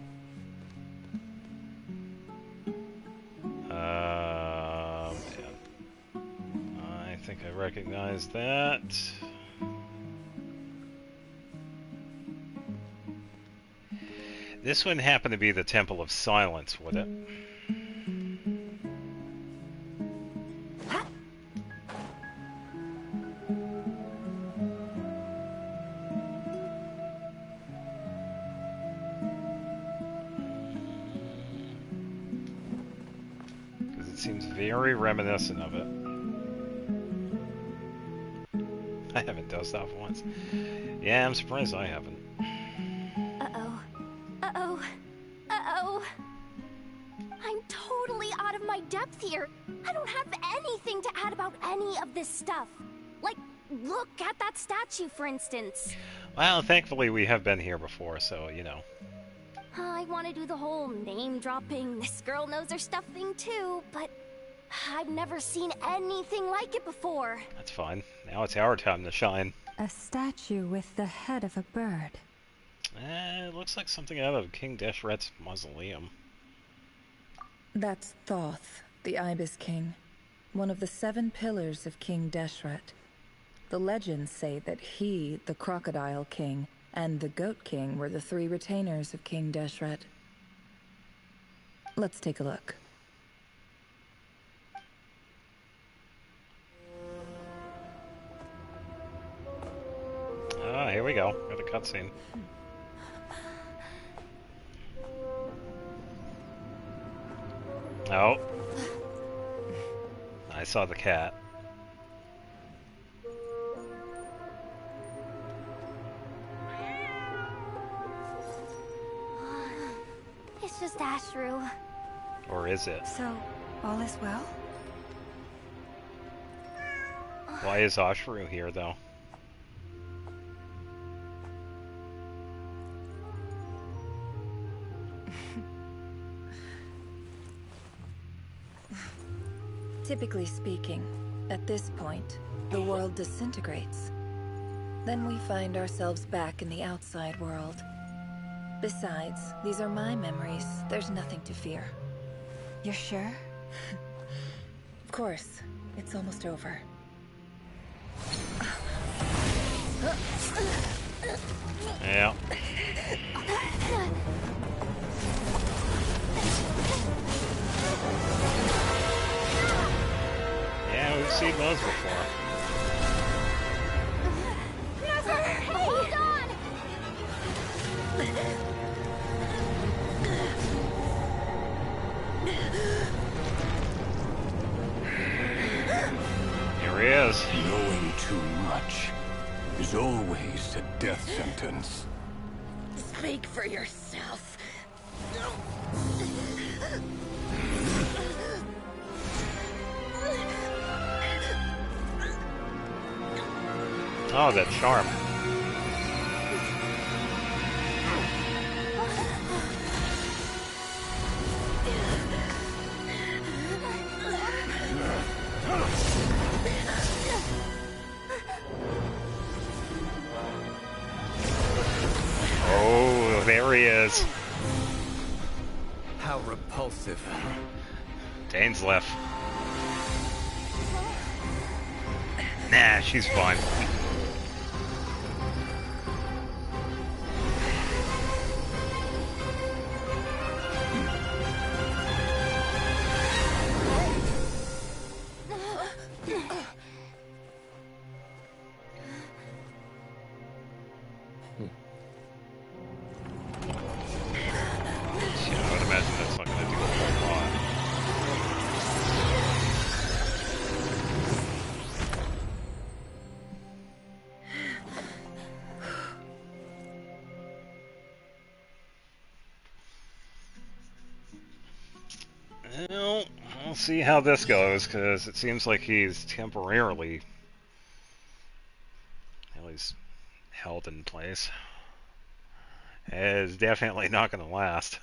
Man. I think I recognize that. This one happened to be the Temple of Silence, would it? Because it seems very reminiscent of it. I haven't dozed off once. Yeah, I'm surprised I haven't. I'm totally out of my depth here. I don't have anything to add about any of this stuff. Like, look at that statue, for instance. Well, thankfully we have been here before, so, you know. I want to do the whole name-dropping, this girl knows her stuff thing too, but I've never seen anything like it before. That's fine. Now it's our time to shine. A statue with the head of a bird. It looks like something out of King Deshret's mausoleum. That's Thoth, the Ibis King, one of the 7 pillars of King Deshret. The legends say that he, the Crocodile King, and the Goat King were the 3 retainers of King Deshret. Let's take a look. Ah, here we go. Got a cutscene. Oh. I saw the cat. It's just Ashru. Or is it? So, all is well? Why is Ashru here, though? Typically speaking, at this point, the world disintegrates. Then we find ourselves back in the outside world. Besides, these are my memories. There's nothing to fear. You're sure? Of course. It's almost over. Yeah. Yeah, we've seen those before. Hey, hold on! Here he is. Knowing too much is always a death sentence. Speak for yourself. Oh, that charm. Oh, there he is. How repulsive. Dainsleif. Nah, she's fine. I would imagine that's not going to do a whole lot. Well, we'll see how this goes, because it seems like he's temporarily at least held in place. It's definitely not going to last.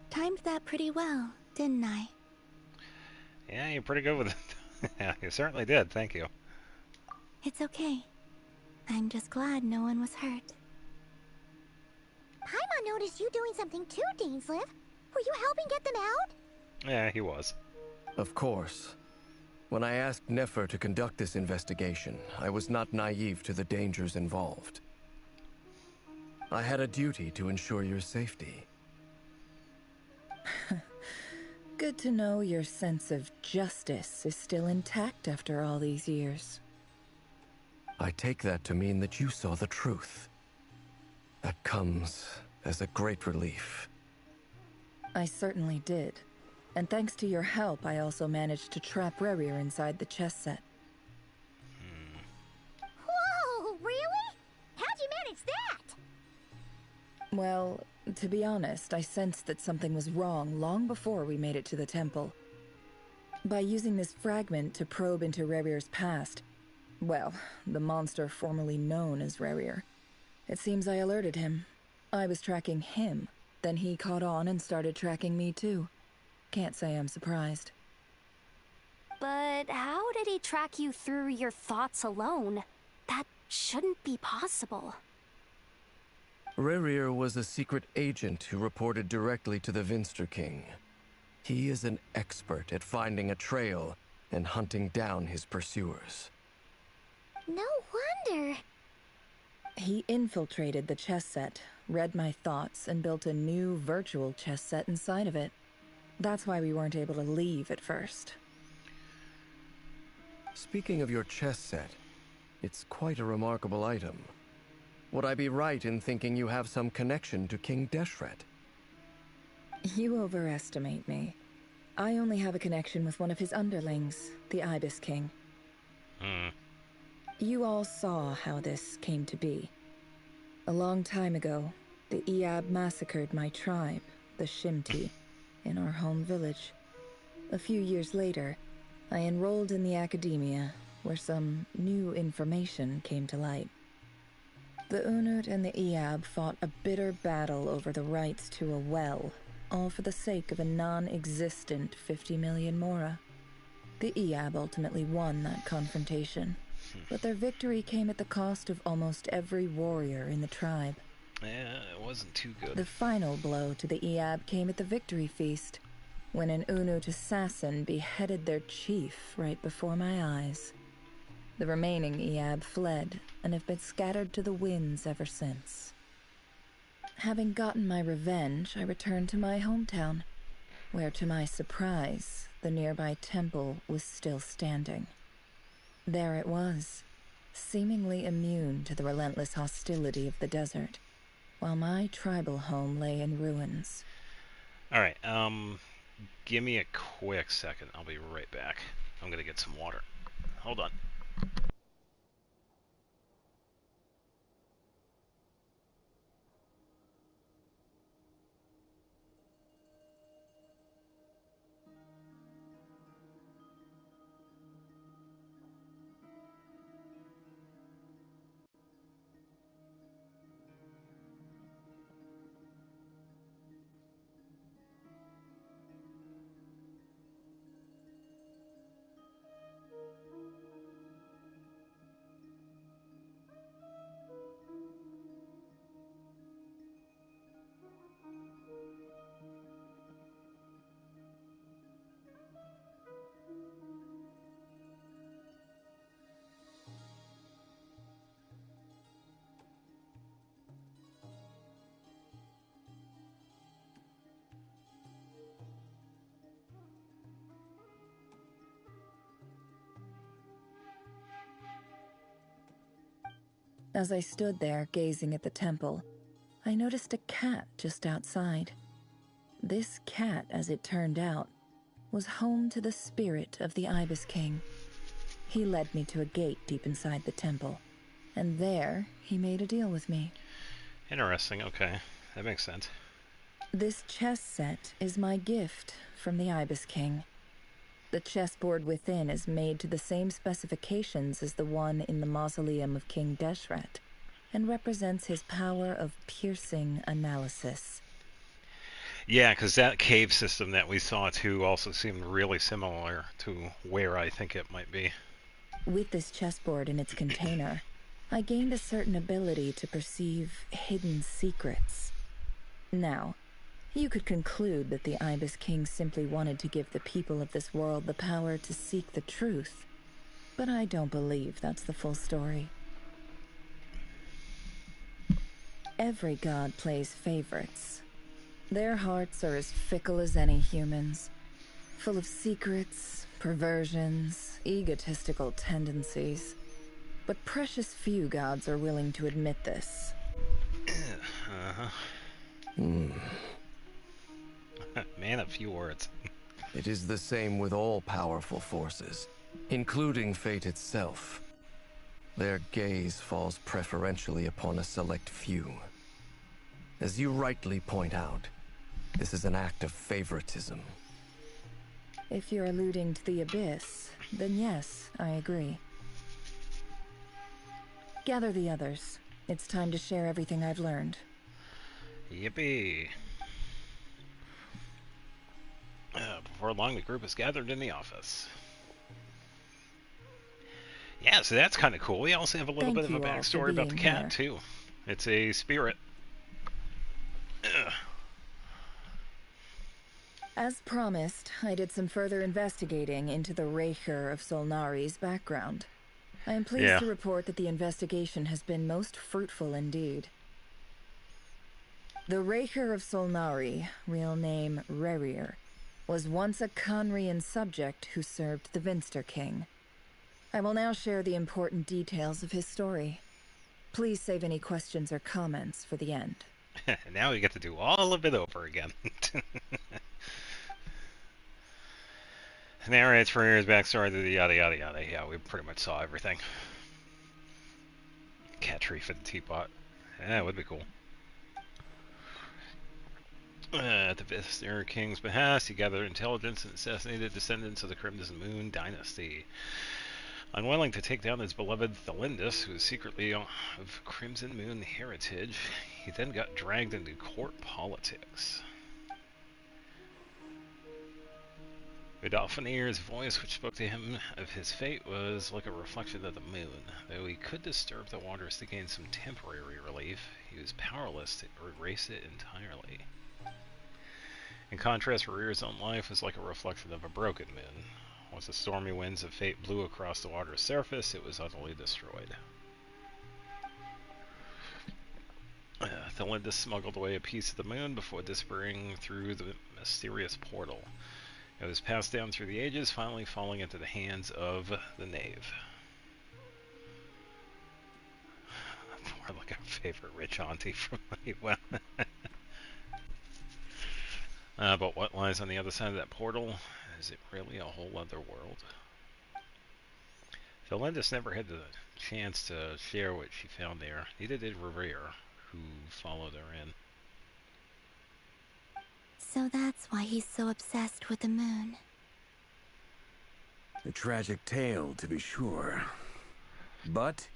Timed that pretty well, didn't I? Yeah, you're pretty good with it. Yeah, you certainly did. Thank you. It's okay. I'm just glad no one was hurt. Paimon noticed you doing something too, Dainsleif. Were you helping get them out? Yeah, he was. Of course. When I asked Nefer to conduct this investigation, I was not naive to the dangers involved. I had a duty to ensure your safety. Good to know your sense of justice is still intact after all these years. I take that to mean that you saw the truth. That comes as a great relief. I certainly did. And thanks to your help, I also managed to trap Rerir inside the chess set. Whoa, really? How'd you manage that? Well, to be honest, I sensed that something was wrong long before we made it to the temple. By using this fragment to probe into Rerir's past, well, the monster formerly known as Rerir, it seems I alerted him. I was tracking him, then he caught on and started tracking me too. Can't say I'm surprised. But how did he track you through your thoughts alone? That shouldn't be possible. Rerir was a secret agent who reported directly to the Vinster King. He is an expert at finding a trail and hunting down his pursuers. No wonder. He infiltrated the chess set, read my thoughts, and built a new virtual chess set inside of it. That's why we weren't able to leave at first. Speaking of your chess set, it's quite a remarkable item. Would I be right in thinking you have some connection to King Deshret? You overestimate me. I only have a connection with one of his underlings, the Ibis King. You all saw how this came to be. A long time ago, the Iab massacred my tribe, the Shimti, in our home village. A few years later, I enrolled in the academia, where some new information came to light. The Unut and the Iab fought a bitter battle over the rights to a well, all for the sake of a non-existent 50 million Mora. The Eab ultimately won that confrontation, but their victory came at the cost of almost every warrior in the tribe. Yeah, it wasn't too good. The final blow to the Eab came at the victory feast, when an Unut assassin beheaded their chief right before my eyes. The remaining Eab fled and have been scattered to the winds ever since. Having gotten my revenge, I returned to my hometown, where to my surprise, the nearby temple was still standing. There it was, seemingly immune to the relentless hostility of the desert, while my tribal home lay in ruins. Alright, give me a quick second. I'll be right back. I'm gonna get some water. Hold on. As I stood there gazing at the temple, I noticed a cat just outside. This cat, as it turned out, was home to the spirit of the Ibis King. He led me to a gate deep inside the temple, and there he made a deal with me. Interesting, okay. That makes sense. This chess set is my gift from the Ibis King. The chessboard within is made to the same specifications as the one in the mausoleum of King Deshret, and represents his power of piercing analysis. Yeah, because that cave system that we saw too also seemed really similar to where I think it might be. With this chessboard in its container, I gained a certain ability to perceive hidden secrets. Now, you could conclude that the Ibis King simply wanted to give the people of this world the power to seek the truth, but I don't believe that's the full story. Every god plays favorites. Their hearts are as fickle as any human's, full of secrets, perversions, egotistical tendencies. But precious few gods are willing to admit this. Man of few words. It is the same with all powerful forces, including fate itself. Their gaze falls preferentially upon a select few. As you rightly point out, this is an act of favoritism. If you're alluding to the Abyss, then yes, I agree. Gather the others. It's time to share everything I've learned. Yippee. Before long, the group is gathered in the office. Yeah, so that's kind of cool. We also have a little bit of a backstory about the cat, too. It's a spirit. As promised, I did some further investigating into the Raker of Solnari's background. I am pleased to report that the investigation has been most fruitful indeed. The Raker of Solnari, real name Rerir, was once a Conrian subject who served the Vinster King. I will now share the important details of his story. Please save any questions or comments for the end. Now we get to do all of it over again. Narrates Rerir's backstory to the yada yada yada. Yeah, we pretty much saw everything. Cat tree for the teapot. Yeah, it would be cool. At the Vinster King's behest, he gathered intelligence and assassinated descendants of the Crimson Moon dynasty. Unwilling to take down his beloved Thelindus, who was secretly of Crimson Moon heritage, he then got dragged into court politics. The Dolphinier's voice, which spoke to him of his fate, was like a reflection of the moon. Though he could disturb the waters to gain some temporary relief, he was powerless to erase it entirely. In contrast, Rear's own life was like a reflection of a broken moon. Once the stormy winds of fate blew across the water's surface, it was utterly destroyed. Thelindis smuggled away a piece of the moon before disappearing through the mysterious portal. It was passed down through the ages, finally falling into the hands of the knave. More like our favorite rich auntie from Honeywell. But what lies on the other side of that portal? Is it really a whole other world? Thelindis never had the chance to share what she found there. Neither did Rerir, who followed her in. So that's why he's so obsessed with the moon. A tragic tale, to be sure. But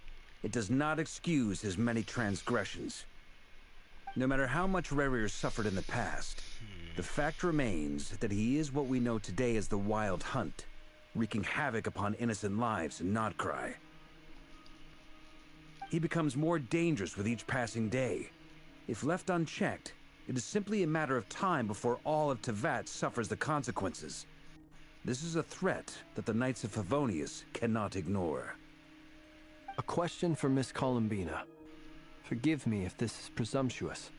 it does not excuse his many transgressions. No matter how much Rerir suffered in the past, the fact remains that he is what we know today as the Wild Hunt, wreaking havoc upon innocent lives in Nod Krai. He becomes more dangerous with each passing day. If left unchecked, it is simply a matter of time before all of Teyvat suffers the consequences. This is a threat that the Knights of Favonius cannot ignore. A question for Miss Columbina. Forgive me if this is presumptuous,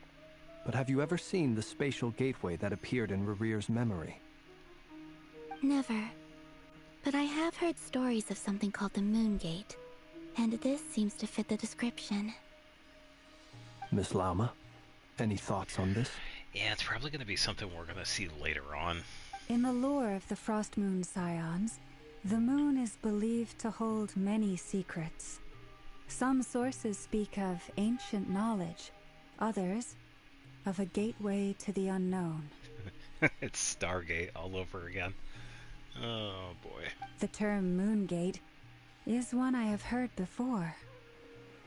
but have you ever seen the spatial gateway that appeared in Rerir's memory? Never. But I have heard stories of something called the Moon Gate, and this seems to fit the description. Miss Lama, any thoughts on this? Yeah, it's probably going to be something we're going to see later on. In the lore of the Frost Moon Scions, the moon is believed to hold many secrets. Some sources speak of ancient knowledge, others of a gateway to the unknown. It's Stargate all over again. Oh boy. The term Moongate is one I have heard before.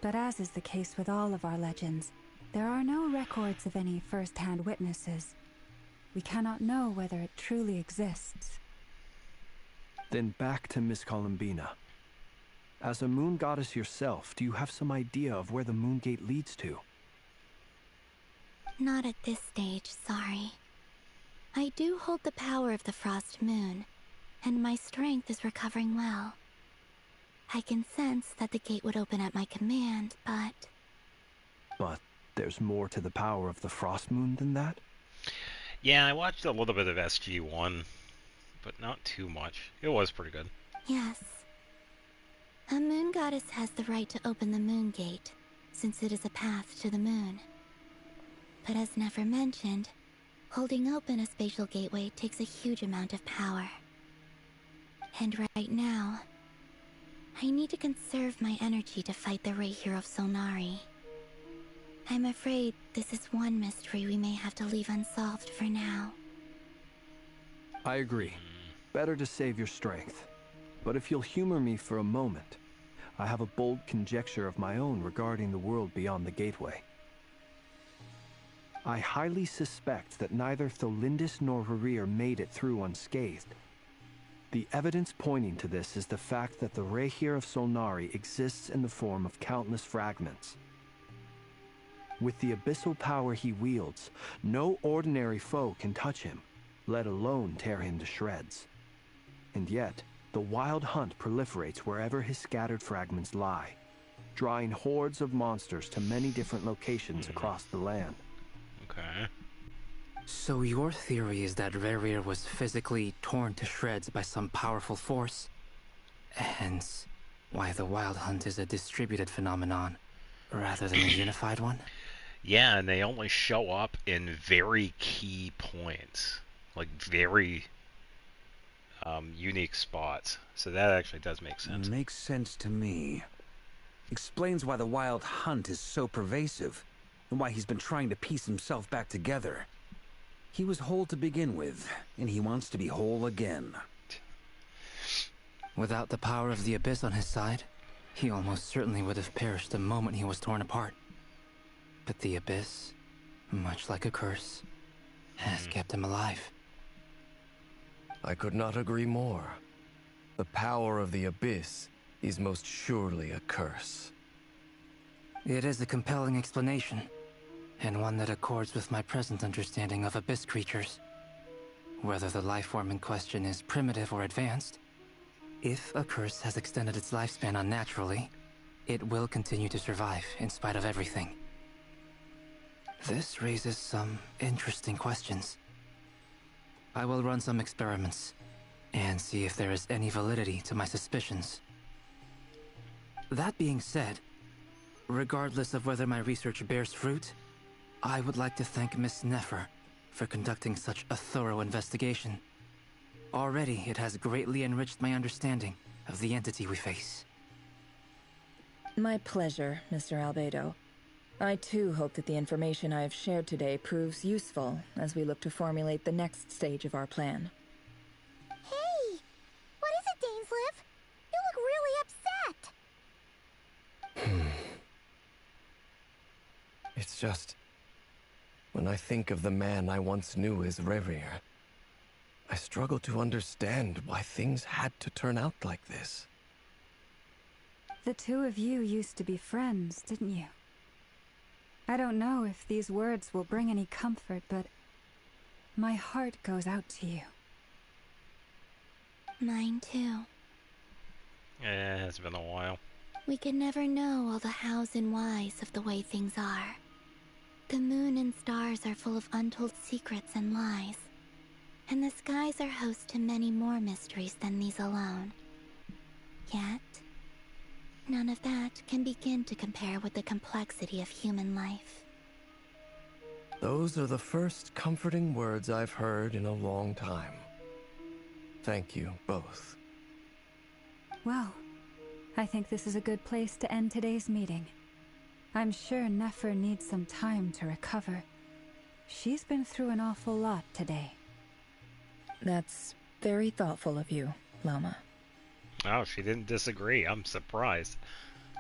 But as is the case with all of our legends, there are no records of any first-hand witnesses. We cannot know whether it truly exists. Then back to Miss Columbina. As a moon goddess yourself, do you have some idea of where the Moongate leads to? Not at this stage, sorry. I do hold the power of the Frost Moon, and my strength is recovering well. I can sense that the gate would open at my command, but... But there's more to the power of the Frost Moon than that? Yeah, I watched a little bit of SG-1, but not too much. It was pretty good. Yes. A moon goddess has the right to open the Moon Gate, since it is a path to the moon. But as never mentioned, holding open a spatial gateway takes a huge amount of power. And right now, I need to conserve my energy to fight the Reir of Solnari. I'm afraid this is one mystery we may have to leave unsolved for now. I agree. Better to save your strength. But if you'll humor me for a moment, I have a bold conjecture of my own regarding the world beyond the gateway. I highly suspect that neither Thelindis nor Rerir made it through unscathed. The evidence pointing to this is the fact that the Reir of Solnari exists in the form of countless fragments. With the abyssal power he wields, no ordinary foe can touch him, let alone tear him to shreds. And yet, the Wild Hunt proliferates wherever his scattered fragments lie, drawing hordes of monsters to many different locations across the land. Okay. So your theory is that Rerir was physically torn to shreds by some powerful force? Hence, why the Wild Hunt is a distributed phenomenon, rather than a unified one? Yeah, and they only show up in very key points. Like, very unique spots. So that actually does make sense. Makes sense to me. Explains why the Wild Hunt is so pervasive, and why he's been trying to piece himself back together. He was whole to begin with, and he wants to be whole again. Without the power of the Abyss on his side, he almost certainly would have perished the moment he was torn apart. But the Abyss, much like a curse, has kept him alive. I could not agree more. The power of the Abyss is most surely a curse. It is a compelling explanation, and one that accords with my present understanding of Abyss creatures. Whether the life form in question is primitive or advanced, if a curse has extended its lifespan unnaturally, it will continue to survive in spite of everything. This raises some interesting questions. I will run some experiments and see if there is any validity to my suspicions. That being said, regardless of whether my research bears fruit, I would like to thank Miss Nefer for conducting such a thorough investigation. Already, it has greatly enriched my understanding of the entity we face. My pleasure, Mr. Albedo. I too hope that the information I have shared today proves useful as we look to formulate the next stage of our plan. Hey! What is it, Dainsleif? You look really upset! It's just... when I think of the man I once knew as Rerir, I struggle to understand why things had to turn out like this. The two of you used to be friends, didn't you? I don't know if these words will bring any comfort, but my heart goes out to you. Mine too. Yeah, it's been a while. We could never know all the hows and whys of the way things are. The moon and stars are full of untold secrets and lies. And the skies are host to many more mysteries than these alone. Yet, none of that can begin to compare with the complexity of human life. Those are the first comforting words I've heard in a long time. Thank you, both. Well, I think this is a good place to end today's meeting. I'm sure Nefer needs some time to recover. She's been through an awful lot today. That's very thoughtful of you, Loma. Oh, she didn't disagree. I'm surprised.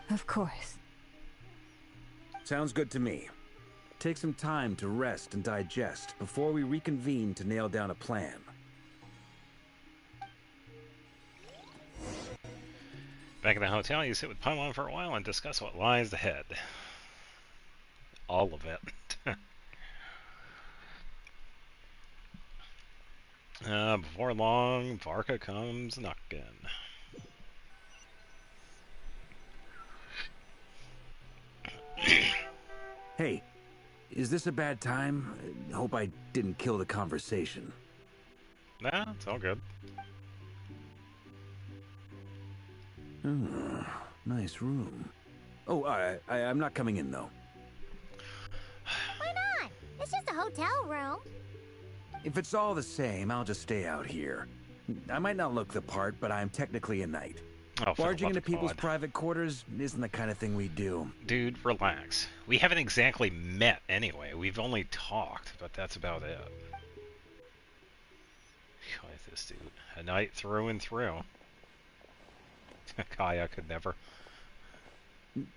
Of course. Sounds good to me. Take some time to rest and digest before we reconvene to nail down a plan. Back in the hotel, you sit with Paimon for a while and discuss what lies ahead. All of it. Before long, Varka comes knocking. Hey, is this a bad time? Hope I didn't kill the conversation. Nah, it's all good. Nice room. Oh, I'm not coming in, though. Why not? It's just a hotel room. If it's all the same, I'll just stay out here. I might not look the part, but I'm technically a knight. Oh, barging into people's private quarters isn't the kind of thing we do. Dude, relax. We haven't exactly met anyway. We've only talked, but that's about it. Like this dude. A knight through and through. Kaya could never.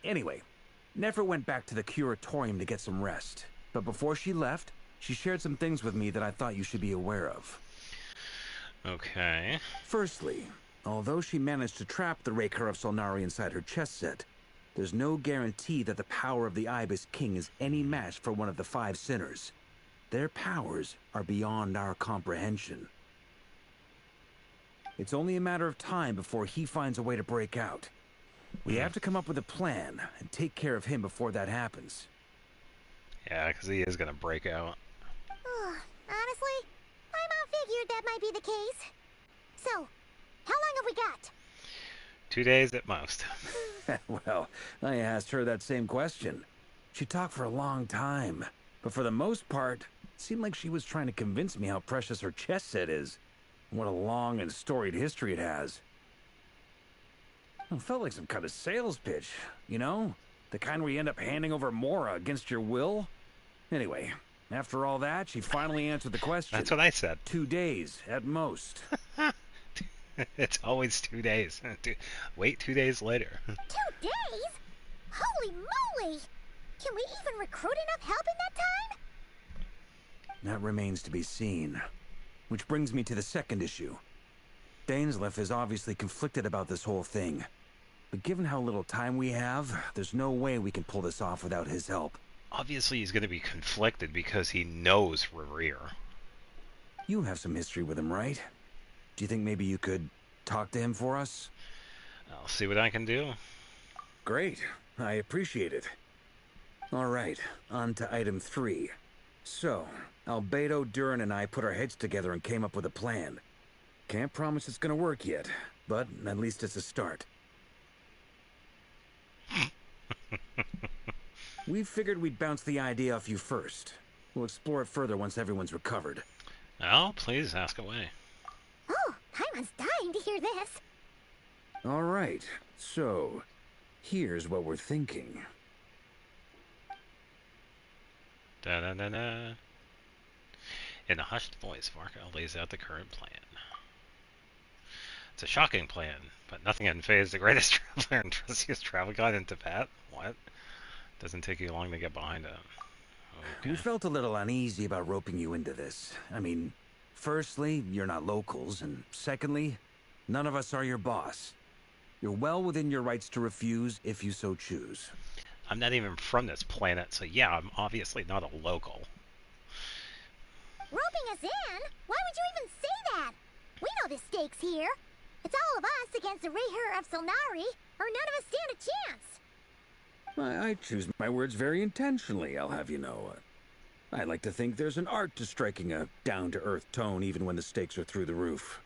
Anyway, Nefer went back to the curatorium to get some rest. But before she left, she shared some things with me that I thought you should be aware of. Okay. Firstly, although she managed to trap the Raker of Solnari inside her chest set, there's no guarantee that the power of the Ibis King is any match for one of the 5 sinners. Their powers are beyond our comprehension. It's only a matter of time before he finds a way to break out. We have to come up with a plan and take care of him before that happens. Yeah, because he is going to break out. Honestly, I figured that might be the case. So, how long have we got? 2 days at most. Well, I asked her that same question. She talked for a long time, but for the most part, it seemed like she was trying to convince me how precious her chess set is. What a long and storied history it has. It felt like some kind of sales pitch, you know? The kind where you end up handing over Mora against your will. Anyway, after all that, she finally answered the question. That's what I said. 2 days, at most. It's always 2 days. Wait 2 days later. 2 days? Holy moly! Can we even recruit enough help in that time? That remains to be seen. Which brings me to the second issue. Dainsleif is obviously conflicted about this whole thing. But given how little time we have, there's no way we can pull this off without his help. Obviously he's going to be conflicted because he knows Rerir. You have some history with him, right? Do you think maybe you could talk to him for us? I'll see what I can do. Great. I appreciate it. All right, on to item 3. So, Albedo, Durin, and I put our heads together and came up with a plan. Can't promise it's gonna work yet, but at least it's a start. We figured we'd bounce the idea off you first. We'll explore it further once everyone's recovered. Oh, please ask away. Oh, Paimon's dying to hear this. All right, so here's what we're thinking. Da-da-da-da. In a hushed voice, Varka lays out the current plan. It's a shocking plan, but nothing unfazed the greatest traveler and trustiest travel guide in Tibet. What? Doesn't take you long to get behind it. Okay. We felt a little uneasy about roping you into this. I mean, firstly, you're not locals, and secondly, none of us are your boss. You're well within your rights to refuse if you so choose. I'm not even from this planet, so yeah, I'm obviously not a local. Roping us in? Why would you even say that? We know the stakes here. It's all of us against the Reher of Solnari, or none of us stand a chance. I choose my words very intentionally, I'll have you know. I like to think there's an art to striking a down-to-earth tone even when the stakes are through the roof.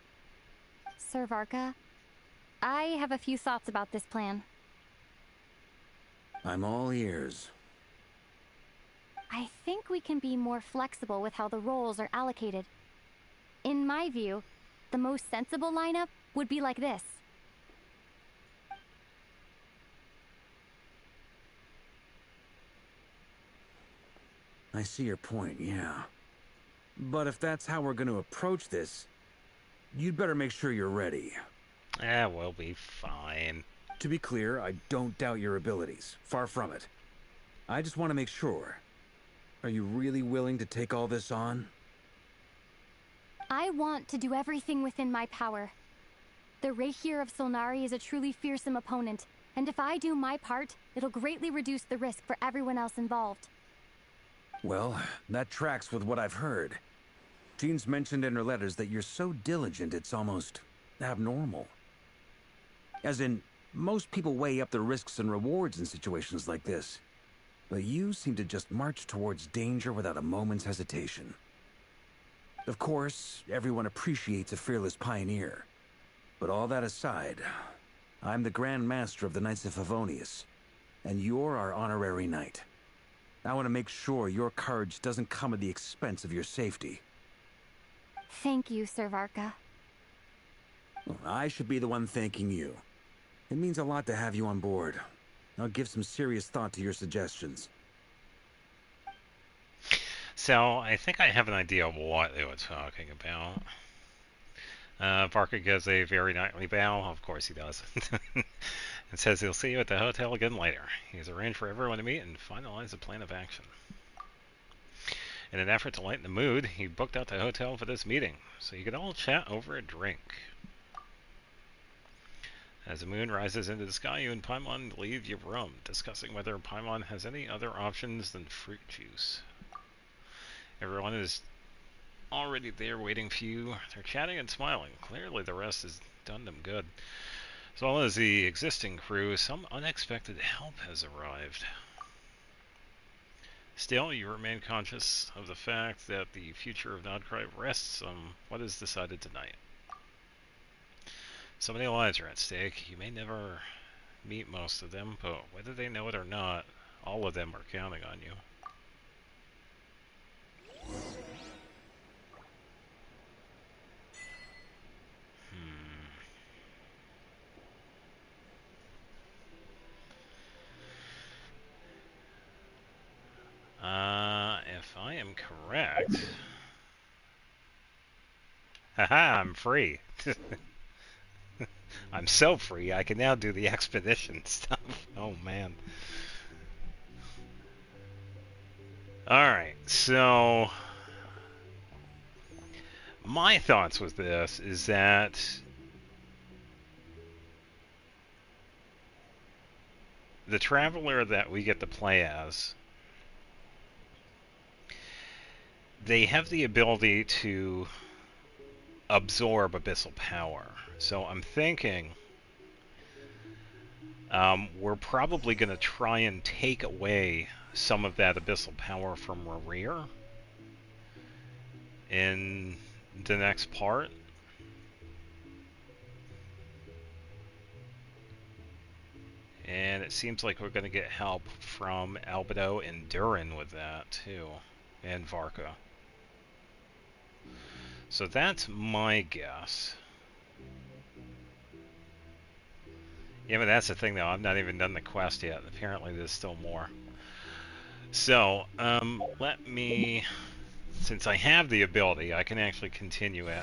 Sir Varka, I have a few thoughts about this plan. I'm all ears. I think we can be more flexible with how the roles are allocated. In my view, the most sensible lineup would be like this. I see your point, yeah. But if that's how we're going to approach this, you'd better make sure you're ready. We'll be fine. To be clear, I don't doubt your abilities. Far from it. I just want to make sure. Are you really willing to take all this on? I want to do everything within my power. The Rehyr of Solnari is a truly fearsome opponent, and if I do my part, it'll greatly reduce the risk for everyone else involved. Well, that tracks with what I've heard. Jean's mentioned in her letters that you're so diligent it's almost abnormal. As in, most people weigh up the risks and rewards in situations like this. But you seem to just march towards danger without a moment's hesitation. Of course, everyone appreciates a fearless pioneer. But all that aside, I'm the Grand Master of the Knights of Favonius, and you're our honorary knight. I want to make sure your courage doesn't come at the expense of your safety. Thank you, Sir Varka. Well, I should be the one thanking you. It means a lot to have you on board. I'll give some serious thought to your suggestions. So, I think I have an idea of what they were talking about. Parker gives a very knightly bow. Of course he does. And says he'll see you at the hotel again later. He's arranged for everyone to meet and finalize a plan of action. In an effort to lighten the mood, he booked out the hotel for this meeting, so you could all chat over a drink. As the moon rises into the sky, you and Paimon leave your room, discussing whether Paimon has any other options than fruit juice. Everyone is already there waiting for you. They're chatting and smiling. Clearly the rest has done them good. As well as the existing crew, some unexpected help has arrived. Still, you remain conscious of the fact that the future of Nod Krai rests on what is decided tonight. So many lives are at stake. You may never meet most of them, but whether they know it or not, all of them are counting on you. If I am correct... Haha, I'm free. I'm so free, I can now do the expedition stuff. Oh, man. Alright, so... my thoughts with this is that the Traveler that we get to play as, they have the ability to absorb abyssal power. So I'm thinking we're probably going to try and take away some of that abyssal power from Rerir in the next part. And it seems like we're going to get help from Albedo and Durin with that, too. And Varka. So that's my guess. Yeah, but that's the thing, though. I've not even done the quest yet. Apparently there's still more. So, let me... Since I have the ability, I can actually continue it.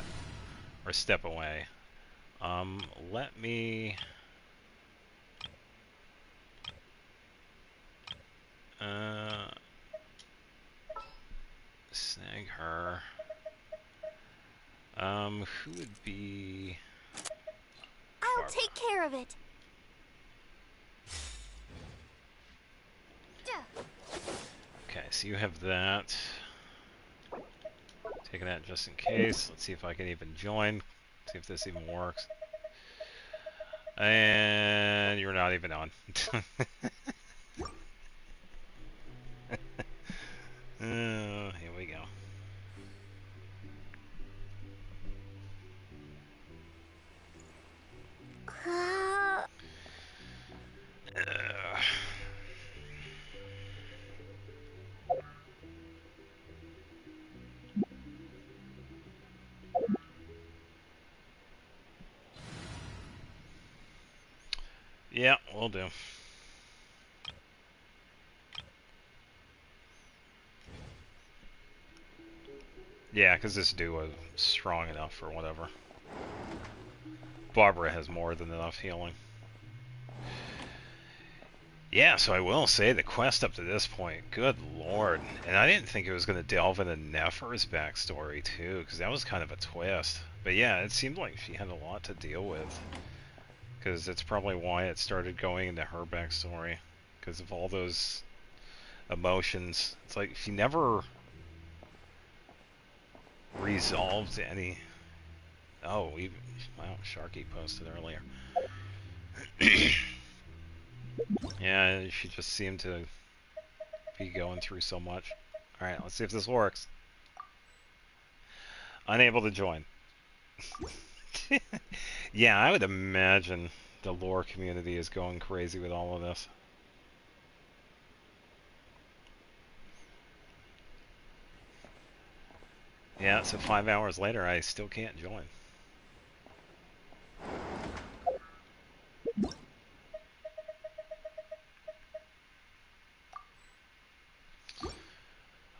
Or step away. Let me... snag her. Who would be... I'll take care of it. Okay, so you have that. Taking that just in case. Let's see if I can even join. See if this even works. And you're not even on. Here we go. Yeah, will do. Yeah, because this duo is strong enough or whatever. Barbara has more than enough healing. Yeah, so I will say the quest up to this point, good lord. And I didn't think it was going to delve into Nefer's backstory, too, because that was kind of a twist. But yeah, it seemed like she had a lot to deal with. Because that's probably why it started going into her backstory. Because of all those emotions. It's like she never resolved any... Oh, wow, Sharky posted earlier. Yeah, she just seemed to be going through so much. Alright, let's see if this works. Unable to join. Yeah, I would imagine the lore community is going crazy with all of this. Yeah, so 5 hours later, I still can't join.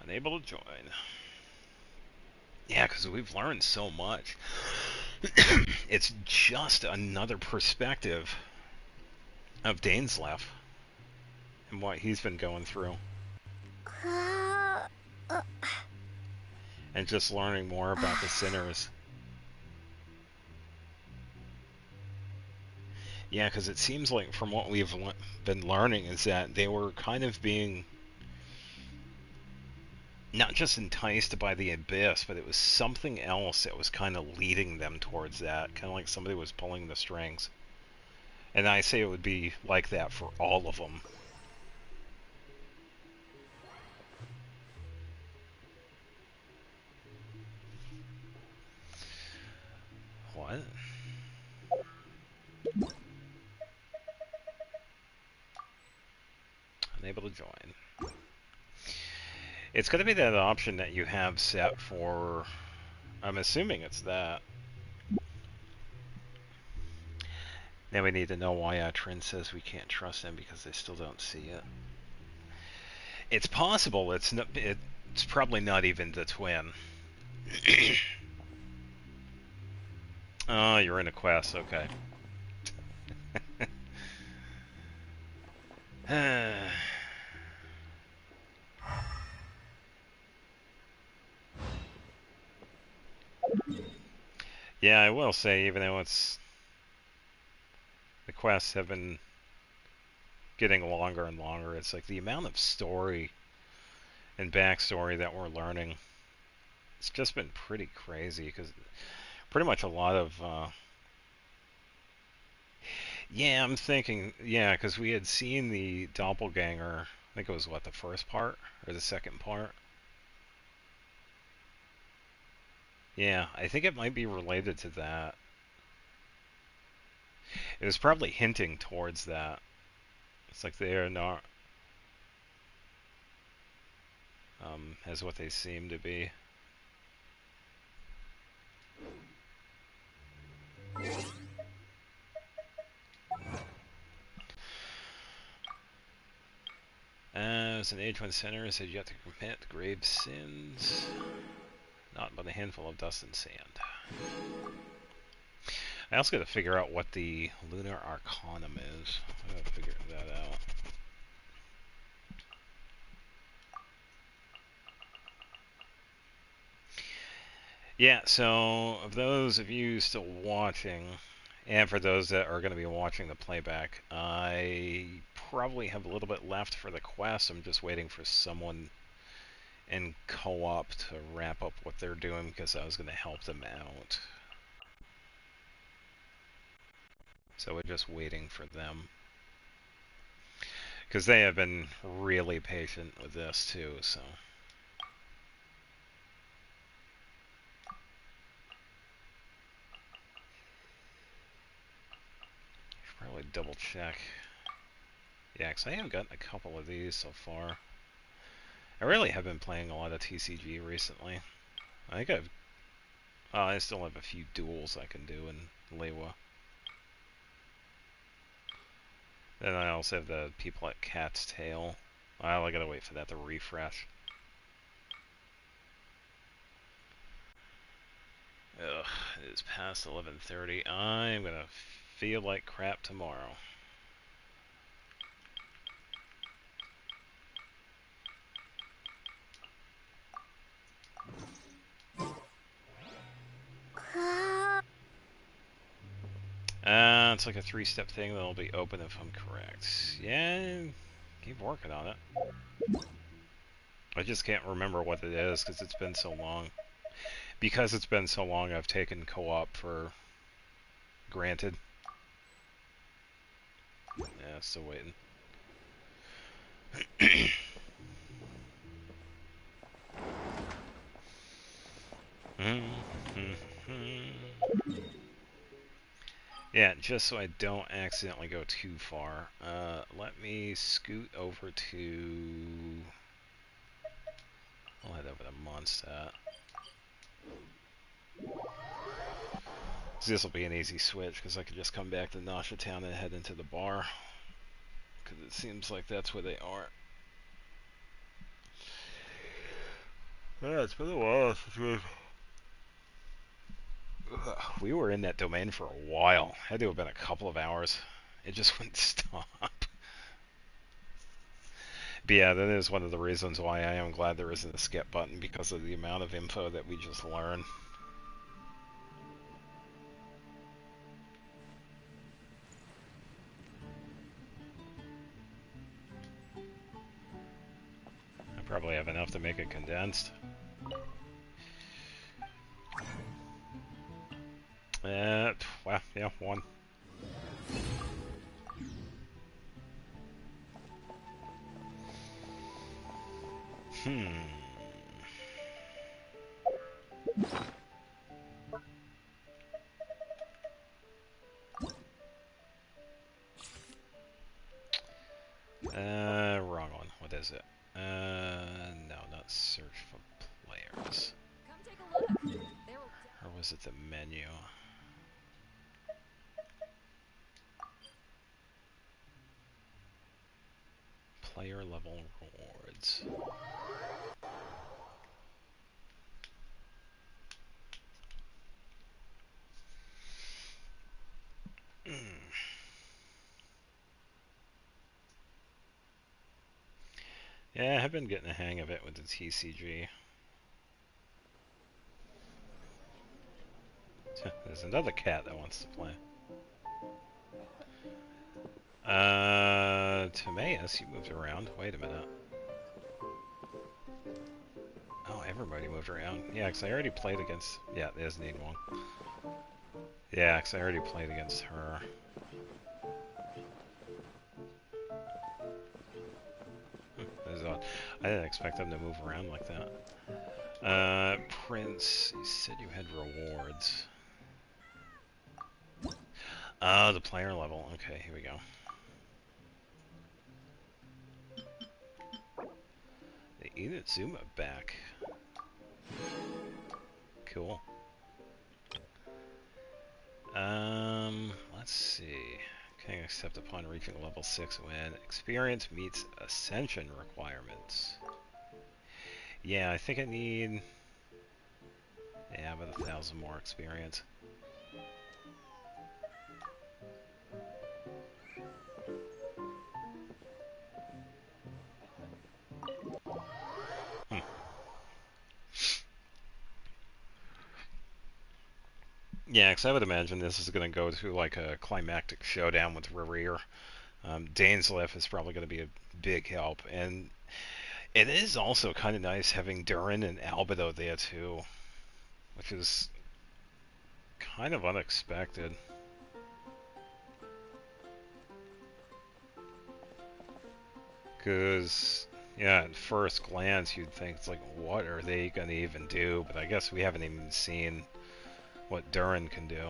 Unable to join. Yeah, because we've learned so much. It's just another perspective of Dainsleif and what he's been going through. And just learning more about the sinners. Yeah, because it seems like from what we've been learning is that they were kind of being not just enticed by the abyss, but it was something else that was kind of leading them towards that. Kind of like somebody was pulling the strings. And I say it would be like that for all of them. What? Unable to join. It's going to be that option that you have set for... I'm assuming it's that. Now we need to know why Trin says we can't trust them because they still don't see it. It's possible it's probably not even the twin. Oh, you're in a quest, okay. Yeah, I will say, even though the quests have been getting longer and longer, it's like the amount of story and backstory that we're learning, it's just been pretty crazy, because pretty much a lot of yeah, I'm thinking, yeah, because we had seen the doppelganger, I think it was what, the first part or the second part. Yeah, I think it might be related to that. It was probably hinting towards that. It's like they are not as what they seem to be. As an age when sinners had yet to commit grave sins, not but a handful of dust and sand. I also got to figure out what the lunar arcanum is. I gotta figure that out. Yeah, so of those of you still watching, and for those that are going to be watching the playback, I probably have a little bit left for the quest. I'm just waiting for someone in co-op to wrap up what they're doing, because I was going to help them out. So we're just waiting for them, because they have been really patient with this too, so. Should probably double check. Yeah, because I have gotten a couple of these so far. I really have been playing a lot of TCG recently. I think I still have a few duels I can do in Lewa. Then I also have the people at Cat's Tail. Well, I gotta wait for that to refresh. Ugh, it is past 11:30. I'm gonna feel like crap tomorrow. It's like a 3-step thing that'll be open if I'm correct. Yeah, keep working on it. I just can't remember what it is because it's been so long. Because it's been so long, I've taken co-op for granted. Yeah, still waiting. Yeah, just so I don't accidentally go too far, let me scoot over to... I'll head over to Mondstadt. This will be an easy switch, because I can just come back to Nasha Town and head into the bar. Because it seems like that's where they are. Yeah, it's been a while since we were in that domain for a while. Had to have been a couple of hours. It just wouldn't stop. But yeah, that is one of the reasons why I am glad there isn't a skip button, because of the amount of info that we just learn. I probably have enough to make it condensed. Well, yeah, one. Wrong one. What is it? No, not search for players. Come take a look. Or was it the menu? Player level rewards. Yeah, I have been getting a hang of it with the TCG. There's another cat that wants to play. Timaeus, you moved around. Wait a minute. Oh, everybody moved around. Yeah, because I already played against... Yeah, there's Ningguang. Yeah, because I already played against her. That is odd. I didn't expect them to move around like that. Prince, you said you had rewards. Oh, the player level. Okay, here we go. The Inazuma back. Cool. Let's see. Can accept upon reaching level 6 when experience meets ascension requirements. Yeah, I think I need... Yeah, about 1,000 more experience. Yeah, because I would imagine this is going to go to like a climactic showdown with Rerir. Dainsleif is probably going to be a big help, and it is also kind of nice having Durin and Albedo there too, which is kind of unexpected. Because, yeah, at first glance you'd think, it's like, what are they going to even do? But I guess we haven't even seen what Durin can do.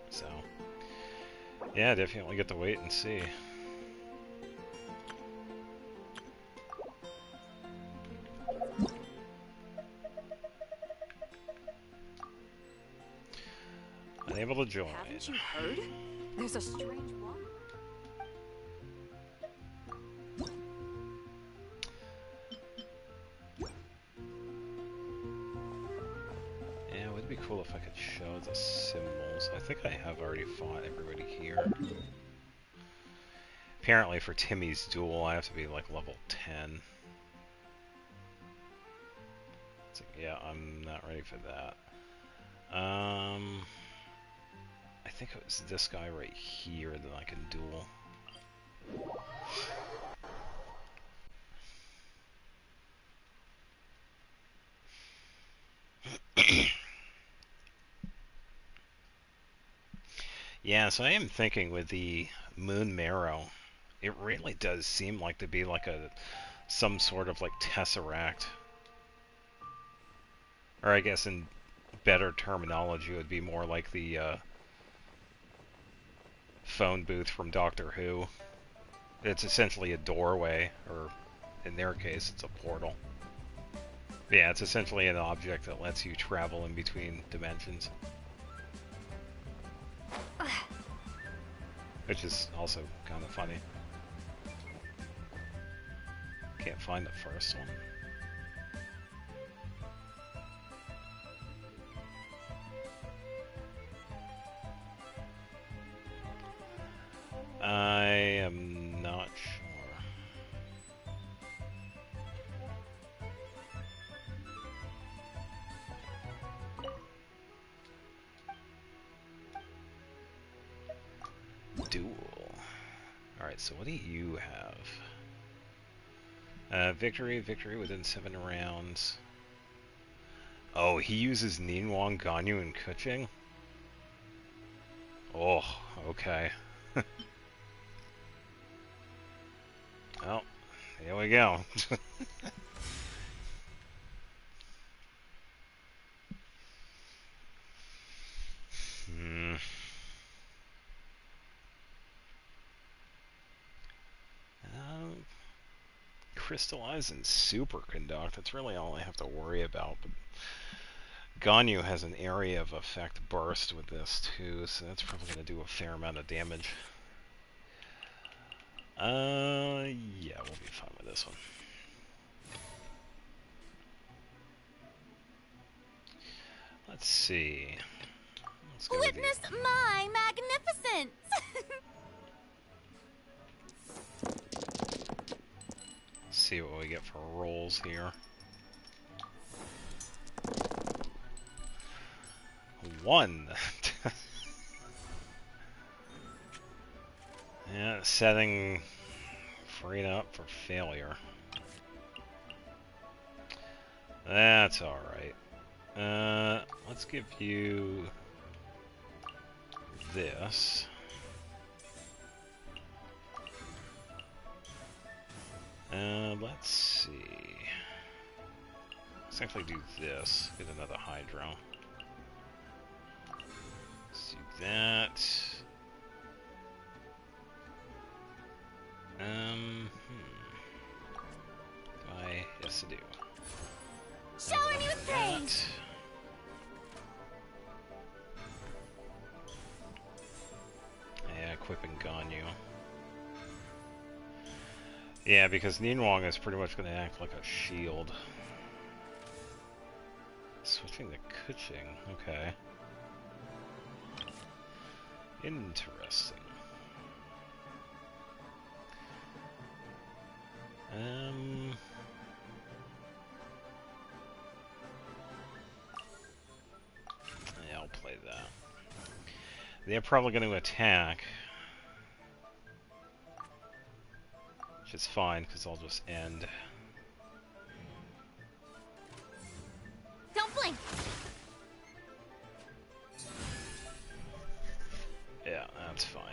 So, yeah, definitely get to wait and see. Unable to join. Haven't you heard? There's a strange one. Yeah, it would be cool if I could show the symbols. I think I have already fought everybody here. Apparently for Timmy's duel, I have to be like level 10. It's like, yeah, I'm not ready for that. I think it was this guy right here that I can duel. Yeah, so I am thinking with the Moon Marrow, it really does seem like to be like some sort of like Tesseract. Or I guess in better terminology it would be more like the phone booth from Doctor Who. It's essentially a doorway, or in their case it's a portal. Yeah, it's essentially an object that lets you travel in between dimensions. Which is also kind of funny. Can't find the first one. I am not sure. Duel. Alright, so what do you have? Victory within 7 rounds. Oh, he uses Ningguang, Ganyu, and Kuching? Oh, okay. Well, here we go. Crystallize and superconduct, that's really all I have to worry about. But Ganyu has an area of effect burst with this too, so that's probably going to do a fair amount of damage. Yeah, we'll be fine with this one. Let's see. Let's go Witness my magnificence! See what we get for rolls here. 1. Yeah, setting freed up for failure. That's alright. Let's give you this. Let's see. Let's actually do this. Get another Hydro. Let's do that. Yes, I do. Shower me with praise! Yeah, equipping Ganyu. Yeah, because Ninhuang is pretty much going to act like a shield. Switching to Kuching, okay. Interesting. Yeah, I'll play that. They're probably going to attack. Which is fine, because I'll just end. Don't blink! Yeah, that's fine.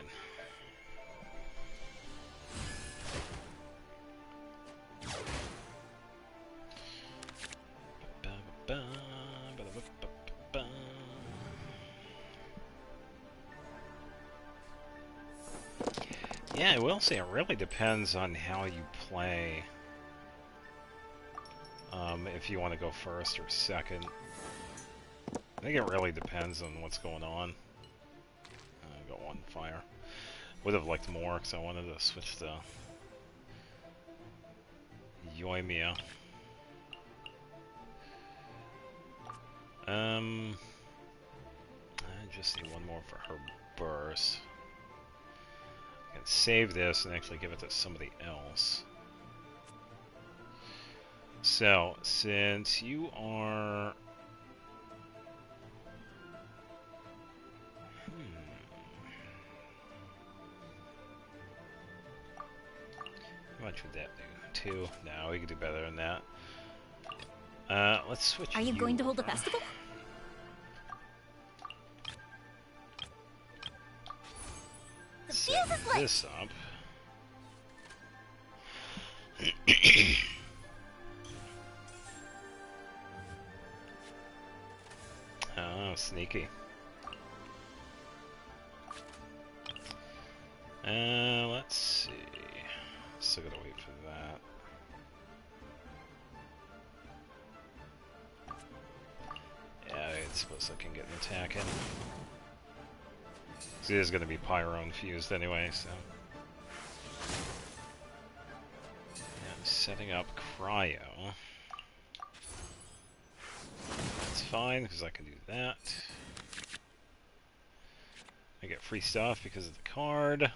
Yeah, I will say it really depends on how you play. If you want to go first or second. I think it really depends on what's going on. I got 1 fire. Would have liked more because I wanted to switch to Yoimiya. I just need 1 more for her burst. I can save this and actually give it to somebody else. So, since you are... How much would that do? 2? No, we could do better than that. Let's switch. Are you going to hold a festival? Set this up. Oh, sneaky. Let's see. Still gotta wait for that. Yeah, I suppose I can get an attack in. It is going to be Pyro infused anyway, so. Yeah, I'm setting up Cryo. That's fine, because I can do that. I get free stuff because of the card.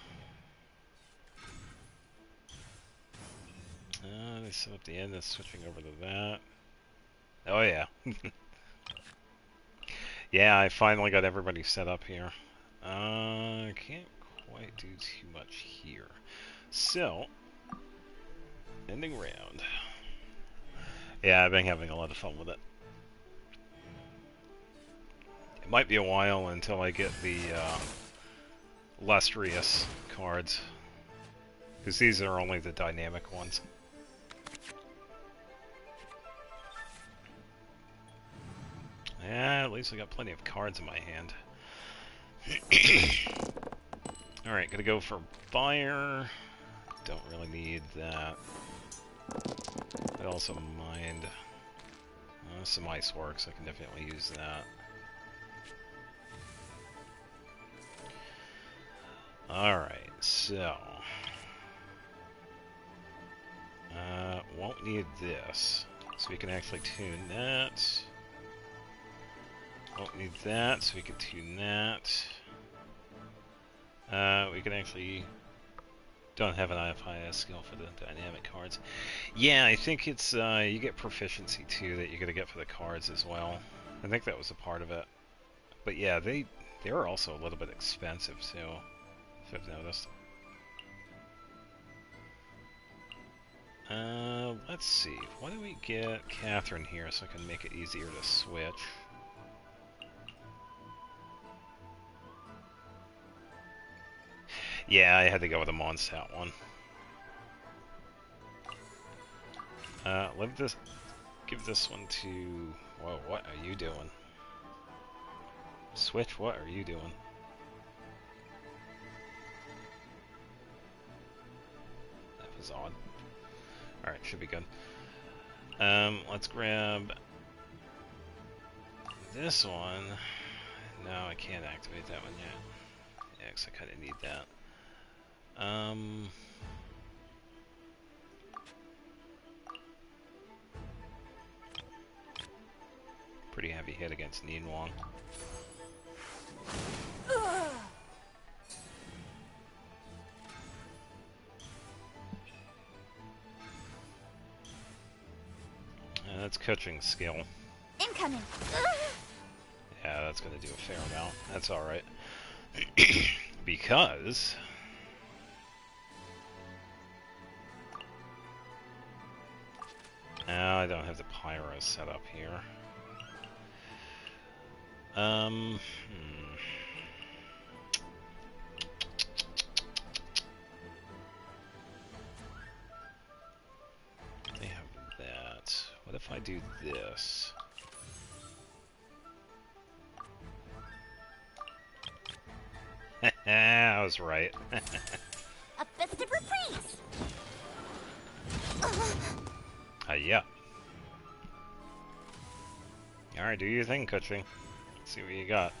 They set up the end and switching over to that. Oh yeah. Yeah, I finally got everybody set up here. Can't quite do too much here. So, ending round. Yeah, I've been having a lot of fun with it. It might be a while until I get the Lustrious cards. Because these are only the dynamic ones. Yeah, at least I got plenty of cards in my hand. Alright, gonna go for fire. Don't really need that. I also mind some ice works. I can definitely use that. Alright, so won't need this. So we can actually tune that. Won't need that, so we can tune that. We can actually... Don't have an IFIS skill for the dynamic cards. Yeah, I think it's, you get proficiency too that you're gonna get for the cards as well. I think that was a part of it. But yeah, they're also a little bit expensive, so if I've noticed. Let's see. Why don't we get Catherine here so I can make it easier to switch? Yeah, I had to go with a Mondstadt one. Give this one to... Whoa, what are you doing? Switch, what are you doing? That was odd. Alright, should be good. Let's grab this one. No, I can't activate that one yet. Yeah, because I kind of need that. Pretty heavy hit against Neenwang. That's Kuching's skill. Incoming. Yeah, that's gonna do a fair amount. That's alright. Because... Now I don't have the pyro set up here. They have that. What if I do this? I was right. A festive reprise. Yeah. Alright, do your thing, Kuching. Let's see what you got.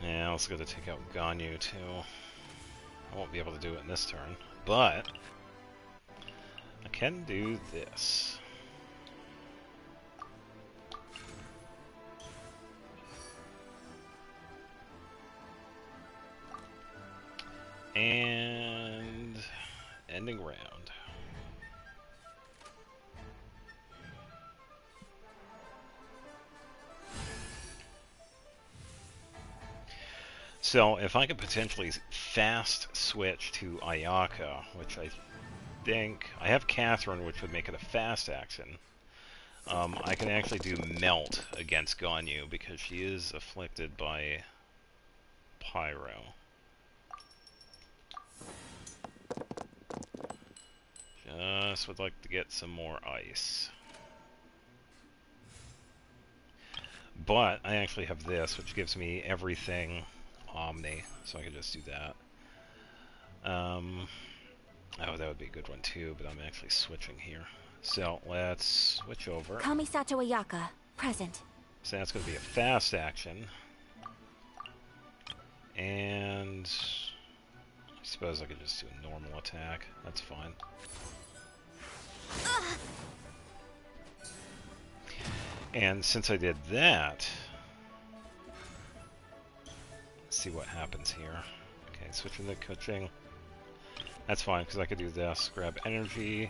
Yeah, I also got to take out Ganyu too. I won't be able to do it in this turn, but I can do this. And ending round. So if I could potentially fast switch to Ayaka, which I think I have Catherine, which would make it a fast action. I can actually do Melt against Ganyu because she is afflicted by Pyro. Just would like to get some more ice. But I actually have this, which gives me everything Omni, so I could just do that. Oh, that would be a good one too, but I'm actually switching here. So let's switch over. Kamisato Ayaka, present. So that's going to be a fast action. And I suppose I could just do a normal attack. That's fine. And since I did that, let's see what happens here. Okay, switching to Kuching. That's fine, because I could do this. Grab energy.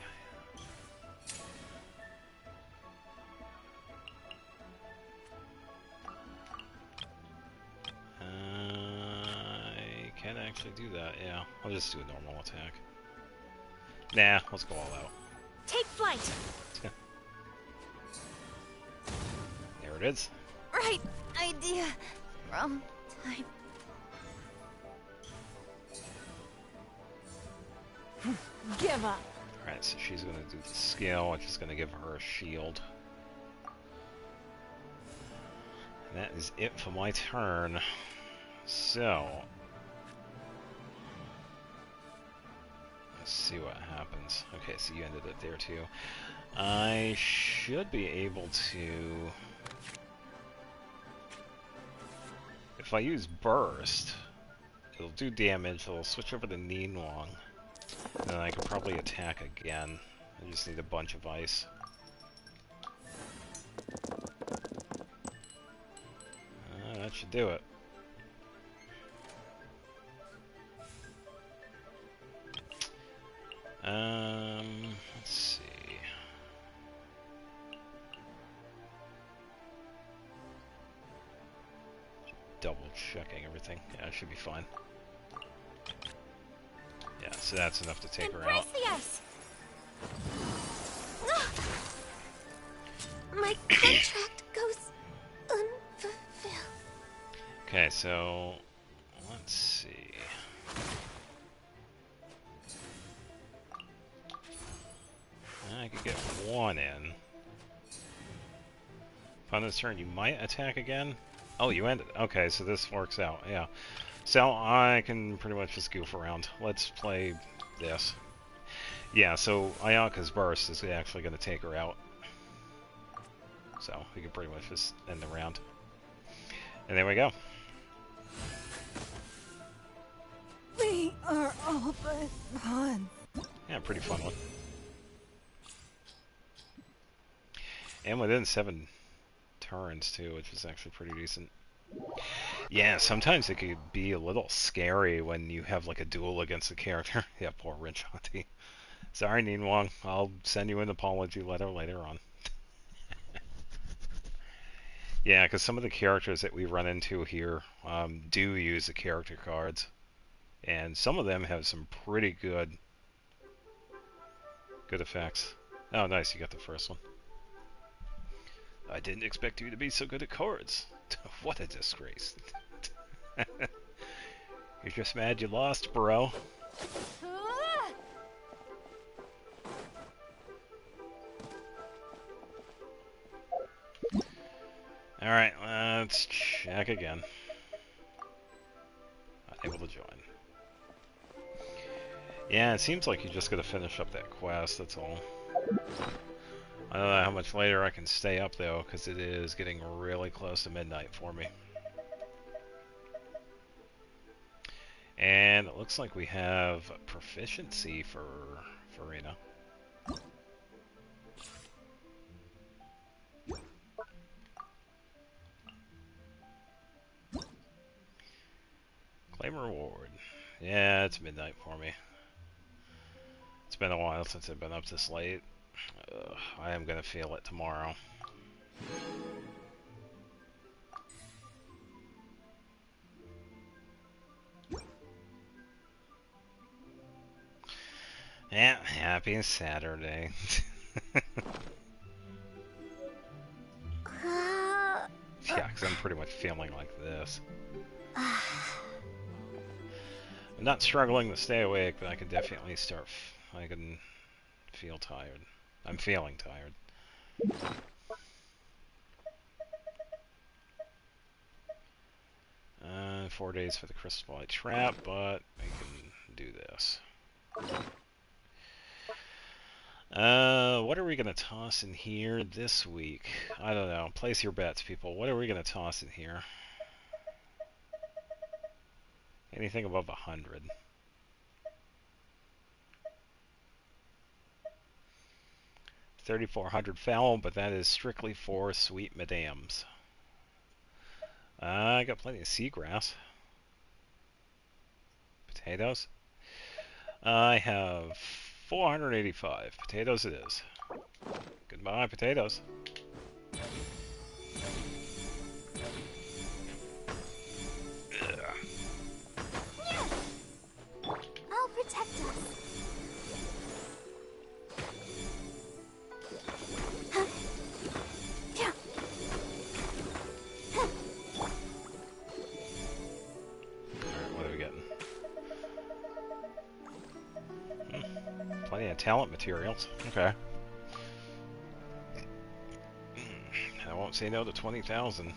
I can actually do that, yeah. I'll just do a normal attack. Nah, let's go all out. Take flight. There it is. Right idea. Wrong time. Give up. Alright, so she's going to do the skill, which is going to give her a shield. And that is it for my turn. So, let's see what happens. Okay, so you ended it there too. I should be able to... If I use Burst, it'll do damage, it'll switch over to Neenwang. And then I can probably attack again. I just need a bunch of ice. That should do it. Let's see. everything. Yeah, it should be fine. Yeah, so that's enough to take her out. The ice. My contract goes unfulfilled. Okay, so let's see. I could get one in. Upon this turn, you might attack again. Oh, you ended. Okay, so this works out. Yeah. So I can pretty much just goof around. Let's play this. Yeah, so Ayaka's burst is actually going to take her out. So we can pretty much just end the round. And there we go. We are all but one. Yeah, pretty fun one. And within 7 turns too, which is actually pretty decent. Yeah, sometimes it could be a little scary when you have like a duel against a character. Yeah, poor Rich Auntie. Sorry, Nin Wong. I'll send you an apology letter later on. Yeah, because some of the characters that we run into here do use the character cards. And some of them have some pretty good effects. Oh, nice, you got the first one. I didn't expect you to be so good at cards. What a disgrace. You're just mad you lost, bro. Alright, let's check again. Unable to join. Yeah, it seems like you just gotta finish up that quest, that's all. I don't know how much later I can stay up though, because it is getting really close to midnight for me. And it looks like we have proficiency for Farina. Claim reward. Yeah, it's midnight for me. It's been a while since I've been up this late. I am gonna feel it tomorrow. Yeah, happy Saturday. Yeah, because I'm pretty much feeling like this. I'm not struggling to stay awake, but I can definitely start. I can feel tired. I'm feeling tired. 4 days for the Crystal Light Trap, but I can do this. What are we going to toss in here this week? I don't know. Place your bets, people. What are we going to toss in here? Anything above 100. $3,400 foul, but that is strictly for sweet madams. I got plenty of seagrass. Potatoes. I have 485. Potatoes it is. Goodbye, potatoes. I'll protect us. Plenty of talent materials. Okay. I won't say no to 20,000.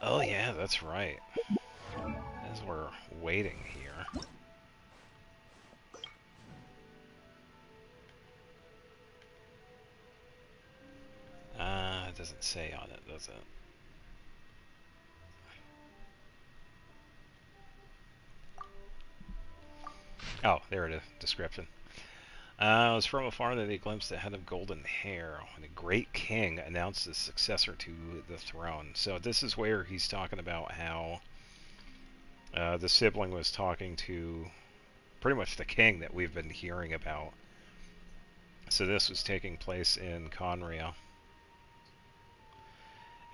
Oh yeah, that's right. As we're waiting here. It doesn't say on it, does it? Oh, there it is. Description. It was from afar that he glimpsed a head of golden hair when a great king announced his successor to the throne. So this is where he's talking about how the sibling was talking to pretty much the king that we've been hearing about. So this was taking place in Conria.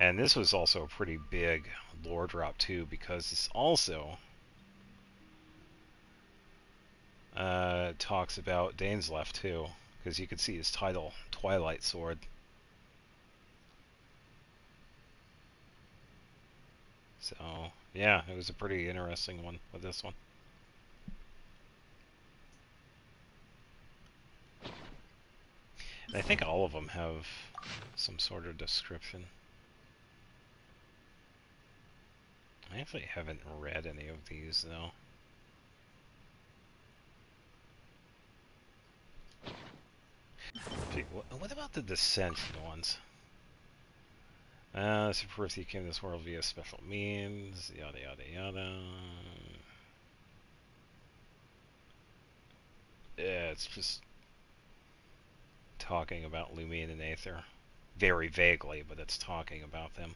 And this was also a pretty big lore drop too, because this also talks about Dainsleif too, because you could see his title, Twilight Sword. So, yeah, it was a pretty interesting one with this one. And I think all of them have some sort of description. I actually haven't read any of these, though. Gee, what about the Descent ones? So first he came to this world via special means, yada yada yada. Yeah, it's just talking about Lumine and Aether. Very vaguely, but it's talking about them.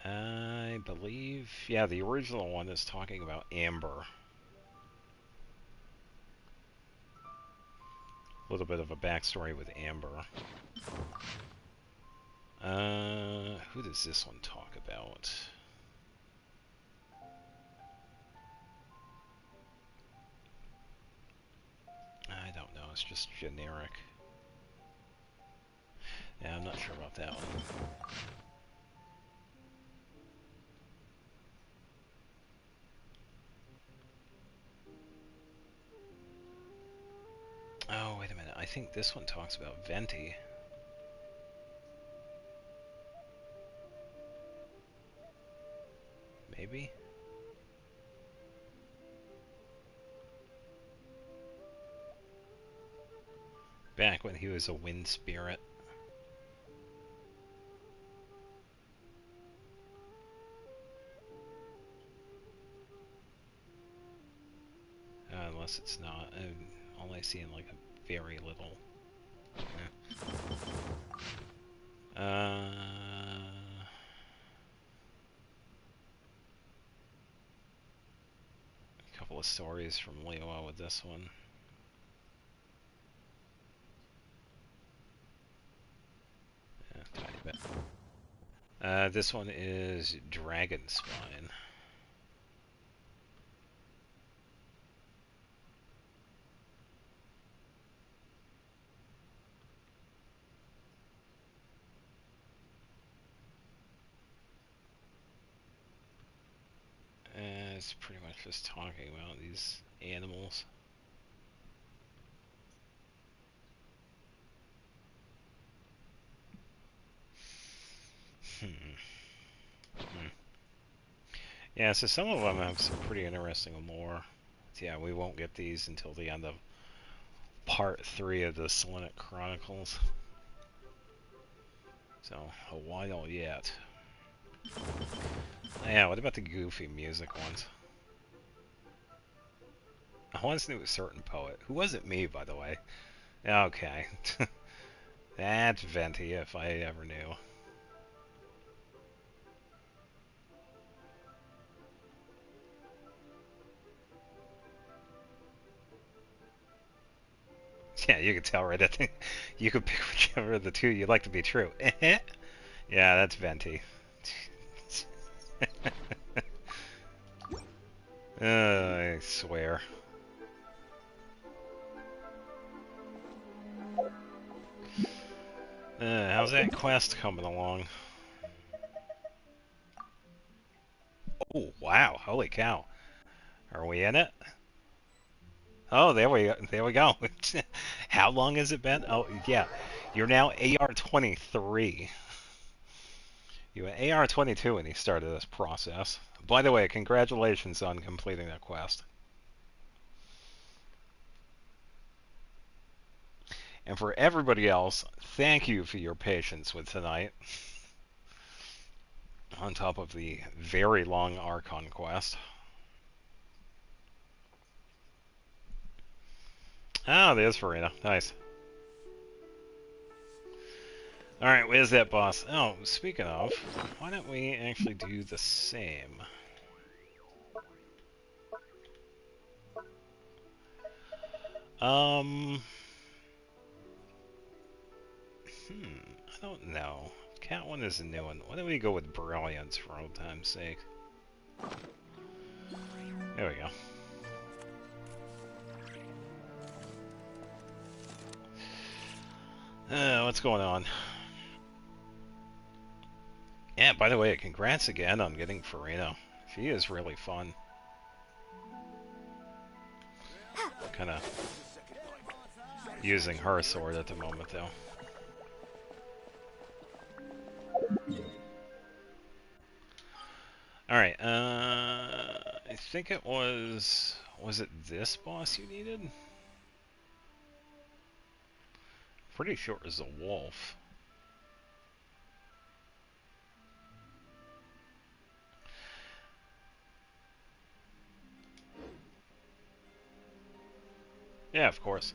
I believe, yeah, the original one is talking about Amber. A little bit of a backstory with Amber. Who does this one talk about? I don't know, it's just generic. Yeah, I'm not sure about that one. Oh, wait a minute. I think this one talks about Venti. Maybe? Back when he was a wind spirit. Unless it's not. I'm only seeing like a very little. A couple of stories from Lewa with this one. Yeah, tiny bit. This one is Dragon Spine. It's pretty much just talking about these animals. Yeah, so some of them have some pretty interesting lore. So yeah, we won't get these until the end of Part 3 of the Selenic Chronicles. So, a while yet. Yeah, what about the goofy music ones? I once knew a certain poet. Who wasn't me, by the way. Okay. That's Venti, if I ever knew. Yeah, you can tell right at the... You could pick whichever of the two you'd like to be true. Yeah, that's Venti. I swear. How's that quest coming along? Oh, wow. Holy cow. Are we in it? Oh, there we go. How long has it been? Oh, yeah. You're now AR-23. You were AR-22 when you started this process. By the way, congratulations on completing that quest. And for everybody else, thank you for your patience with tonight. On top of the very long Archon quest. Ah, there's Farina. Nice. Alright, where's that boss? Oh, speaking of, why don't we actually do the same? I don't know. Cat one is a new one. Why don't we go with Brilliance for old time's sake? There we go. What's going on? Yeah, by the way, congrats again on getting Farina. She is really fun. Kind of using her sword at the moment, though. Alright, I think it was it this boss you needed? Pretty sure it was a wolf. Yeah, of course.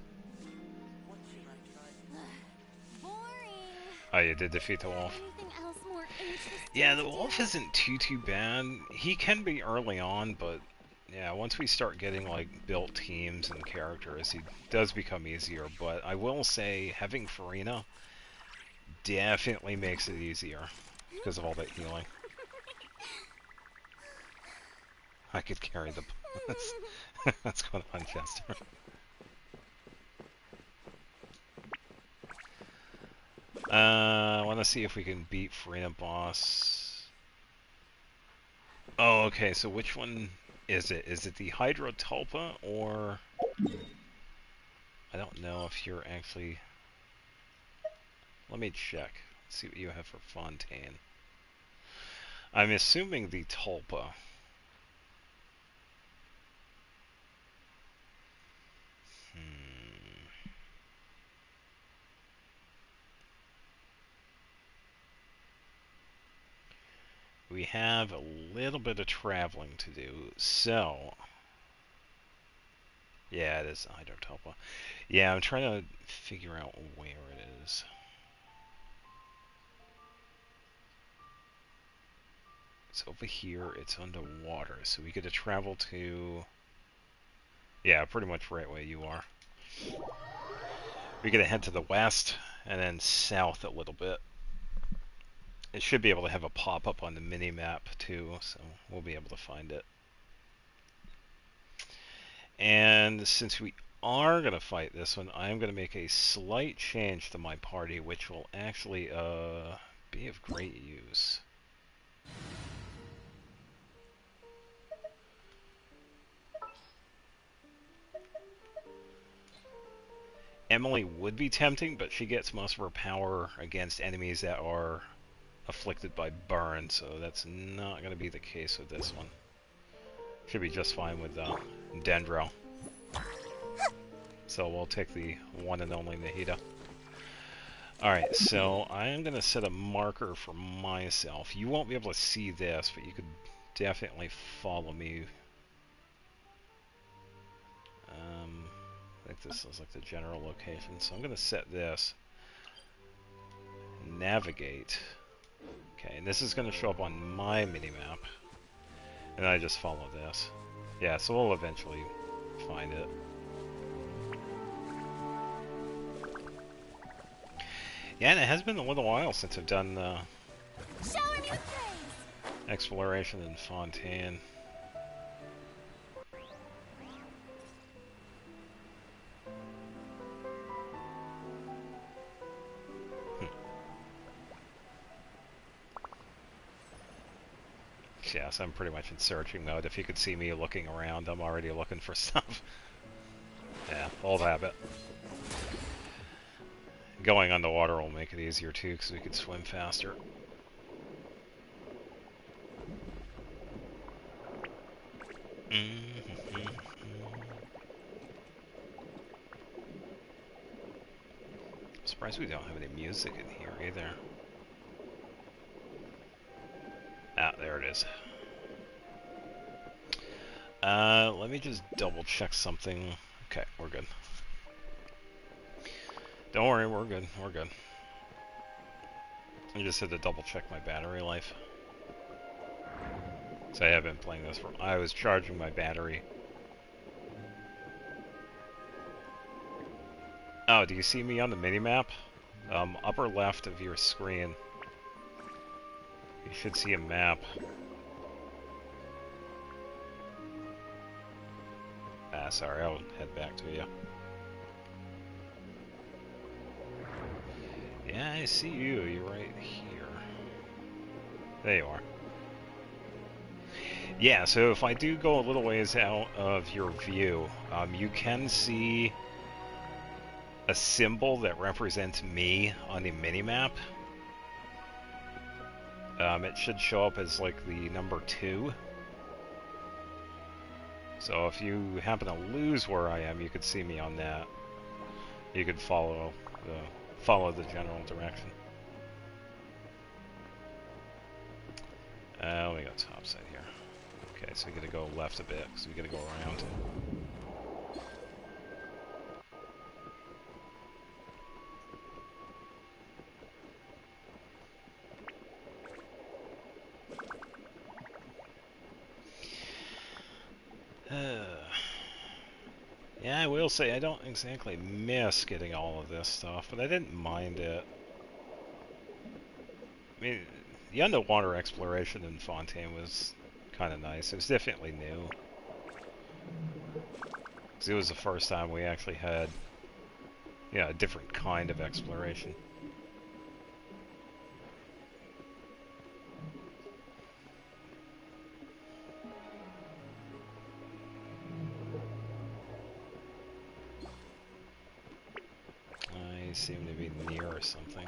Oh, you did defeat the wolf. Yeah, the wolf isn't too bad. He can be early on, but yeah, once we start getting like built teams and characters, he does become easier. But I will say, having Farina definitely makes it easier because of all that healing. I could carry the... That's going on, Chester. I want to see if we can beat Farina boss. Oh, okay, so which one is it? Is it the Hydro Tulpa, or... I don't know if you're actually... Let me check. See what you have for Fontaine. I'm assuming the Tulpa. We have a little bit of traveling to do, so... Yeah, it is Hydro Tulpa. Yeah, I'm trying to figure out where it is. It's over here, it's underwater, so we get to travel to... Yeah, pretty much right where you are. We get to head to the west, and then south a little bit. It should be able to have a pop-up on the mini-map, too, so we'll be able to find it. And since we are going to fight this one, I'm going to make a slight change to my party, which will actually be of great use. Emily would be tempting, but she gets most of her power against enemies that are afflicted by burn, so that's not going to be the case with this one. Should be just fine with Dendro. So we'll take the one and only Nahida. Alright, so I'm going to set a marker for myself. You won't be able to see this, but you could definitely follow me. I think this is like the general location, so I'm going to set this. Navigate. Okay, and this is going to show up on my minimap. And I just follow this. Yeah, so we'll eventually find it. Yeah, and it has been a little while since I've done exploration in Fontaine. Yes, I'm pretty much in searching mode. If you could see me looking around, I'm already looking for stuff. Yeah, old habit. Going underwater will make it easier too, because we could swim faster. Surprised we don't have any music in here either. Ah, there it is. Let me just double check something. Okay, we're good. Don't worry, we're good. We're good. I just had to double check my battery life. So I have been playing this for... I was charging my battery Oh, do you see me on the minimap? Upper left of your screen. You should see a map. Ah, sorry, I'll head back to you. Yeah, I see you. You're right here. There you are. Yeah, so if I do go a little ways out of your view, you can see a symbol that represents me on the minimap. It should show up as like the number 2. So if you happen to lose where I am, you could see me on that. You could follow the general direction. Let me go topside here. Okay, so we gotta go left a bit, because we gotta go around. Yeah, I will say I don't exactly miss getting all of this stuff, but I didn't mind it. I mean, the underwater exploration in Fontaine was kind of nice. It was definitely new. Because it was the first time we actually had, a different kind of exploration. I seem to be near something.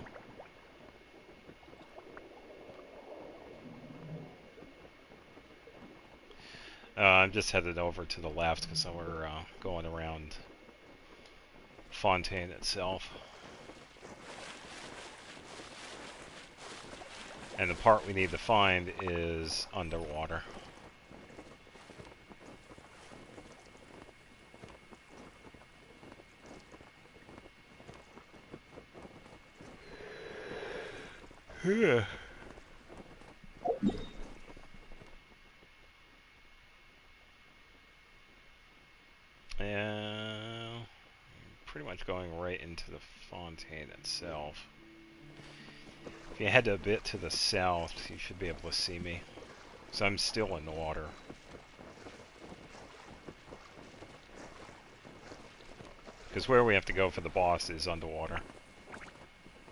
I'm just headed over to the left because we're going around Fontaine itself. And the part we need to find is underwater. Yeah. Pretty much going right into the Fontaine itself. If you head a bit to the south, you should be able to see me. So I'm still in the water. Because where we have to go for the boss is underwater.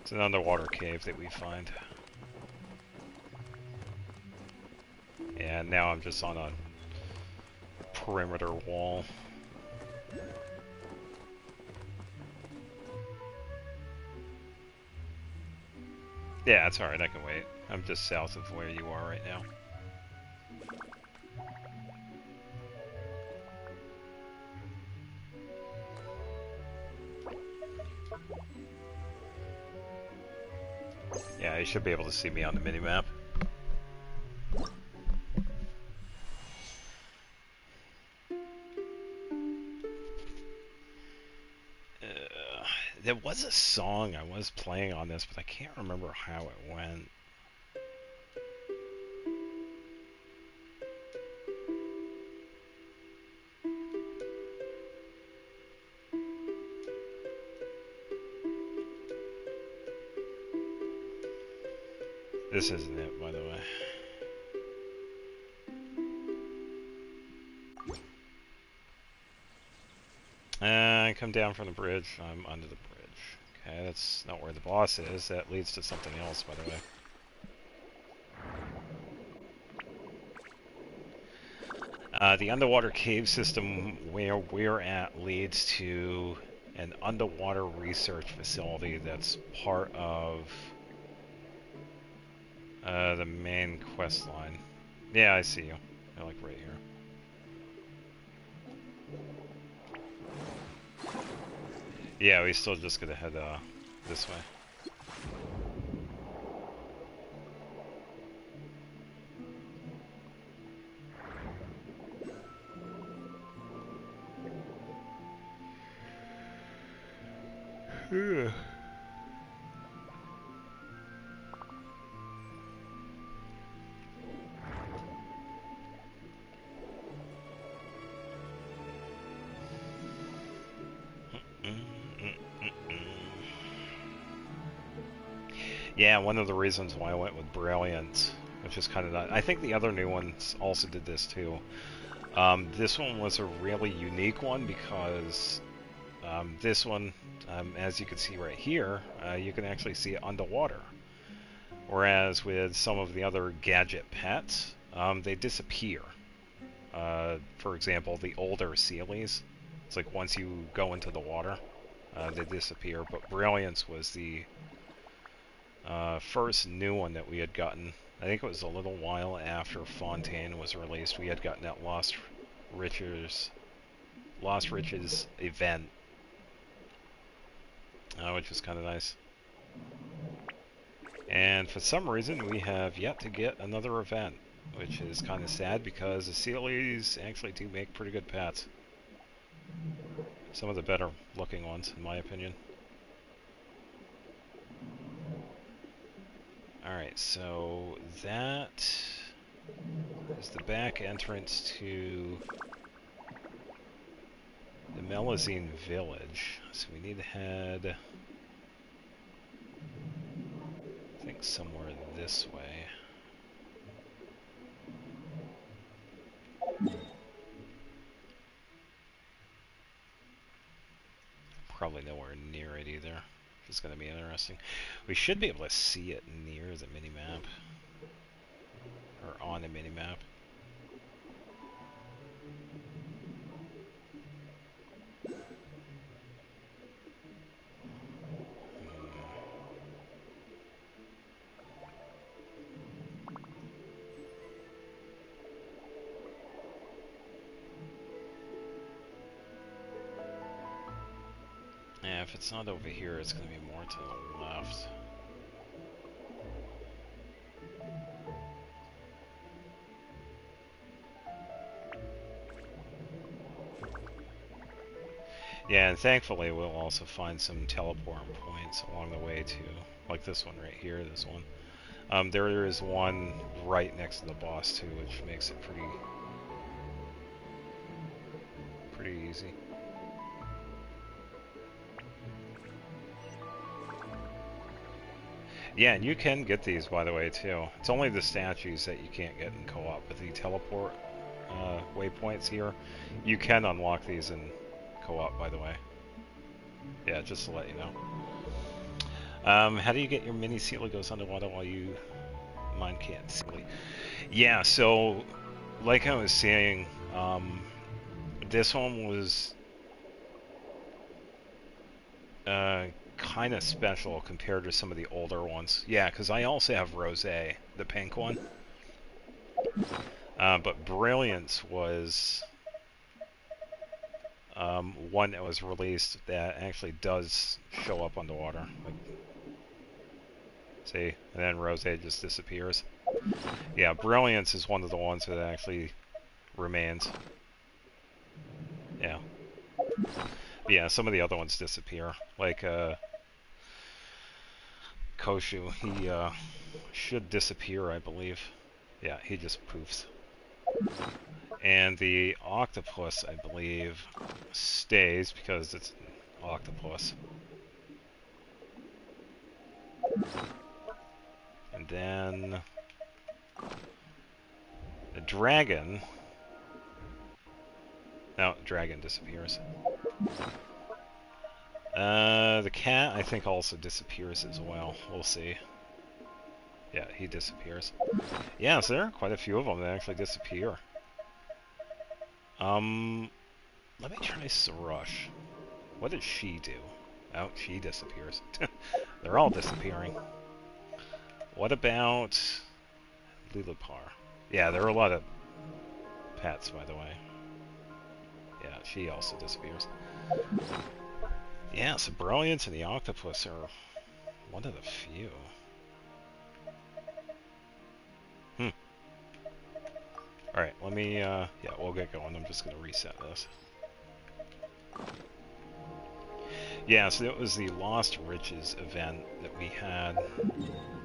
It's an underwater cave that we find. And now I'm just on a perimeter wall. Yeah, it's alright, I can wait. I'm just south of where you are right now. Yeah, you should be able to see me on the minimap. There was a song I was playing on this, but I can't remember how it went. This isn't it, by the way. I come down from the bridge. I'm under the bridge. Okay, that's not where the boss is. That leads to something else, by the way. The underwater cave system where we're at leads to an underwater research facility that's part of the main quest line. Yeah, I see you. They're like right here. Yeah, we still just gonna head this way. Yeah. Yeah, one of the reasons why I went with Brilliant, which is kind of not... I think the other new ones also did this too. This one was a really unique one because this one, as you can see right here, you can actually see it underwater. Whereas with some of the other gadget pets, they disappear. For example, the older Sealies, it's like once you go into the water, they disappear. But Brilliance was the first new one that we had gotten. I think it was a little while after Fontaine was released. We had gotten that Lost Riches event, which was kind of nice. And for some reason, we have yet to get another event, which is kind of sad because the Sealies actually do make pretty good pets. Some of the better looking ones, in my opinion. Alright, so that is the back entrance to the Melazine village. So we need to head, I think, somewhere this way. Probably nowhere near it either. It's going to be interesting. We should be able to see it near the minimap. Or on the minimap. Yeah, if it's not over here, it's going to be more to the left. Yeah, and thankfully we'll also find some teleport points along the way too. Like this one right here, this one. There is one right next to the boss too, which makes it pretty easy. Yeah, and you can get these, by the way, too. It's only the statues that you can't get in co-op, but the teleport waypoints here, you can unlock these in co-op, by the way. Yeah, just to let you know. How do you get your mini Sealy goes underwater while you mine can't Sealy? Yeah, so, like I was saying, this one was kind of special compared to some of the older ones. Yeah, because I also have Rosé, the pink one. But Brilliance was one that was released that actually does show up underwater. Like, see, and then Rosé just disappears. Yeah, Brilliance is one of the ones that actually remains. Yeah. Yeah, some of the other ones disappear. Like, Koshu, he should disappear, I believe. Yeah, he just poofs. And the octopus, I believe, stays because it's an octopus. And then the dragon. No, dragon disappears. The cat, I think, also disappears as well. We'll see. Yeah, he disappears. Yeah, so there are quite a few of them that actually disappear. Let me try Sarush. What does she do? Oh, she disappears. They're all disappearing. What about Lilipar? Yeah, there are a lot of pets, by the way. Yeah, she also disappears. Yeah, so Brilliance and the octopus are one of the few. Alright, let me, yeah, we'll get going. I'm just going to reset this. Yeah, so that was the Lost Riches event that we had.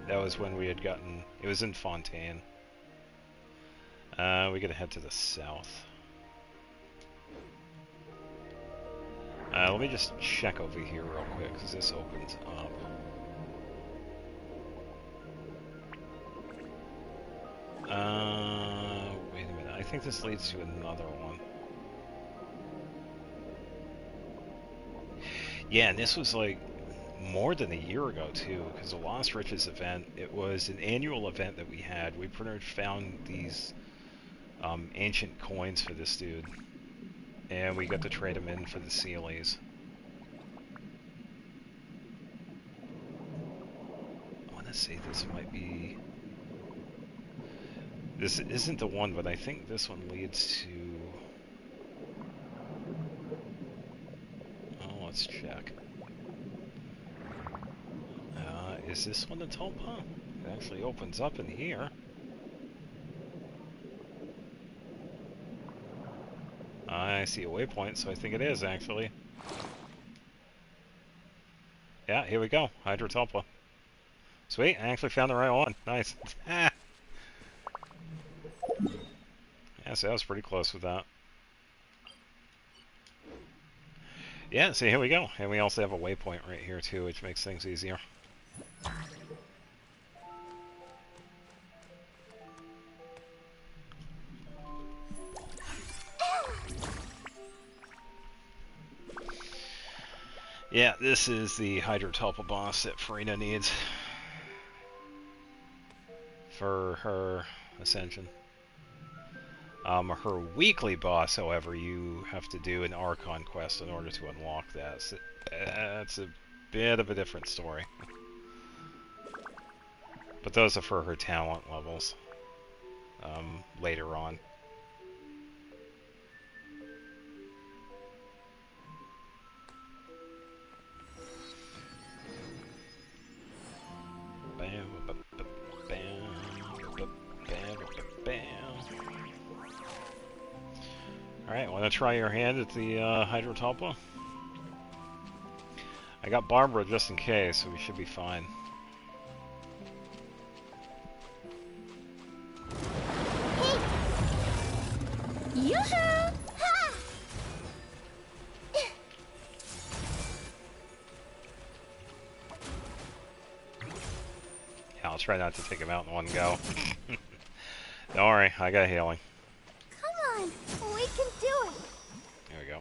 That was when we had gotten, it was in Fontaine. We gotta head to the south. Let me just check over here real quick, because this opens up. Wait a minute. I think this leads to another one. Yeah, and this was like more than a year ago too, because the Lost Riches event, it was an annual event that we had. We pretty much found these ancient coins for this dude, and we got to trade them in for the Sealies. I want to say this might be... This isn't the one, but I think this one leads to... Oh, let's check. Is this one the Tulpa? It actually opens up in here. I see a waypoint, so I think it is, actually. Yeah, here we go. Hydro Tulpa. Sweet, I actually found the right one. Nice. Yeah, so I was pretty close with that. Yeah, see, here we go. And we also have a waypoint right here, too, which makes things easier. Yeah, this is the Hydrotulpa boss that Farina needs for her ascension. Her weekly boss, however, you have to do an Archon quest in order to unlock that. So, that's a bit of a different story. But those are for her talent levels later on. Alright, want to try your hand at the Hydrotulpa? I got Barbara just in case, so we should be fine. Yoo-hoo! Ha! Yeah, I'll try not to take him out in one go. Don't worry, I got healing. Come on, we can do it. There we go.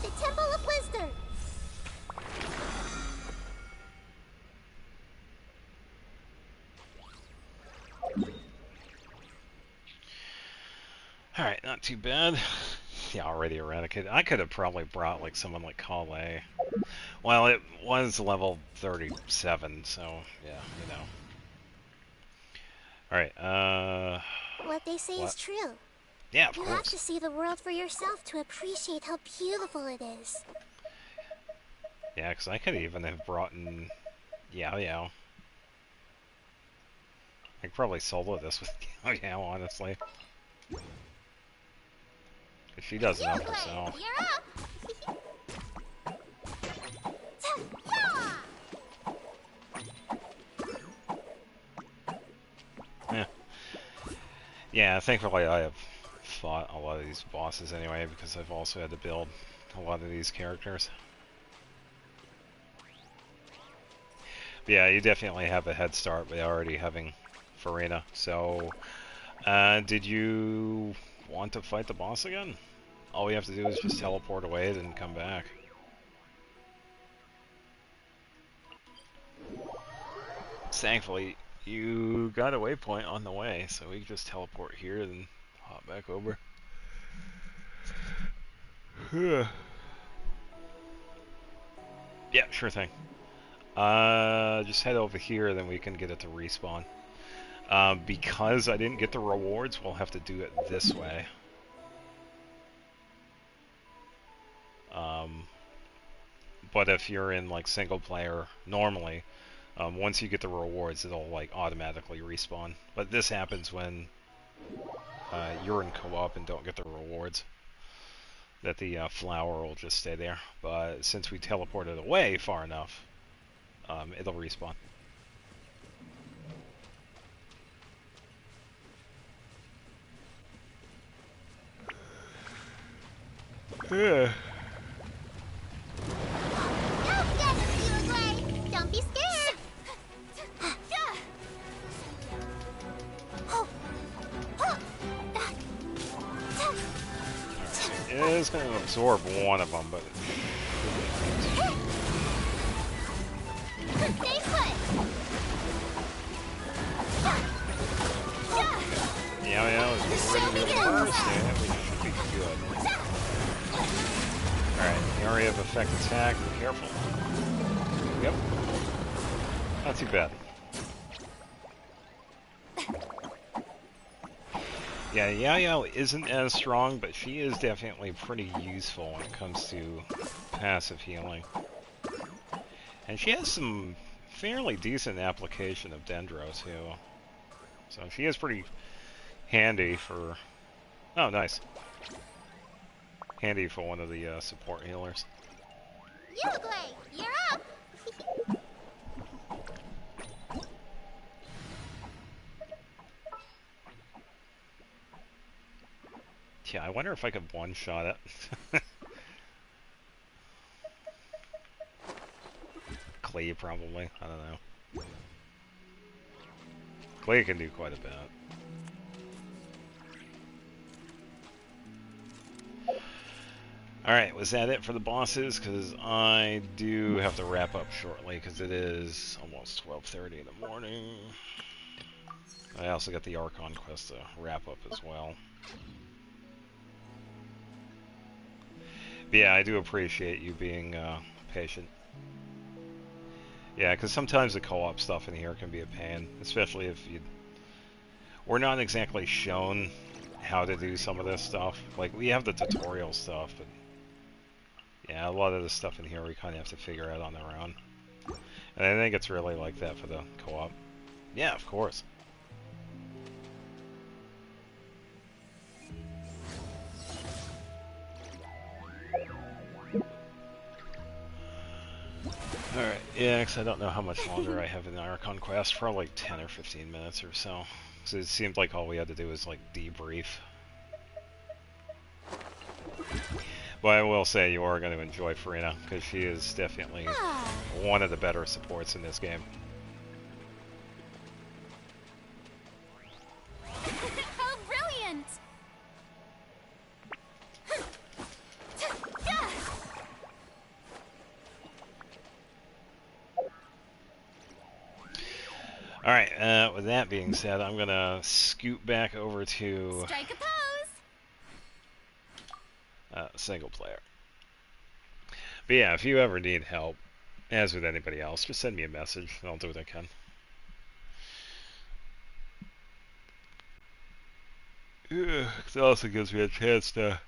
The Temple of Wisdom. Alright, not too bad. Yeah, already eradicated. I could have probably brought like someone like Kale. Well, it was level 37, so yeah, you know. Alright, What they say is true. Yeah, of You course. have to see the world for yourself to appreciate how beautiful it is. Yeah, because I could even have brought in Yao Yao. I could probably solo this with Yao Yao, honestly. If she does enough herself. You're up. Yeah. Yeah, thankfully I have fought a lot of these bosses anyway, because I've also had to build a lot of these characters. But yeah, you definitely have a head start by already having Farina. So, did you want to fight the boss again? All we have to do is just teleport away and come back. Thankfully, you got a waypoint on the way, so we can just teleport here and hop back over. Yeah, sure thing. Just head over here, then we can get it to respawn. Because I didn't get the rewards, we'll have to do it this way. But if you're in like single player normally, once you get the rewards, it'll like automatically respawn. But this happens when you're in co-op and don't get the rewards. That the flower will just stay there. But since we teleported away far enough, it'll respawn. Yeah. Don't get it, Gray. Don't be scared. It is going to absorb one of them, but Stay put. yeah, it's ready to go first, and we should be good. Alright, area of effect attack, be careful. Yep. Not too bad. Yeah, Yao isn't as strong, but she is definitely pretty useful when it comes to passive healing. And she has some fairly decent application of Dendro, too. So she is pretty handy for... Oh, nice. Handy for one of the support healers. Uruguay, you're up! Yeah, I wonder if I could one-shot it. Clay, probably. I don't know. Clay can do quite a bit. Alright, was that it for the bosses? Because I do have to wrap up shortly, because it is almost 12:30 in the morning. I also got the Archon quest to wrap up as well. But yeah, I do appreciate you being patient. Yeah, because sometimes the co-op stuff in here can be a pain, especially if we're not exactly shown how to do some of this stuff. Like, we have the tutorial stuff, but yeah, a lot of the stuff in here we kind of have to figure out on our own. And I think it's really like that for the co-op. Yeah, of course. Alright, yeah, because I don't know how much longer I have in the Archon quest, for like 10 or 15 minutes or so. So it seemed like all we had to do was like debrief. But I will say you are going to enjoy Farina, because she is definitely one of the better supports in this game. How brilliant! Alright, with that being said, I'm going to scoot back over to... Strike a pose! Single player. But yeah, if you ever need help, as with anybody else, just send me a message and I'll do what I can. It also gives me a chance to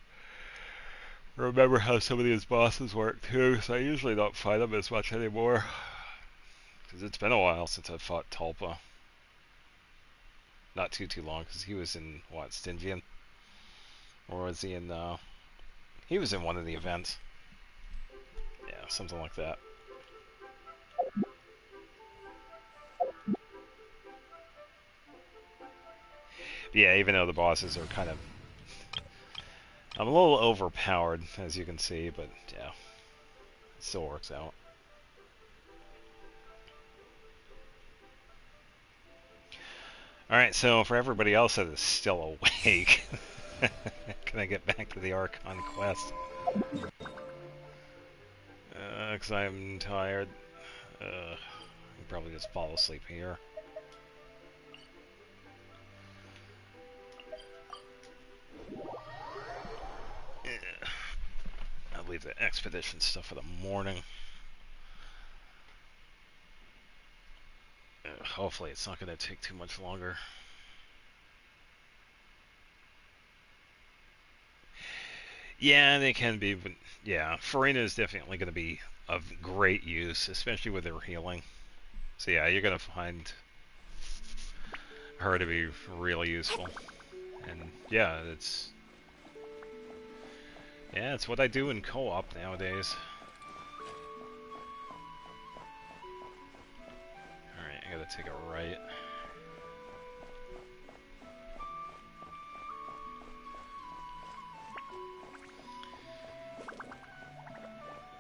remember how some of these bosses work too, because I usually don't fight them as much anymore. Because it's been a while since I fought Tulpa. Not too long, because he was in, what, Stygian? Or was he in, he was in one of the events. Yeah, something like that. Yeah, even though the bosses are kind of... I'm a little overpowered, as you can see, but yeah, it still works out. Alright, so for everybody else that is still awake, can I get back to the Archon quest? Because I'm tired. I'll probably just fall asleep here. I'll leave the expedition stuff for the morning. Hopefully it's not going to take too much longer. Yeah, they can be, but yeah, Farina is definitely going to be of great use, especially with her healing. So yeah, you're going to find her to be really useful. And yeah, it's what I do in co-op nowadays. Alright, I gotta take a right.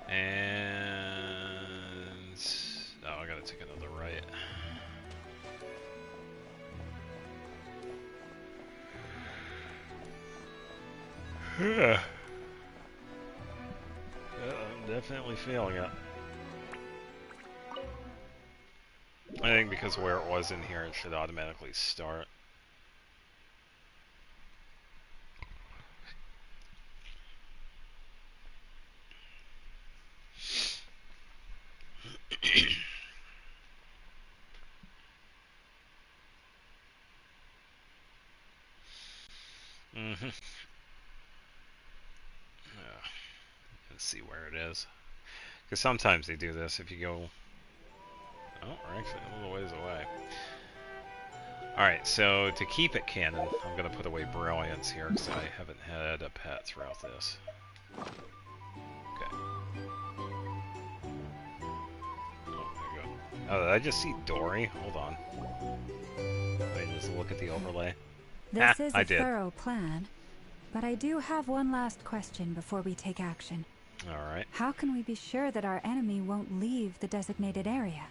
And... oh, I gotta take another right. Yeah. Definitely feeling it. I think because where it was in here, it should automatically start. Let's see where it is. Because sometimes they do this if you go... Oh, we're actually a little ways away. Alright, so to keep it canon, I'm going to put away Brilliance here because I haven't had a pet throughout this. Okay. Oh, there you go. Oh, did I just see Dory? Hold on. Let me just look at the overlay. This is a thorough plan, but I do have one last question before we take action. Alright. How can we be sure that our enemy won't leave the designated area?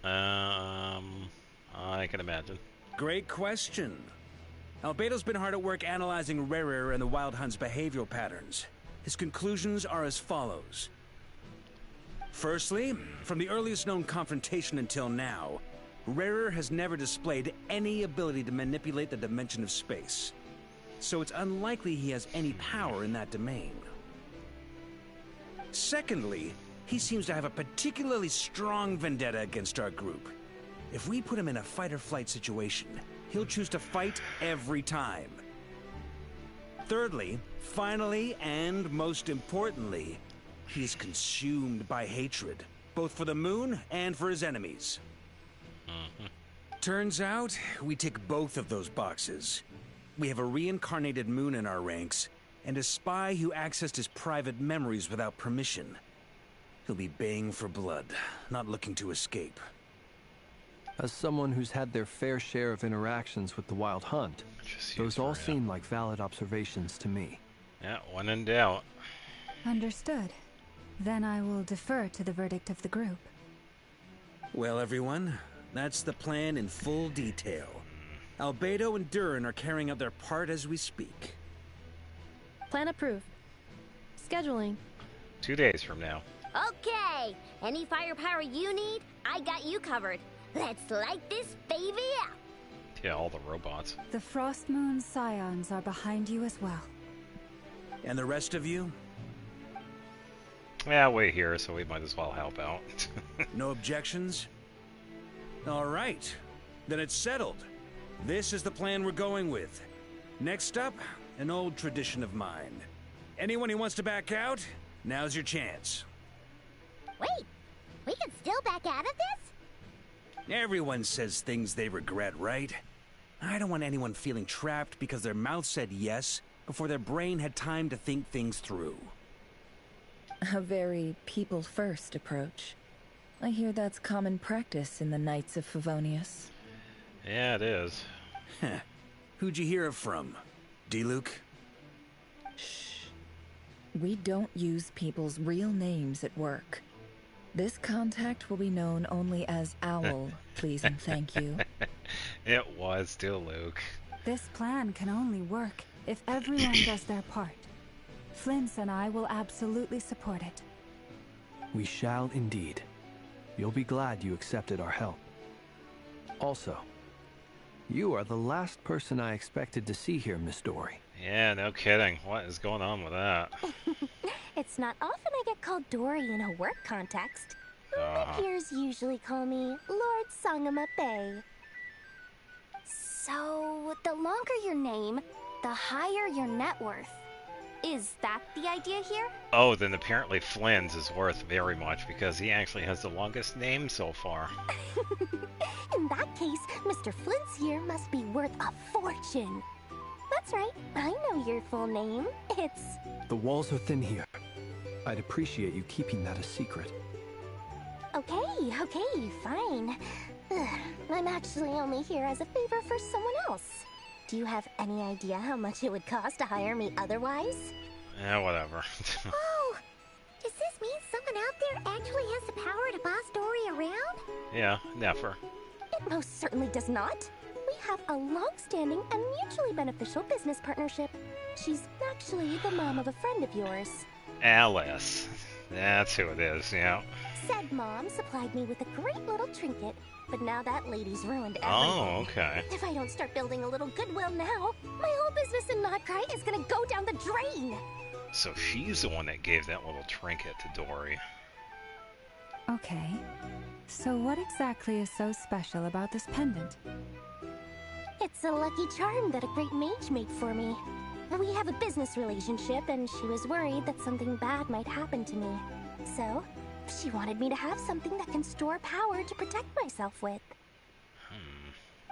I can imagine. Great question. Albedo's been hard at work analyzing Rerir and the Wild Hunt's behavioral patterns. His conclusions are as follows. Firstly, from the earliest known confrontation until now, Rerir has never displayed any ability to manipulate the dimension of space. So it's unlikely he has any power in that domain. Secondly, he seems to have a particularly strong vendetta against our group. If we put him in a fight-or-flight situation, he'll choose to fight every time. Thirdly, finally, and most importantly, he is consumed by hatred, both for the moon and for his enemies. Turns out, we tick both of those boxes. We have a reincarnated moon in our ranks, and a spy who accessed his private memories without permission. He'll be baying for blood, not looking to escape. As someone who's had their fair share of interactions with the Wild Hunt, those all seem like valid observations to me. Yeah, when in doubt. Understood. Then I will defer to the verdict of the group. Well, everyone, that's the plan in full detail. Albedo and Durin are carrying out their part as we speak. Plan approved. Scheduling. 2 days from now. Okay, any firepower you need, I got you covered. Let's light this baby up. Yeah, all the robots. The Frost Moon Scions are behind you as well. And the rest of you? Yeah, we're here, so we might as well help out. No objections? All right, then it's settled. This is the plan we're going with. Next up, an old tradition of mine. Anyone who wants to back out, now's your chance. Wait, we can still back out of this? Everyone says things they regret, right? I don't want anyone feeling trapped because their mouth said yes before their brain had time to think things through. A very people-first approach. I hear that's common practice in the Knights of Favonius. Yeah, it is. Who'd you hear it from? D-Luke? Shh. We don't use people's real names at work. This contact will be known only as Owl, please and thank you. It was still Luke. This plan can only work if everyone does their part. Flint's and I will absolutely support it. We shall indeed. You'll be glad you accepted our help. Also, you are the last person I expected to see here, Miss Dory. Yeah, no kidding. What is going on with that? It's not often I get called Dory in a work context. My peers usually call me Lord Sangamabe. So, the longer your name, the higher your net worth. Is that the idea here? Oh, then apparently Flynn's is worth very much because he actually has the longest name so far. In that case, Mr. Flint's here must be worth a fortune. That's right, I know your full name. It's... The walls are thin here. I'd appreciate you keeping that a secret. Okay, fine. I'm actually only here as a favor for someone else. Do you have any idea how much it would cost to hire me otherwise? Yeah, whatever. Oh! Does this mean someone out there actually has the power to boss Dory around? Yeah, never. It most certainly does not. We have a long-standing and mutually beneficial business partnership. She's actually the mom of a friend of yours. Alice. That's who it is, yeah. Said Mom supplied me with a great little trinket, but now that lady's ruined everything. Oh, okay. If I don't start building a little goodwill now, my whole business in Nod Krai is gonna go down the drain. So she's the one that gave that little trinket to Dory. Okay. So what exactly is so special about this pendant? It's a lucky charm that a great mage made for me. We have a business relationship, and she was worried that something bad might happen to me. So, she wanted me to have something that can store power to protect myself with.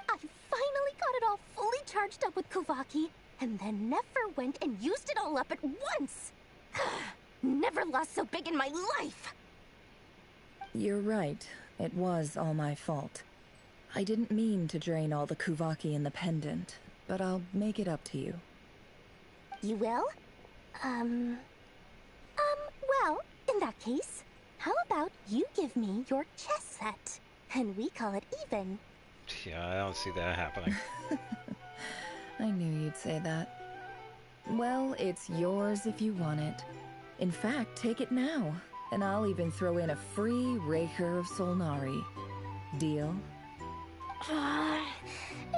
I finally got it all fully charged up with Kuvaki, and then Nefer went and used it all up at once! Never lost so big in my life! You're right. It was all my fault. I didn't mean to drain all the Kuvaki in the pendant, but I'll make it up to you. You will? Well, in that case, how about you give me your chess set, and we call it even? Yeah, I don't see that happening. I knew you'd say that. Well, it's yours if you want it. In fact, take it now, and I'll even throw in a free Raker of Solnari. Deal?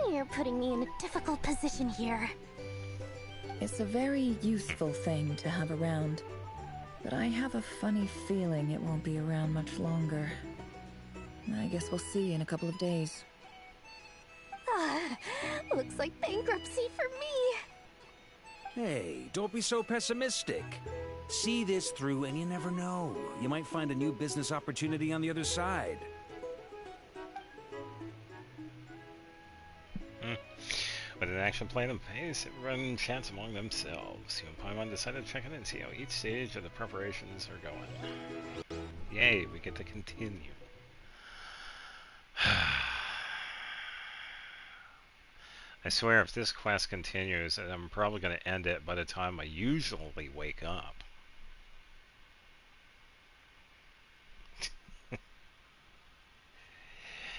You're putting me in a difficult position here. It's a very useful thing to have around, but I have a funny feeling it won't be around much longer. I guess we'll see in a couple of days. Looks like bankruptcy for me. Hey, don't be so pessimistic. See this through and you never know. You might find a new business opportunity on the other side. With an action plan in place, everyone chats among themselves. You and Paimon decided to check in and see how each stage of the preparations are going. Yay, we get to continue. I swear if this quest continues, I'm probably going to end it by the time I usually wake up.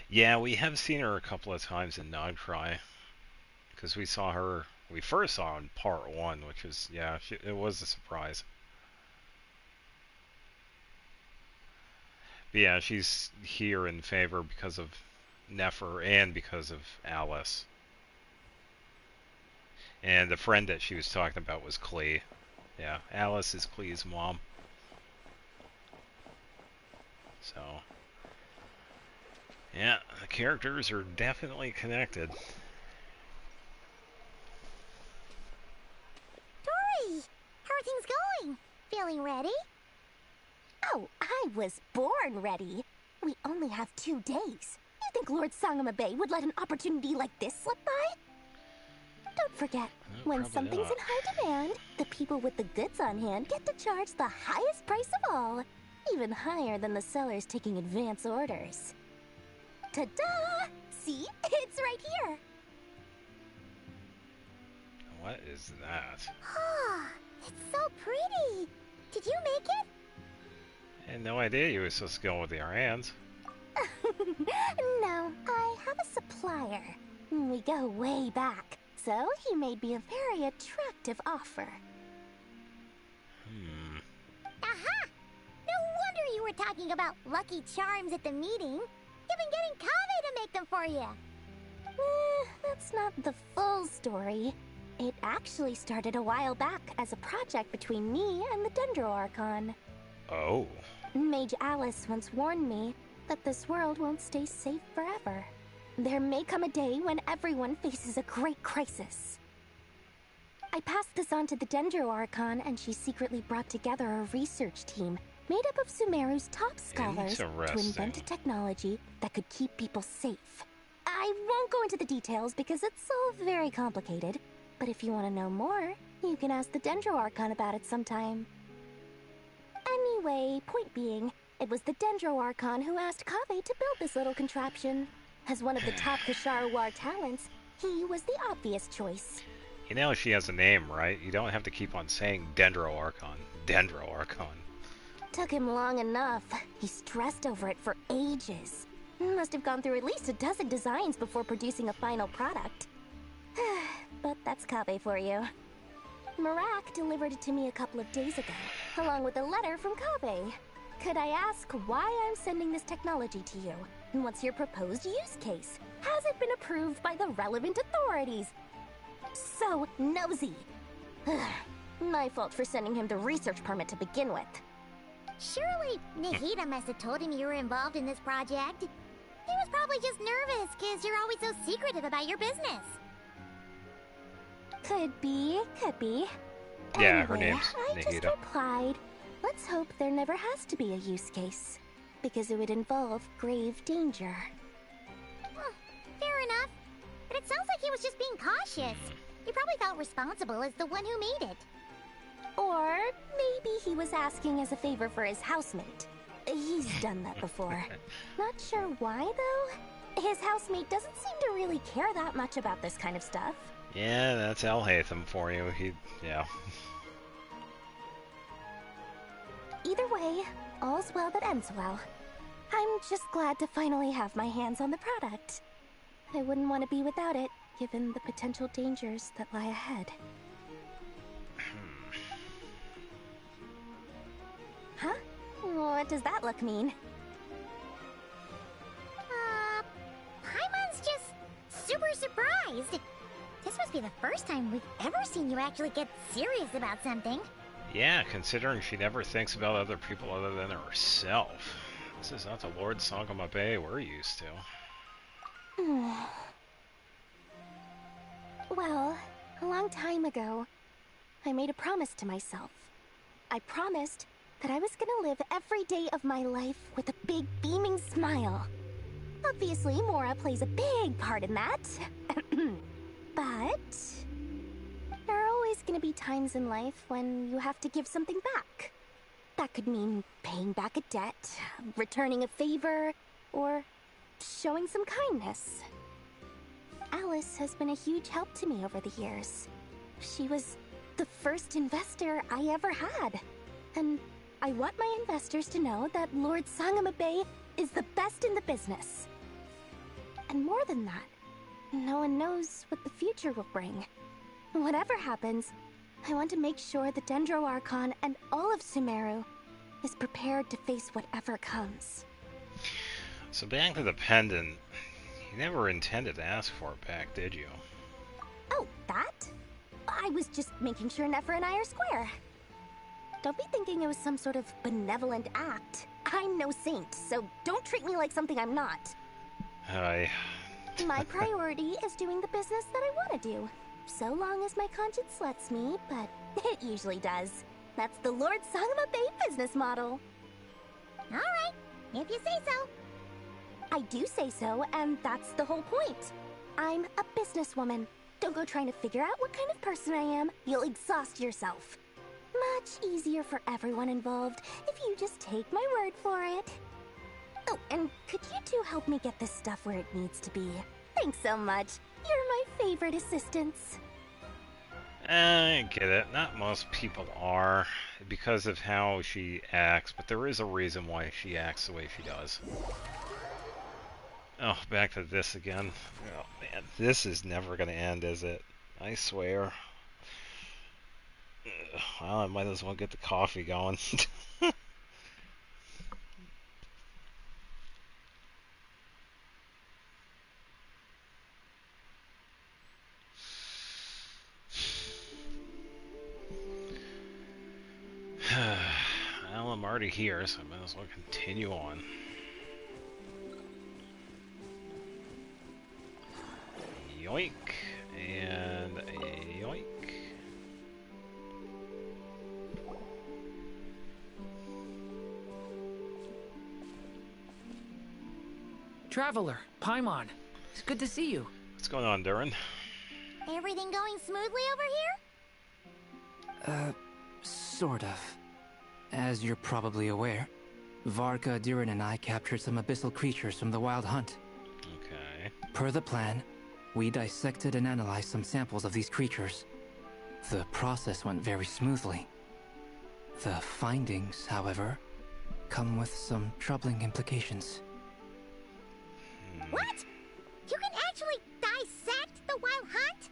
Yeah, we have seen her a couple of times in Nod Krai. Because we saw her, we first saw her in part 1, which is, yeah, it was a surprise. But yeah, she's here in favor because of Nefer and because of Alice. And the friend that she was talking about was Klee. Yeah, Alice is Klee's mom. So, yeah, the characters are definitely connected. Dory, how are things going? Feeling ready? Oh, I was born ready. We only have 2 days. You think Lord Sangamabe would let an opportunity like this slip by? Don't forget, when something's in high demand, the people with the goods on hand get to charge the highest price of all. Even higher than the sellers taking advance orders. Ta-da! See? It's right here! What is that? Ah, it's so pretty! Did you make it? I had no idea you were supposed to go with your hands. No, I have a supplier. We go way back, so he made me a very attractive offer. Aha! No wonder you were talking about lucky charms at the meeting. You've been getting Kaveh to make them for you. That's not the full story. It actually started a while back as a project between me and the Dendro Archon. Oh. Mage Alice once warned me that this world won't stay safe forever. There may come a day when everyone faces a great crisis. I passed this on to the Dendro Archon, and she secretly brought together a research team made up of Sumeru's top scholars to invent a technology that could keep people safe. I won't go into the details because it's all very complicated, but if you want to know more, you can ask the Dendro Archon about it sometime. Anyway, point being, it was the Dendro Archon who asked Kaveh to build this little contraption. As one of the top Kashara War talents, he was the obvious choice. You know she has a name, right? You don't have to keep on saying Dendro Archon. Dendro Archon. Took him long enough. He stressed over it for ages. Must have gone through at least a dozen designs before producing a final product. But that's Kaveh for you. Marak delivered it to me a couple of days ago. along with a letter from Kabe. Could I ask why I'm sending this technology to you? And what's your proposed use case? Has it been approved by the relevant authorities? So nosy. My fault for sending him the research permit to begin with. Surely Nahida must have told him you were involved in this project. He was probably just nervous because you're always so secretive about your business. Could be, could be. Yeah, her Anyway, name's I just Nahida. replied, let's hope there never has to be a use case. Because it would involve grave danger. Fair enough. But it sounds like he was just being cautious. He probably felt responsible as the one who made it. Or maybe he was asking as a favor for his housemate. He's done that before. Not sure why, though. His housemate doesn't seem to really care that much about this kind of stuff. Yeah, that's Al Hatham for you. Yeah. Either way, all's well that ends well. I'm just glad to finally have my hands on the product. I wouldn't want to be without it, given the potential dangers that lie ahead. Huh? What does that look mean? Paimon's just super surprised. This must be the first time we've ever seen you actually get serious about something. Yeah, considering she never thinks about other people other than herself. This is not the Lord Sangama Bay we're used to. Well, a long time ago, I made a promise to myself. I promised that I was gonna live every day of my life with a big beaming smile. Obviously, Mora plays a big part in that. But there are always gonna be times in life when you have to give something back. That could mean paying back a debt, returning a favor, or showing some kindness. Alice has been a huge help to me over the years. She was the first investor I ever had. And I want my investors to know that Lord Sangama Bay is the best in the business. And more than that, no one knows what the future will bring. Whatever happens, I want to make sure the Dendro Archon and all of Sumeru is prepared to face whatever comes. So back to the pendant. You never intended to ask for it back, did you? Oh, that? I was just making sure Nefer and I are square. Don't be thinking it was some sort of benevolent act. I'm no saint, so don't treat me like something I'm not. My priority is doing the business that I want to do. So long as my conscience lets me, but it usually does. That's the Lord Sangama Bay business model. Alright, if you say so. I do say so, and that's the whole point. I'm a businesswoman. Don't go trying to figure out what kind of person I am. You'll exhaust yourself. Much easier for everyone involved if you just take my word for it. Oh, and could you two help me get this stuff where it needs to be? Thanks so much. You're my favorite assistants. I get it. Not most people are, because of how she acts, but there is a reason why she acts the way she does. Oh, back to this again. Oh man, this is never gonna end, is it? I swear. Well, I might as well get the coffee going. Well, I'm already here, so I might as well continue on. Yoink, and a yoink. Traveler, Paimon, it's good to see you. What's going on, Durin? Everything going smoothly over here? Sort of. As you're probably aware, Varka, Durin, and I captured some abyssal creatures from the Wild Hunt. Okay. Per the plan, we dissected and analyzed some samples of these creatures. The process went very smoothly. The findings, however, come with some troubling implications. What? You can actually dissect the Wild Hunt?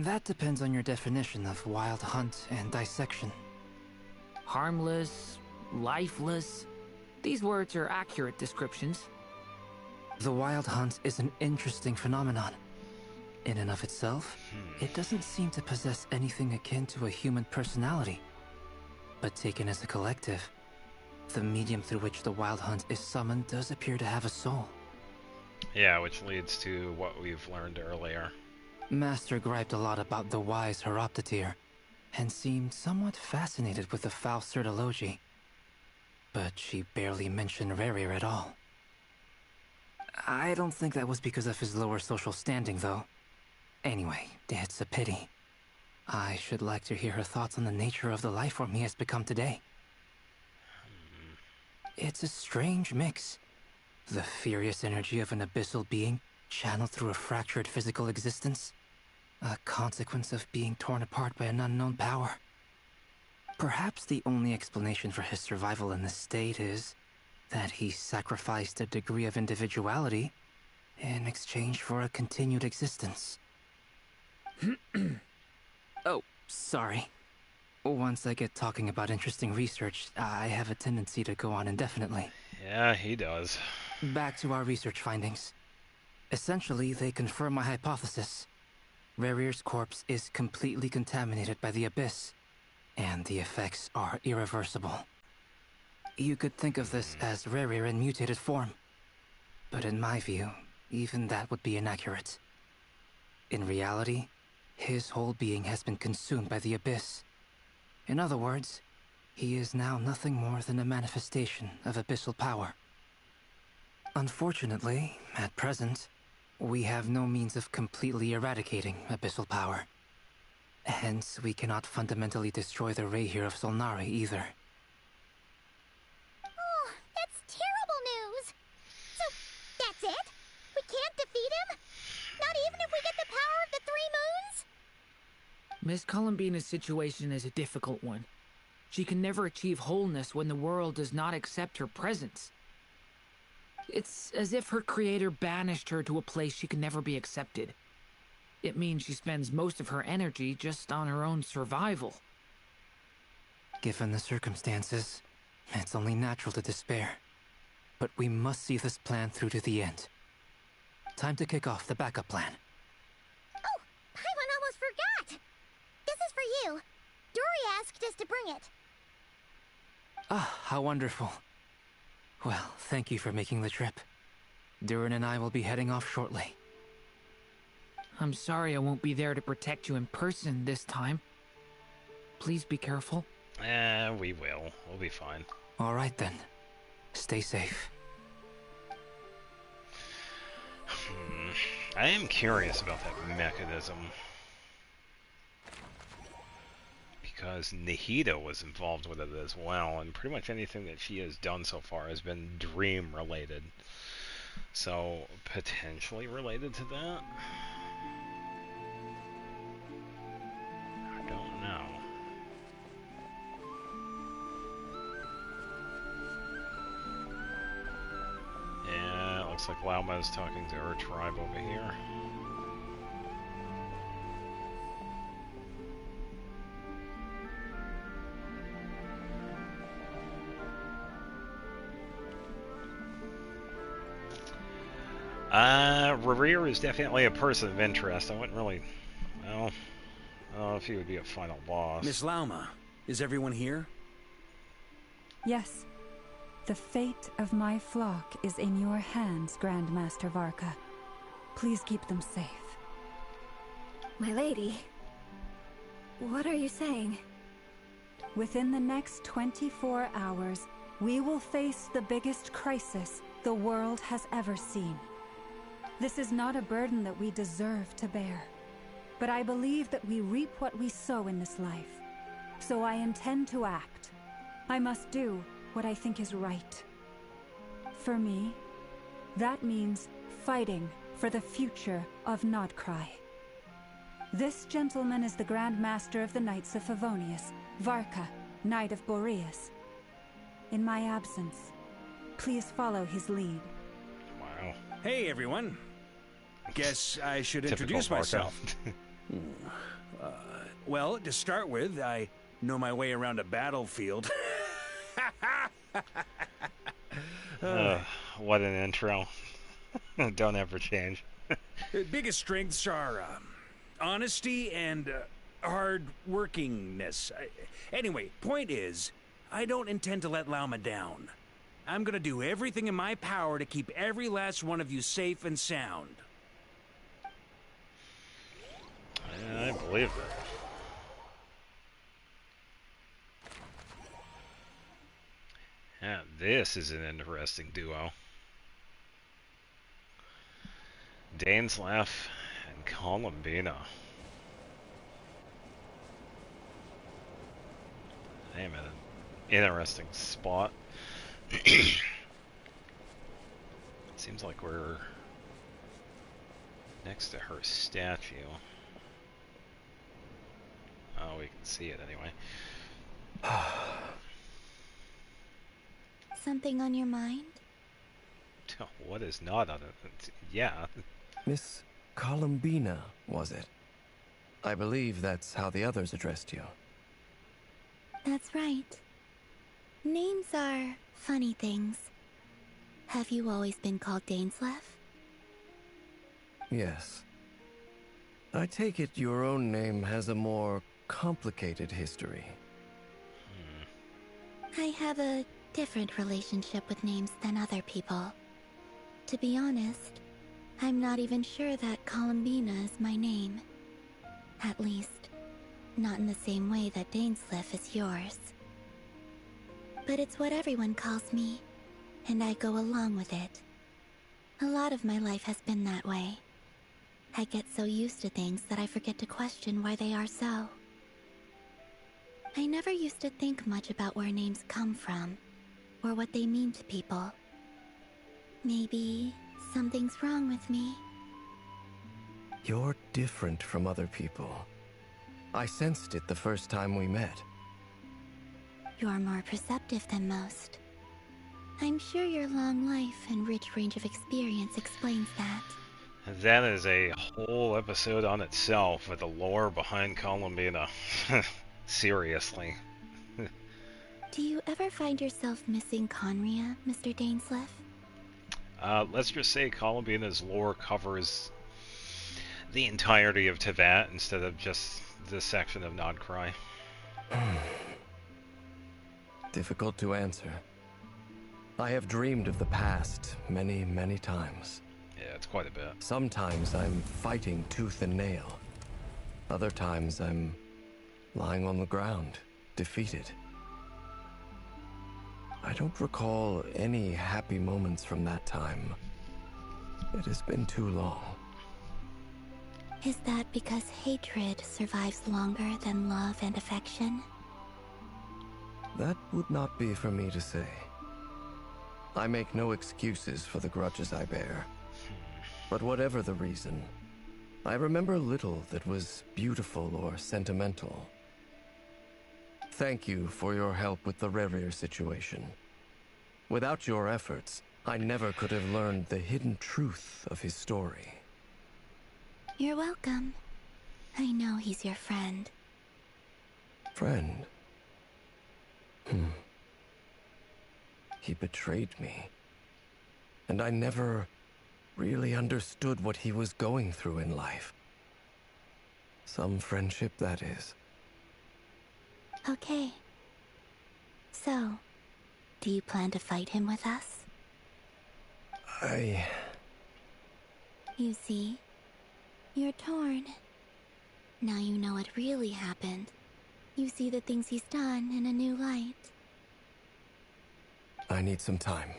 That depends on your definition of Wild Hunt and dissection. Harmless, lifeless. These words are accurate descriptions. The Wild Hunt is an interesting phenomenon. In and of itself, it doesn't seem to possess anything akin to a human personality. But taken as a collective, the medium through which the Wild Hunt is summoned does appear to have a soul. Yeah, which leads to what we've learned earlier. Master griped a lot about the wise Horoptetyr, and seemed somewhat fascinated with the foul Certology. But she barely mentioned Rerir at all. I don't think that was because of his lower social standing, though. Anyway, it's a pity. I should like to hear her thoughts on the nature of the life form he has become today. It's a strange mix. The furious energy of an abyssal being channeled through a fractured physical existence. A consequence of being torn apart by an unknown power. Perhaps the only explanation for his survival in this state is that he sacrificed a degree of individuality in exchange for a continued existence. Oh, sorry. Once I get talking about interesting research, I have a tendency to go on indefinitely. Yeah, he does. Back to our research findings. Essentially, they confirm my hypothesis. Rerir's corpse is completely contaminated by the Abyss, and the effects are irreversible. You could think of this as Rerir in mutated form. But in my view, even that would be inaccurate. In reality, his whole being has been consumed by the Abyss. In other words, he is now nothing more than a manifestation of abyssal power. Unfortunately, at present, we have no means of completely eradicating abyssal power. Hence, we cannot fundamentally destroy the Reir of Solnari either. Oh, that's terrible news! So, that's it? We can't defeat him? Not even if we get the power of the Three Moons? Miss Columbina's situation is a difficult one. She can never achieve wholeness when the world does not accept her presence. It's as if her creator banished her to a place she can never be accepted. It means she spends most of her energy just on her own survival. Given the circumstances, it's only natural to despair. But we must see this plan through to the end. Time to kick off the backup plan. Oh, Paimon almost forgot! This is for you. Dory asked us to bring it. Ah, how wonderful. Well, thank you for making the trip. Durin and I will be heading off shortly. I'm sorry I won't be there to protect you in person this time. Please be careful. We will. We'll be fine. All right then. Stay safe. I am curious about that mechanism. Because Nahida was involved with it as well, and pretty much anything that she has done so far has been dream-related. So, potentially related to that? I don't know. Yeah, it looks like Lauma's talking to her tribe over here. Rerir is definitely a person of interest. I wouldn't really... Well, I don't know if he would be a final boss. Miss Lauma, is everyone here? Yes. The fate of my flock is in your hands, Grandmaster Varka. Please keep them safe. My lady, what are you saying? Within the next 24 hours, we will face the biggest crisis the world has ever seen. This is not a burden that we deserve to bear, but I believe that we reap what we sow in this life. So I intend to act. I must do what I think is right. For me, that means fighting for the future of Nod Krai. This gentleman is the Grand Master of the Knights of Favonius, Varka, Knight of Boreas. In my absence, please follow his lead. Wow. Hey, everyone. Guess I should introduce myself. Well, to start with, I know my way around a battlefield. What an intro. Don't ever change. Biggest strengths are honesty and hard workingness. Anyway, point is, I don't intend to let Lauma down. I'm gonna do everything in my power to keep every last one of you safe and sound. I believe that. Yeah, this is an interesting duo. Dainsleif and Columbina. I'm in an interesting spot. Seems like we're next to her statue. Oh, we can see it anyway. Something on your mind? What is not on it? Yeah. Miss Columbina, was it? I believe that's how the others addressed you. That's right. Names are funny things. Have you always been called Dainsleif? Yes. I take it your own name has a more complicated history. I have a different relationship with names than other people. To be honest, I'm not even sure that Columbina is my name. At least, not in the same way that Dainsleif is yours. But it's what everyone calls me, and I go along with it. A lot of my life has been that way. I get so used to things that I forget to question why they are so. I never used to think much about where names come from, or what they mean to people. Maybe something's wrong with me. You're different from other people. I sensed it the first time we met. You're more perceptive than most. I'm sure your long life and rich range of experience explains that. That is a whole episode on itself with the lore behind Columbina. Seriously. Do you ever find yourself missing Conria, Mr. Dainsleif? Let's just say Columbina's lore covers the entirety of Teyvat instead of just this section of Nod Krai. Difficult to answer. I have dreamed of the past many, many times. Yeah, it's quite a bit. Sometimes I'm fighting tooth and nail. Other times I'm lying on the ground, defeated. I don't recall any happy moments from that time. It has been too long. Is that because hatred survives longer than love and affection? That would not be for me to say. I make no excuses for the grudges I bear. But whatever the reason, I remember little that was beautiful or sentimental. Thank you for your help with the Rerir situation. Without your efforts, I never could have learned the hidden truth of his story. You're welcome. I know he's your friend. Friend? He betrayed me. And I never really understood what he was going through in life. Some friendship, that is. Okay. So, do you plan to fight him with us? You see, you're torn. Now you know what really happened. You see the things he's done in a new light. I need some time.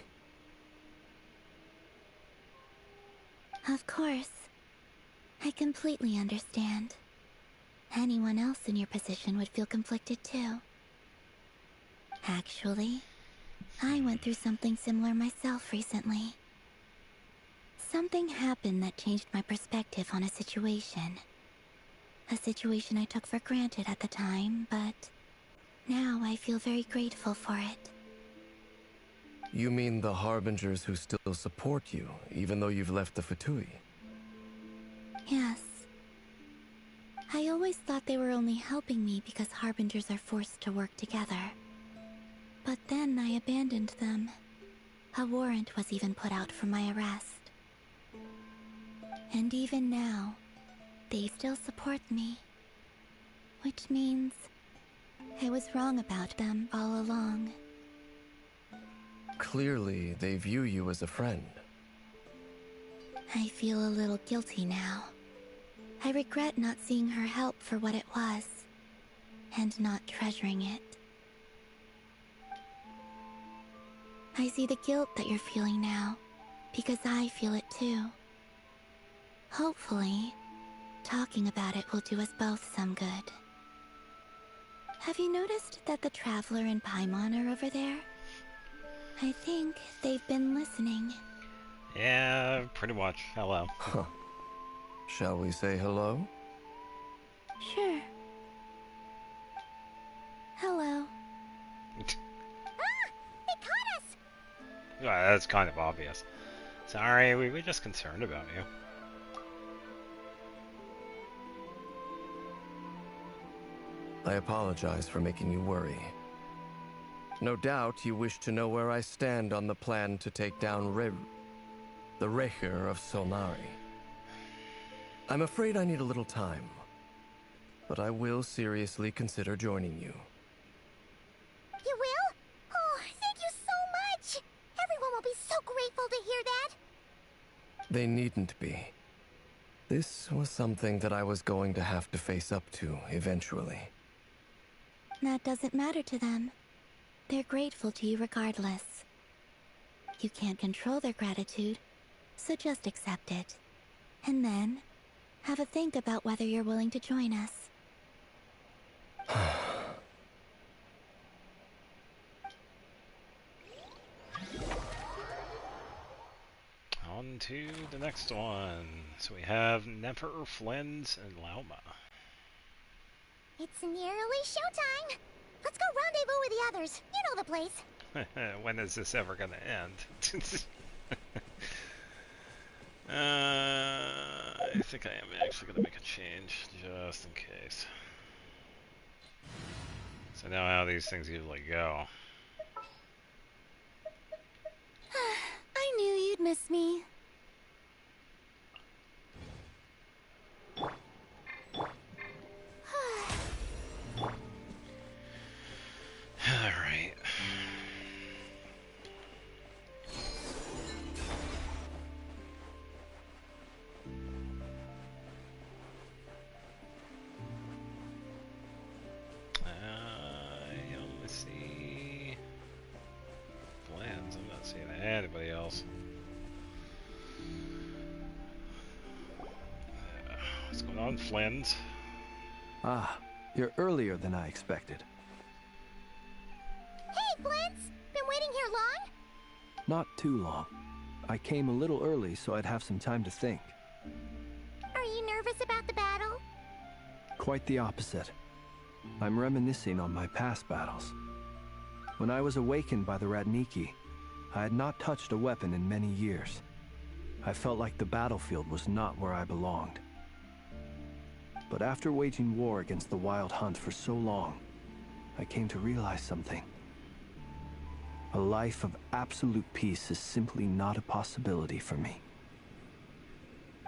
Of course. I completely understand. Anyone else in your position would feel conflicted too. Actually, I went through something similar myself recently. Something happened that changed my perspective on a situation. A situation I took for granted at the time, but now I feel very grateful for it. You mean the Harbingers who still support you, even though you've left the Fatui? Yes. I always thought they were only helping me because Harbingers are forced to work together. But then I abandoned them. A warrant was even put out for my arrest. And even now, they still support me. Which means I was wrong about them all along. Clearly, they view you as a friend. I feel a little guilty now. I regret not seeing her help for what it was, and not treasuring it. I see the guilt that you're feeling now, because I feel it too. Hopefully, talking about it will do us both some good. Have you noticed that the Traveler and Paimon are over there? I think they've been listening. Yeah, pretty much. Hello. Huh. Shall we say hello? Sure. Hello. It caught us! Well, that's kind of obvious. Sorry, we were just concerned about you. I apologize for making you worry. No doubt you wish to know where I stand on the plan to take down the Reher of Solnari. I'm afraid I need a little time, but I will seriously consider joining you. You will? Oh, thank you so much! Everyone will be so grateful to hear that! They needn't be. This was something that I was going to have to face up to eventually. That doesn't matter to them. They're grateful to you regardless. You can't control their gratitude, so just accept it. And then, have a think about whether you're willing to join us. On to the next one. So we have Nefer, Flens, and Lauma. It's nearly showtime! Let's go rendezvous with the others. You know the place. When is this ever going to end? I think I am actually going to make a change, just in case. So now how these things usually go. I knew you'd miss me. Alright. Let's see. Plans. I'm not seeing anybody else. What's going on, Flens? Ah, you're earlier than I expected. Hey, Flint's! Been waiting here long? Not too long. I came a little early so I'd have some time to think. Are you nervous about the battle? Quite the opposite. I'm reminiscing on my past battles. When I was awakened by the Radniki, I had not touched a weapon in many years. I felt like the battlefield was not where I belonged. But after waging war against the Wild Hunt for so long, I came to realize something. A life of absolute peace is simply not a possibility for me.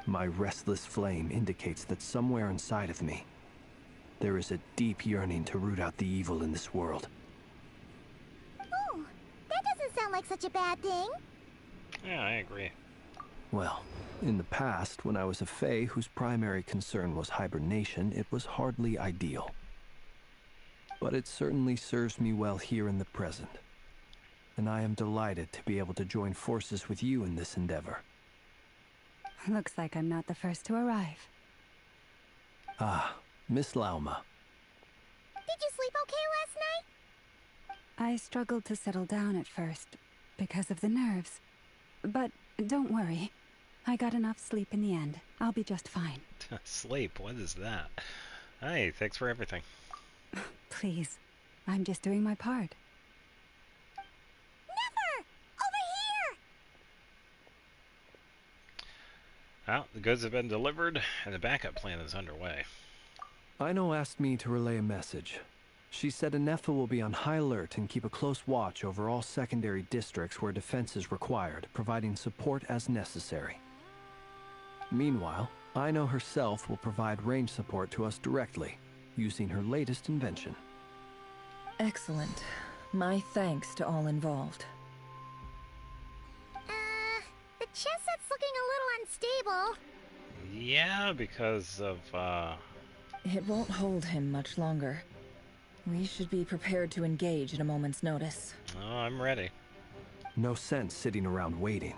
My restless flame indicates that somewhere inside of me, there is a deep yearning to root out the evil in this world. Oh, that doesn't sound like such a bad thing. Yeah, I agree. Well, in the past, when I was a Fae whose primary concern was hibernation, it was hardly ideal. But it certainly serves me well here in the present. And I am delighted to be able to join forces with you in this endeavor. Looks like I'm not the first to arrive. Ah, Miss Lauma. Did you sleep okay last night? I struggled to settle down at first, because of the nerves. But don't worry. I got enough sleep in the end. I'll be just fine. Sleep? What is that? Hey, thanks for everything. Please. I'm just doing my part. Never! Over here! Well, the goods have been delivered, and the backup plan is underway. Ino asked me to relay a message. She said Anefa will be on high alert and keep a close watch over all secondary districts where defense is required, providing support as necessary. Meanwhile, Ino herself will provide range support to us directly, using her latest invention. Excellent. My thanks to all involved. The chess set's looking a little unstable. Yeah, because of, It won't hold him much longer. We should be prepared to engage at a moment's notice. Oh, I'm ready. No sense sitting around waiting.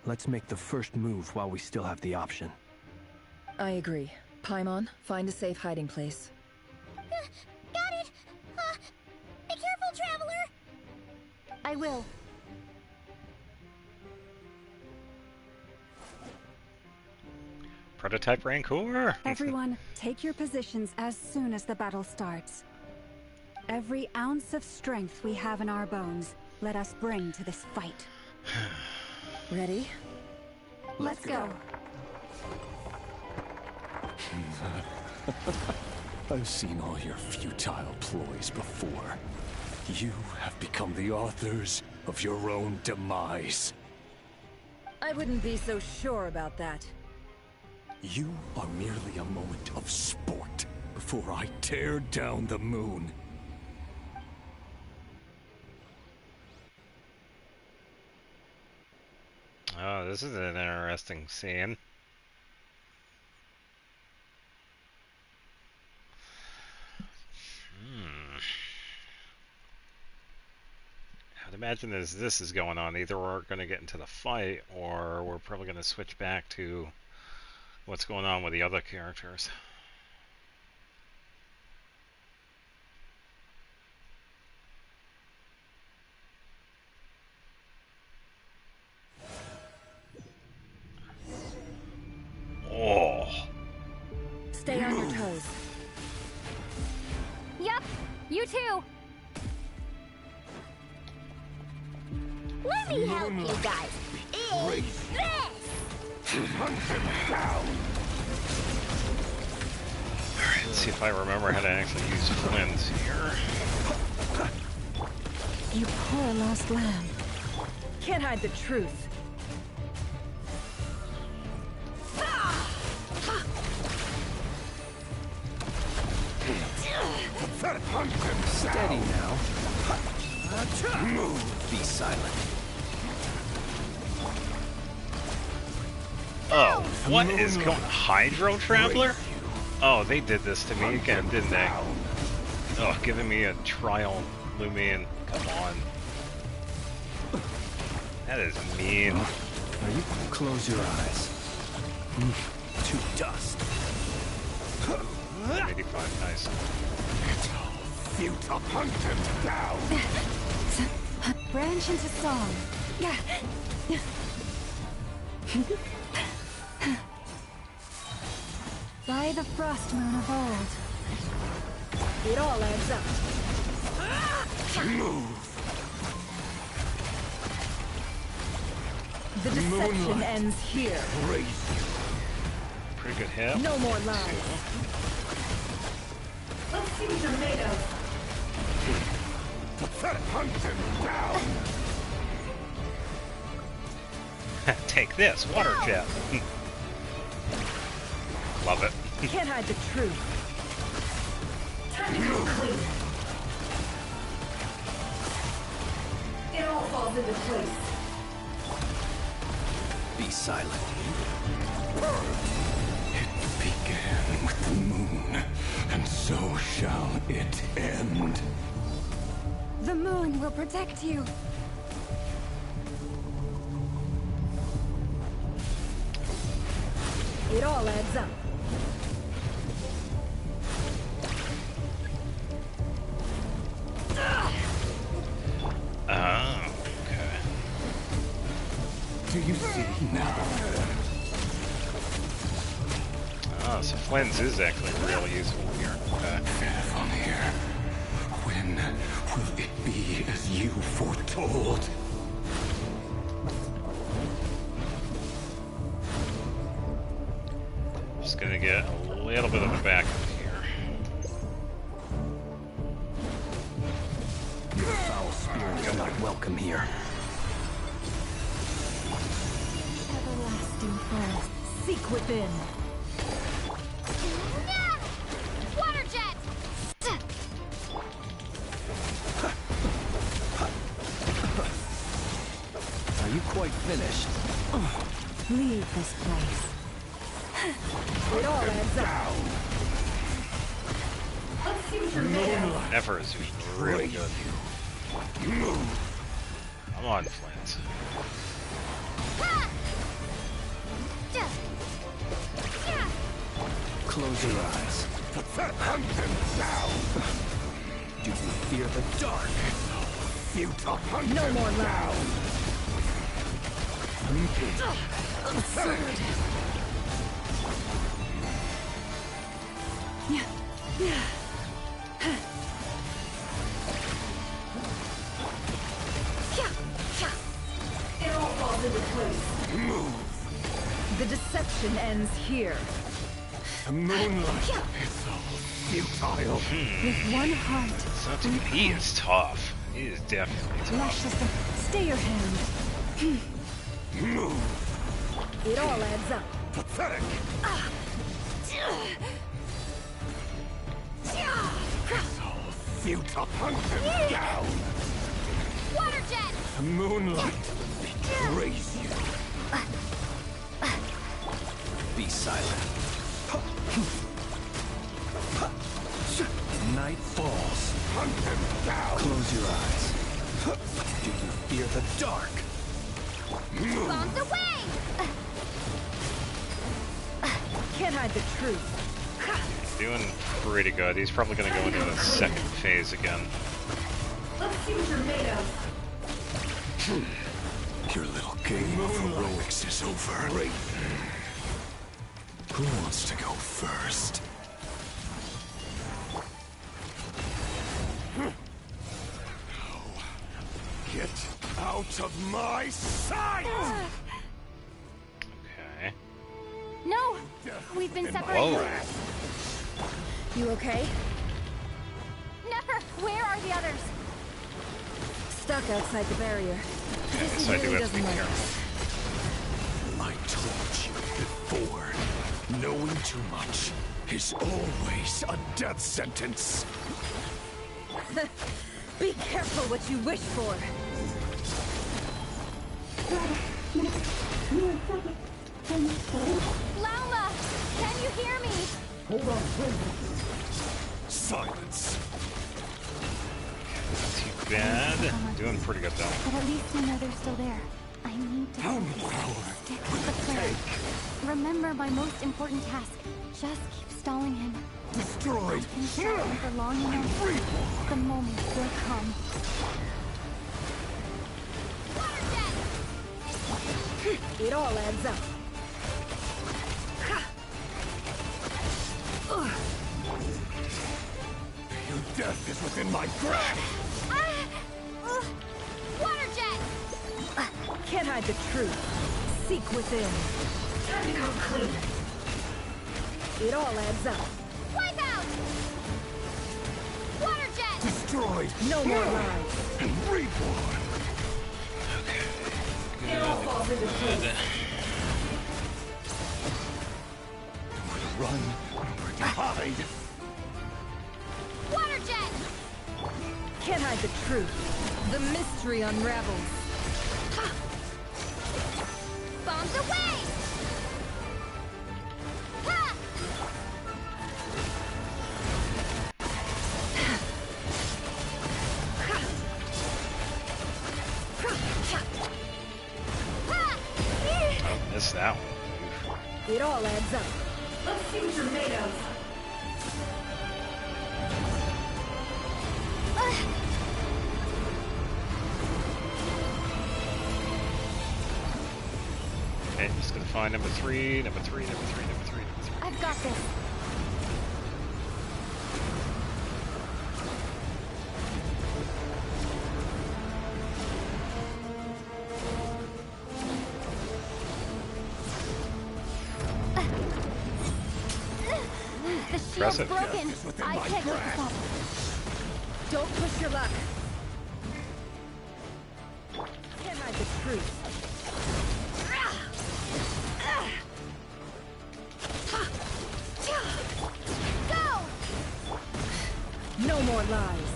Let's make the first move while we still have the option. I agree. Paimon, find a safe hiding place. Got it! Be careful, Traveler! I will. Prototype Rancor! Everyone, take your positions as soon as the battle starts. Every ounce of strength we have in our bones, let us bring to this fight. Ready? Let's go. I've seen all your futile ploys before. You have become the authors of your own demise. I wouldn't be so sure about that. You are merely a moment of sport before I tear down the moon. Oh, this is an interesting scene. I'd imagine as this is going on, either we're going to get into the fight, or we're probably going to switch back to what's going on with the other characters. Oh. Stay on your toes. Yep, you too. Let me help you guys. It's this! Hunt him down! Alright, let's see if I remember how to actually use Flynn's here. You poor lost lamb. Can't hide the truth. Steady now. Move. Be silent. Oh, what is going on? Hydro Traveler? Oh, they did this to me again, didn't they? Oh, giving me a trial Lumion. Come on. That is mean. Now you close your eyes. To dust. 85, nice. Futile, hunt him down! Branch into song. By the frost moon of old. It all adds up. Move! The deception ends here. Pretty good hit. No more lies. Let's see what you're made of. Hunt him down! Take this, water jet. Love it. Can't hide the truth. Time to come clean. It all falls into place. Be silent. It began with the moon, and so shall it end. The moon will protect you. It all adds up. Oh, okay. Do you see now? Oh, so Flynn's is actually really useful here. Okay. From here, when will it be as you foretold? Just gonna get a little bit of a backup here. welcome here. Everlasting forest, seek within. Water jet! Are you quite finished? Leave this place. It all adds up. Let's see what you're made of. Never is really good. Come on, Flint. Close your eyes. Hunt them down. Do you fear the dark? Futile hunt No them more down. Absurd. It all falls into place. Move. The deception ends here. The moonlight is all futile. With one heart. That's good. He is tough. He is definitely tough. Lash system, stay your hand. Move. It all adds up. Pathetic. It's all futile. Hunt them down. Water jet! The moonlight betrays you. Be silent. Night falls. Hunt them down. Close your eyes. Do you fear the dark? Bombs away! Can't hide the truth. Doing pretty good. He's probably going to go into the second phase again. Let's see what you're made of. Your little game of heroics is over. Who wants to go first? Get out of my sight! Okay. No! We've been separated. Whoa. You okay? Never! Where are the others? Stuck outside the barrier. Yes, I do have to be careful. I told you before, knowing too much is always a death sentence. Be careful what you wish for. Lauma! Can you hear me? Hold on, silence. Not too bad. Doing pretty good though. But at least we know they're still there. I need to stick with the plan. Remember my most important task. Just keep stalling him. Destroyed. I can stall him for long enough. The moment will come. It all adds up. Your death is within my grasp. Water jet! Can't hide the truth. Seek within. Time to come clean. It all adds up. Wipe out! Water jet! Destroyed. No more lies. And reborn. It all falls into place. Nowhere to run, nowhere to hide. Water jet! Can't hide the truth. The mystery unravels. Bombs away! Ha! Oh, missed that one. It all adds up. Let's see what you're made of. Okay, just gonna find number three. I've got this. The shield's Impressive. broken. I can't get this up. Don't push your luck. truth. Go! No more lies.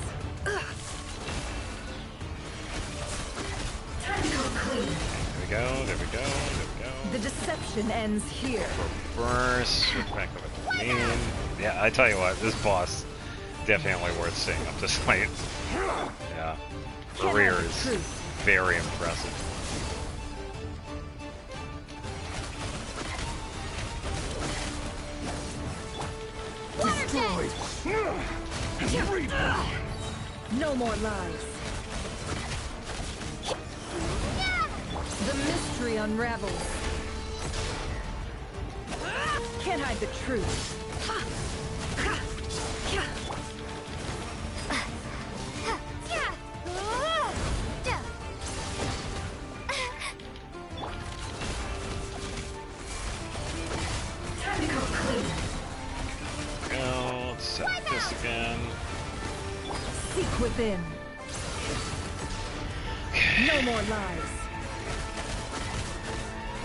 Time to go clean. There we go, there we go, there we go. The deception ends here. Reverse, back over the main. Yeah, I tell you what, this boss definitely worth staying up this late. Yeah, the rear is very impressive. Destroyed. No more lies. The mystery unravels. Can't hide the truth. Time to go clean. Go, let's set this again. Seek within. No more lies.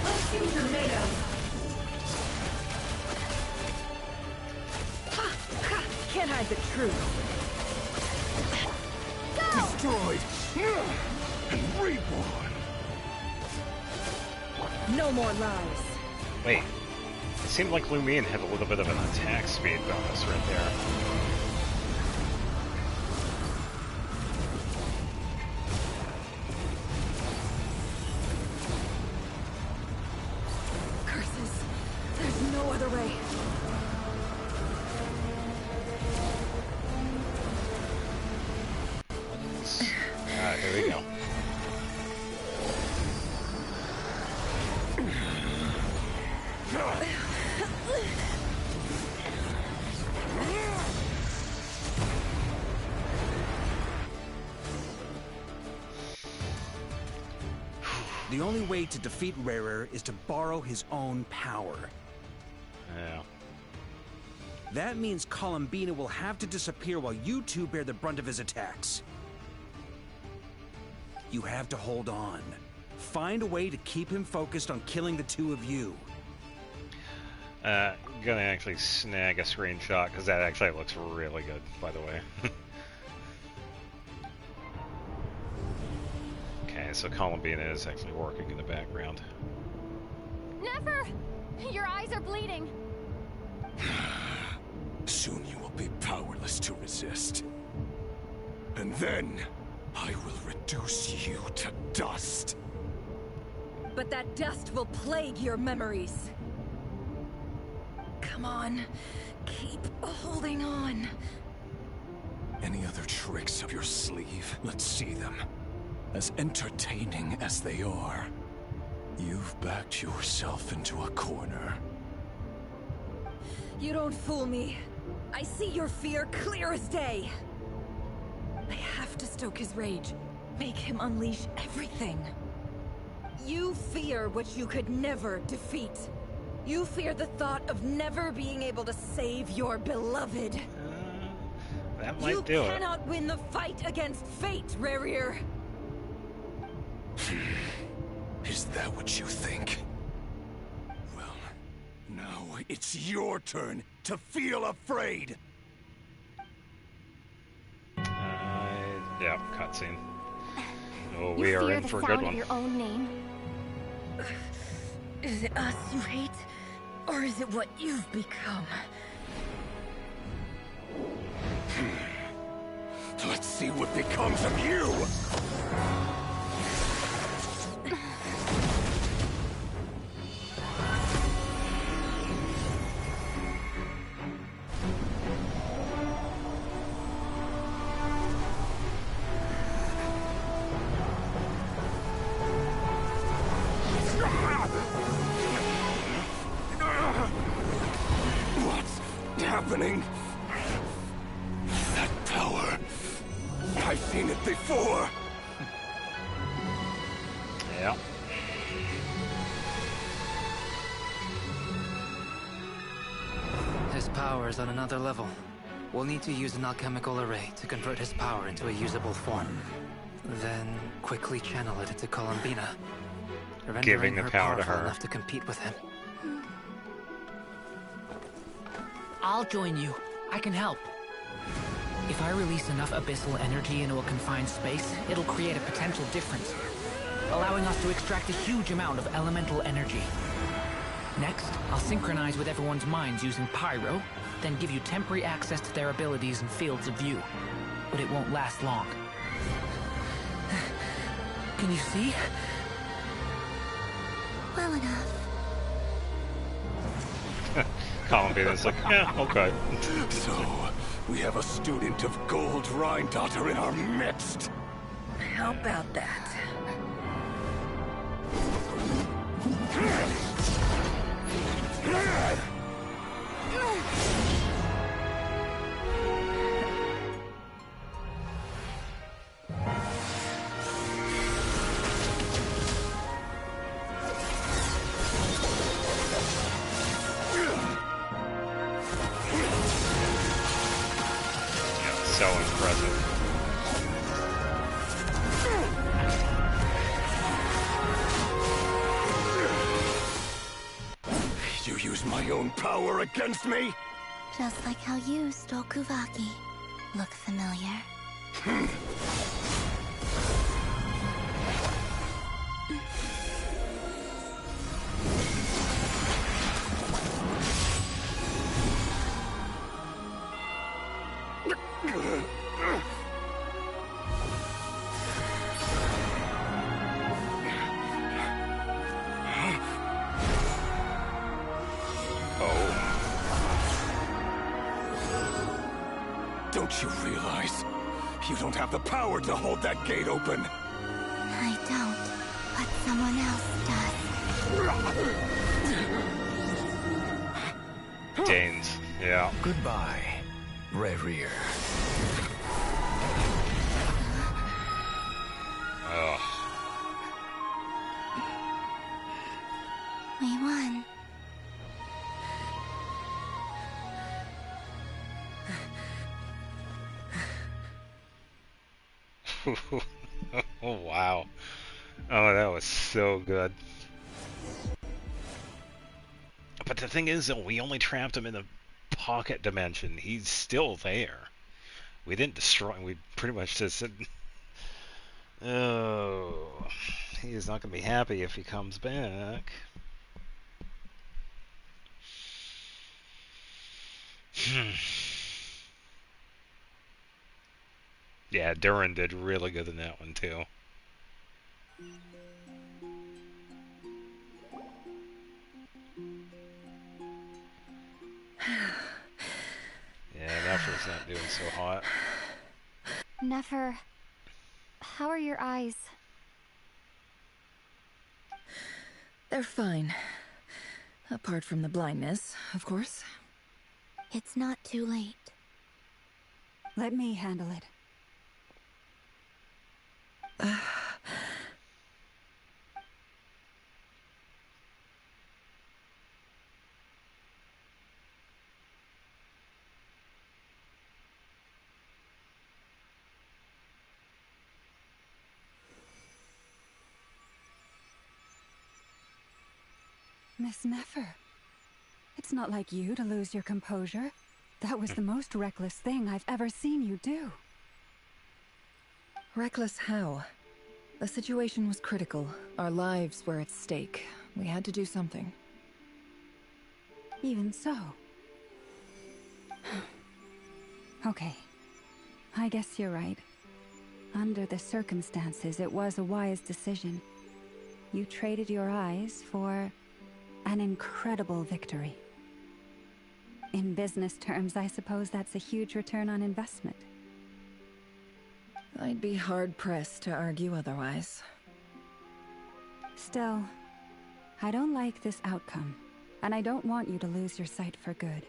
Let's see what they're made of. Can't hide the truth. Destroyed and reborn. No more lies. Wait, it seemed like Lumine had a little bit of an attack speed bonus right there. Curses. There's no other way. Here we go. The only way to defeat Rarer is to borrow his own power. Yeah. That means Columbina will have to disappear while you two bear the brunt of his attacks. You have to hold on. Find a way to keep him focused on killing the two of you. Gonna actually snag a screenshot because that actually looks really good, by the way. Okay, so Columbina is actually working in the background. Never! Your eyes are bleeding. Soon you will be powerless to resist. And then, I will reduce you to dust. But that dust will plague your memories. Come on. Keep holding on. Any other tricks up your sleeve? Let's see them. As entertaining as they are, you've backed yourself into a corner. You don't fool me. I see your fear clear as day. I have to stoke his rage. Make him unleash everything. You fear what you could never defeat. You fear the thought of never being able to save your beloved. That might do it. You cannot win the fight against fate, Rarir. Is that what you think? Well, now it's your turn to feel afraid. Yeah, cutscene. Oh, we are in for a good one. Your own name. Is it us you hate, or is it what you've become? Let's see what becomes of you! What's happening? That power. I've seen it before. Yeah. His power is on another level. We'll need to use an alchemical array to convert his power into a usable form. then quickly channel it into Columbina, Giving rendering the her power to powerful her. enough to compete with him. I'll join you. I can help. If I release enough abyssal energy into a confined space, it'll create a potential difference, allowing us to extract a huge amount of elemental energy. Next, I'll synchronize with everyone's minds using pyro, then give you temporary access to their abilities and fields of view. But it won't last long. Can you see? Well enough. Columbina's like, yeah, okay. So, we have a student of Gold Rhine-Daughter in our midst. How about that? So impressive. You use my own power against me? Just like how you stole Kuvaki. Look familiar? Don't you realize? You don't have the power to hold that gate open. I don't, but someone else does. Danes, yeah. Goodbye, Rerir. Ugh. We won. Oh, wow. Oh, that was so good. But the thing is, though, we only trapped him in the pocket dimension. He's still there. We didn't destroy him. We pretty much just said, oh, he's not going to be happy if he comes back. Yeah, Duran did really good in that one, too. Yeah, Nefer's not doing so hot. Nefer, how are your eyes? They're fine. Apart from the blindness, of course. It's not too late. Let me handle it. Miss Nefer, it's not like you to lose your composure. That was the most reckless thing I've ever seen you do. Reckless how? The situation was critical. Our lives were at stake. We had to do something. Even so. Okay. I guess you're right. Under the circumstances, it was a wise decision. You traded your eyes for an incredible victory. In business terms, I suppose that's a huge return on investment. I'd be hard-pressed to argue otherwise. Still, I don't like this outcome, and I don't want you to lose your sight for good.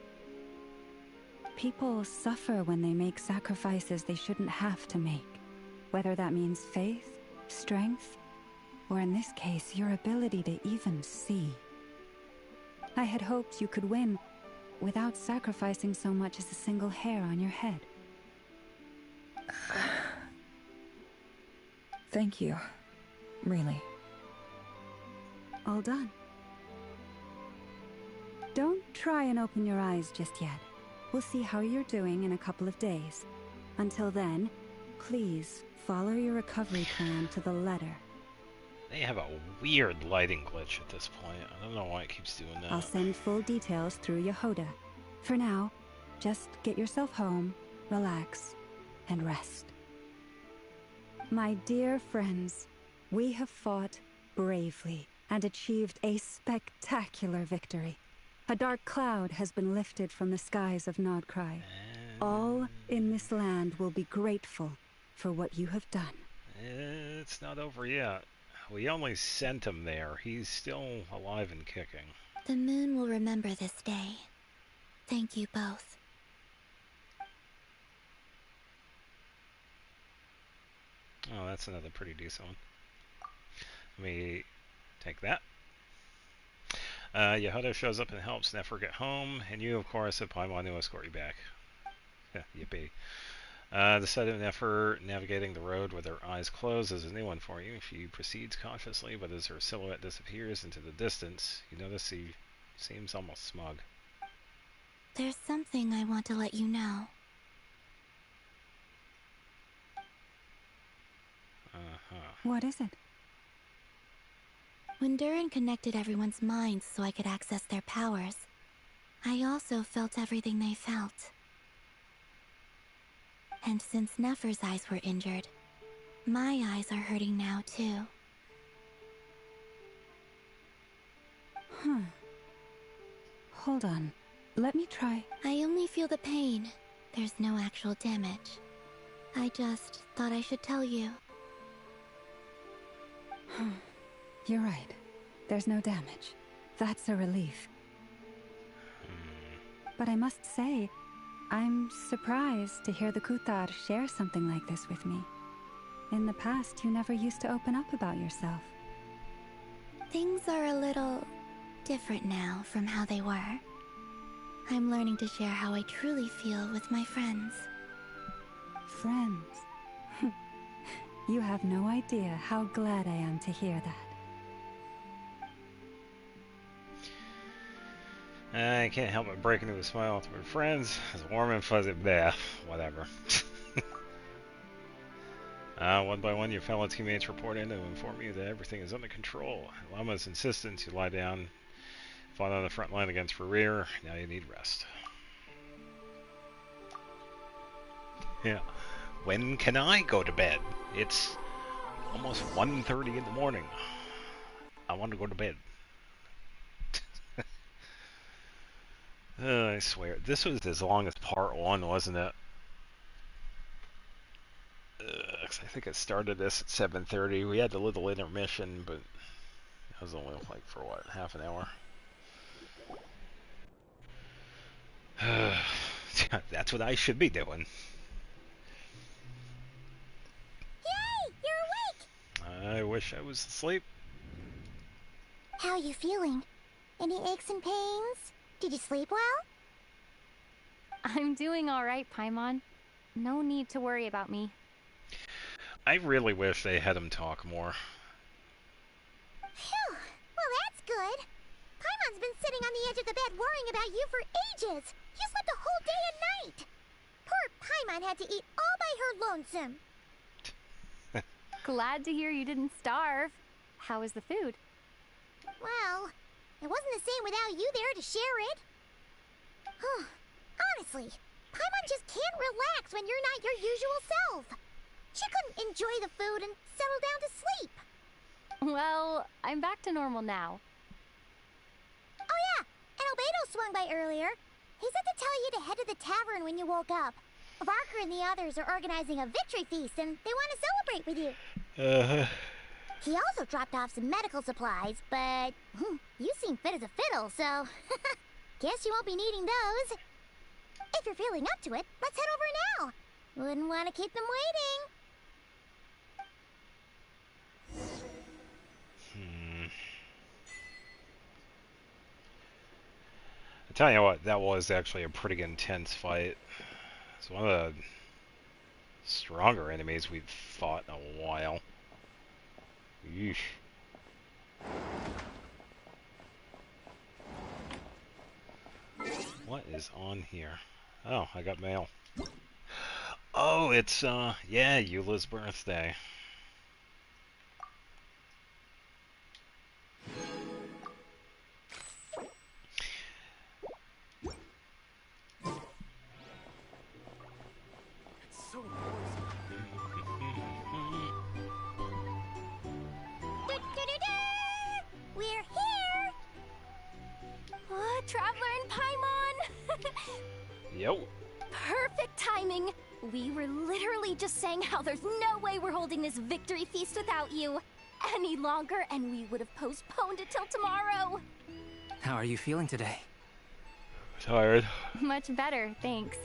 People suffer when they make sacrifices they shouldn't have to make, whether that means faith, strength, or in this case, your ability to even see. I had hoped you could win without sacrificing so much as a single hair on your head. Thank you. Really. All done. Don't try and open your eyes just yet. We'll see how you're doing in a couple of days. Until then, please follow your recovery plan to the letter. They have a weird lighting glitch at this point. I don't know why it keeps doing that. I'll send full details through Yehoda. For now, just get yourself home, relax, and rest. My dear friends, we have fought bravely and achieved a spectacular victory. A dark cloud has been lifted from the skies of Nod Krai. All in this land will be grateful for what you have done. It's not over yet. We only sent him there. He's still alive and kicking. The moon will remember this day. Thank you both. Oh, that's another pretty decent one. Let me take that. Yehoda shows up and helps Nefer get home, and you, of course, have Paimon to escort you back. Yippee. The sight of Nefer navigating the road with her eyes closed is a new one for you. She proceeds cautiously, but as her silhouette disappears into the distance, you notice he seems almost smug. There's something I want to let you know. What is it? When Durin connected everyone's minds so I could access their powers, I also felt everything they felt. And since Nefer's eyes were injured, my eyes are hurting now too. Hold on. Let me try. I only feel the pain. There's no actual damage. I just thought I should tell you. You're right. There's no damage. That's a relief. But I must say, I'm surprised to hear the Kuthar share something like this with me. In the past, you never used to open up about yourself. Things are a little different now from how they were. I'm learning to share how I truly feel with my friends. Friends? You have no idea how glad I am to hear that. I can't help but break into a smile with my friends. It's warm and fuzzy. Bleh, whatever. One by one, your fellow teammates report in to inform you that everything is under control. At Llama's insistence, you lie down, fought on the front line against Rerir. Now you need rest. Yeah. When can I go to bed? It's almost 1:30 in the morning. I want to go to bed. I swear, this was as long as part 1, wasn't it? 'Cause I think I started this at 7:30. We had a little intermission, but it was only like for what, half an hour? That's what I should be doing. Yay! You're awake! I wish I was asleep. How are you feeling? Any aches and pains? Did you sleep well? I'm doing all right, Paimon. No need to worry about me. I really wish they had him talk more. Phew! Well, that's good. Paimon's been sitting on the edge of the bed worrying about you for ages. You slept a whole day and night. Poor Paimon had to eat all by her lonesome. Glad to hear you didn't starve. How is the food? Well, it wasn't the same without you there to share it. Honestly, Paimon just can't relax when you're not your usual self. She couldn't enjoy the food and settle down to sleep. Well, I'm back to normal now. Oh yeah, and Albedo swung by earlier. He said to tell you to head to the tavern when you woke up. Varker and the others are organizing a victory feast and they want to celebrate with you. He also dropped off some medical supplies, but you seem fit as a fiddle, so guess you won't be needing those. If you're feeling up to it, let's head over now. Wouldn't want to keep them waiting. I tell you what, that was actually a pretty intense fight. It's one of the stronger enemies we've fought in a while. Yeesh. What is on here? Oh, I got mail. Oh, it's, yeah, Eula's birthday. We're here! Oh, Traveler and Paimon! Yo. Perfect timing! We were literally just saying how there's no way we're holding this victory feast without you any longer, and we would have postponed it till tomorrow. How are you feeling today? Tired. Much better, thanks.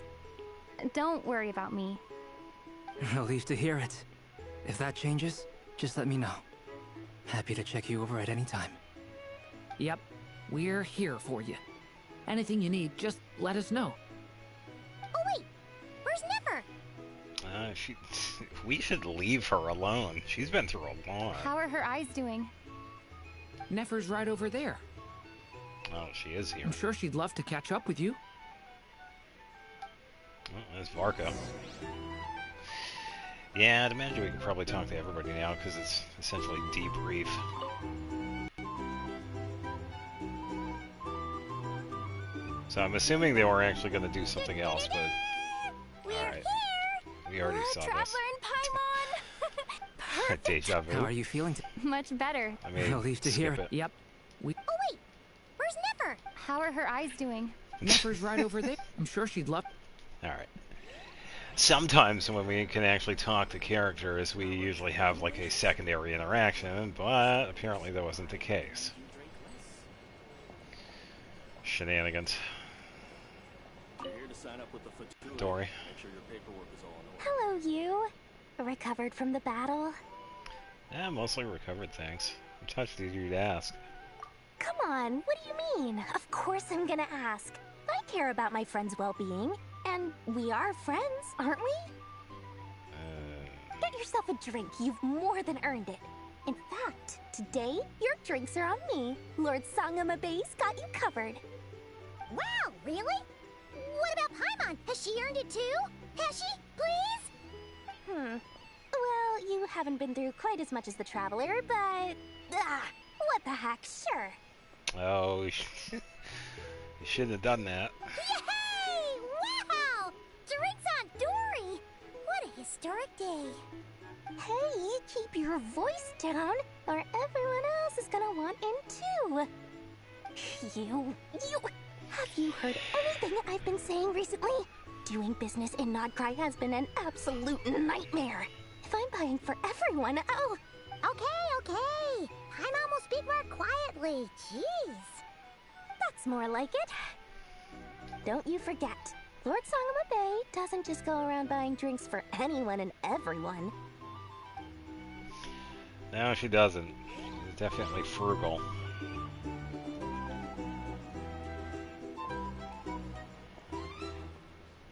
Don't worry about me. Relieved to hear it. If that changes, just let me know. Happy to check you over at any time. Yep, we're here for you. Anything you need, just let us know. Oh wait, where's Nefer? We should leave her alone. She's been through a lot. How are her eyes doing? Nefer's right over there. Oh, she is here. I'm sure she'd love to catch up with you. Oh, there's Varka. Yeah, I'd imagine we can probably talk to everybody now, because it's essentially debrief. So I'm assuming they were actually going to do something else, but... Alright. We already saw Traveler this. and Paimon! Deja vu. How are you feeling? Much better. I mean, Relieved to hear skip it. Yep. Oh wait, where's Nefer? How are her eyes doing? Nefer's right over there. I'm sure she'd love... Alright. Sometimes when we can actually talk to characters, we usually have like a secondary interaction, but apparently that wasn't the case. Shenanigans. Dory. Hello, you. Recovered from the battle? Yeah, mostly recovered, thanks. I'm touched that you'd ask. Come on, what do you mean? Of course I'm gonna ask. I care about my friend's well-being, and we are friends, aren't we? Get yourself a drink. You've more than earned it. In fact, today, your drinks are on me. Lord Sangama Base got you covered. Wow, really? What about Paimon? Has she earned it too? Has she? Please? Well, you haven't been through quite as much as the Traveler, but... what the heck, sure. Oh, you shouldn't have done that. Yay! Wow! Drinks on Dory! What a historic day. Hey, keep your voice down, or everyone else is gonna want in too. You... Have you heard anything I've been saying recently? Doing business in Nod Krai has been an absolute nightmare. If I'm buying for everyone, oh... Okay. Paimon will speak more quietly. Jeez. That's more like it. Don't you forget, Lord Sangama Bay doesn't just go around buying drinks for anyone and everyone. No, she doesn't. She's definitely frugal.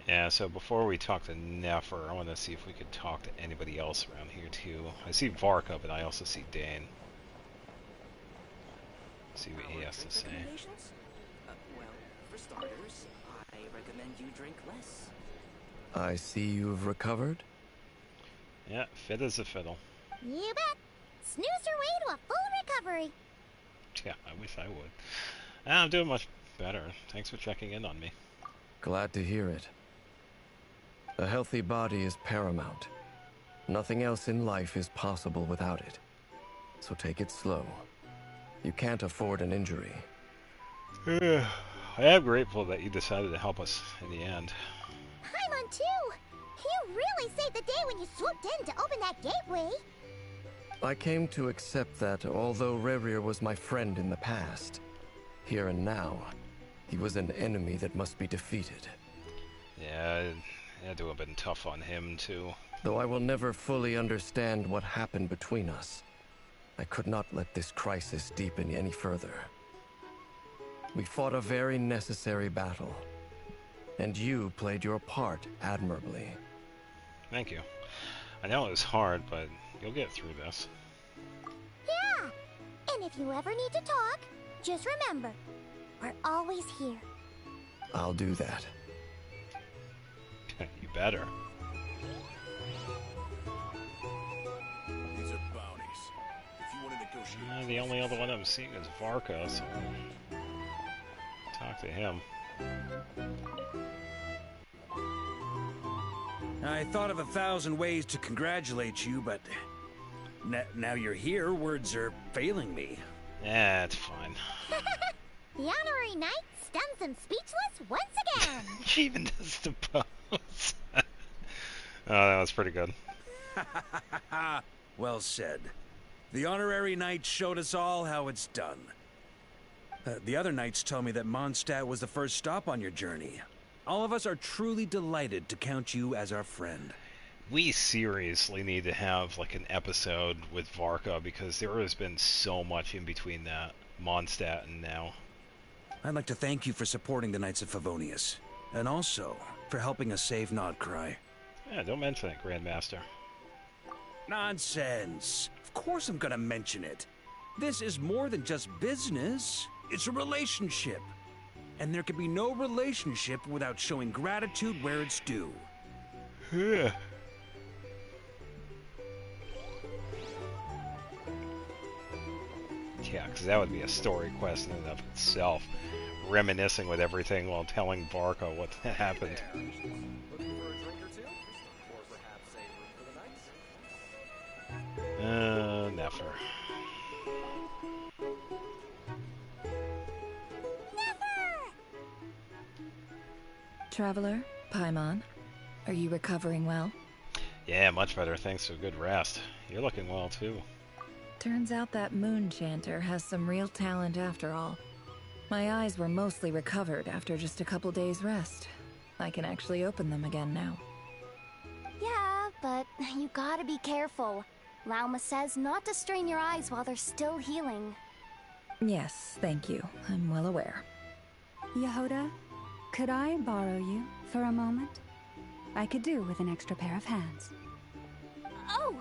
Yeah, so before we talk to Nefer, I want to see if we could talk to anybody else around here too. I see Varka, but I also see Dane. See what he has to say. Well, for starters, I recommend you drink less. I see you've recovered? Yeah, fit as a fiddle. You bet. Snooze her way to a full recovery. Yeah, I wish I would. I'm doing much better. Thanks for checking in on me. Glad to hear it. A healthy body is paramount. Nothing else in life is possible without it. So take it slow. You can't afford an injury. I am grateful that you decided to help us in the end. Paimon too. You really saved the day when you swooped in to open that gateway. I came to accept that although Rerir was my friend in the past, here and now, he was an enemy that must be defeated. Yeah, it had to have been tough on him too. Though I will never fully understand what happened between us, I could not let this crisis deepen any further. We fought a very necessary battle, and you played your part admirably. Thank you. I know it was hard, but you'll get through this. if you ever need to talk, just remember, we're always here. I'll do that. You better. These are bounties. If you want to negotiate... The only other one I'm seeing is Varka, so talk to him. I thought of 1,000 ways to congratulate you, but now you're here, words are failing me. Yeah, it's fine. The honorary knight stuns them speechless once again. She even does the pose. Oh, that was pretty good. Well said. The honorary knight showed us all how it's done. The other knights tell me that Mondstadt was the first stop on your journey. All of us are truly delighted to count you as our friend. We seriously need to have like an episode with Varka because there has been so much in between that Mondstadt and now. I'd like to thank you for supporting the Knights of Favonius, and also for helping us save Nod Krai. Yeah, don't mention it, Grandmaster. Nonsense! Of course I'm gonna mention it. This is more than just business. It's a relationship. And there can be no relationship without showing gratitude where it's due. Yeah. Yeah, because that would be a story quest in and of itself. Reminiscing with everything while telling Varka what happened. Never. Traveler, Paimon, are you recovering well? Yeah, much better thanks to a good rest. You're looking well too. Turns out that moon chanter has some real talent after all. My eyes were mostly recovered after just a couple days rest. I can actually open them again now. Yeah, but you gotta be careful. Lauma says not to strain your eyes while they're still healing. Yes, thank you. I'm well aware. Yehoda, could I borrow you for a moment? I could do with an extra pair of hands. Oh,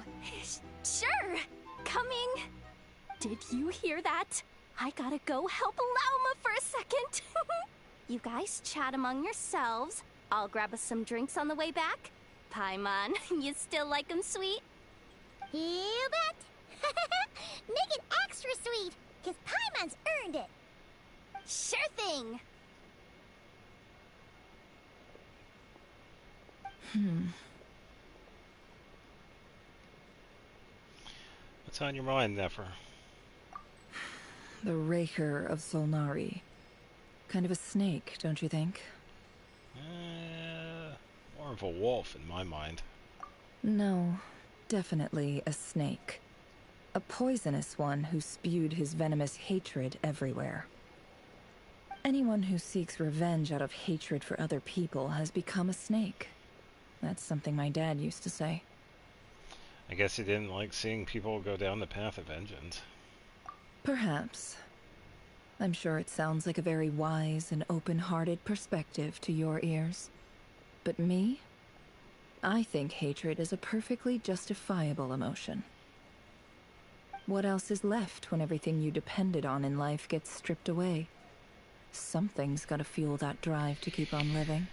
sure. Coming. Did you hear that? I gotta go help Lauma for a second. You guys chat among yourselves. I'll grab us some drinks on the way back. Paimon, you still like 'em sweet? You bet. Make it extra sweet, because Paimon's earned it. Sure thing. What's on your mind, Nefer? The Raker of Solnari. Kind of a snake, don't you think? More of a wolf in my mind. No, definitely a snake. A poisonous one who spewed his venomous hatred everywhere. Anyone who seeks revenge out of hatred for other people has become a snake. That's something my dad used to say. I guess he didn't like seeing people go down the path of vengeance. Perhaps. I'm sure it sounds like a very wise and open-hearted perspective to your ears. But me? I think hatred is a perfectly justifiable emotion. What else is left when everything you depended on in life gets stripped away? Something's gotta fuel that drive to keep on living.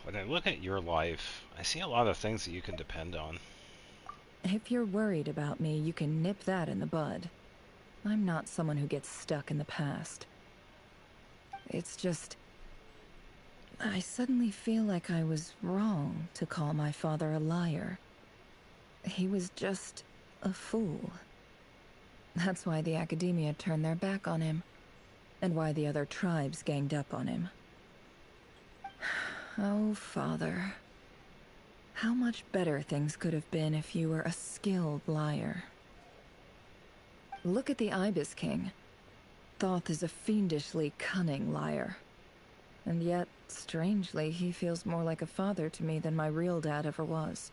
When I look at your life, I see a lot of things that you can depend on. If you're worried about me, you can nip that in the bud. I'm not someone who gets stuck in the past. It's just... I suddenly feel like I was wrong to call my father a liar. He was just a fool. That's why the academia turned their back on him, and why the other tribes ganged up on him. Oh, Father. How much better things could have been if you were a skilled liar. Look at the Ibis King. Thoth is a fiendishly cunning liar. And yet, strangely, he feels more like a father to me than my real dad ever was.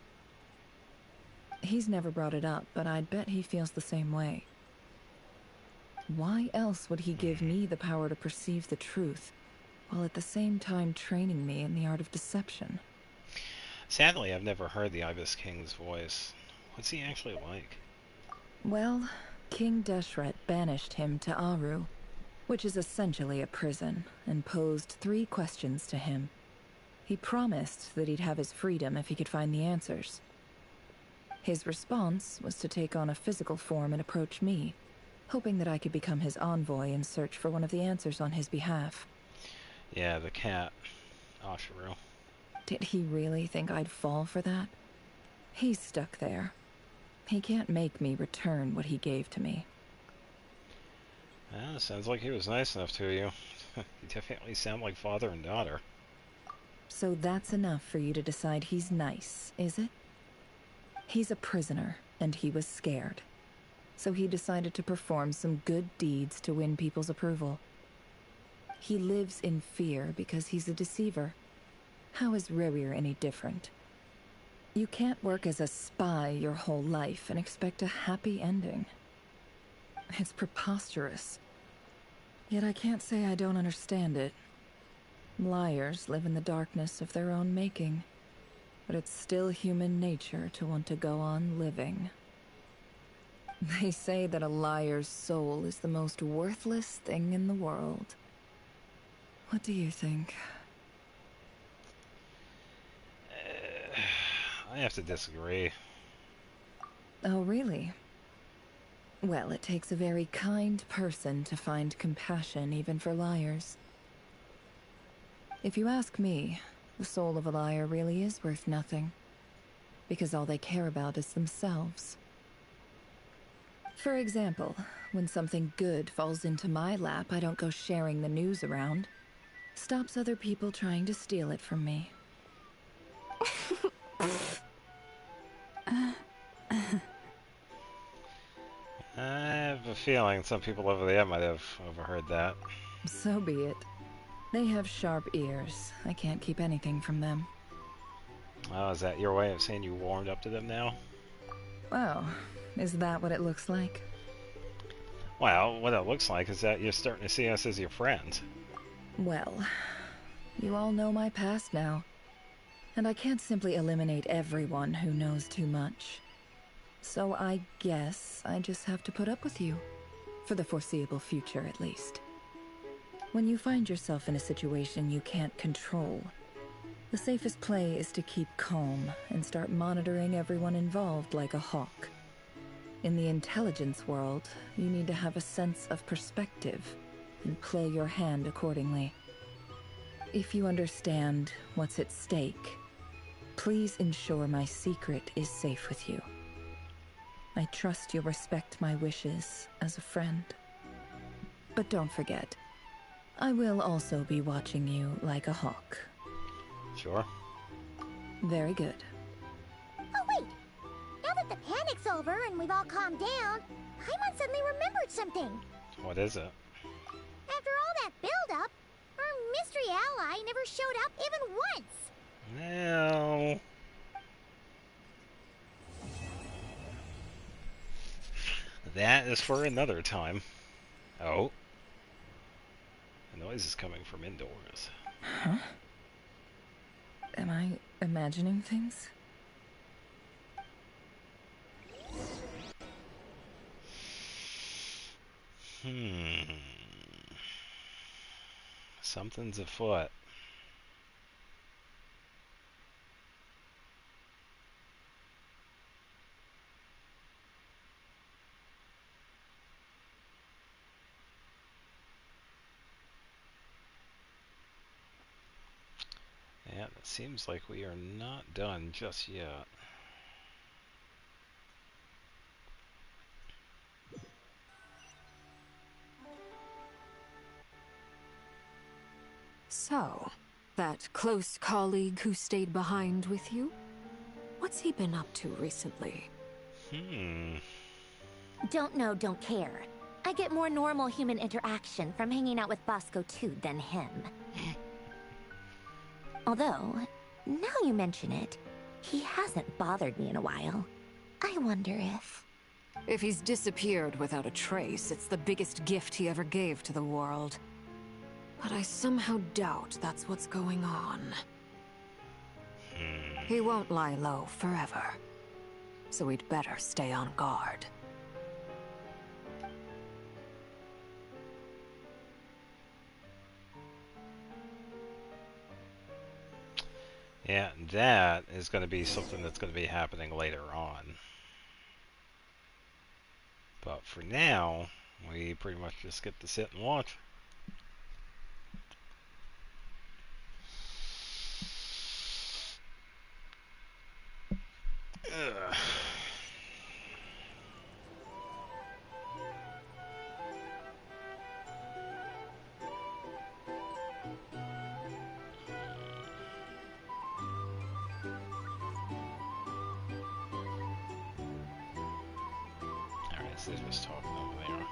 He's never brought it up, but I'd bet he feels the same way. Why else would he give me the power to perceive the truth, while at the same time training me in the art of deception? Sadly, I've never heard the Ibis King's voice. What's he actually like? Well, King Deshret banished him to Aru, which is essentially a prison, and posed 3 questions to him. He promised that he'd have his freedom if he could find the answers. His response was to take on a physical form and approach me, hoping that I could become his envoy and search for one of the answers on his behalf. Yeah, the cat. Ashiru. Did he really think I'd fall for that? He's stuck there. He can't make me return what he gave to me. Well, sounds like he was nice enough to you. You definitely sound like father and daughter. So that's enough for you to decide he's nice, is it? He's a prisoner, and he was scared. So he decided to perform some good deeds to win people's approval. He lives in fear because he's a deceiver. How is Rerir any different? You can't work as a spy your whole life and expect a happy ending. It's preposterous. Yet I can't say I don't understand it. Liars live in the darkness of their own making, but it's still human nature to want to go on living. They say that a liar's soul is the most worthless thing in the world. What do you think? I have to disagree. Oh, really? Well, it takes a very kind person to find compassion even for liars. If you ask me, the soul of a liar really is worth nothing, because all they care about is themselves. For example, when something good falls into my lap, I don't go sharing the news around. Stops other people trying to steal it from me. I have a feeling some people over there might have overheard that. So be it. They have sharp ears. I can't keep anything from them. Oh, is that your way of saying you warmed up to them now? Oh, is that what it looks like? Well, what it looks like is that you're starting to see us as your friends. Well, you all know my past now. And I can't simply eliminate everyone who knows too much. So I guess I just have to put up with you. For the foreseeable future, at least. When you find yourself in a situation you can't control, the safest play is to keep calm and start monitoring everyone involved like a hawk. In the intelligence world, you need to have a sense of perspective and play your hand accordingly. If you understand what's at stake, please ensure my secret is safe with you. I trust you'll respect my wishes as a friend. But don't forget, I will also be watching you like a hawk. Sure. Very good. Oh wait! Now that the panic's over and we've all calmed down, Paimon suddenly remembered something. What is it? After all that build-up, our mystery ally never showed up even once. Well... that is for another time. Oh. The noise is coming from indoors. Huh? Am I imagining things? Something's afoot. Yeah, it seems like we are not done just yet. So, that close colleague who stayed behind with you? What's he been up to recently? Don't know, don't care. I get more normal human interaction from hanging out with Bosco 2 than him. Although, now you mention it, he hasn't bothered me in a while. I wonder if... If he's disappeared without a trace, it's the biggest gift he ever gave to the world. But I somehow doubt that's what's going on. He won't lie low forever. So we'd better stay on guard. And that is going to be something that's going to be happening later on. But for now, we pretty much just get to sit and watch. Ugh. Alright, so they're just talking over there.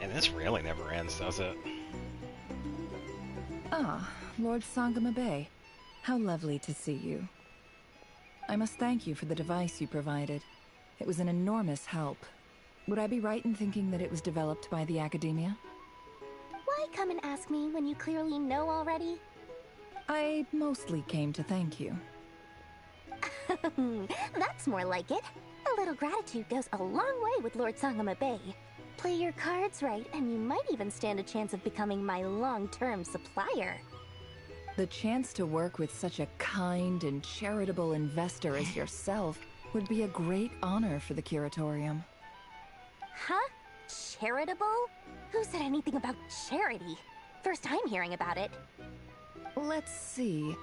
And this really never ends, does it? Ah, Lord Sangamabe. How lovely to see you. I must thank you for the device you provided. It was an enormous help. Would I be right in thinking that it was developed by the Academia? Why come and ask me when you clearly know already? I mostly came to thank you. That's more like it. A little gratitude goes a long way with Lord Sangamabe. Play your cards right, and you might even stand a chance of becoming my long-term supplier. The chance to work with such a kind and charitable investor as yourself would be a great honor for the Curatorium. Huh? Charitable? Who said anything about charity? First I'm hearing about it. Let's see.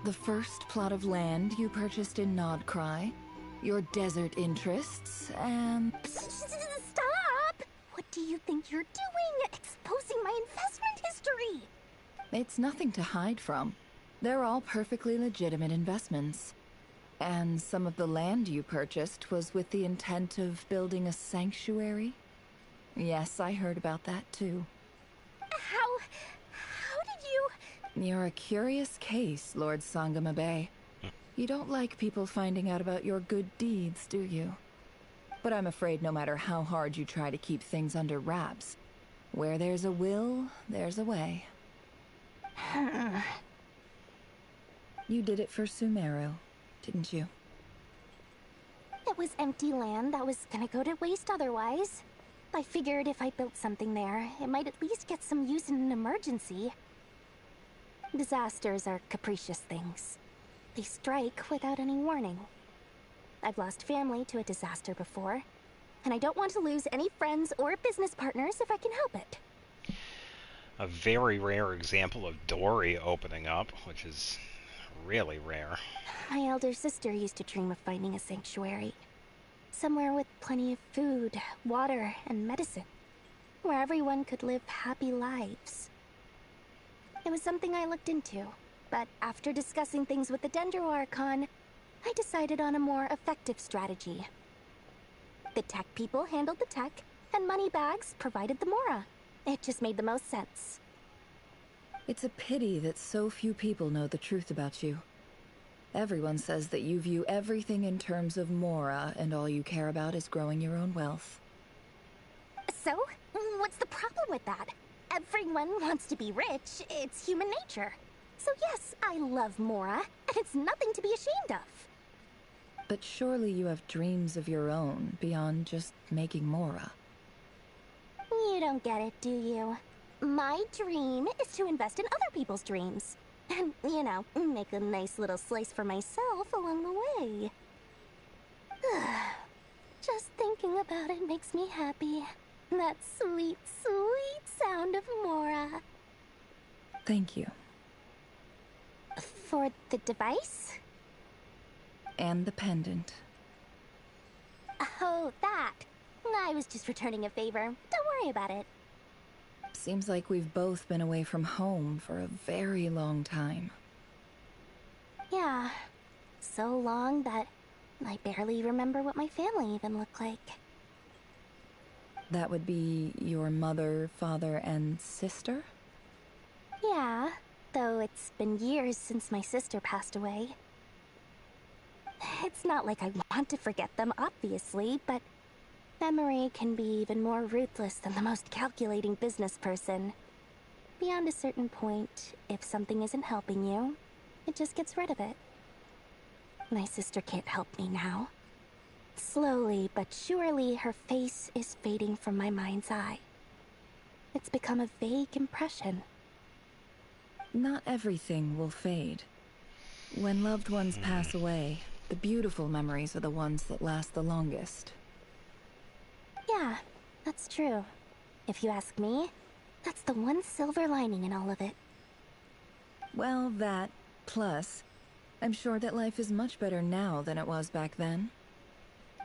The first plot of land you purchased in Nod Krai, your desert interests, and... Stop! What do you think you're doing? Exposing my investment history! It's nothing to hide from. They're all perfectly legitimate investments. And some of the land you purchased was with the intent of building a sanctuary? Yes, I heard about that too. How did you... You're a curious case, Lord Sangamabe. You don't like people finding out about your good deeds, do you? But I'm afraid no matter how hard you try to keep things under wraps, where there's a will, there's a way. You did it for Sumeru, didn't you? It was empty land that was gonna go to waste otherwise. I figured if I built something there, it might at least get some use in an emergency. Disasters are capricious things. They strike without any warning. I've lost family to a disaster before, and I don't want to lose any friends or business partners if I can help it. A very rare example of Dory opening up, which is really rare. My elder sister used to dream of finding a sanctuary. Somewhere with plenty of food, water, and medicine. Where everyone could live happy lives. It was something I looked into, but after discussing things with the Dendro Archon, I decided on a more effective strategy. The tech people handled the tech, and Moneybags provided the Mora. It just made the most sense. It's a pity that so few people know the truth about you. Everyone says that you view everything in terms of Mora, and all you care about is growing your own wealth. So, what's the problem with that? Everyone wants to be rich. It's human nature. So yes, I love Mora, and it's nothing to be ashamed of. But surely you have dreams of your own beyond just making Mora. You don't get it, do you? My dream is to invest in other people's dreams. And, you know, make a nice little slice for myself along the way. Just thinking about it makes me happy. That sweet, sweet sound of Mora. Thank you. For the device? And the pendant. Oh, that. I was just returning a favor. Don't worry about it. Seems like we've both been away from home for a very long time. Yeah. So long that I barely remember what my family even looked like. That would be your mother, father, and sister? Yeah, though it's been years since my sister passed away. It's not like I want to forget them, obviously, but memory can be even more ruthless than the most calculating business person. Beyond a certain point, if something isn't helping you, it just gets rid of it. My sister can't help me now. Slowly but surely, her face is fading from my mind's eye. It's become a vague impression. Not everything will fade. When loved ones pass away, the beautiful memories are the ones that last the longest. Yeah, that's true. If you ask me, that's the one silver lining in all of it. Well, that, plus, I'm sure that life is much better now than it was back then.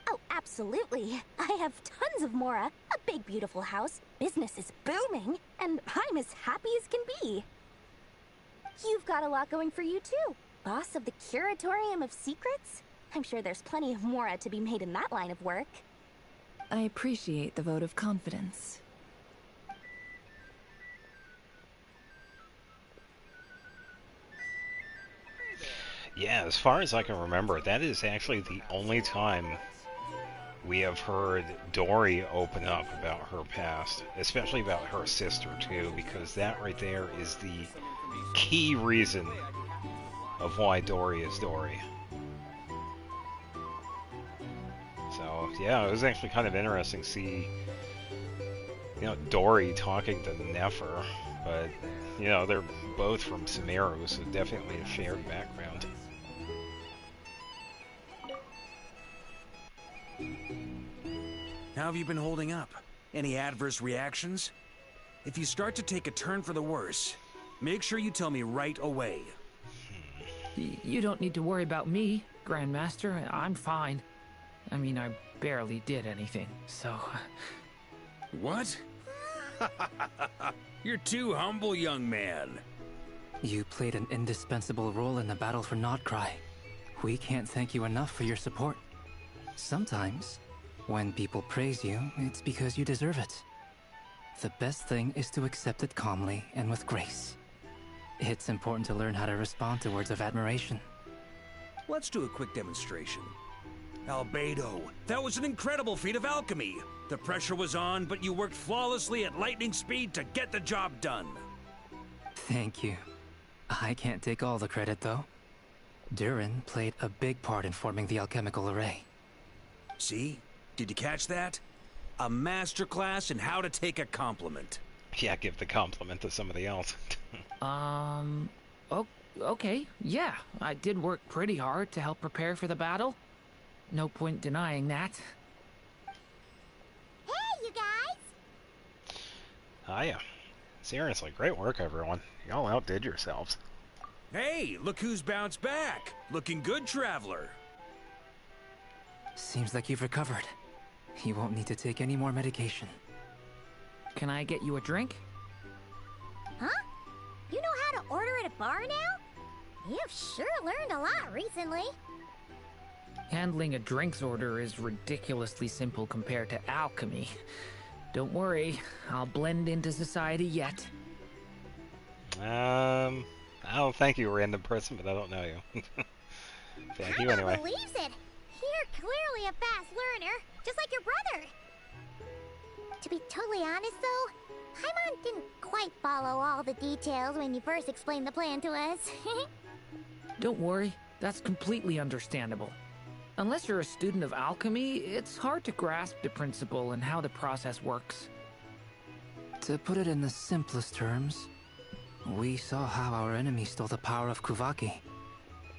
Oh, absolutely. I have tons of Mora, a big beautiful house, business is booming, and I'm as happy as can be. You've got a lot going for you too. Boss of the Curatorium of Secrets? I'm sure there's plenty of Mora to be made in that line of work. I appreciate the vote of confidence. Yeah, as far as I can remember, that is actually the only time we have heard Dory open up about her past, especially about her sister too, because that right there is the key reason of why Dory is Dory. So yeah, it was actually kind of interesting to see, you know, Dory talking to Nefer, but you know, they're both from Sumeru, so definitely a shared background. How have you been holding up? Any adverse reactions? If you start to take a turn for the worse, make sure you tell me right away. You don't need to worry about me, Grandmaster. I'm fine. I mean, I barely did anything, so... What? You're too humble, young man. You played an indispensable role in the battle for Nod Krai. We can't thank you enough for your support. Sometimes, when people praise you, it's because you deserve it. The best thing is to accept it calmly and with grace. It's important to learn how to respond to words of admiration. Let's do a quick demonstration. Albedo, that was an incredible feat of alchemy. The pressure was on, but you worked flawlessly at lightning speed to get the job done. Thank you. I can't take all the credit, though. Durin played a big part in forming the alchemical array. See? Did you catch that? A masterclass in how to take a compliment. Yeah, give the compliment to somebody else. Okay, yeah. I did work pretty hard to help prepare for the battle. No point denying that. Hey, you guys! Hiya. Seriously, great work, everyone. Y'all outdid yourselves. Hey, look who's bounced back. Looking good, Traveler. Seems like you've recovered. You won't need to take any more medication. Can I get you a drink? Huh? You know how to order at a bar now? You've sure learned a lot recently. Handling a drinks order is ridiculously simple compared to alchemy. Don't worry, I'll blend into society yet. Oh, thank you, random person, but I don't know you. Thank you anyway. Believes it. You're clearly a fast learner, just like your brother. To be totally honest, though, Paimon didn't quite follow all the details when you first explained the plan to us. Don't worry, that's completely understandable. Unless you're a student of alchemy, it's hard to grasp the principle and how the process works. To put it in the simplest terms, we saw how our enemy stole the power of Kuvaki.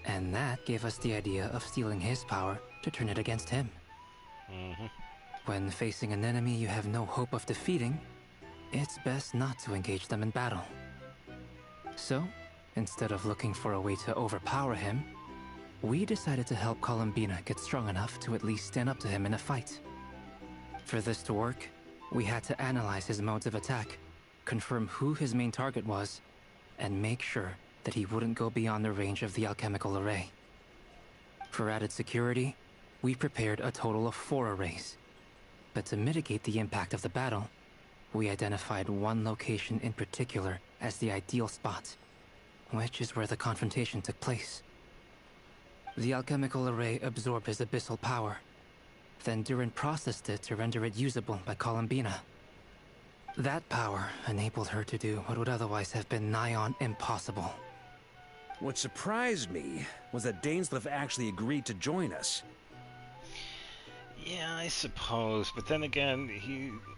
And that gave us the idea of stealing his power to turn it against him. When facing an enemy you have no hope of defeating, it's best not to engage them in battle. So, instead of looking for a way to overpower him, we decided to help Columbina get strong enough to at least stand up to him in a fight. For this to work, we had to analyze his modes of attack, confirm who his main target was, and make sure that he wouldn't go beyond the range of the alchemical array. For added security, we prepared a total of 4 arrays. But to mitigate the impact of the battle, we identified one location in particular as the ideal spot, which is where the confrontation took place. The alchemical array absorbed his abyssal power. Then Durin processed it to render it usable by Columbina. That power enabled her to do what would otherwise have been nigh on impossible. What surprised me was that Dainsleif actually agreed to join us. Yeah, I suppose, but then again,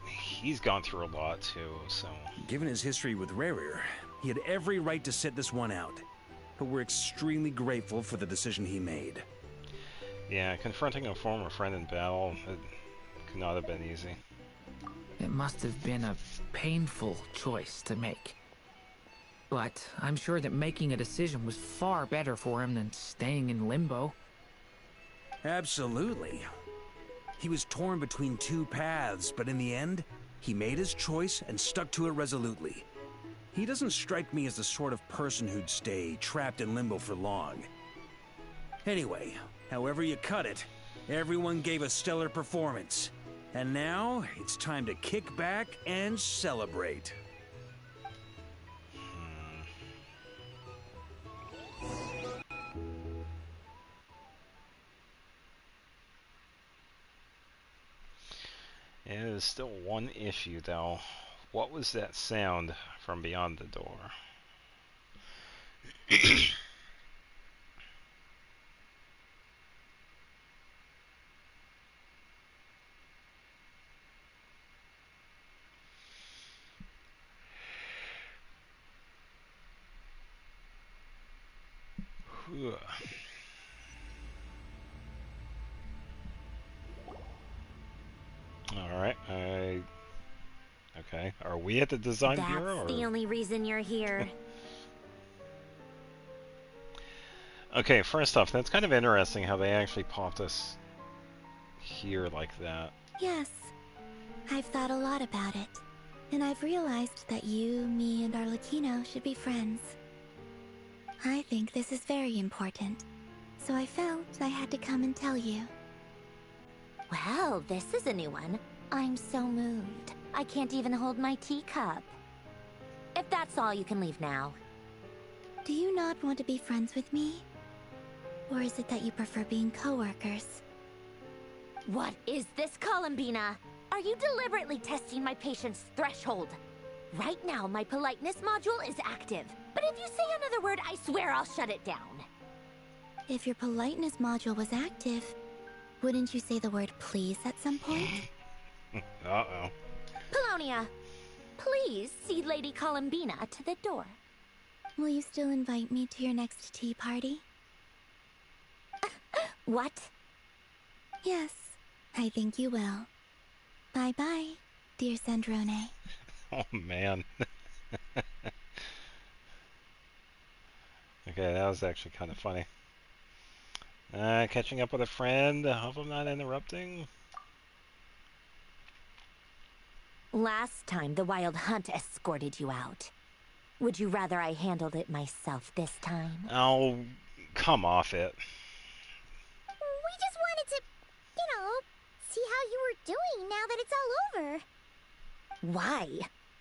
he's gone through a lot too, so... Given his history with Rerir, he had every right to sit this one out. But we're extremely grateful for the decision he made. Yeah, confronting a former friend in battle, it could not have been easy. It must have been a painful choice to make. But I'm sure that making a decision was far better for him than staying in limbo. Absolutely. He was torn between two paths, but in the end, he made his choice and stuck to it resolutely. He doesn't strike me as the sort of person who'd stay trapped in limbo for long. Anyway, however you cut it, everyone gave a stellar performance. And now, it's time to kick back and celebrate. It is still one issue, though. What was that sound from beyond the door? Alright, okay, are we at the design bureau? That's the only reason you're here. Okay, first off, that's kind of interesting how they actually popped us here like that. Yes, I've thought a lot about it. And I've realized that you, me, and Arlecchino should be friends. I think this is very important. So I felt I had to come and tell you. Well, this is a new one. I'm so moved. I can't even hold my teacup. If that's all, you can leave now. Do you not want to be friends with me? Or is it that you prefer being co-workers? What is this, Columbina? Are you deliberately testing my patience threshold? Right now, my politeness module is active. But if you say another word, I swear I'll shut it down. If your politeness module was active, wouldn't you say the word please at some point? Uh-oh. Polonia, please see Lady Columbina to the door. Will you still invite me to your next tea party? What? Yes, I think you will. Bye-bye, dear Sandrone. Oh, man. Okay, that was actually kind of funny. Catching up with a friend. I hope I'm not interrupting. Last time, the Wild Hunt escorted you out. Would you rather I handled it myself this time? Oh, come off it. We just wanted to, see how you were doing now that it's all over. Why?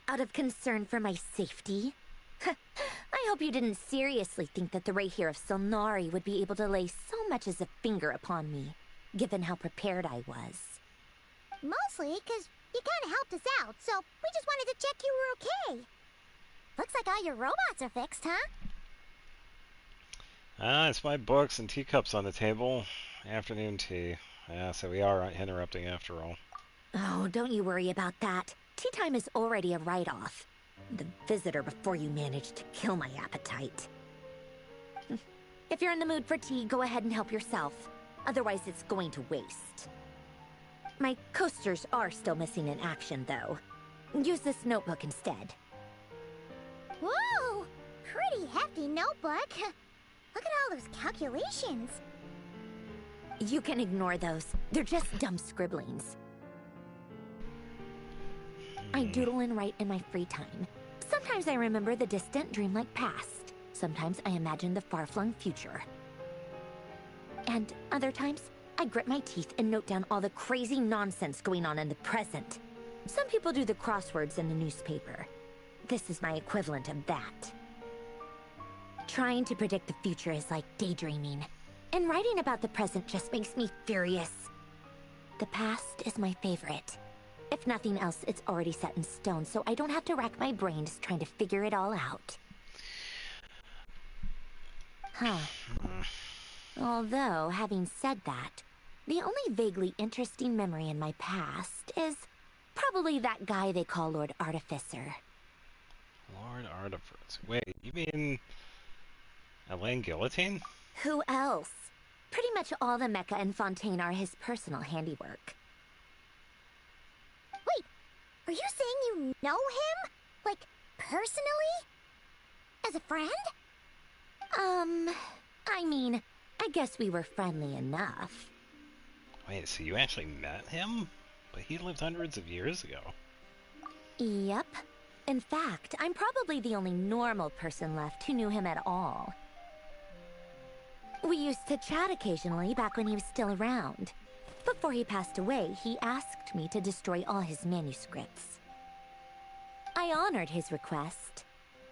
Out of concern for my safety? I hope you didn't seriously think that the Reheir of Solnari would be able to lay so much as a finger upon me, given how prepared I was. Mostly because you kind of helped us out, so we just wanted to check you were okay. Looks like all your robots are fixed, huh? It's my books and teacups on the table. Afternoon tea. Yeah, so we are interrupting after all. Oh, don't you worry about that. Tea time is already a write-off. The visitor before you managed to kill my appetite. If you're in the mood for tea, go ahead and help yourself. Otherwise, it's going to waste. My coasters are still missing in action, though. Use this notebook instead. Whoa! Pretty hefty notebook. Look at all those calculations. You can ignore those. They're just dumb scribblings. I doodle and write in my free time. Sometimes I remember the distant, dreamlike past. Sometimes I imagine the far-flung future. And other times, I grit my teeth and note down all the crazy nonsense going on in the present. Some people do the crosswords in the newspaper. This is my equivalent of that. Trying to predict the future is like daydreaming. And writing about the present just makes me furious. The past is my favorite. If nothing else, it's already set in stone, so I don't have to rack my brains trying to figure it all out. Huh. Although, having said that, the only vaguely interesting memory in my past is probably that guy they call Lord Artificer. Lord Artificer. Wait, you mean Elaine Guillotine? Who else? Pretty much all the mecha in Fontaine are his personal handiwork. Wait, are you saying you know him? Like, personally? As a friend? I mean, I guess we were friendly enough. Wait, so you actually met him? But he lived hundreds of years ago. Yep. In fact, I'm probably the only normal person left who knew him at all. We used to chat occasionally back when he was still around. Before he passed away, he asked me to destroy all his manuscripts. I honored his request,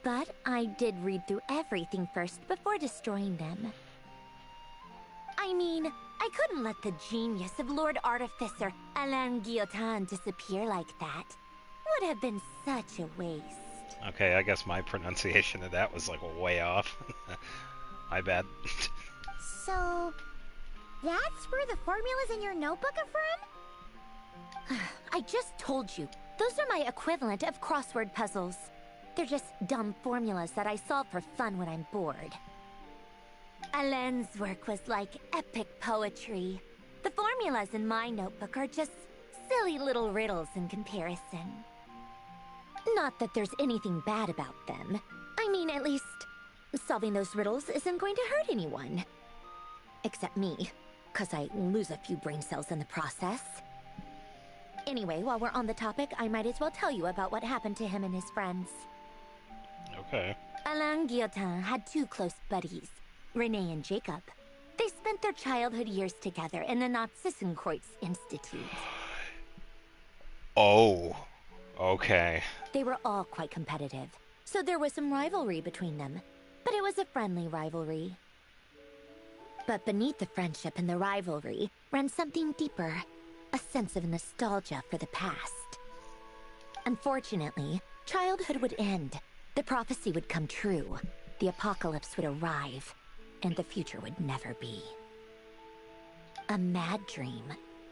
but I did read through everything first before destroying them. I mean, I couldn't let the genius of Lord Artificer Alain Guillotin disappear like that. Would have been such a waste. Okay, I guess my pronunciation of that was like way off. My bad. So, that's where the formulas in your notebook are from? I just told you. Those are my equivalent of crossword puzzles. They're just dumb formulas that I solve for fun when I'm bored. Alain's work was like epic poetry. The formulas in my notebook are just silly little riddles in comparison. Not that there's anything bad about them. I mean, at least, solving those riddles isn't going to hurt anyone. Except me, 'cause I lose a few brain cells in the process. Anyway, while we're on the topic, I might as well tell you about what happened to him and his friends. Okay. Alain Guillotin had two close buddies, Renee and Jacob. They spent their childhood years together in the Narzissenkreuz Institute. Oh, okay. They were all quite competitive, so there was some rivalry between them, but it was a friendly rivalry. But beneath the friendship and the rivalry ran something deeper, a sense of nostalgia for the past. Unfortunately, childhood would end, the prophecy would come true, the apocalypse would arrive, and the future would never be. A mad dream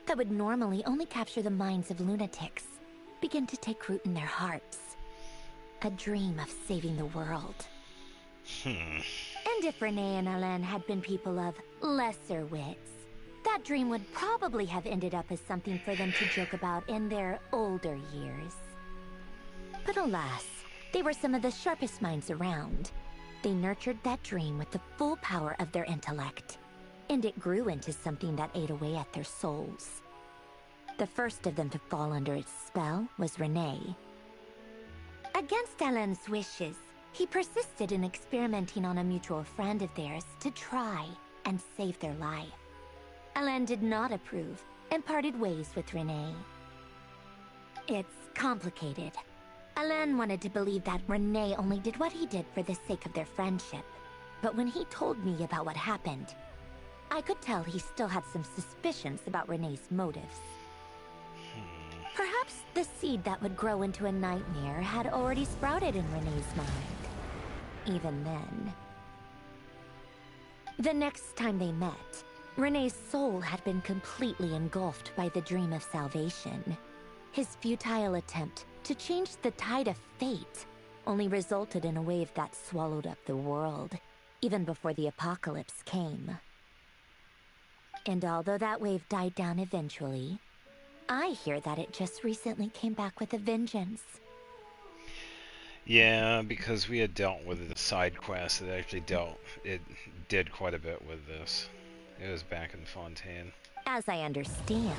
that would normally only capture the minds of lunatics began to take root in their hearts. A dream of saving the world. And if Renee and Alain had been people of lesser wits, that dream would probably have ended up as something for them to joke about in their older years. But alas, they were some of the sharpest minds around. They nurtured that dream with the full power of their intellect, and it grew into something that ate away at their souls. The first of them to fall under its spell was Renee. Against Alain's wishes, he persisted in experimenting on a mutual friend of theirs to try and save their life. Alain did not approve and parted ways with Renee. It's complicated. Alain wanted to believe that Renee only did what he did for the sake of their friendship. But when he told me about what happened, I could tell he still had some suspicions about Renee's motives. Perhaps the seed that would grow into a nightmare had already sprouted in Renee's mind. Even then. The next time they met, Renee's soul had been completely engulfed by the dream of salvation. His futile attempt to change the tide of fate only resulted in a wave that swallowed up the world, even before the apocalypse came. And although that wave died down eventually, I hear that it just recently came back with a vengeance. Yeah, because we had dealt with the side quest that actually did quite a bit with this. It was back in Fontaine. As I understand,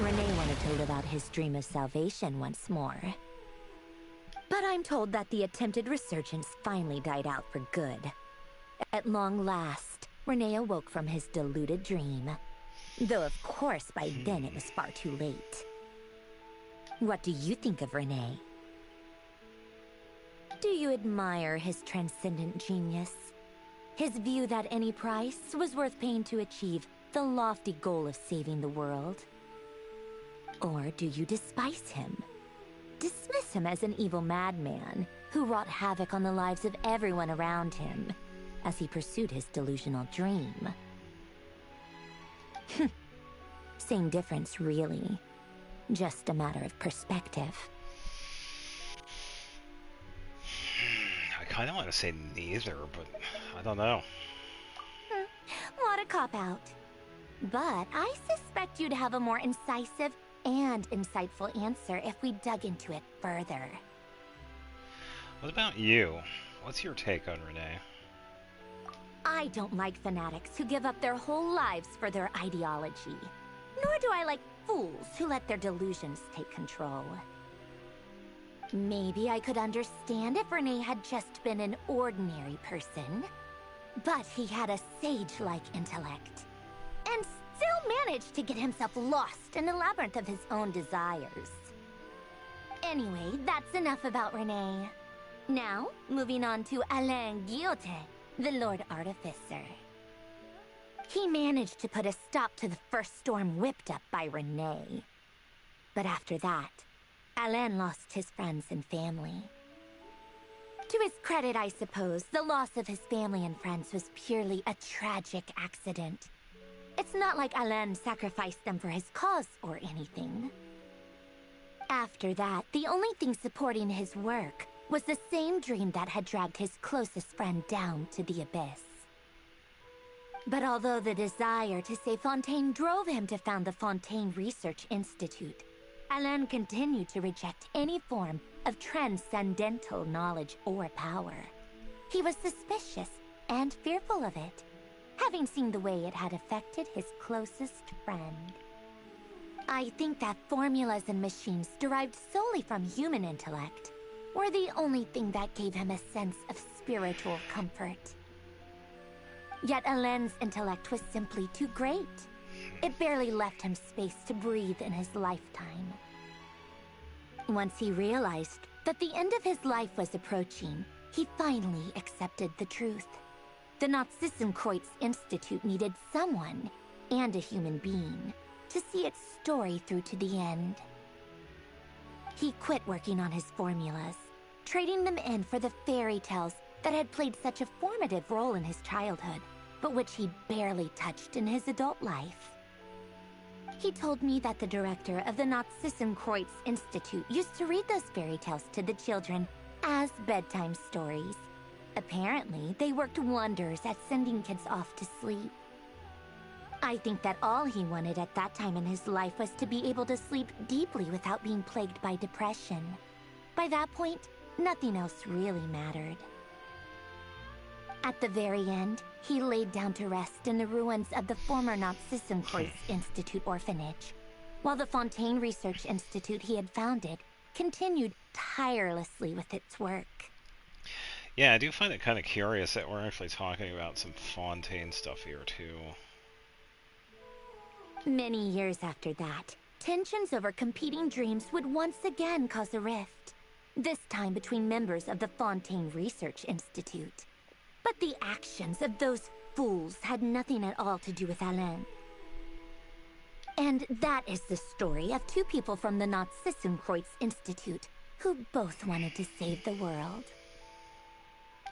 Renee wanted to live out his dream of salvation once more. But I'm told that the attempted resurgence finally died out for good. At long last, Renee awoke from his deluded dream. Though of course by then it was far too late. What do you think of Renee? Do you admire his transcendent genius? His view that any price was worth paying to achieve the lofty goal of saving the world? Or do you despise him? Dismiss him as an evil madman who wrought havoc on the lives of everyone around him as he pursued his delusional dream? Same difference, really. Just a matter of perspective. I kind of want to say neither, but I don't know. What a cop-out. But I suspect you'd have a more incisive and insightful answer if we dug into it further. What about you? What's your take on Renee? I don't like fanatics who give up their whole lives for their ideology. Nor do I like fools who let their delusions take control. Maybe I could understand if Renee had just been an ordinary person. But he had a sage-like intellect. And still managed to get himself lost in the labyrinth of his own desires. Anyway, that's enough about Renee. Now, moving on to Alain Guillotin, the Lord Artificer. He managed to put a stop to the first storm whipped up by Renee. But after that, Alain lost his friends and family. To his credit, I suppose, the loss of his family and friends was purely a tragic accident. It's not like Alain sacrificed them for his cause or anything. After that, the only thing supporting his work was the same dream that had dragged his closest friend down to the abyss. But although the desire to save Fontaine drove him to found the Fontaine Research Institute, Alain continued to reject any form of transcendental knowledge or power. He was suspicious and fearful of it, having seen the way it had affected his closest friend. I think that formulas and machines derived solely from human intellect were the only thing that gave him a sense of spiritual comfort. Yet Alain's intellect was simply too great. It barely left him space to breathe in his lifetime. Once he realized that the end of his life was approaching, he finally accepted the truth. The Nazissenkreuz Institute needed someone, and a human being, to see its story through to the end. He quit working on his formulas, trading them in for the fairy tales that had played such a formative role in his childhood, but which he barely touched in his adult life. He told me that the director of the Nazissenkreuz Institute used to read those fairy tales to the children as bedtime stories. Apparently, they worked wonders at sending kids off to sleep. I think that all he wanted at that time in his life was to be able to sleep deeply without being plagued by depression. By that point, nothing else really mattered. At the very end, he laid down to rest in the ruins of the former Nazissenkreuz Institute orphanage, while the Fontaine Research Institute he had founded continued tirelessly with its work. Yeah, I do find it kind of curious that we're actually talking about some Fontaine stuff here, too. Many years after that, tensions over competing dreams would once again cause a rift, this time between members of the Fontaine Research Institute. But the actions of those fools had nothing at all to do with Alain. And that is the story of two people from the Nazissenkreuz Institute who both wanted to save the world.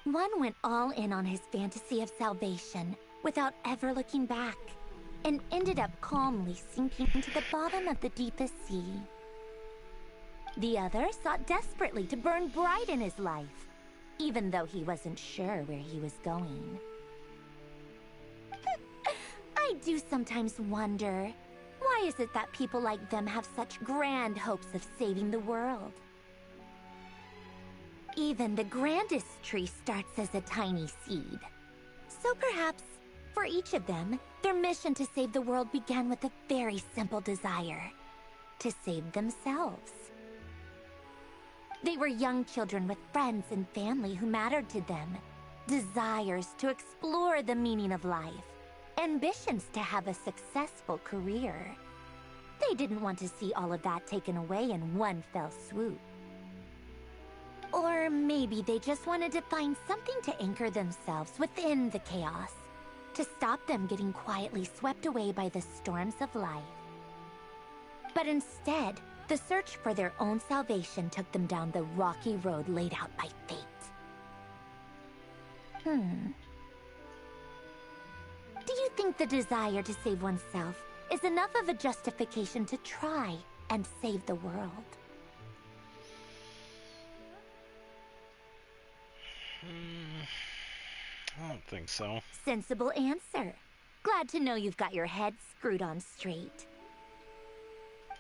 One went all in on his fantasy of salvation without ever looking back, and ended up calmly sinking to the bottom of the deepest sea. The other sought desperately to burn bright in his life, even though he wasn't sure where he was going. I do sometimes wonder, why is it that people like them have such grand hopes of saving the world? Even the grandest tree starts as a tiny seed. So perhaps, for each of them, their mission to save the world began with a very simple desire: to save themselves. They were young children with friends and family who mattered to them, desires to explore the meaning of life, ambitions to have a successful career. They didn't want to see all of that taken away in one fell swoop. Or maybe they just wanted to find something to anchor themselves within the chaos, to stop them getting quietly swept away by the storms of life. But instead, the search for their own salvation took them down the rocky road laid out by fate. Do you think the desire to save oneself is enough of a justification to try and save the world. I don't think so. Sensible answer. Glad to know you've got your head screwed on straight.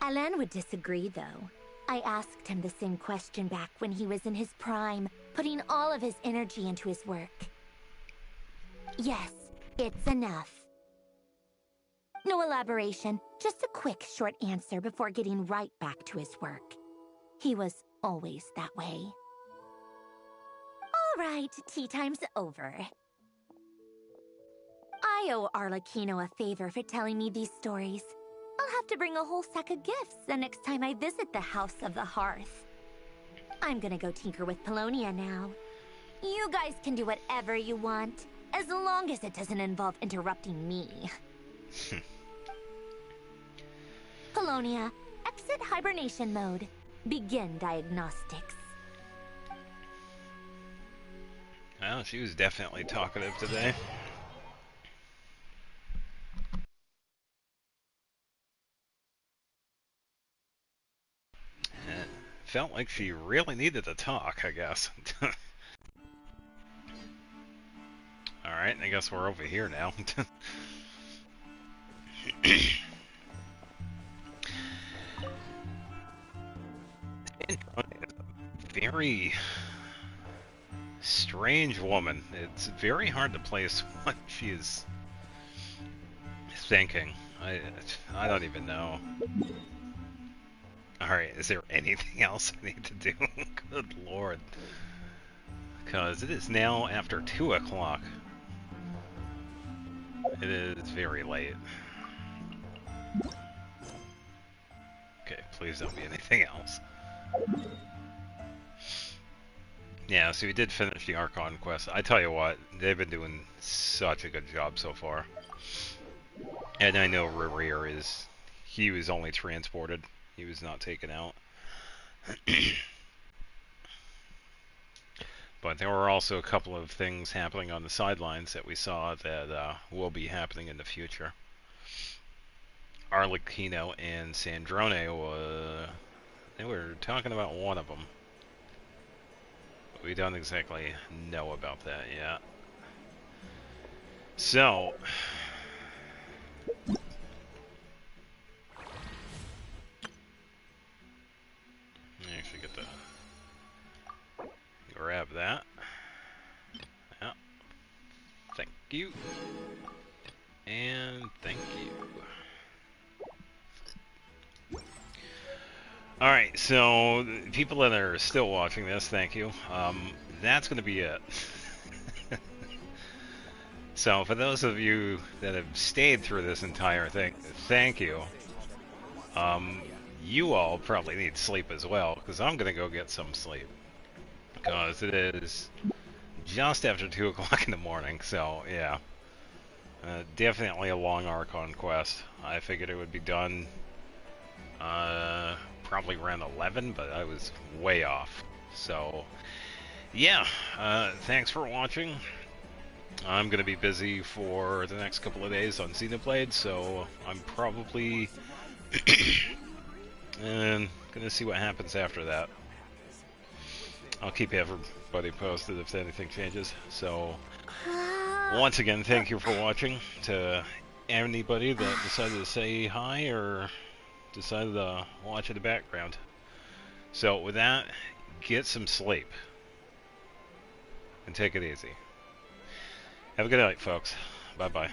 Alain would disagree, though. I asked him the same question back when he was in his prime, putting all of his energy into his work. Yes, it's enough. No elaboration, just a quick, short answer before getting right back to his work. He was always that way. All right, tea time's over. I owe Arlecchino a favor for telling me these stories. I'll have to bring a whole sack of gifts the next time I visit the House of the Hearth. I'm gonna go tinker with Polonia now. You guys can do whatever you want, as long as it doesn't involve interrupting me. Polonia, exit hibernation mode. Begin diagnostics. Well, she was definitely talkative today. It felt like she really needed to talk, I guess. Alright, I guess we're over here now. Very strange woman. It's very hard to place what she is thinking. I don't even know. Alright, is there anything else I need to do? Good lord. Because it is now after 2 o'clock. It is very late. Okay, please don't be anything else. Yeah, so we did finish the Archon quest. I tell you what, they've been doing such a good job so far. And I know Rerir he was only transported. He was not taken out. But there were also a couple of things happening on the sidelines that we saw that will be happening in the future. Arlecchino and Sandrone, they were talking about one of them. We don't exactly know about that yet. So, let me actually get grab that. Yeah. Thank you. And thank you. Alright, so people that are still watching this, thank you. That's going to be it. So for those of you that have stayed through this entire thing, thank you. You all probably need sleep as well, because I'm going to go get some sleep. Because it is just after 2 o'clock in the morning, so yeah. Definitely a long Archon quest. I figured it would be done probably around 11, but I was way off. So, yeah, thanks for watching. I'm going to be busy for the next couple of days on Xenoblade, so I'm probably going to see what happens after that. I'll keep everybody posted if anything changes. So, once again, thank you for watching. To anybody that decided to say hi or decided to watch in the background. So, with that, get some sleep. And take it easy. Have a good night, folks. Bye-bye.